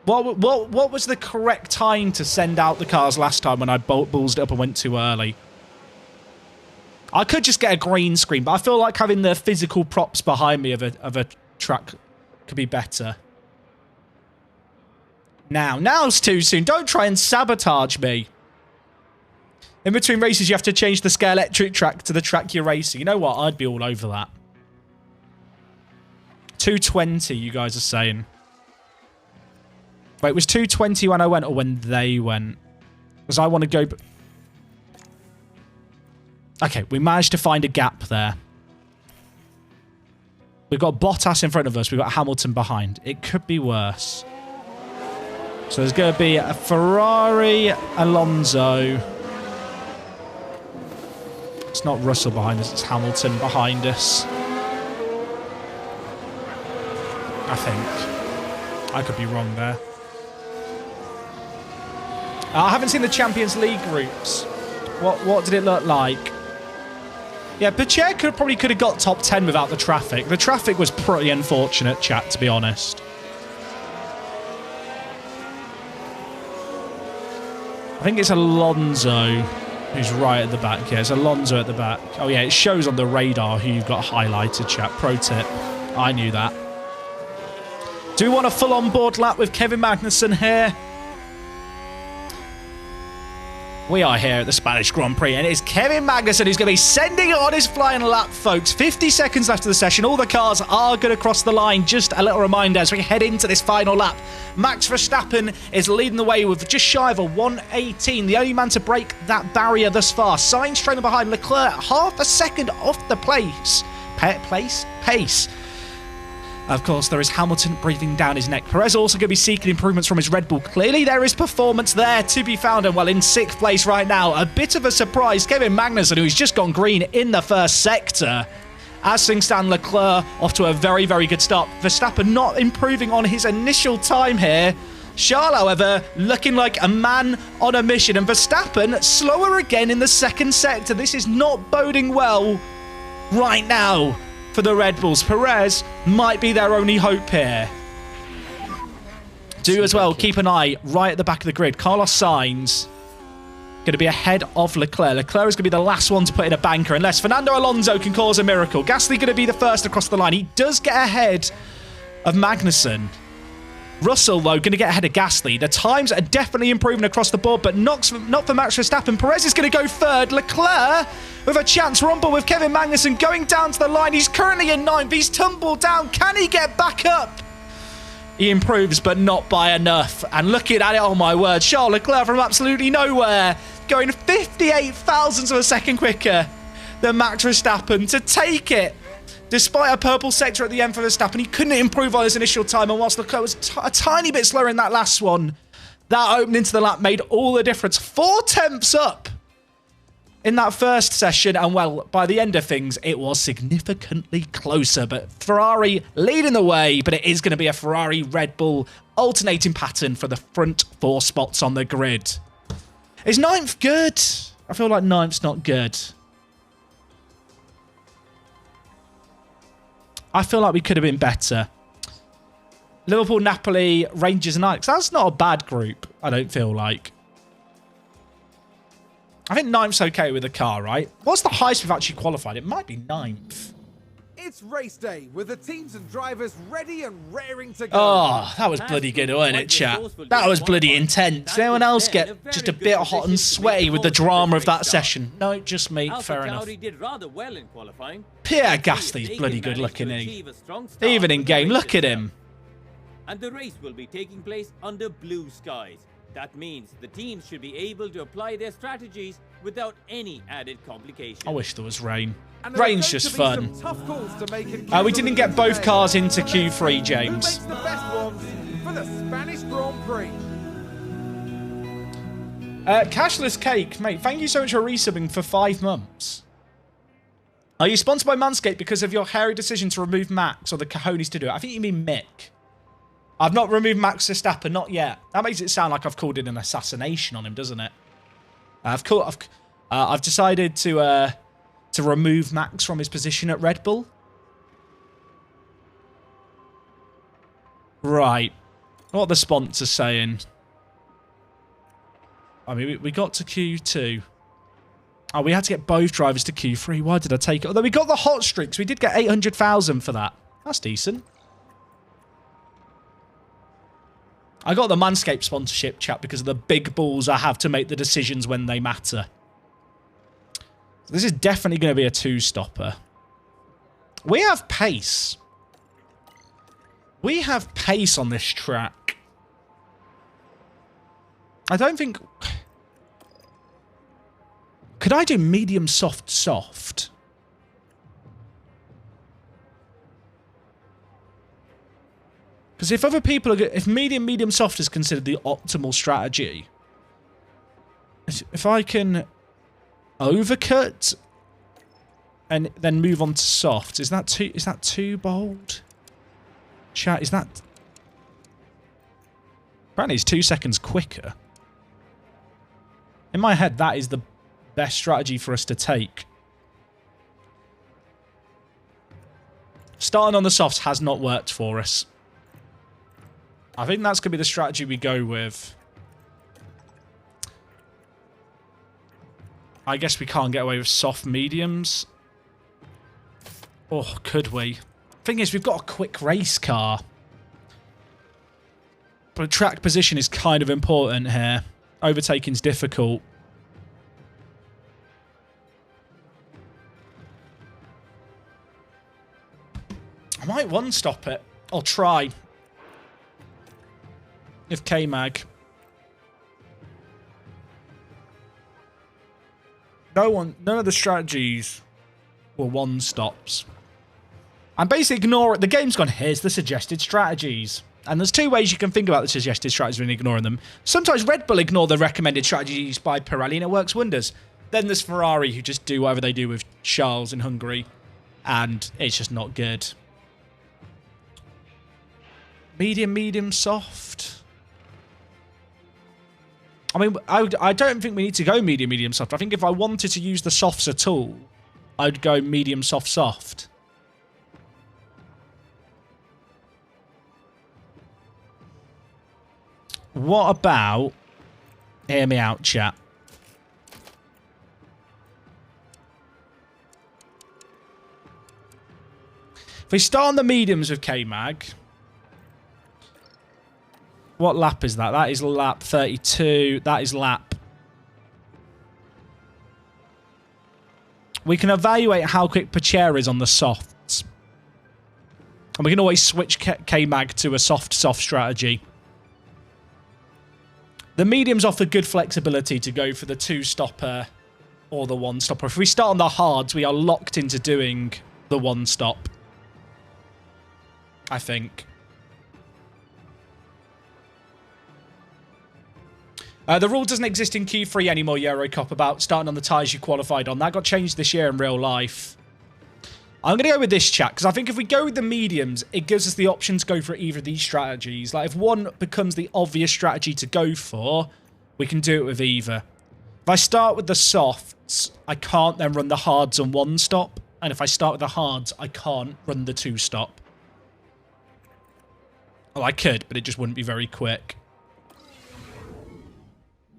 What was the correct time to send out the cars last time when I ballsed it up and went too early? I could just get a green screen, but I feel like having the physical props behind me of a track could be better. Now's too soon. Don't try and sabotage me. In between races, you have to change the scale electric track to the track you're racing. You know what? I'd be all over that. 220, you guys are saying. Wait, it was 220 when I went or when they went? Because I want to go... Okay, we managed to find a gap there. We've got Bottas in front of us. We've got Hamilton behind. It could be worse. So there's going to be a Ferrari, Alonso. It's not Russell behind us. It's Hamilton behind us. I think. I could be wrong there. I haven't seen the Champions League groups. What did it look like? Yeah, Pacheco probably could have got top 10 without the traffic. The traffic was pretty unfortunate, chat, to be honest. I think it's Alonso who's right at the back. Yeah, it's Alonso at the back. Oh, yeah, it shows on the radar who you've got highlighted, chat. Pro tip. I knew that. Do we want a full-on board lap with Kevin Magnussen here? We are here at the Spanish Grand Prix, and it's Kevin Magnussen who's going to be sending it on his flying lap, folks. 50 seconds left of the session. All the cars are going to cross the line. Just a little reminder as we head into this final lap. Max Verstappen is leading the way with just shy of a 118. The only man to break that barrier thus far. Sainz trailing behind. Leclerc half a second off the pace. Of course, there is Hamilton breathing down his neck. Perez also going to be seeking improvements from his Red Bull. Clearly, there is performance there to be found. And well, in 6th place right now, a bit of a surprise. Kevin Magnussen, who's just gone green in the first sector. As things stand, Leclerc off to a very, very good start. Verstappen not improving on his initial time here. Charles, however, looking like a man on a mission. And Verstappen slower again in the 2nd sector. This is not boding well right now for the Red Bulls. Perez might be their only hope here. Do as well keep an eye right at the back of the grid. Carlos Sainz going to be ahead of Leclerc. Leclerc is going to be the last one to put in a banker unless Fernando Alonso can cause a miracle. Gasly going to be the first across the line. He does get ahead of Magnussen. Russell, though, going to get ahead of Gasly. The times are definitely improving across the board, but not for Max Verstappen. Perez is going to go 3rd. Leclerc with a chance. Rumble with Kevin Magnussen going down to the line. He's currently in 9th. He's tumbled down. Can he get back up? He improves, but not by enough. And looking at it, oh my word, Charles Leclerc from absolutely nowhere, going 58 thousandths of a second quicker than Max Verstappen to take it. Despite a purple sector at the end for Verstappen, he couldn't improve on his initial time. And whilst Leclerc was a tiny bit slower in that last one, that opening to the lap made all the difference. 4 tenths up in that first session. And, well, by the end of things, it was significantly closer. But Ferrari leading the way. But it is going to be a Ferrari-Red Bull alternating pattern for the front 4 spots on the grid. Is 9th good? I feel like 9th's not good. I feel like we could have been better. Liverpool, Napoli, Rangers and Ajax. That's not a bad group, I don't feel like. I think 9th's okay with the car, right? What's the highest we've actually qualified? It might be 9th. It's race day with the teams and drivers ready and raring to go. Oh, that was bloody good, wasn't it, chat? That was bloody intense. Did anyone else get just a bit hot and sweaty with the drama of that session? No, just me. Fair enough. Pierre Gasly's bloody good looking, even in game. Look at him. And the race will be taking place under blue skies. That means the teams should be able to apply their strategies without any added complication. I wish there was rain. And there are Rain's going just to be fun. some tough calls to make in We didn't get both today. cars into Q3, Who James. makes the best ones for the Spanish Grand Prix? Cashless Cake, mate, thank you so much for resubbing for 5 months. Are you sponsored by Manscaped because of your hairy decision to remove Max or the cojones to do it? I think you mean Mick. I've not removed Max Verstappen, not yet. That makes it sound like I've called in an assassination on him, doesn't it? I've decided to remove Max from his position at Red Bull. Right. What are the sponsors saying? I mean, we got to Q2. Oh, we had to get both drivers to Q3. Why did I take it? Although we got the hot streaks. We did get 800,000 for that. That's decent. I got the Manscaped sponsorship, chat, because of the big balls I have to make the decisions when they matter. So this is definitely going to be a 2-stopper. We have pace. We have pace on this track. I don't think... Could I do medium, soft, soft? Because if other people are... If medium, medium, soft is considered the optimal strategy... If I can overcut and then move on to soft, is that too bold? Chat, is that... Apparently it's 2 seconds quicker. In my head, that is the best strategy for us to take. Starting on the softs has not worked for us. I think that's going to be the strategy we go with. I guess we can't get away with soft mediums. Oh, could we? Thing is, we've got a quick race car. But track position is kind of important here. Overtaking's difficult. I might one-stop it. I'll try. If K-Mag. None of the strategies were one-stops. I'm basically ignoring... The game's gone, here's the suggested strategies. And there's 2 ways you can think about the suggested strategies when ignoring them. Sometimes Red Bull ignore the recommended strategies by Pirelli and it works wonders. Then there's Ferrari who just do whatever they do with Charles in Hungary. And it's just not good. Medium, medium, soft. I mean, I don't think we need to go medium, medium, soft. I think if I wanted to use the softs at all, I'd go medium, soft, soft. What about... Hear me out, chat. If we start on the mediums with K-Mag... What lap is that? That is lap 32. That is lap. We can evaluate how quick Pacher is on the softs. And we can always switch K-Mag to a soft strategy. The mediums offer good flexibility to go for the 2-stopper or the 1-stopper. If we start on the hards, we are locked into doing the 1-stop. I think. The rule doesn't exist in Q3 anymore, Eurocop, about starting on the tyres you qualified on. That got changed this year in real life. I'm going to go with this, chat, because I think if we go with the mediums, it gives us the option to go for either of these strategies. Like, if one becomes the obvious strategy to go for, we can do it with either. If I start with the softs, I can't then run the hards on 1-stop. And if I start with the hards, I can't run the 2-stop. Oh, I could, but it just wouldn't be very quick.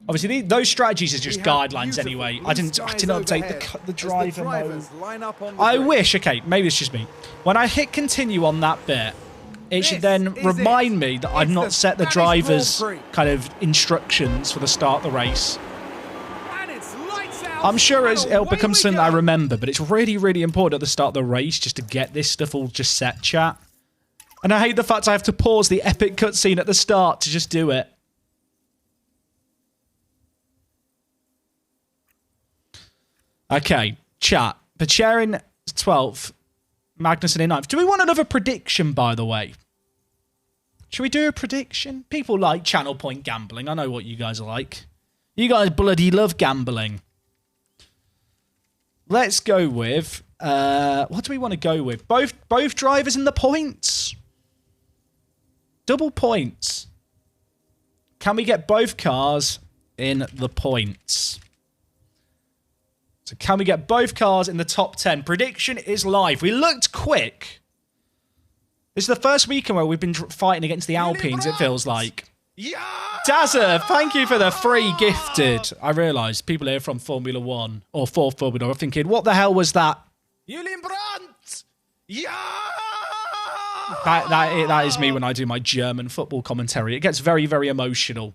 Obviously, those strategies are just guidelines anyway. I didn't update the driver mode. I wish, okay, maybe it's just me. When I hit continue on that bit, it should then remind me that I've not set the driver's kind of instructions for the start of the race. I'm sure it'll become something I remember, but it's really, really important at the start of the race just to get this stuff all just set, chat. And I hate the fact I have to pause the epic cutscene at the start to just do it. Okay, chat. Pacher in 12th, Magnussen in 9th. Do we want another prediction, by the way? Should we do a prediction? People like channel point gambling. I know what you guys are like. You guys bloody love gambling. Let's go with... what do we want to go with? Both drivers in the points? Double points. Can we get both cars in the points? So can we get both cars in the top 10? Prediction is live. We looked quick. This is the first weekend where we've been fighting against the Alpines, it feels like. Yeah! Dazza, thank you for the free gifted. I realised people here from Formula 1 or for Formula 1 are thinking, what the hell was that? Julian Brandt! Yeah! That is me when I do my German football commentary. It gets very, very emotional.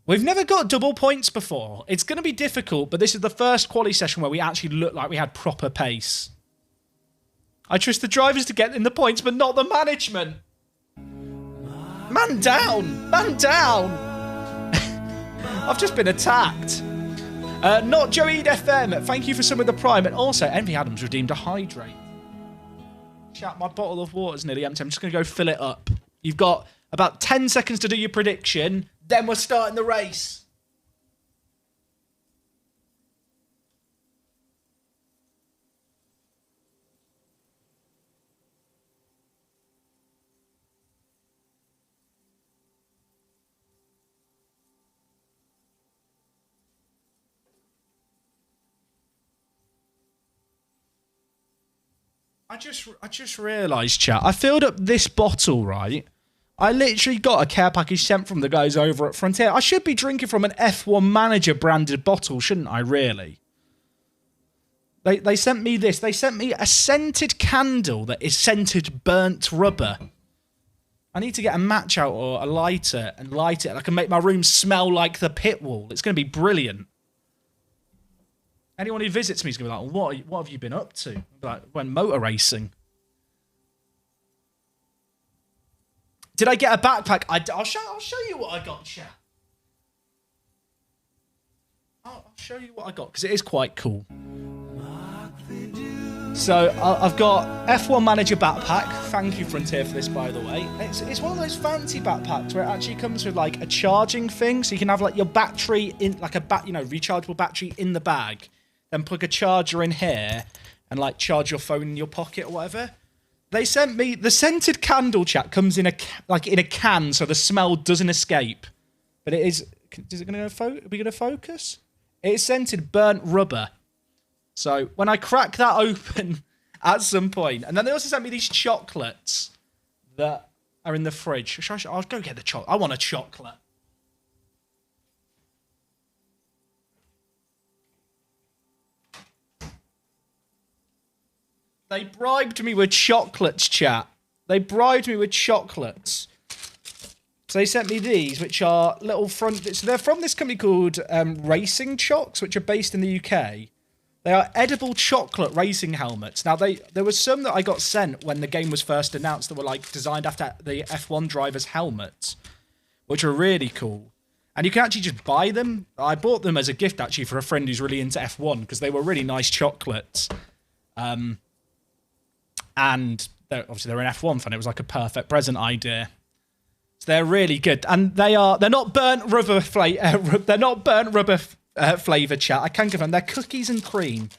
We've never got double points before. It's going to be difficult, but this is the first quali session where we actually looked like we had proper pace. I trust the drivers to get in the points, but not the management. Man down! Man down! I've just been attacked. Not Joey FM. Thank you for some of the prime. And also, Envy Addams redeemed a hydrate. Chat, my bottle of water is nearly empty. I'm just going to go fill it up. You've got about 10 seconds to do your prediction. Then we're starting the race. I just realised, chat. I filled up this bottle, right? I literally got a care package sent from the guys over at Frontier. I should be drinking from an F1 Manager branded bottle, shouldn't I, really? They sent me this. They sent me a scented candle that is scented burnt rubber. I need to get a match out or a lighter and light it. And I can make my room smell like the pit wall. It's going to be brilliant. Anyone who visits me is going to be like, what have you been up to? Like, when motor racing. Did I get a backpack? I'll show you what I got, chat. I'll show you what I got, because it is quite cool. So, I've got F1 Manager backpack. Thank you, Frontier, for this, by the way. It's one of those fancy backpacks where it actually comes with, like, a charging thing. So you can have, like, your battery in, like, rechargeable battery in the bag. Then plug a charger in here and, like, charge your phone in your pocket or whatever. They sent me the scented candle, chat, comes in a can, so the smell doesn't escape. But it is it going to go? Are we going to focus? It's scented burnt rubber. So when I crack that open at some point, and then they also sent me these chocolates that are in the fridge. I'll go get the chocolate. I want a chocolate. They bribed me with chocolates, chat. They bribed me with chocolates. So they sent me these, which are little front... So they're from this company called Racing Chocks, which are based in the UK. They are edible chocolate racing helmets. Now, there was some that I got sent when the game was first announced that were, like, designed after the F1 drivers' helmets, which are really cool. And you can actually just buy them. I bought them as a gift, actually, for a friend who's really into F1, because they were really nice chocolates. And obviously they're an F1 fan. It was like a perfect present idea. So they're really good, and they're not burnt rubber flavour, chat. I can confirm they're cookies and cream.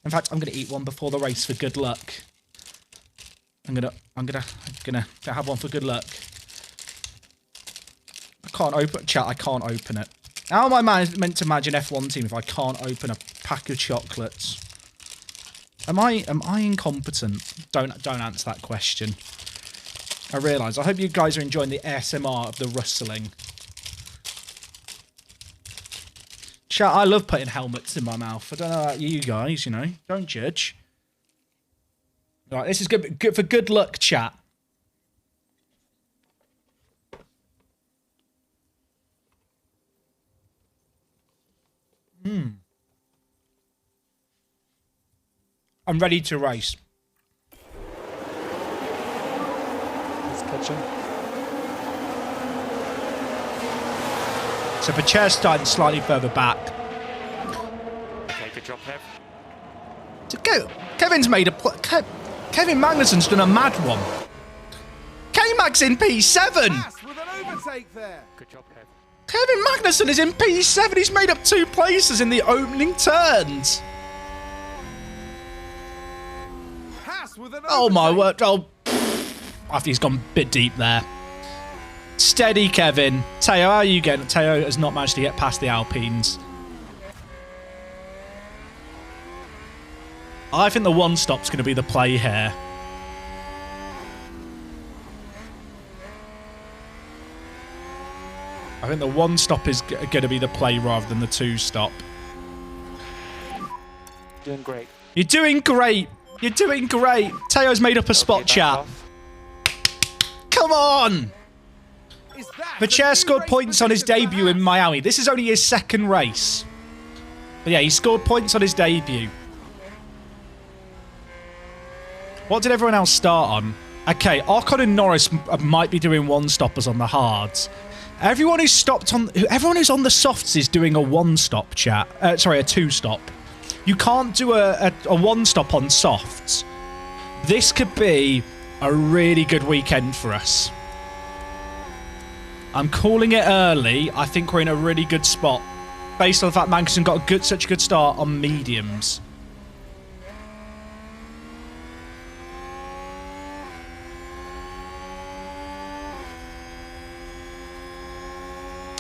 In fact, I'm gonna eat one before the race for good luck. I'm gonna have one for good luck. I can't open chat. I can't open it. How am I meant to manage an F1 team if I can't open a pack of chocolates? Am I incompetent? Don't answer that question. I realise. I hope you guys are enjoying the ASMR of the rustling. Chat, I love putting helmets in my mouth. I don't know about you guys, you know. Don't judge. Right, this is good for good luck, chat. I'm ready to race. Let's catch him. So Pacher's starting slightly further back. Okay, job, Kev. Kevin's made a... Kevin Magnussen's done a mad one. K-Mag's in P7. Haas with an overtake there. Good job, Kev. Kevin Magnussen is in P7. He's made up 2 places in the opening turns. Haas with an Oh my overtake. word. Oh, I think he's gone a bit deep there. Steady, Kevin. Teo, how are you getting? Teo has not managed to get past the Alpines. I think the one stop's going to be the play here. I think the one stop is going to be the play rather than the 2 stop. Doing great. You're doing great. You're doing great. Teo's made up a spot, back chat. off. Come on. Is that The chair new scored race points on his position for debut in Haas? Miami. This is only his 2nd race. But yeah, he scored points on his debut. What did everyone else start on? Okay, Ocon and Norris might be doing 1-stoppers on the hards. Everyone who's on the softs is doing a 1-stop, chat. Sorry, a 2-stop. You can't do a 1-stop on softs. This could be a really good weekend for us. I'm calling it early. I think we're in a really good spot. Based on the fact Magnussen got such a good start on mediums.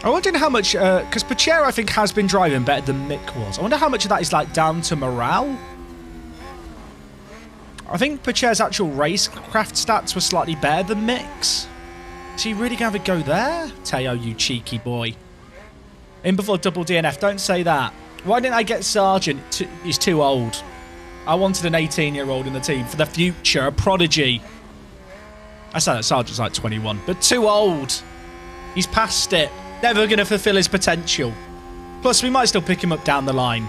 I wonder how much, because Pacher, I think, has been driving better than Mick was. I wonder how much of that is, like, down to morale. I think Pacher's actual racecraft stats were slightly better than Mick's. Is he really going to have a go there? Teo, you cheeky boy. In before double DNF, don't say that. Why didn't I get Sargent? He's too old. I wanted an 18-year-old in the team for the future, a prodigy. I said that Sargent's like 21, but too old. He's past it. Never going to fulfill his potential. Plus, we might still pick him up down the line.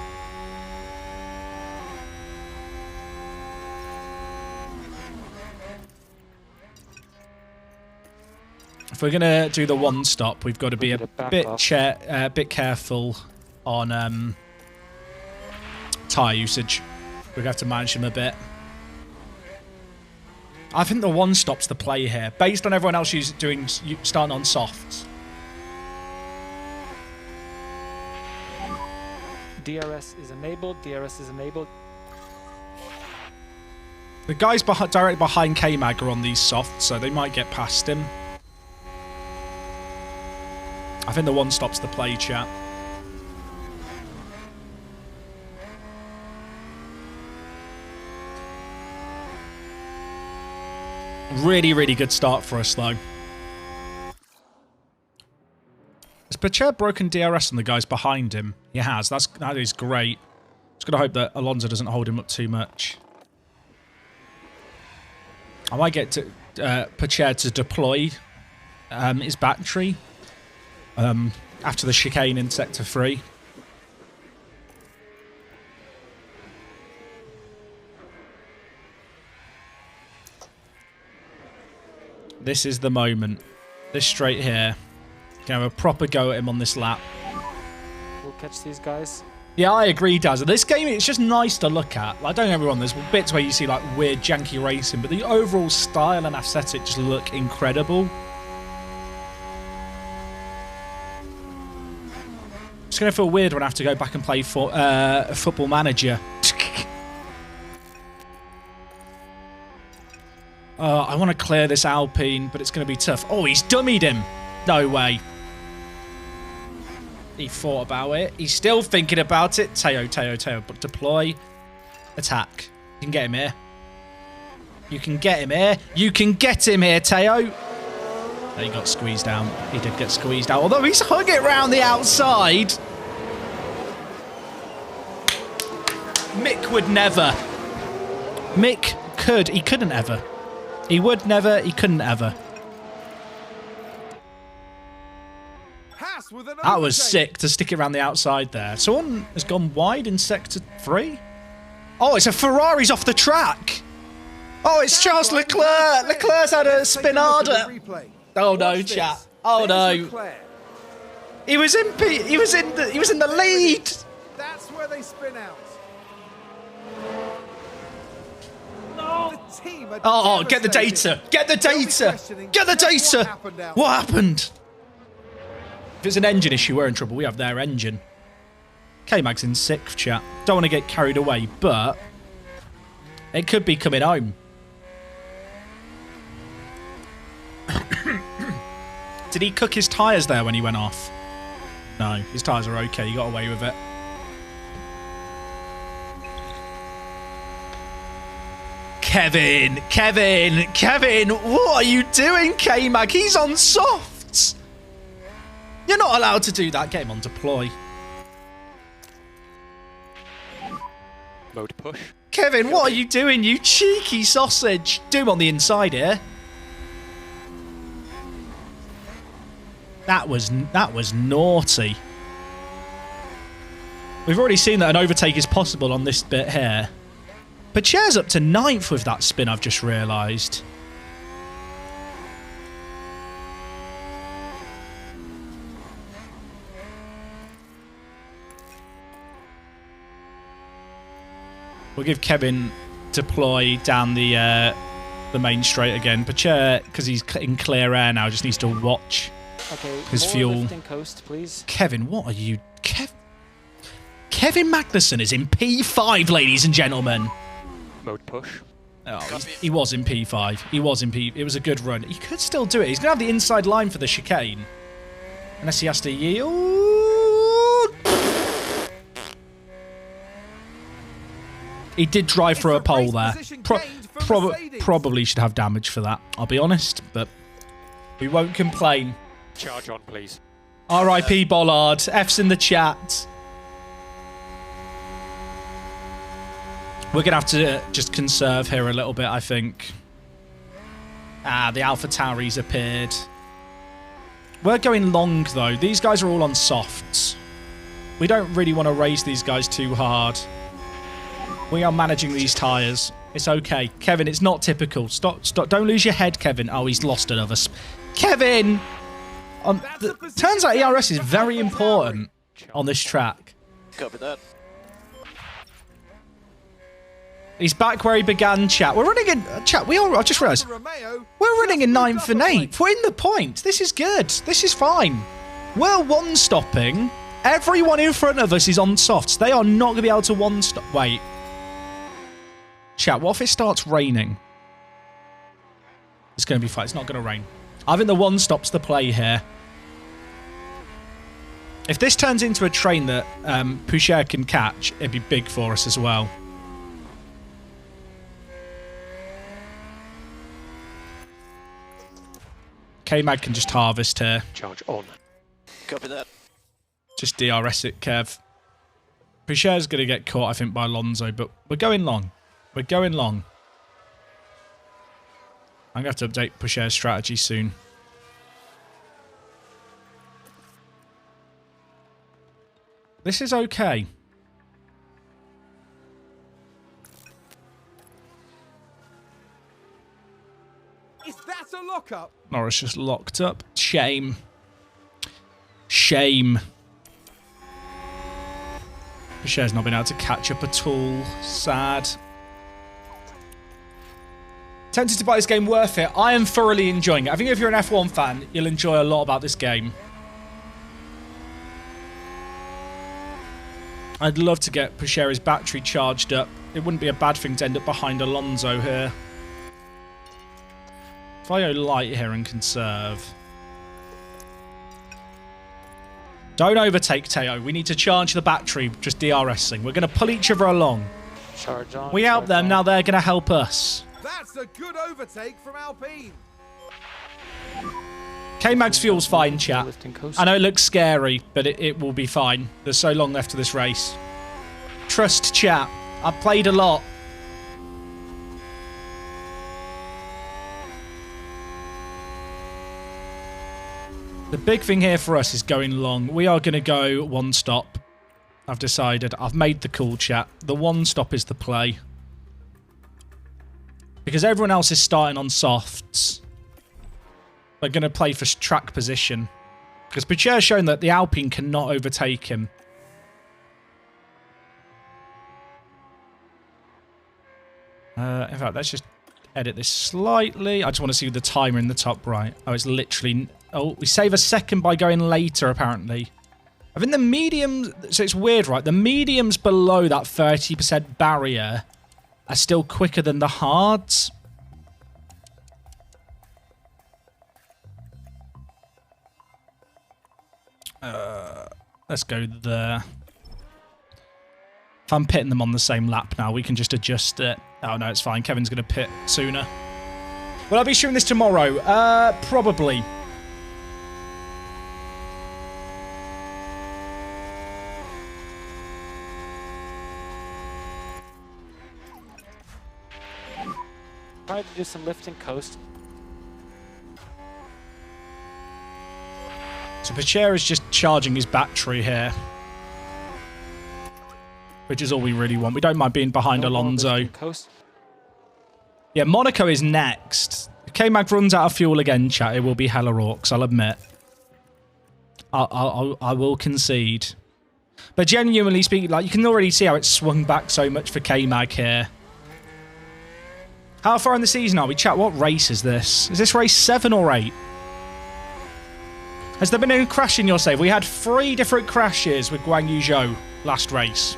If we're going to do the 1-stop, we've got to be a bit careful on tyre usage. We're going to have to manage him a bit. I think the 1-stop's the play here, based on everyone else who's starting on softs. DRS is enabled. DRS is enabled. The guys directly behind K-Mag are on these softs, so they might get past him. I think the 1-stop's the play, chat. Really, really good start for us, though. Has Pacher broken DRS on the guys behind him? He has. That is great. Just got to hope that Alonso doesn't hold him up too much. I might get to Pacher to deploy his battery after the chicane in Sector 3. This is the moment. This straight here. Gonna have a proper go at him on this lap. We'll catch these guys. Yeah, I agree, Daz. This game, it's just nice to look at. Like, don't get me wrong, there's bits where you see, like, weird, janky racing, but the overall style and aesthetic just look incredible. It's going to feel weird when I have to go back and play for Football Manager. I want to clear this Alpine, but it's going to be tough. Oh, he's dummied him. No way. He thought about it. He's still thinking about it. Teo. But deploy. Attack. You can get him here. You can get him here. You can get him here, Teo. He got squeezed out. He did get squeezed out. Although he's hung it round the outside. Mick would never. Mick could. He couldn't ever. He would never. He couldn't ever. That was sick to stick it around the outside there. Someone has gone wide in Sector 3. Oh, it's a Ferrari's off the track. Oh, it's Charles Leclerc. Leclerc's had a spinada. Oh no, chat. Oh no. He was in the lead. That's where they spin out. The team are Oh, get the devastated. data. Get the They'll be data. questioning Get the just what data. happened out What happened? If it's an engine issue, we're in trouble. We have their engine. K-Mag's in 6th, chat. Don't want to get carried away, but it could be coming home. Did he cook his tyres there when he went off? No, his tyres are okay. He got away with it. Kevin, what are you doing, K-Mag? He's on softs. You're not allowed to do that. Get him on deploy. Mode push. Kevin, what are you doing, you cheeky sausage? Do him on the inside here. That was naughty. We've already seen that an overtake is possible on this bit here. But Chair's up to 9th with that spin, I've just realised. We'll give Kevin deploy down the main straight again. Pacher, because he's in clear air now, just needs to watch his fuel. Lifting coast, please. Kevin, what are you... Kevin Magnussen is in P5, ladies and gentlemen. Mode push. Oh, he was in P5. He was in P... It was a good run. He could still do it. He's going to have the inside line for the chicane. Unless he has to yield. He did drive through a pole there. Probably should have damage for that, I'll be honest. But we won't complain. Charge on, please. R.I.P. Bollard. F's in the chat. We're going to have to just conserve here a little bit, I think. Ah, the Alpha Tauris appeared. We're going long, though. These guys are all on softs. We don't really want to raise these guys too hard. We are managing these tyres. It's okay. Kevin, it's not typical. Stop. Don't lose your head, Kevin. Oh, he's lost another... Kevin! Turns out ERS is very important on this track. Copy that. He's back where he began, chat. We're running in... Chat, I just realised. We're running in 9th and 8th. We're in the point. This is good. This is fine. We're one-stopping. Everyone in front of us is on softs. They are not going to be able to one-stop... Wait. Chat, what if it starts raining? It's going to be fine. It's not going to rain. I think the one-stop's the play here. If this turns into a train that Poucher can catch, it'd be big for us as well. K-Mag can just harvest here. Charge on. Copy that. Just DRS it, Kev. Poucher's going to get caught, I think, by Alonso, but we're going long. We're going long. I'm going to have to update Poucher's strategy soon. This is okay. Is that a lockup? Norris just locked up. Shame. Shame. Poucher's not been able to catch up at all. Sad. Tempted to buy this game, worth it. I am thoroughly enjoying it. I think if you're an F1 fan, you'll enjoy a lot about this game. I'd love to get Poucher's battery charged up. It wouldn't be a bad thing to end up behind Alonso here. If I go light here and conserve. Don't overtake, Teo. We need to charge the battery, just DRSing. We're going to pull each other along. Charge on. We help them, now they're going to help us. That's a good overtake from Alpine. K-Mag's fuel's fine, chat. Lifting coast. I know it looks scary, but it will be fine. There's so long left of this race. Trust, chat. I've played a lot. The big thing here for us is going long. We are going to go one stop. I've decided. I've made the call, chat. The one stop is the play. Because everyone else is starting on softs. We're going to play for track position. Because Poucher's shown that the Alpine cannot overtake him. In fact, let's just edit this slightly. I just want to see the timer in the top right. Oh, it's literally... Oh, we save a second by going later, apparently. I think the mediums... So it's weird, right? The mediums below that 30% barrier are still quicker than the hards. Let's go there. If I'm pitting them on the same lap now, we can just adjust it. Oh, no, it's fine. Kevin's going to pit sooner. Will I be shooting this tomorrow? Probably. Try to do some lift and coast. So Pacher is just charging his battery here. Which is all we really want. We don't mind being behind Alonso. Yeah, Monaco is next. If K-Mag runs out of fuel again, chat, it will be hella rocks, I'll admit. I will concede. But genuinely speaking, like, you can already see how it's swung back so much for K-Mag here. How far in the season are we? Chat, what race is this? Is this race 7 or 8? Has there been any crash in your save? We had 3 different crashes with Guan Yu Zhou last race.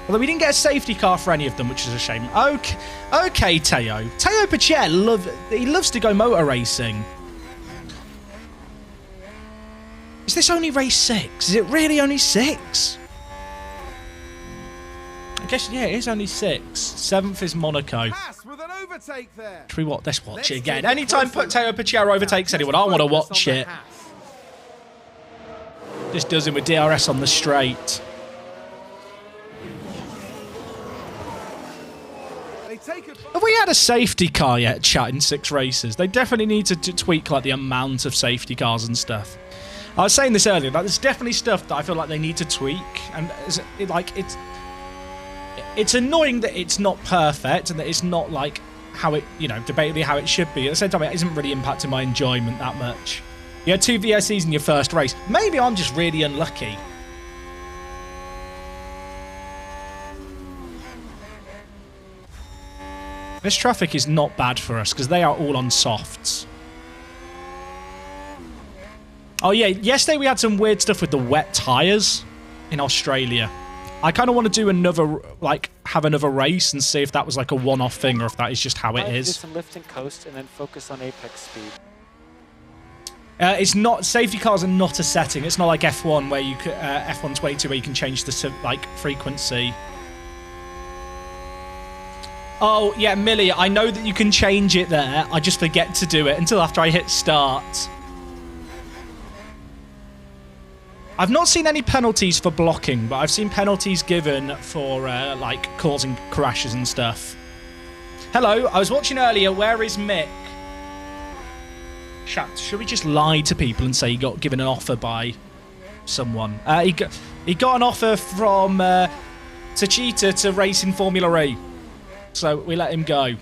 Although we didn't get a safety car for any of them, which is a shame. Okay, Teo. Teo Pacher, he loves to go motor racing. Is this only race 6? Is it really only 6? I guess, yeah, it is only 6. 7th is Monaco. Haas with an overtake there. Should we watch? Let's watch it again. Anytime Teo Pacher overtakes anyone, I want to watch it. Just does it with DRS on the straight. Have we had a safety car yet, chat, in 6 races? They definitely need to tweak like the amount of safety cars and stuff. I was saying this earlier, like, there's definitely stuff that I feel like they need to tweak, and it's annoying that it's not perfect and that it's not like how it, you know, debatably how it should be. At the same time, it isn't really impacting my enjoyment that much. You had 2 VSCs in your first race. Maybe I'm just really unlucky. This traffic is not bad for us because they are all on softs. Oh yeah, yesterday we had some weird stuff with the wet tyres in Australia. I kind of want to do another, like, have another race and see if that was like a one-off thing or if that is just how it is. Do some lift and coast and then focus on apex speed. It's not, safety cars are not a setting. It's not like F1 where you could, F1 22 where you can change the like frequency. Oh yeah, Millie, I know that you can change it there. I just forget to do it until after I hit start. I've not seen any penalties for blocking, but I've seen penalties given for like causing crashes and stuff. Hello, I was watching earlier. Where is Mick? Chat, should we just lie to people and say he got given an offer by someone? He got an offer from Tachita to race in Formula E. So we let him go.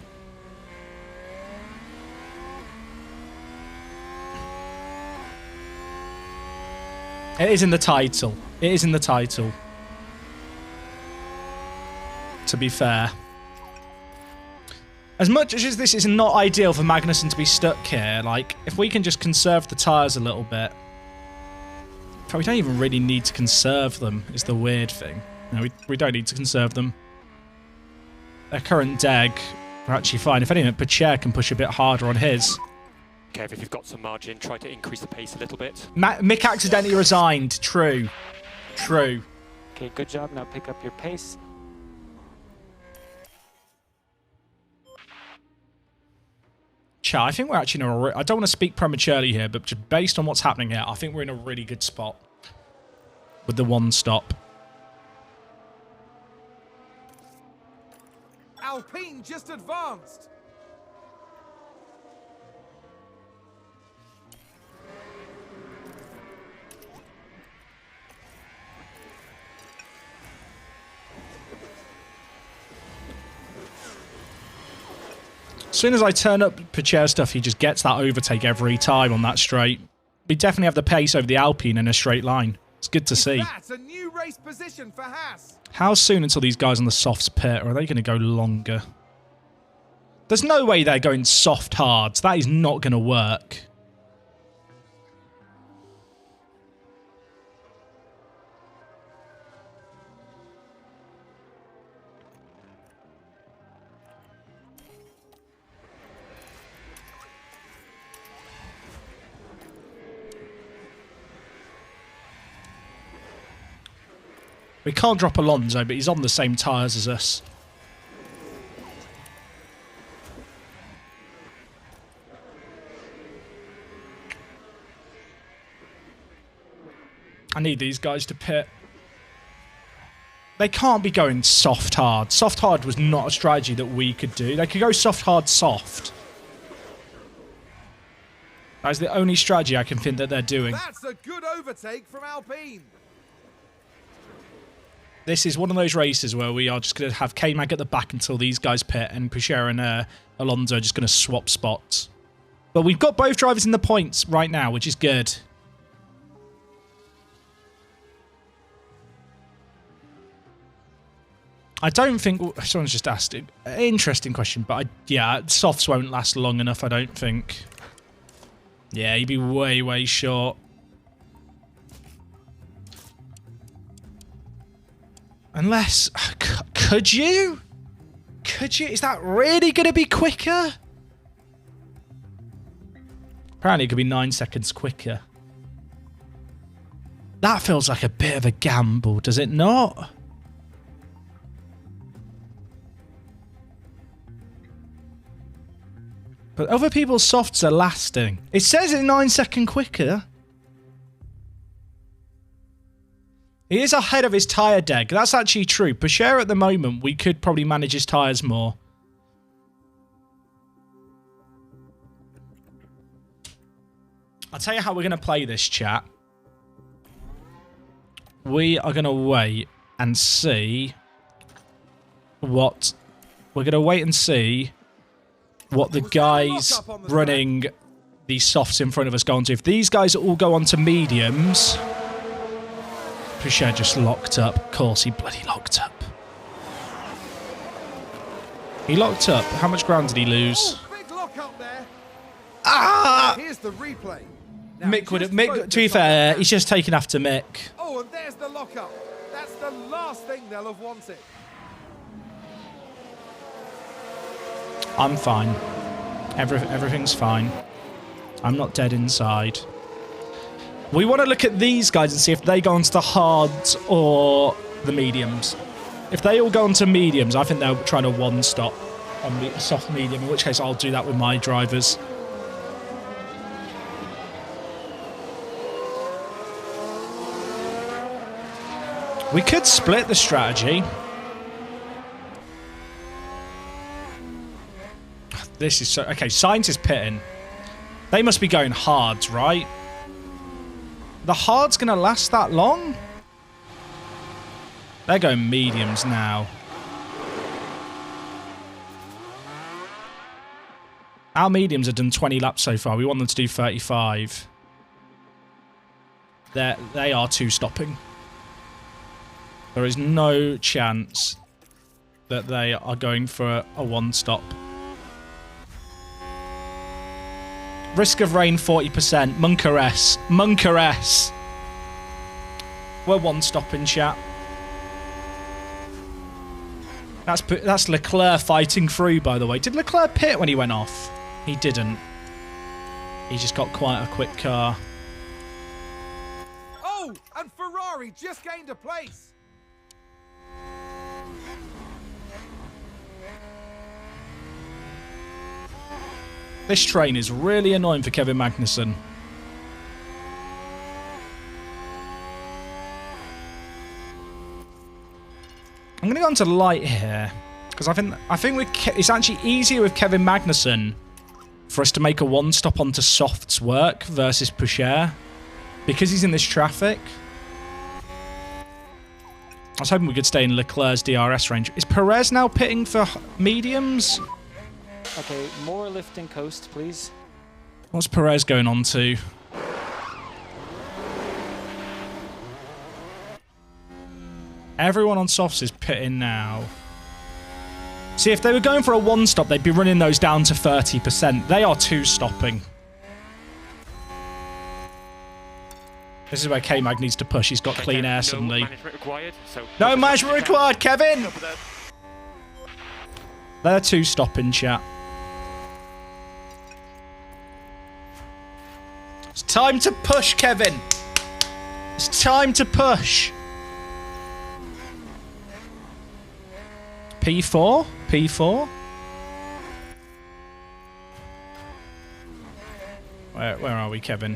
It is in the title. It is in the title. To be fair. As much as this is not ideal for Magnussen to be stuck here, like, if we can just conserve the tyres a little bit. We don't even really need to conserve them, is the weird thing. No, we don't need to conserve them. Their current deg are actually fine. If anything, Pacher can push a bit harder on his. Kev, if you've got some margin, try to increase the pace a little bit. Mick accidentally resigned. True. True. Okay, good job. Now pick up your pace. Chat, I think we're actually in a... I don't want to speak prematurely here, but just based on what's happening here, I think we're in a really good spot with the one stop. Alpine just advanced. As soon as I turn up Pacher stuff, he just gets that overtake every time on that straight. We definitely have the pace over the Alpine in a straight line. It's good to see. That's a new race position for Haas. How soon until these guys on the softs pit, or are they going to go longer? There's no way they're going soft hards. That is not going to work. We can't drop Alonso, but he's on the same tyres as us. I need these guys to pit. They can't be going soft hard. Soft hard was not a strategy that we could do. They could go soft hard soft. That is the only strategy I can think that they're doing. That's a good overtake from Alpine. This is one of those races where we are just going to have K-Mag at the back until these guys pit, and Pichère and Alonso are just going to swap spots. But we've got both drivers in the points right now, which is good. I don't think... Someone's just asked it. Interesting question, but yeah, softs won't last long enough, I don't think. Yeah, he'd be way, way short. Unless... Could you? Could you? Is that really going to be quicker? Apparently it could be 9 seconds quicker. That feels like a bit of a gamble, does it not? But other people's softs are lasting. It says it's 9 seconds quicker. He is ahead of his tyre deck. That's actually true. Pichère at the moment, we could probably manage his tyres more. I'll tell you how we're going to play this, chat. We are going to wait and see what... We're going to wait and see what the guys running these softs in front of us go on to. If these guys all go on to mediums... Pichère just locked up. Of course, he bloody locked up. He locked up. How much ground did he lose? Oh, big lock up there. Ah! Here's the replay. Now, Mick, to be fair, he's just taken after Mick. Oh, and there's the lock up. That's the last thing they'll have wanted. I'm fine. Everything's fine. I'm not dead inside. We want to look at these guys and see if they go onto the hards or the mediums. If they all go onto mediums, I think they're trying to one-stop on the soft medium, in which case I'll do that with my drivers. We could split the strategy. This is so... Okay, Sainz is pitting. They must be going hards, right? The hard's going to last that long? They're going mediums now. Our mediums have done 20 laps so far. We want them to do 35. They are two-stopping. There is no chance that they are going for a one-stop. Risk of rain 40%. Munker S. Munker S. We're one-stop in chat. That's Leclerc fighting through, by the way. Did Leclerc pit when he went off? He didn't. He just got quite a quick car. Oh, and Ferrari just gained a place. This train is really annoying for Kevin Magnussen. I'm going to go on to light here because I think it's actually easier with Kevin Magnussen for us to make a one-stop onto softs work versus Pichère because he's in this traffic. I was hoping we could stay in Leclerc's DRS range. Is Perez now pitting for mediums? Okay, more lifting coast, please. What's Perez going on to? Everyone on softs is pitting now. See, if they were going for a one-stop, they'd be running those down to 30%. They are two-stopping. This is where K-Mag needs to push. He's got clean air suddenly. No management required, Kevin! They're two-stopping, chat. It's time to push, Kevin! It's time to push! P4? P4? Where are we, Kevin?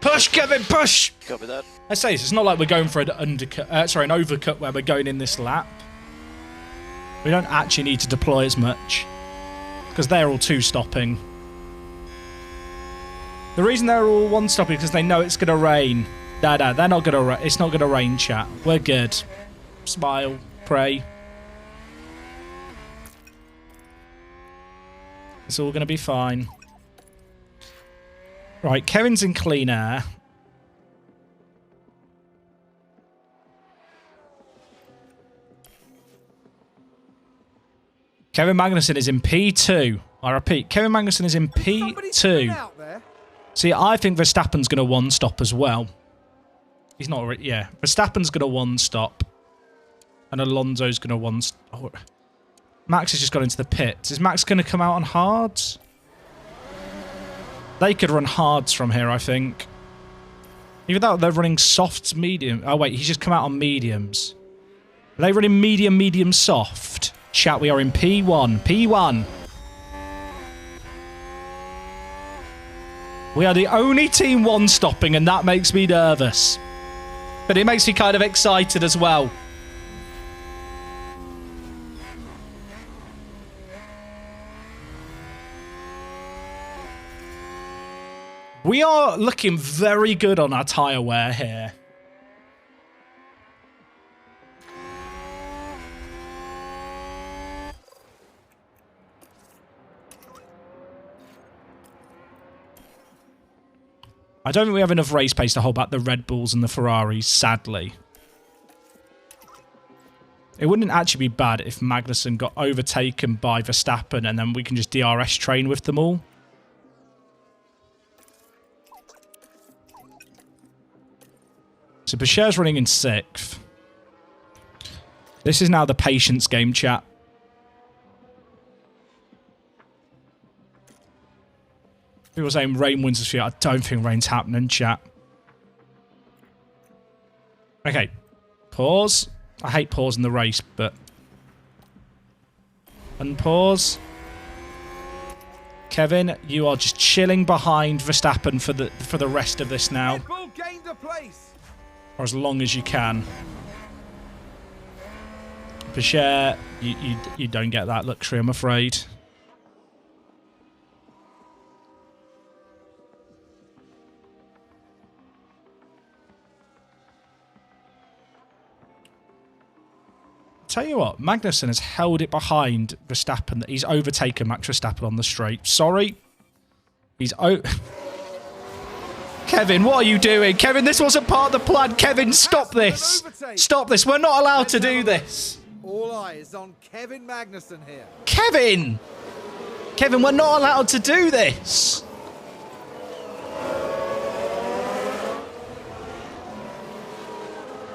Push, Kevin, push! Copy that. I say this, it's not like we're going for an undercut, sorry, an overcut where we're going in this lap. We don't actually need to deploy as much. Because they're all two-stopping. The reason they're all one-stopping is because they know it's going to rain. They're not going to, it's not going to rain, chat. We're good. Smile, pray. It's all going to be fine. Right, Kevin's in clean air. Kevin Magnussen is in P2. I repeat, Kevin Magnussen is in P2. See, I think Verstappen's going to one-stop as well. He's not... Yeah, Verstappen's going to one-stop. And Alonso's going to one-stop. Oh, Max has just got into the pits. Is Max going to come out on hards? They could run hards from here, I think. Even though they're running softs, medium... Oh, wait, he's just come out on mediums. Are they running medium, medium, soft? Chat, we are in P1. P1. We are the only team one-stopping, and that makes me nervous. But it makes me kind of excited as well. We are looking very good on our tyre wear here. I don't think we have enough race pace to hold back the Red Bulls and the Ferraris, sadly. It wouldn't actually be bad if Magnussen got overtaken by Verstappen and then we can just DRS train with them all. So Bashir's running in 6th. This is now the patience game, chat. People saying rain wins this year. I don't think rain's happening, chat. Okay. Pause. I hate pausing the race, but... Unpause. Kevin, you are just chilling behind Verstappen for the rest of this now. Or as long as you can. Bashir, you don't get that luxury, I'm afraid. Tell you what, Magnussen has held it behind Verstappen. He's overtaken Max Verstappen on the straight. Sorry. He's Kevin, what are you doing? Kevin, this wasn't part of the plan. Kevin, stop this. Stop this. We're not allowed to do this. All eyes on Kevin Magnussen here. Kevin! Kevin, we're not allowed to do this.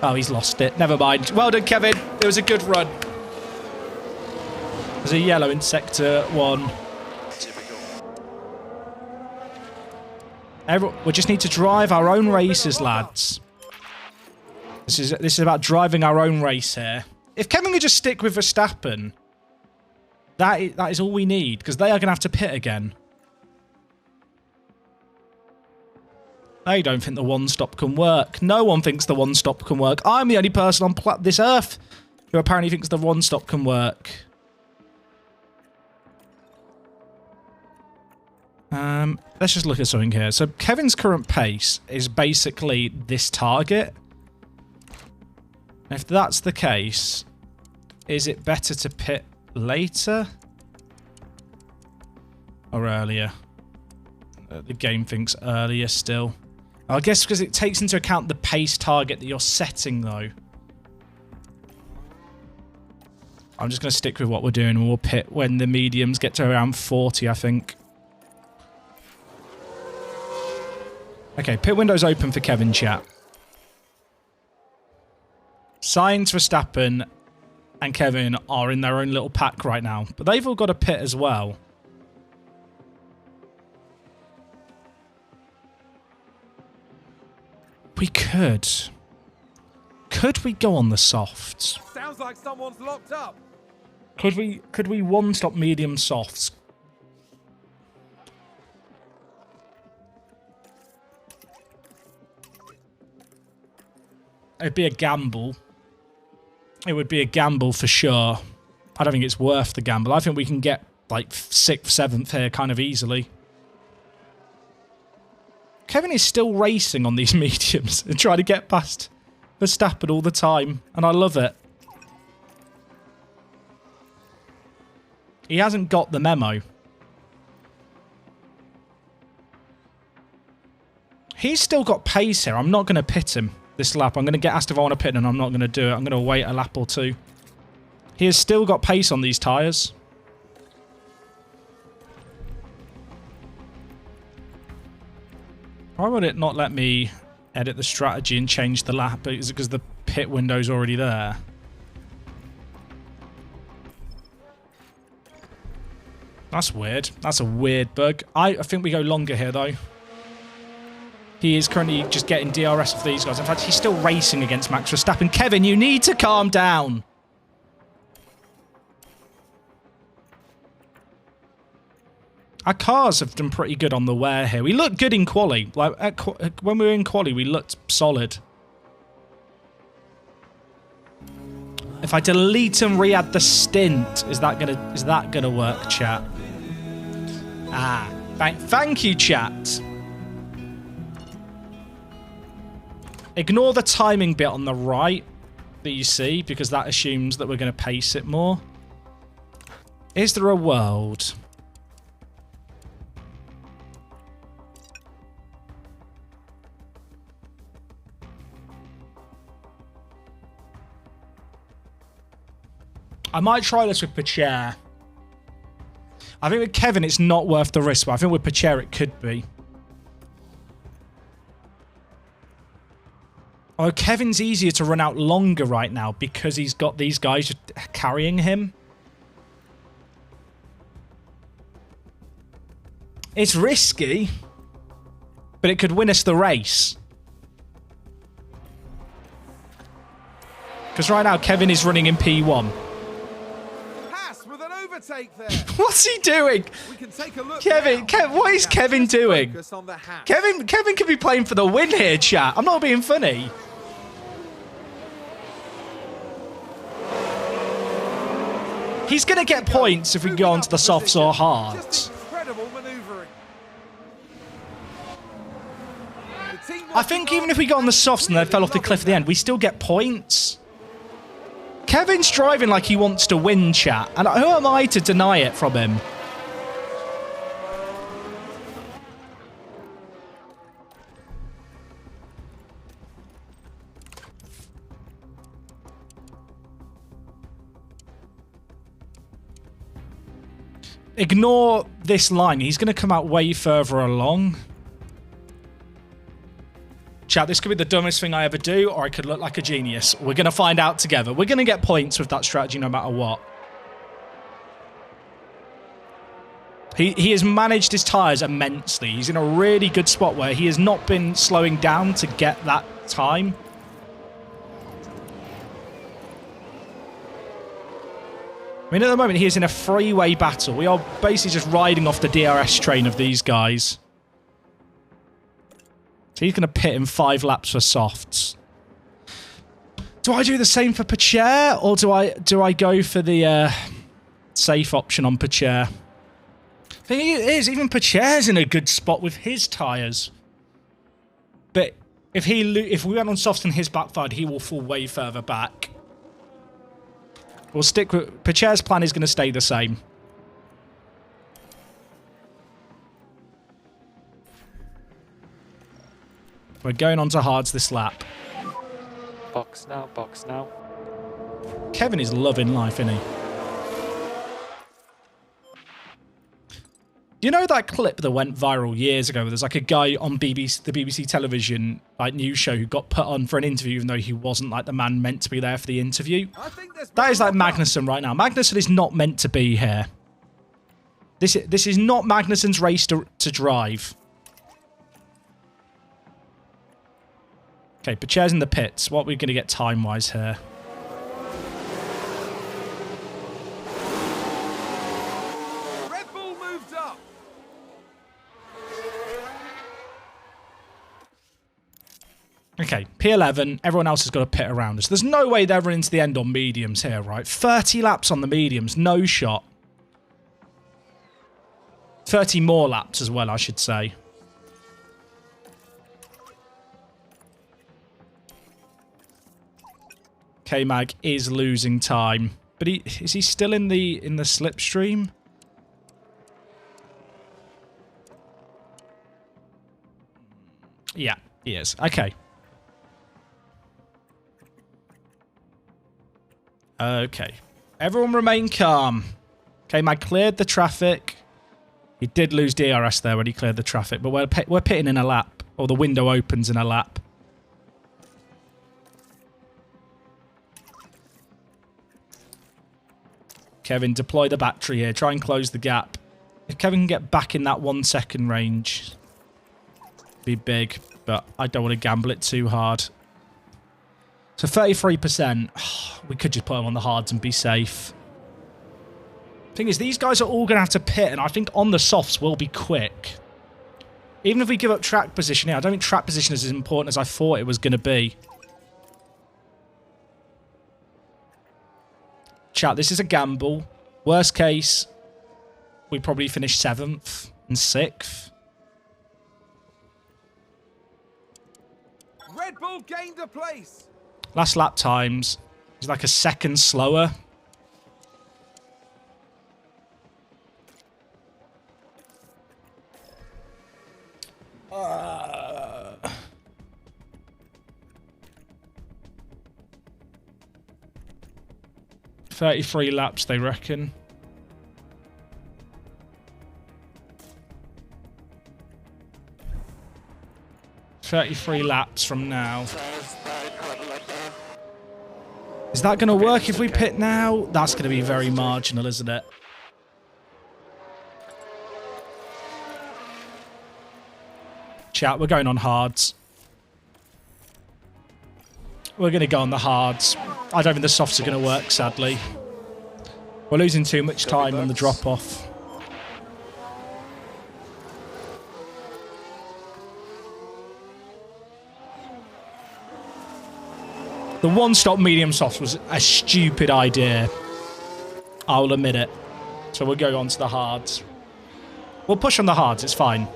Oh, he's lost it. Never mind. Well done, Kevin. It was a good run. There's a yellow in Sector 1. We just need to drive our own races, lads. This is about driving our own race here. If Kevin could just stick with Verstappen, that is all we need, because they are going to have to pit again. They don't think the one-stop can work. No one thinks the one-stop can work. I'm the only person on this earth who apparently thinks the one-stop can work. Let's just look at something here. So Kevin's current pace is basically this target. If that's the case, is it better to pit later or earlier? The game thinks earlier still. I guess because it takes into account the pace target that you're setting, though. I'm just going to stick with what we're doing, and we'll pit when the mediums get to around 40, I think. Okay, pit window's open for Kevin, chat. Sainz, Verstappen, and Kevin are in their own little pack right now, but they've all got a pit as well. We could. Could we go on the softs? Sounds like someone's locked up. Could we one-stop medium softs? It'd be a gamble. It would be a gamble for sure. I don't think it's worth the gamble. I think we can get like 6th, 7th here kind of easily. Kevin is still racing on these mediums and trying to get past Verstappen all the time, and I love it. He hasn't got the memo. He's still got pace here. I'm not going to pit him this lap. I'm going to get asked if I want to pit, and I'm not going to do it. I'm going to wait a lap or two. He has still got pace on these tyres. Why would it not let me edit the strategy and change the lap? Is it because the pit window's already there? That's weird. That's a weird bug. I think we go longer here, though. He is currently just getting DRS of these guys. In fact, he's still racing against Max Verstappen. Kevin, you need to calm down. Our cars have done pretty good on the wear here. We look good in quali. Like when we were in quali, we looked solid. If I delete and re-add the stint, is that gonna work, chat? Ah, thank you, chat. Ignore the timing bit on the right that you see, because that assumes that we're going to pace it more. Is there a world? I might try this with Pacher. I think with Kevin it's not worth the risk, but I think with Pacher it could be. Oh, Kevin's easier to run out longer right now because he's got these guys carrying him. It's risky, but it could win us the race. Because right now Kevin is running in P1. Haas with an overtake there. What's he doing? We can take a look. Kevin, what is Kevin doing? Kevin could be playing for the win here, chat. I'm not being funny. He's going to get points if we go onto the softs or hards. I think even if we go on the softs and they fell off the cliff at the end, we still get points. Kevin's driving like he wants to win, chat. And who am I to deny it from him? Ignore this line. He's going to come out way further along. Chat, this could be the dumbest thing I ever do, or I could look like a genius. We're going to find out together. We're going to get points with that strategy no matter what. He has managed his tyres immensely. He's in a really good spot where he has not been slowing down to get that time. I mean, at the moment, he is in a three-way battle. We are basically just riding off the DRS train of these guys. So he's going to pit in 5 laps for softs. Do I do the same for Pacher, or do I go for the safe option on Pacher? The thing is, even Pacher's in a good spot with his tyres. But if we went on softs and his backfired, he will fall way further back. We'll stick with... Pacher's plan is going to stay the same. We're going on to hards this lap. Box now, box now. Kevin is loving life, isn't he? You know that clip that went viral years ago? Where there's like a guy on the BBC television like news show who got put on for an interview even though he wasn't like the man meant to be there for the interview. That is like Magnussen right now. Magnussen is not meant to be here. This is not Magnussen's race to drive. Okay, Pacher's in the pits. What are we going to get time-wise here? Red Bull moved up. Okay, P11. Everyone else has got to pit around us. There's no way they're running to the end on mediums here, right? 30 laps on the mediums. No shot. 30 more laps as well, I should say. K-Mag is losing time. But is he still in the slipstream? Yeah, he is. Okay. Okay. Everyone remain calm. K-Mag cleared the traffic. He did lose DRS there when he cleared the traffic, but we're pitting in a lap, or the window opens in a lap. Kevin, deploy the battery here. Try and close the gap. If Kevin can get back in that 1 second range, be big, but I don't want to gamble it too hard. So 33%. We could just put him on the hards and be safe. Thing is, these guys are all going to have to pit, and I think on the softs will be quick. Even if we give up track position here, I don't think track position is as important as I thought it was going to be. Chat, this is a gamble. Worst case, we probably finish 7th and 6th. Red Bull gained a place. Last lap times is like a second slower. Uh... 33 laps, they reckon. "33 laps from now." Is that going to work if we pit now? That's going to be very marginal, isn't it? Chat, we're going on hards. We're going to go on the hards. I don't think the softs are going to work, sadly. We're losing too much time on the drop-off. The one-stop medium softs was a stupid idea. I'll admit it. So we'll go on to the hards. We'll push on the hards, it's fine.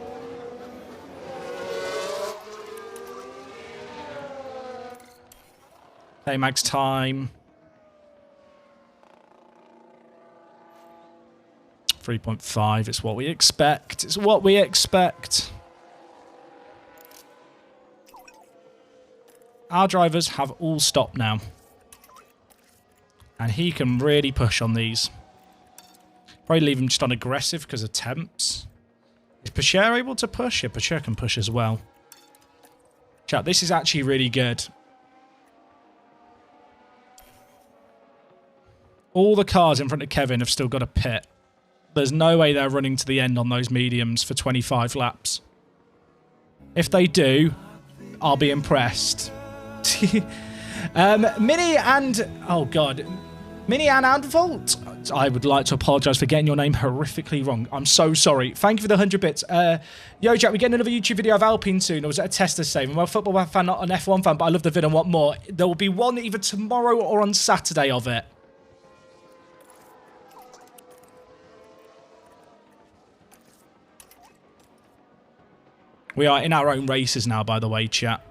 Hey, max time. 3.5, it's what we expect. It's what we expect. Our drivers have all stopped now. And he can really push on these. Probably leave him just on aggressive because of temps. Is Pacher able to push? Yeah, Pacher can push as well. Chat, this is actually really good. All the cars in front of Kevin have still got a pit. There's no way they're running to the end on those mediums for 25 laps. If they do, I'll be impressed. Mini and... Oh, God. Mini and Advolt. I would like to apologise for getting your name horrifically wrong. I'm so sorry. Thank you for the 100 bits. Yo, Jack, we're getting another YouTube video of Alpine soon. Or was it a tester save? I'm a football fan, not an F1 fan, but I love the vid and want more. There will be one either tomorrow or on Saturday of it. We are in our own races now, by the way, chat.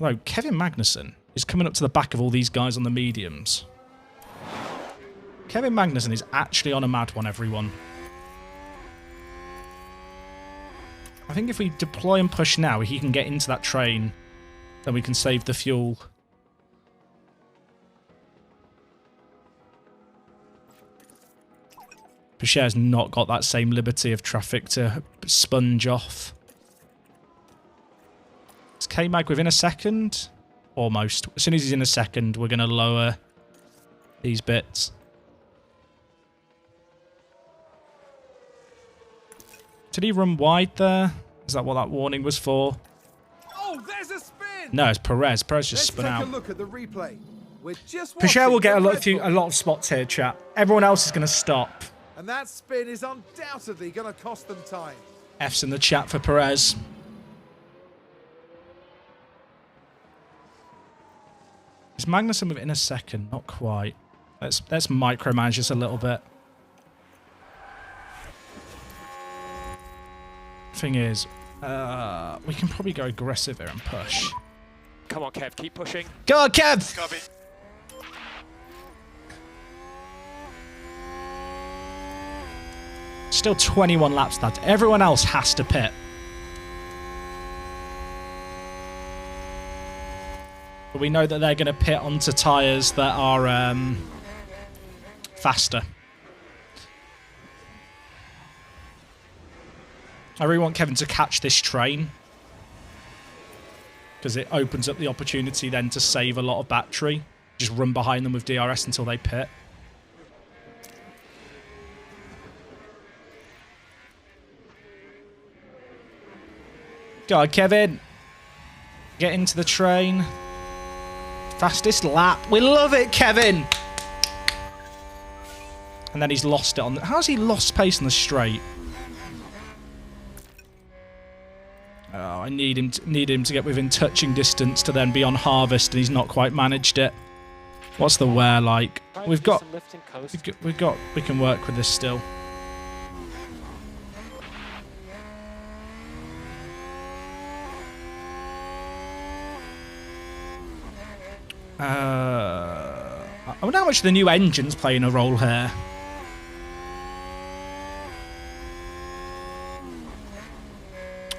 Although, Kevin Magnussen is coming up to the back of all these guys on the mediums. Kevin Magnussen is actually on a mad one, everyone. I think if we deploy and push now, he can get into that train. Then we can save the fuel. Pacher's not got that same liberty of traffic to sponge off. Is K-Mag within a second? Almost. As soon as he's in a second, we're going to lower these bits. Did he run wide there? Is that what that warning was for? Oh, there's a spin! No, it's Perez. Perez just spun out. Let's take a look at the replay. We're just Pacher will watching get the a lot of spots here, chat. Everyone else is going to stop. And that spin is undoubtedly going to cost them time. F's in the chat for Perez. Is Magnussen within a second? Not quite. Let's micromanage this a little bit. Thing is, we can probably go aggressive here and push. Come on, Kev, keep pushing. Go on, Kev! Copy. Still 21 laps, lads. Everyone else has to pit. But we know that they're going to pit onto tyres that are faster. I really want Kevin to catch this train, because it opens up the opportunity then to save a lot of battery. Just run behind them with DRS until they pit. Go on, Kevin. Get into the train. Fastest lap. We love it, Kevin. And then he's lost it on the... How's he lost pace on the straight? Oh, I need him to get within touching distance to then be on harvest, and he's not quite managed it. What's the wear like? We can work with this still. I wonder how much the new engine's playing a role here.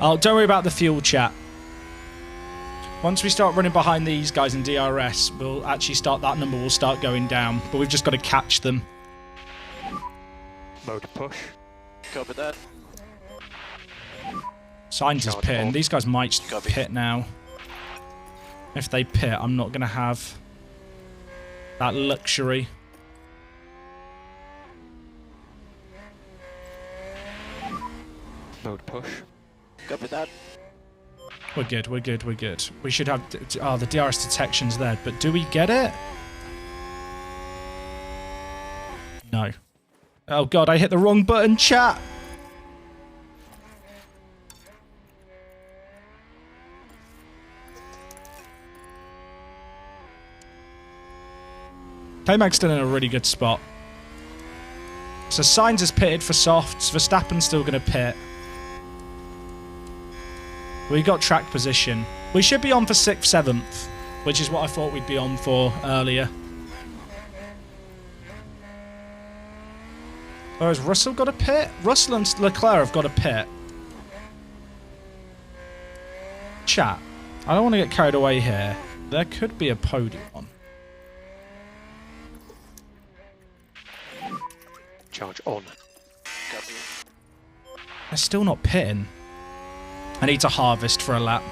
Oh, don't worry about the fuel, chat. Once we start running behind these guys in DRS, we'll actually start, that number will start going down. But we've just got to catch them. Mode push. Copy that. Sainz is pitting. These guys might pit now. If they pit, I'm not going to have that luxury. Mode push. Copy that. We're good, we're good, we're good. We should have... Oh, the DRS detection's there, but do we get it? No. Oh god, I hit the wrong button, chat! K-Mag's still in a really good spot. So Sainz is pitted for softs. Verstappen's still going to pit. We got track position. We should be on for 6th, 7th, which is what I thought we'd be on for earlier. Oh, has Russell got a pit? Russell and Leclerc have got a pit. Chat, I don't want to get carried away here. There could be a podium on. Charge on. Copy. They're still not pitting. I need to harvest for a lap.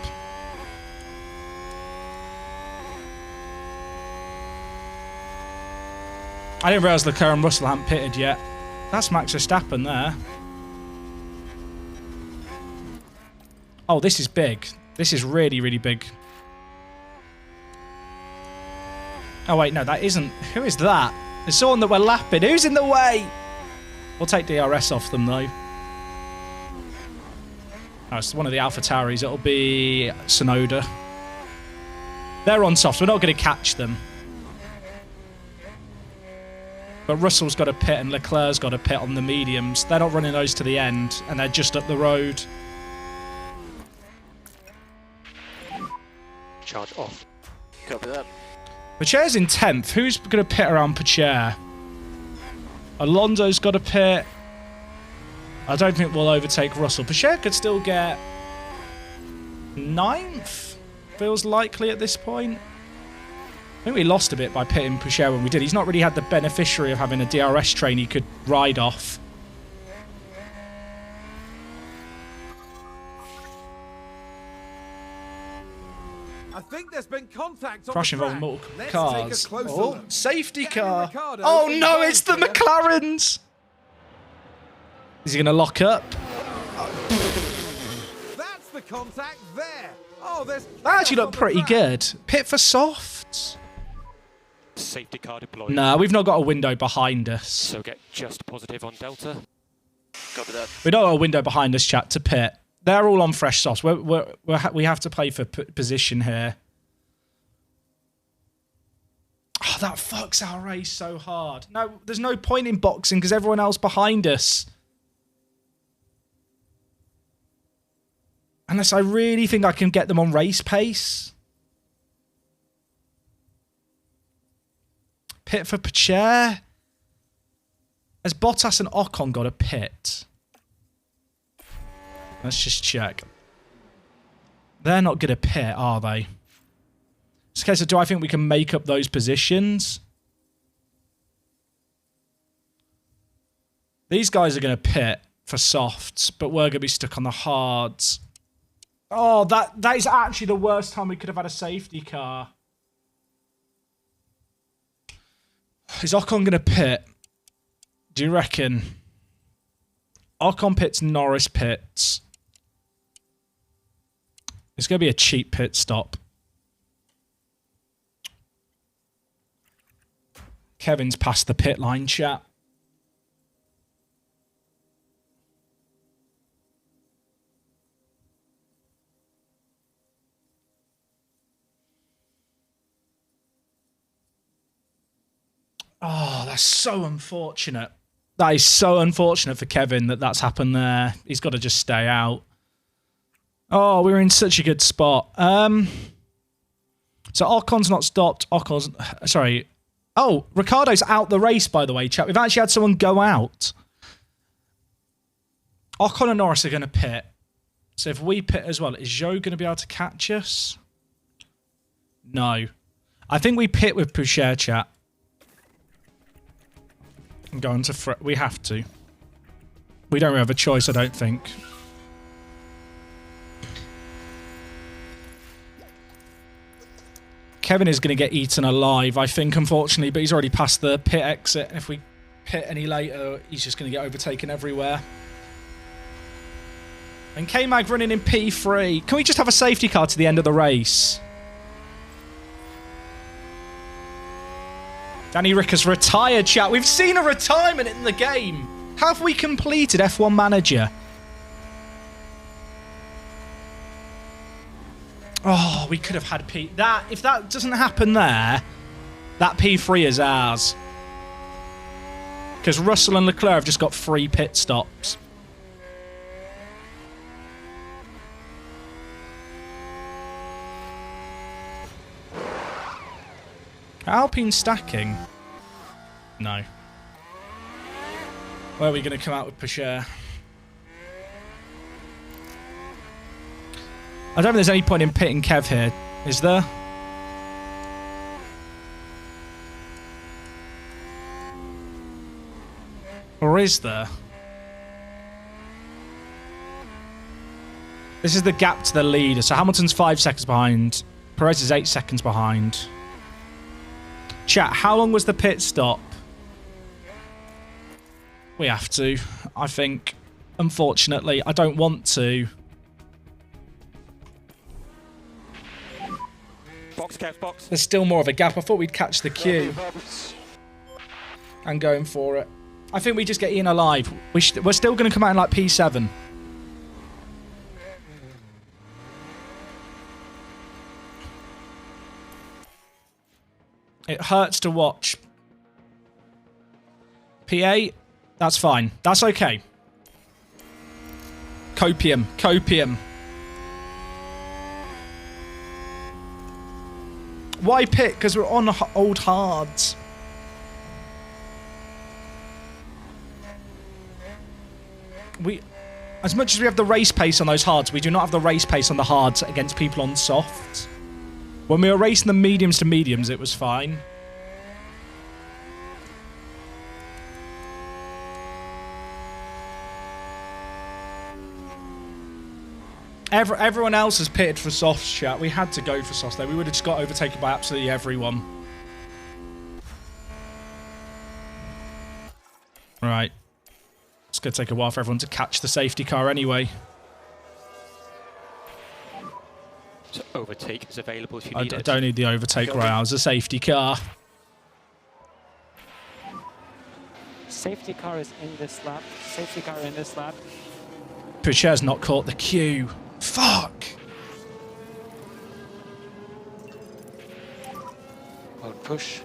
I didn't realise Leclerc and Russell hadn't pitted yet. That's Max Verstappen there. Oh, this is big. This is really, really big. Oh, wait, no, that isn't... Who is that? It's someone that we're lapping. Who's in the way? We'll take DRS off them, though. Oh, it's one of the AlphaTauris. It'll be Sonoda. They're on softs. We're not going to catch them. But Russell's got a pit and Leclerc's got a pit on the mediums. They're not running those to the end, and they're just up the road. Charge off. Copy that. Pacher's in 10th. Who's going to pit around Pacher? Alonso's got a pit. I don't think we'll overtake Russell. Pacher could still get 9th. Feels likely at this point. I think we lost a bit by pitting Pacher when we did. He's not really had the beneficiary of having a DRS train he could ride off. I think there's been contact on Crash the involving track. multiple Let's cars. take a closer Oh, look. safety Daniel car. Ricciardo Oh no, involved it's the here. McLarens. Is he going to lock up? That's the contact there. Oh, there's That actually chaos looked on the pretty track. good. Pit for softs. Safety car deployed. No, we've not got a window behind us. So get just positive on Delta. Copy that. We don't have a window behind us, chat, to pit. They're all on fresh softs. We have to play for position here. Oh, that fucks our race so hard. No, there's no point in boxing because everyone else behind us. Unless I really think I can get them on race pace. Pit for Pacher. Has Bottas and Ocon got a pit? Let's just check. They're not going to pit, are they? Okay, so do I think we can make up those positions? These guys are going to pit for softs, but we're going to be stuck on the hards. Oh, that is actually the worst time we could have had a safety car. Is Ocon going to pit? Do you reckon? Ocon pits, Norris pits. It's going to be a cheap pit stop. Kevin's past the pit line, chat. Oh, that's so unfortunate. That is so unfortunate for Kevin that that's happened there. He's got to just stay out. Oh, we're in such a good spot. So Ocon's not stopped. Sorry. Oh, Ricciardo's out the race, by the way, chat. We've actually had someone go out. Ocon and Norris are going to pit. So if we pit as well, is Zhou going to be able to catch us? No. I think we pit with Pacher, chat. And go into we have to. We don't really have a choice, I don't think. Kevin is going to get eaten alive, I think, unfortunately, but he's already past the pit exit. And if we pit any later, he's just going to get overtaken everywhere. And K-Mag running in P3. Can we just have a safety car to the end of the race? Danny Rick has retired, chat. We've seen a retirement in the game. Have we completed F1 Manager? Oh, we could have had P... If that doesn't happen there, that P3 is ours. Because Russell and Leclerc have just got 3 pit stops. Alpine stacking? No. Where are we going to come out with Pacher? I don't think there's any point in pitting Kev here, is there? Or is there? This is the gap to the leader. So Hamilton's 5 seconds behind. Perez is 8 seconds behind. Chat, how long was the pit stop? We have to, I think. Unfortunately, I don't want to. Box, Kev, box. There's still more of a gap. I thought we'd catch the queue. And going for it. I think we just get Ian alive. We're still going to come out in like P7. It hurts to watch. P8? That's fine. That's okay. Copium. Copium. Why pit? Because we're on old hards. As much as we have the race pace on those hards, we do not have the race pace on the hards against people on softs. When we were racing the mediums to mediums, it was fine. Everyone else has pitted for softs, chat. We had to go for softs there. We would have just got overtaken by absolutely everyone. Right. It's going to take a while for everyone to catch the safety car anyway. So overtake is available if you I need it. don't need the overtake right now. It's a safety car. Safety car is in this lap. Safety car in this lap. Picher's not caught the queue. Fuck. Mode push.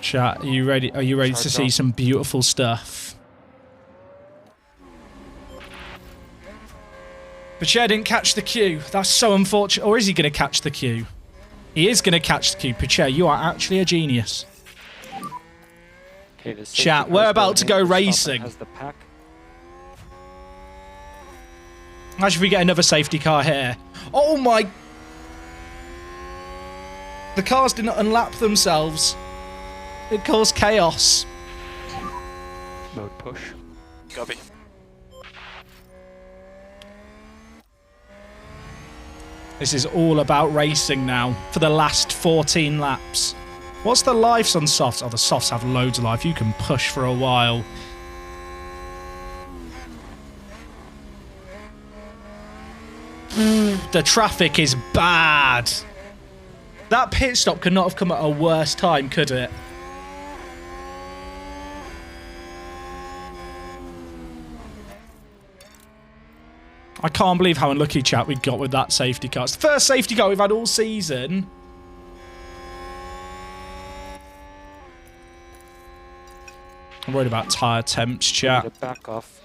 Chat, are you ready? Are you ready to Charge see off. some beautiful stuff? Picher didn't catch the queue. That's so unfortunate. Or is he going to catch the queue? He is going to catch the queue. Picher, you are actually a genius. Okay, the safety Chat, car we're is about going to in. go The stopper racing. has the pack. Imagine if we get another safety car here. Oh my... The cars did not unlap themselves. It caused chaos. Mode push. Copy. This is all about racing now for the last 14 laps. What's the lives on softs? Oh, the softs have loads of life. You can push for a while. The traffic is bad. That pit stop could not have come at a worse time, could it? I can't believe how unlucky, chat, we got with that safety car. It's the first safety car we've had all season. I'm worried about tyre temps, chat. Need to back off.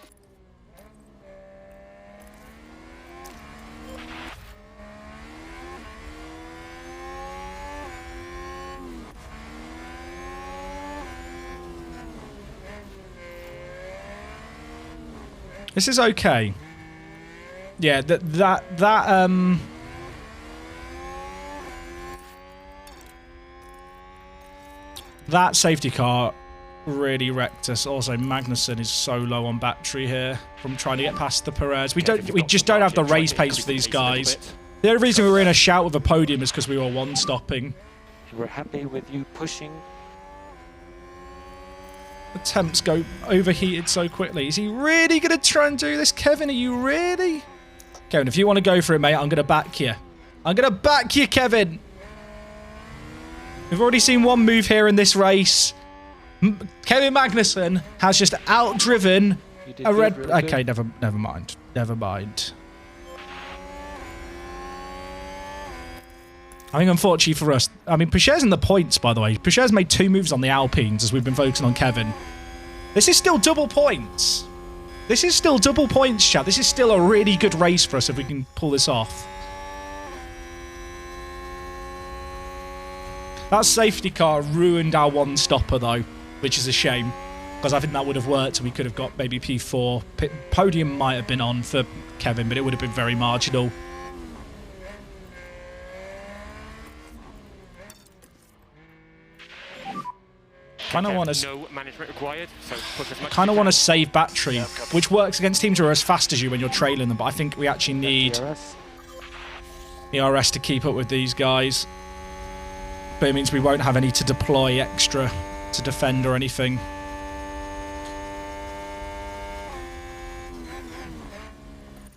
This is okay. Yeah, that safety car really wrecked us. Also, Magnussen is so low on battery here from trying to get past the Perez. We just don't have the race pace for these guys. The only reason we were in a shout with a podium is because we were one-stopping. We're happy with you pushing. The temps go overheated so quickly. Is he really going to try and do this? Kevin, are you really? Kevin, if you want to go for it, mate, I'm going to back you. I'm going to back you, Kevin. We've already seen one move here in this race. Kevin Magnussen has just outdriven You did a red... good, really Okay, good. never mind. Never mind. I think, unfortunately for us... I mean, Picher's in the points, by the way. Picher's made 2 moves on the Alpines as we've been focusing on Kevin. This is still double points. This is still double points, chat. This is still a really good race for us if we can pull this off. That safety car ruined our one-stopper, though, which is a shame. Because I think that would have worked and we could have got maybe P4. Podium might have been on for Kevin, but it would have been very marginal. Kind of want to. No management required, so push as much Kind as of you want to can. save battery, which works against teams who are as fast as you when you're trailing them. But I think we actually need DRS. ERS to keep up with these guys. But it means we won't have any to deploy extra to defend or anything.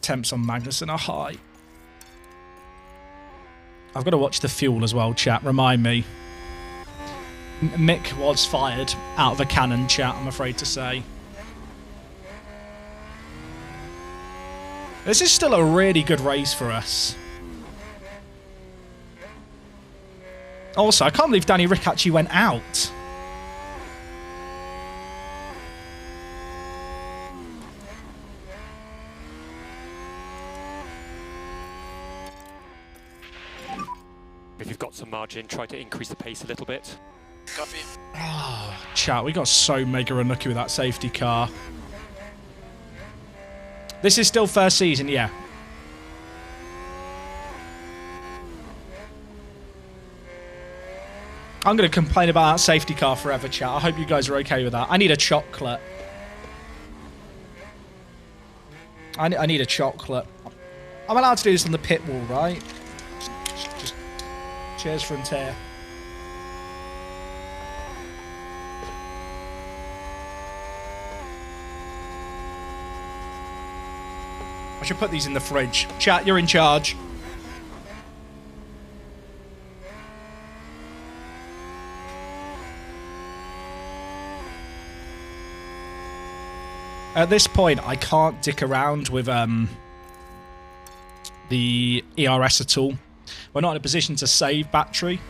Temps on Magnussen are high. I've got to watch the fuel as well, chat. Remind me. Mick was fired out of a cannon, chat, I'm afraid to say. This is still a really good race for us. Also, I can't believe Danny Rick actually went out. If you've got some margin, try to increase the pace a little bit. Copy. Chat, we got so mega unlucky with that safety car. This is still first season, yeah. I'm going to complain about that safety car forever, chat. I hope you guys are okay with that. I need a chocolate. I need a chocolate. I'm allowed to do this on the pit wall, right? Just cheers, Frontier. I should put these in the fridge. Chat, you're in charge. At this point, I can't dick around with the ERS at all. We're not in a position to save battery.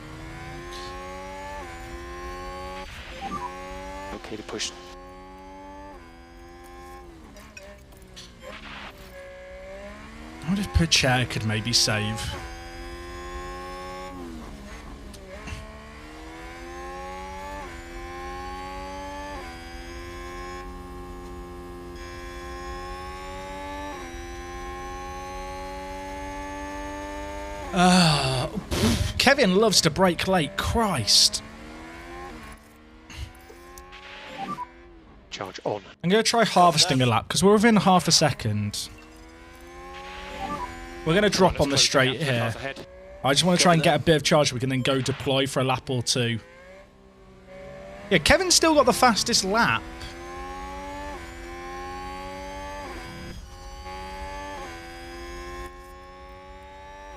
Okay to push. I wonder if Percher could maybe save. Kevin loves to break late. Christ. Charge on. I'm going to try harvesting a lap because we're within half a second. We're going to drop on the straight here. I just want to try and get a bit of charge so we can then go deploy for a lap or two. Yeah, Kevin's still got the fastest lap.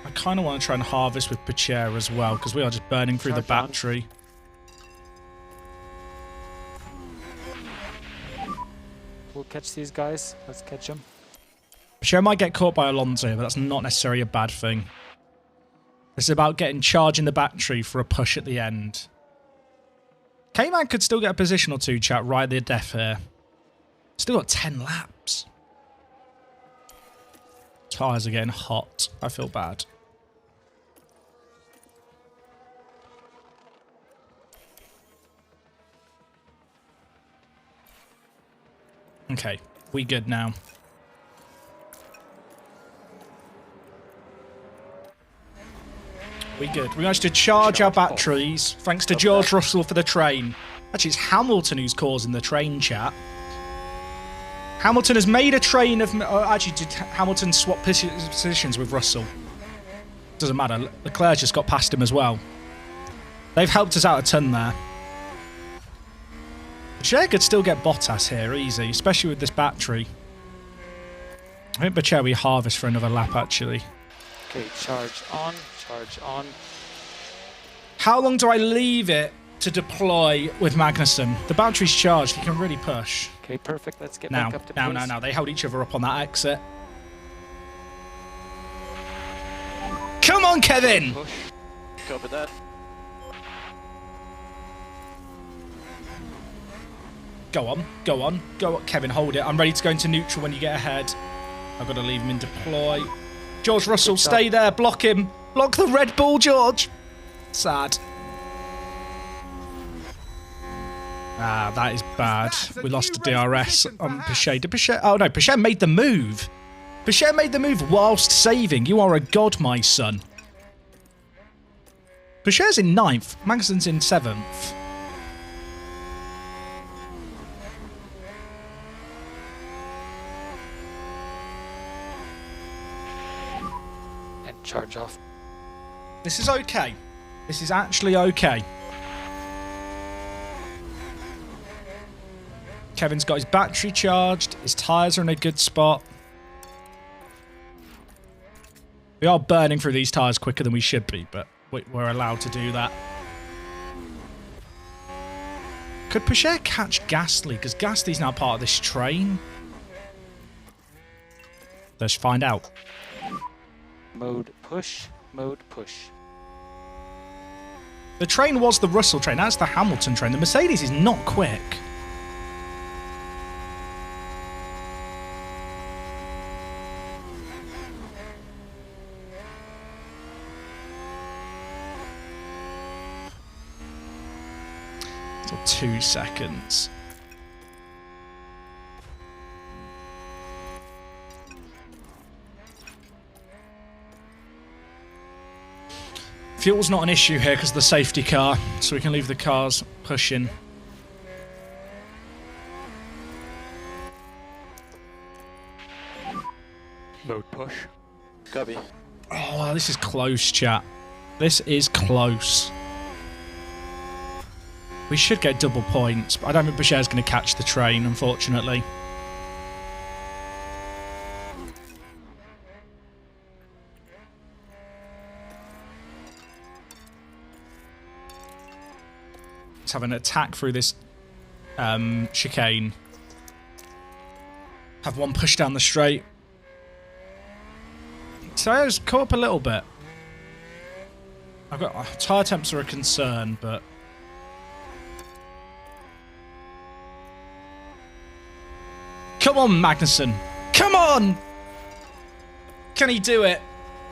I kind of want to try and harvest with Percher as well because we are just burning through the battery. We'll catch these guys. Let's catch them. Percher might get caught by Alonso, but that's not necessarily a bad thing. This is about getting charge in the battery for a push at the end. K-Man could still get a position or two, chat, right at the death here. Still got 10 laps. Tyres are getting hot. I feel bad. Okay, we good now. We good. We managed to charge our batteries, thanks to George Russell for the train. Actually, it's Hamilton who's causing the train, chat. Hamilton has made a train of... actually, did Hamilton swap positions with Russell? Doesn't matter. Leclerc just got past him as well. They've helped us out a ton there. Bacher could still get Bottas here, easy, especially with this battery. I think Bacher we harvest for another lap, actually. Okay, charge on, charge on. How long do I leave it to deploy with Magnussen? The battery's charged, he can really push. Okay, perfect. Let's get Now, back up to pace. now. They held each other up on that exit. Come on, Kevin! Push. Copy that. Go on, go on, go on. Kevin, hold it. I'm ready to go into neutral when you get ahead. I've got to leave him in deploy. George Russell, stay there. Block him. Block the Red Bull, George. Sad. Ah, that is bad. We lost to DRS on Bacher. Did Bacher... Oh, no. Bacher made the move. Bacher made the move whilst saving. You are a god, my son. Bacher's in 9th. Magnussen's in 7th. And charge off. This is okay. This is actually okay. Kevin's got his battery charged. His tyres are in a good spot. We are burning through these tyres quicker than we should be, but we're allowed to do that. Could Bacher catch Gasly? Because Gasly's now part of this train. Let's find out. Mode push, mode push. The train was the Russell train. That's the Hamilton train. The Mercedes is not quick. So 2 seconds. Fuel's not an issue here because of the safety car, so we can leave the cars pushing. push. Copy. Oh, this is close, chat. This is close. We should get double points, but I don't think Bashir's going to catch the train, unfortunately. Let's have an attack through this chicane. Have one push down the straight. Tyres come up a little bit. I've got tyre temps are a concern, but come on, Magnussen. Come on! Can he do it?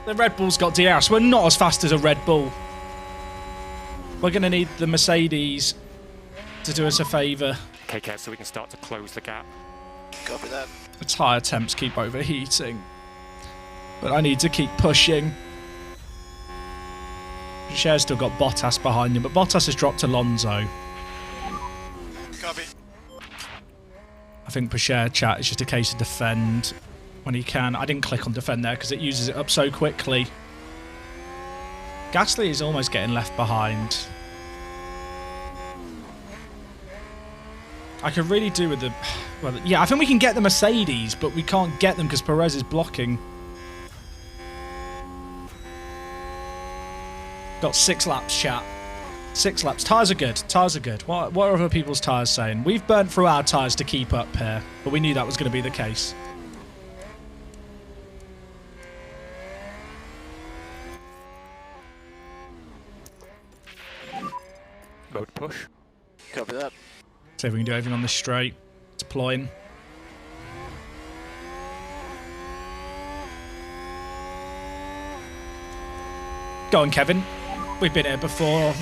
The Red Bull's got DRS. We're not as fast as a Red Bull. We're going to need the Mercedes to do us a favour. Okay, Kev, so we can start to close the gap. Copy that. The tyre temps keep overheating. But I need to keep pushing. Cher's still got Bottas behind him, but Bottas has dropped Alonso. Copy. I think for Cher chat, it's just a case of defend when he can. I didn't click on defend there because it uses it up so quickly. Gasly is almost getting left behind. I could really do with the... Well, yeah, I think we can get the Mercedes, but we can't get them because Perez is blocking. Got 6 laps, chat. 6 laps. Tyres are good. Tyres are good. What are other people's tyres saying? We've burnt through our tyres to keep up here, but we knew that was going to be the case. Mode push. Copy that. See if we can do everything on this straight. Deploying. Go on, Kevin. We've been here before.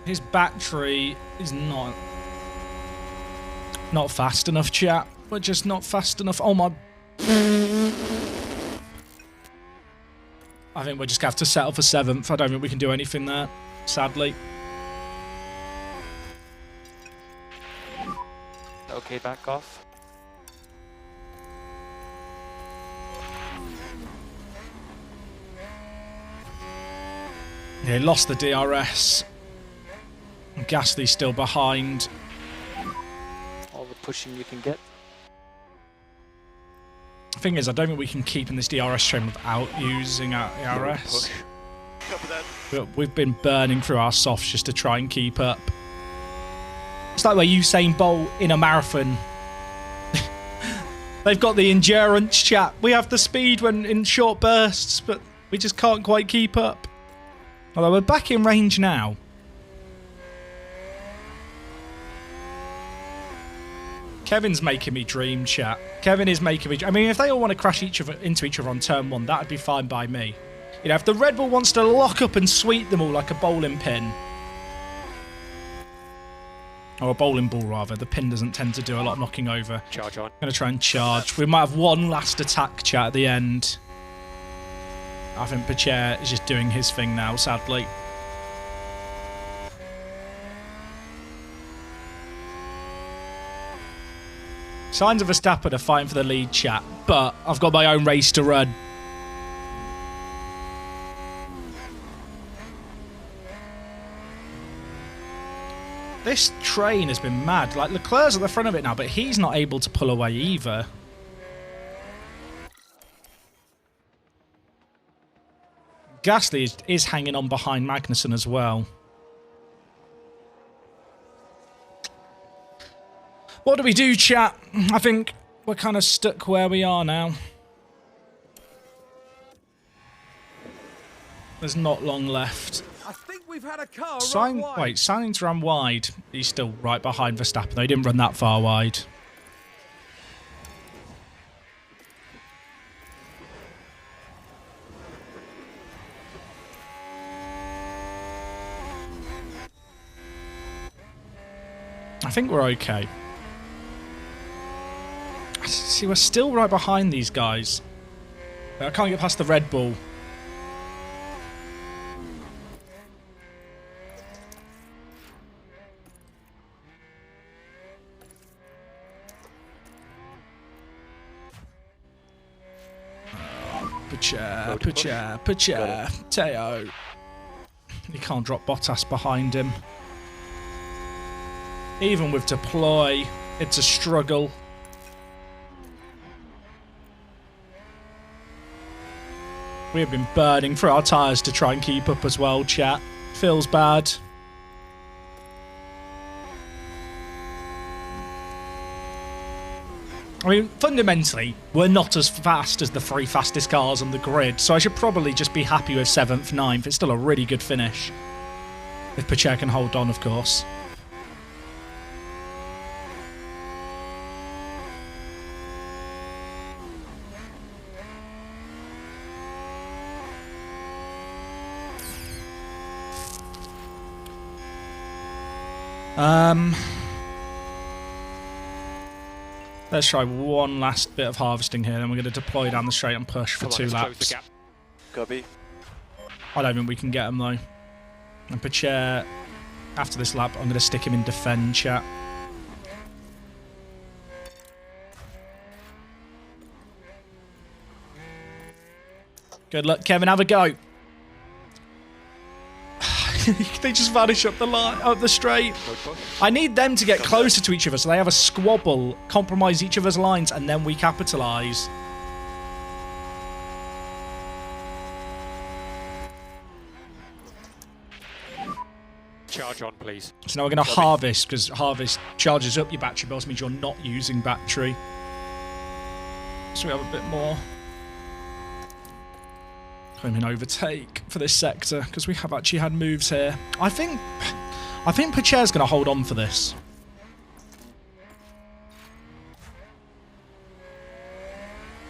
His battery is not fast enough, chat. We're just not fast enough. Oh my... I think we're just going to have to settle for 7th. I don't think we can do anything there, sadly. Okay, back off. Yeah, he lost the DRS. Gasly's still behind. All the pushing you can get. The thing is, I don't think we can keep in this DRS train without using our DRS. Push. Copy that. We've been burning through our softs just to try and keep up. It's like where Usain Bolt in a marathon. They've got the endurance, chat. We have the speed when in short bursts, but we just can't quite keep up. Although we're back in range now. Kevin's making me dream, chat. Kevin is making me... I mean, if they all want to crash into each other on turn 1, that'd be fine by me. You know, if the Red Bull wants to lock up and sweep them all like a bowling pin... Or a bowling ball, rather. The pin doesn't tend to do a lot of knocking over. Charge on. Going to try and charge. We might have one last attack, chat, at the end. I think Pacher is just doing his thing now, sadly. Signs of Verstappen are fighting for the lead, chat, but I've got my own race to run. This train has been mad. Like, Leclerc's at the front of it now, but he's not able to pull away either. Gasly is hanging on behind Magnussen as well. What do we do, chat? I think we're kind of stuck where we are now. There's not long left. I think we've had a car Wait, Sainz ran wide. He's still right behind Verstappen. They didn't run that far wide. I think we're okay. See, we're still right behind these guys. I can't get past the Red Bull. Pucha. Teo. You can't drop Bottas behind him. Even with deploy, it's a struggle. We have been burning through our tyres to try and keep up as well, chat. Feels bad. I mean, fundamentally, we're not as fast as the 3 fastest cars on the grid, so I should probably just be happy with 7th, 9th. It's still a really good finish. If Pacher can hold on, of course. Let's try one last bit of harvesting here, then we're going to deploy down the straight and push for 2 laps. Copy. I don't think we can get him though. And Pacher, after this lap, I'm going to stick him in defend, chat. Good luck, Kevin. Have a go. They just vanish up the line, up the straight. I need them to get closer to each other so they have a squabble, compromise each other's lines, and then we capitalise. Charge on, please. So now we're going to harvest, because harvest charges up your battery, but also means you're not using battery. So we have a bit more. Home and overtake for this sector, because we have actually had moves here. I think Pacher's going to hold on for this.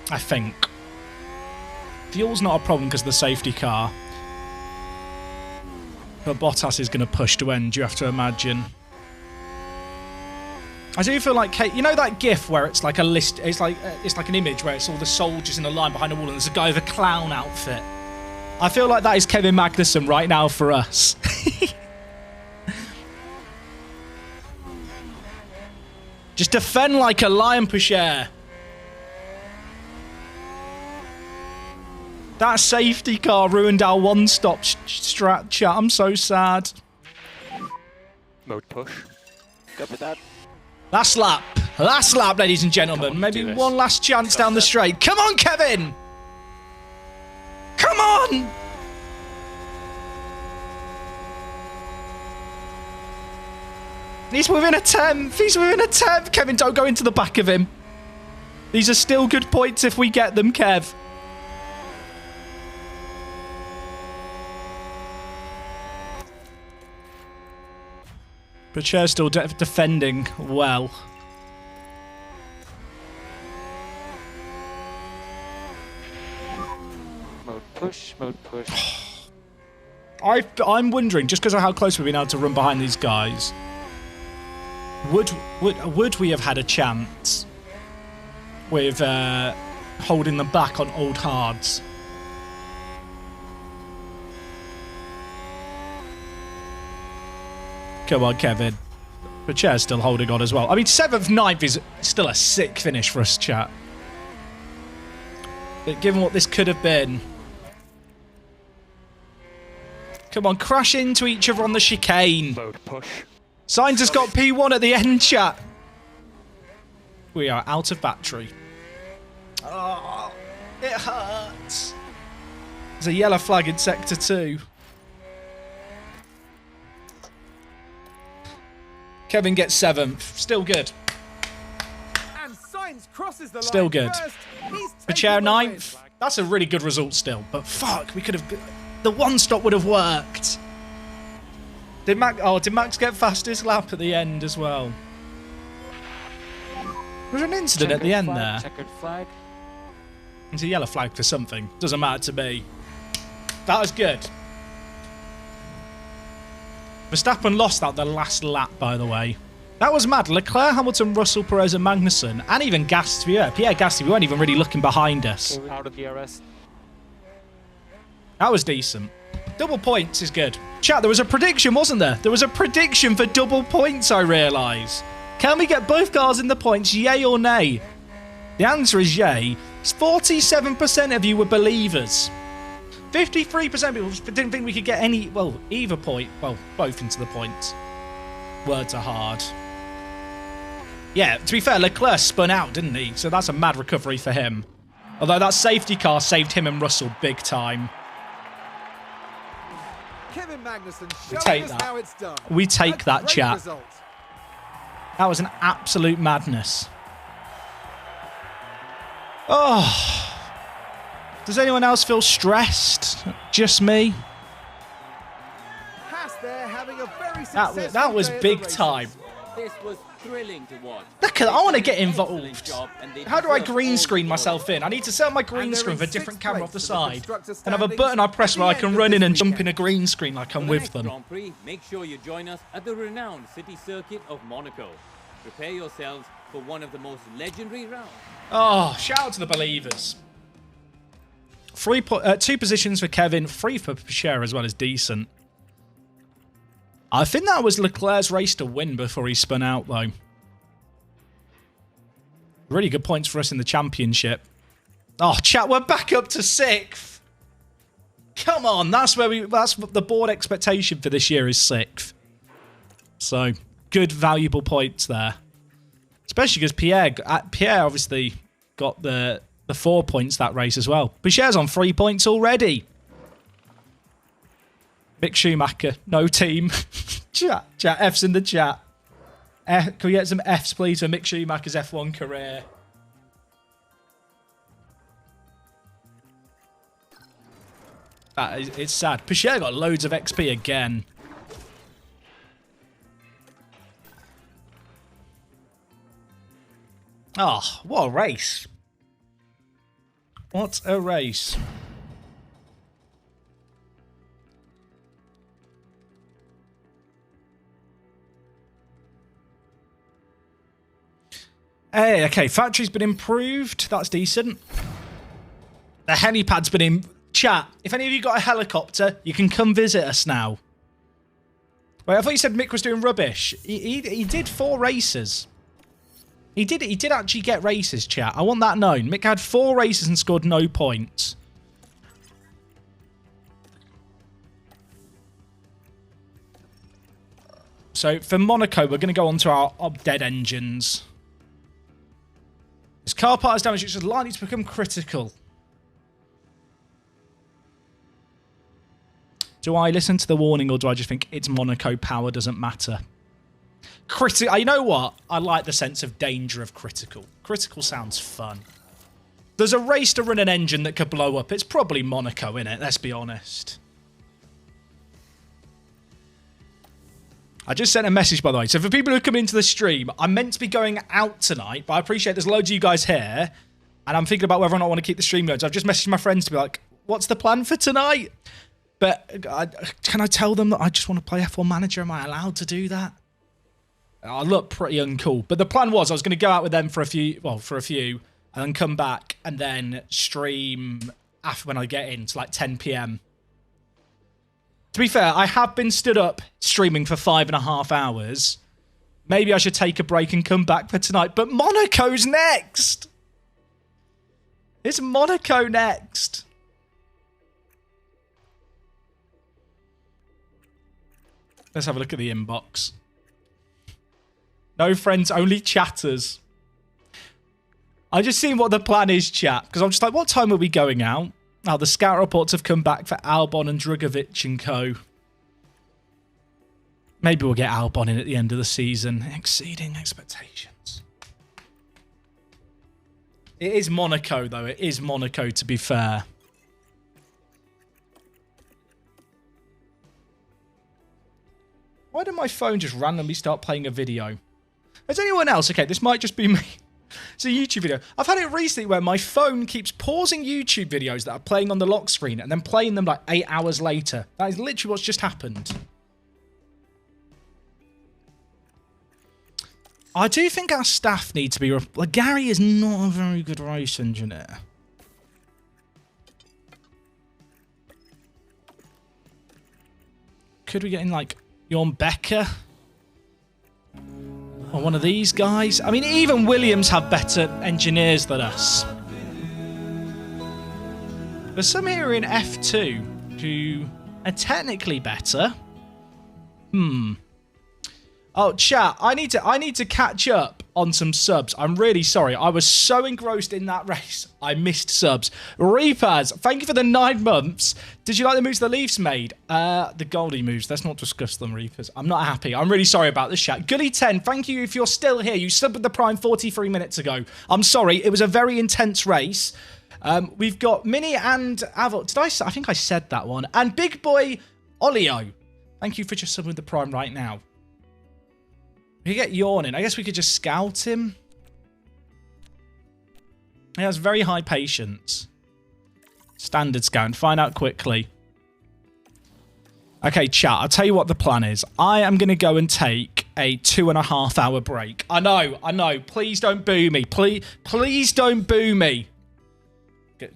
I think. Fuel's not a problem because of the safety car. But Bottas is going to push to end, you have to imagine. I do feel like, you know that GIF where it's like a list, it's like an image where it's all the soldiers in a line behind a wall and there's a guy with a clown outfit. I feel like that is Kevin Magnussen right now for us. Just defend like a lion, Pacher. That safety car ruined our one-stop strat, chat. I'm so sad. Mode push. Copy that. Last lap, ladies and gentlemen. Maybe one last chance down the straight. Come on, Kevin! Come on! He's within a 10th. He's within a 10th. Kevin, don't go into the back of him. These are still good points if we get them, Kev. Pacher's still defending well. Mode push, mode push. I'm wondering, just because of how close we've been able to run behind these guys, would we have had a chance with holding them back on old hards? Come on, Kevin. Pacher's still holding on as well. I mean, 7th, 9th is still a sick finish for us, chat. But given what this could have been... Come on, crash into each other on the chicane. Mode push. Sainz has got P1 at the end, chat. We are out of battery. Oh, it hurts. There's a yellow flag in Sector 2. Kevin gets 7th. Still good. And Sainz crosses the line. Still good. Pacher Pacher 9th. That's a really good result still. But fuck, we could have... The one stop would have worked. Did Max get fastest lap at the end as was there an incident at the end there? Checkered flag. It's a yellow flag for something. Doesn't matter to me. That was good. Verstappen lost that the last lap, by the way. That was mad. Leclerc, Hamilton, Russell, Perez and Magnussen. And even Gasly. Yeah, Pierre Gasly. We weren't even really looking behind us. Out of DRS. That was decent. Double points is good. Chat, there was a prediction, wasn't there? There was a prediction for double points, I realise. Can we get both cars in the points, yay or nay? The answer is yay. 47% of you were believers. 53% of people didn't think we could get any, well, either point. Well, both into the points. Words are hard. Yeah, to be fair, Leclerc spun out, didn't he? So that's a mad recovery for him. Although that safety car saved him and Russell big time. Kevin Magnussen We showing take us that. how it's done. We take A that, great chat. result. That was an absolute madness. Oh. Does anyone else feel stressed? Just me? Haas there having a very successful That was day at big the races. time. This was thrilling to watch. Look at that. I want to get Excellent involved. job, and they How do I deserve green all screen the myself glory. in? I need to set up my green And they're screen in with a different sixth camera off the place in the side. constructor And have a standings button I press at where I the can end run of in this and jump weekend. in a green screen like I'm For the with next them. Grand Prix, make sure you join us at the renowned city circuit of Monaco. Prepare yourselves for one of the most legendary rounds. Oh, shout out to the believers. 2 positions for Kevin, 3 for Pichère as well as decent. I think that was Leclerc's race to win before he spun out, though. Really good points for us in the championship. Oh, chat, we're back up to 6th. Come on, that's what the board expectation for this year is 6th. So, good, valuable points there. Especially because Pierre obviously got the 4 points that race as well. Pichere's on 3 points already. Mick Schumacher, no team. Chat, F's in the chat. Can we get some F's, please, for Mick Schumacher's F1 career? It's sad. Pichère got loads of XP again. Oh, what a race. What a race. Hey, okay, factory's been improved. That's decent. The helipad's been in... Chat, if any of you got a helicopter, you can come visit us now. Wait, I thought you said Mick was doing rubbish. He did 4 races. He did actually get races, chat. I want that known. Mick had 4 races and scored no points. So, for Monaco, we're going to go on to our dead engines. This car part is damaged, which is likely to become critical. Do I listen to the warning, or do I just think it's Monaco, power doesn't matter? You know what? I like the sense of danger of critical. Critical sounds fun. There's a race to run an engine that could blow up. It's probably Monaco, innit? Let's be honest. I just sent a message, by the way. So for people who come into the stream, I'm meant to be going out tonight, but I appreciate there's loads of you guys here, and I'm thinking about whether or not I want to keep the stream going. So I've just messaged my friends to be like, what's the plan for tonight? But can I tell them that I just want to play F1 Manager? Am I allowed to do that? I look pretty uncool. But the plan was I was going to go out with them for a few, and then come back and then stream after when I get in to like 10 PM. To be fair, I have been stood up streaming for 5.5 hours. Maybe I should take a break and come back for tonight. But Monaco's next. It's Monaco next. Let's have a look at the inbox. No friends, only chatters. I just seen what the plan is, chat. Because I'm just like, what time are we going out? Oh, the scout reports have come back for Albon and Drugovic and co. Maybe we'll get Albon in at the end of the season. Exceeding expectations. It is Monaco, though. It is Monaco, to be fair. Why did my phone just randomly start playing a video? Has anyone else? Okay, this might just be me. It's a YouTube video. I've had it recently where my phone keeps pausing YouTube videos that are playing on the lock screen and then playing them like 8 hours later. That is literally what's just happened. I do think our staff need to be... Like, Gary is not a very good race engineer. Could we get in, like, Jorn Becker? Or one of these guys? I mean, even Williams have better engineers than us. There's some here in F2 who are technically better. Oh, chat, I need to catch up on some subs. I'm really sorry. I was so engrossed in that race, I missed subs. Reapers, thank you for the 9 months. Did you like the moves the Leafs made? The Goldie moves. Let's not discuss them, Reapers. I'm not happy. I'm really sorry about this, chat. Gully10, thank you if you're still here. You subbed with the Prime 43 minutes ago. I'm sorry. It was a very intense race. We've got Mini and Avil. I think I said that one. And Big Boy Olio. Thank you for just subbing with the Prime right now. We get yawning. I guess we could just scout him. He has very high patience. Standard scout. Find out quickly. Okay, chat. I'll tell you what the plan is. I am going to go and take a 2.5 hour break. I know. Please don't boo me. Please don't boo me.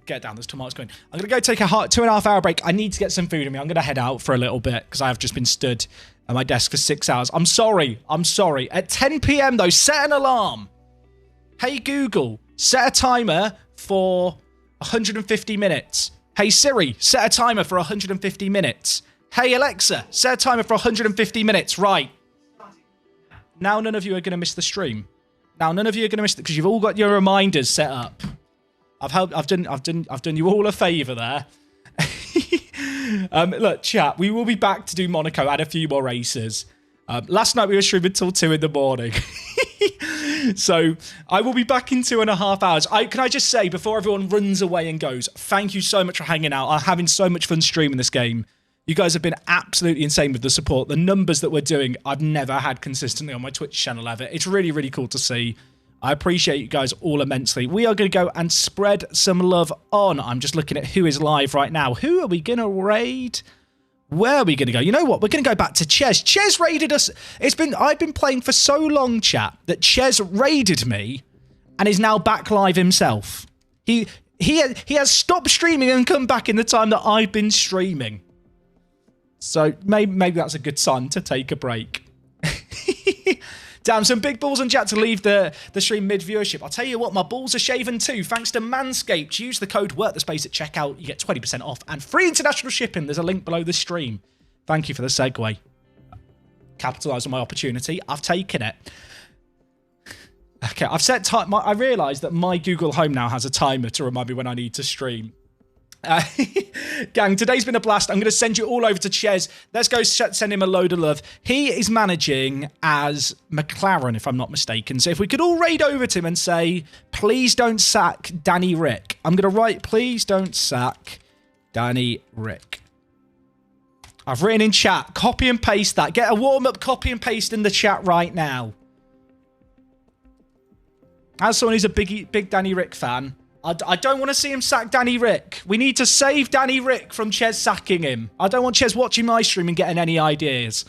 Get down. There's tomatoes going. I'm going to go take a 2.5 hour break. I need to get some food in me. I'm going to head out for a little bit because I have just been stood at my desk for 6 hours. I'm sorry. At 10 p.m. though, set an alarm. Hey Google, set a timer for 150 minutes. Hey Siri, set a timer for 150 minutes. Hey Alexa, set a timer for 150 minutes. Right. Now none of you are going to miss the stream. Now none of you are going to miss it because you've all got your reminders set up. I've done you all a favour there. Look, chat, we will be back to do Monaco and a few more races. Last night we were streaming till 2 in the morning. So I will be back in 2.5 hours. Can I just say, before everyone runs away and goes, thank you so much for hanging out. I'm having so much fun streaming this game. You guys have been absolutely insane with the support. The numbers that we're doing, I've never had consistently on my Twitch channel ever. It's really, really cool to see. I appreciate you guys all immensely. We are going to go and spread some love on. I'm just looking at who is live right now. Who are we going to raid? Where are we going to go? You know what? We're going to go back to Ches. Ches raided us. I've been playing for so long, chat, that Ches raided me and is now back live himself. He has stopped streaming and come back in the time that I've been streaming. So maybe that's a good sign to take a break. Damn, some big balls and chat to leave the stream mid-viewership. I'll tell you what, my balls are shaven too, thanks to Manscaped. Use the code WORKTHESPACE at checkout. You get 20% off and free international shipping. There's a link below the stream. Thank you for the segue. Capitalise on my opportunity. I've taken it. Okay, I've set time. I realised that my Google Home now has a timer to remind me when I need to stream. Gang, today's been a blast. I'm going to send you all over to Ches. Let's go send him a load of love. He is managing as McLaren, if I'm not mistaken. So if we could all raid over to him and say, please don't sack Danny Rick. I'm going to write, please don't sack Danny Rick. I've written in chat. Copy and paste that. Get a warm-up copy and paste in the chat right now. As someone who's a big Danny Rick fan, I don't want to see him sack Danny Rick. We need to save Danny Rick from Ches sacking him. I don't want Ches watching my stream and getting any ideas.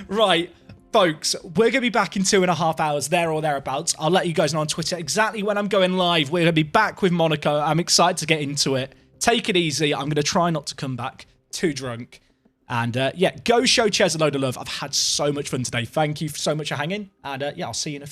Right, folks, we're going to be back in 2.5 hours, there or thereabouts. I'll let you guys know on Twitter exactly when I'm going live. We're going to be back with Monaco. I'm excited to get into it. Take it easy. I'm going to try not to come back too drunk. And yeah, go show Ches a load of love. I've had so much fun today. Thank you so much for hanging. And yeah, I'll see you in a few.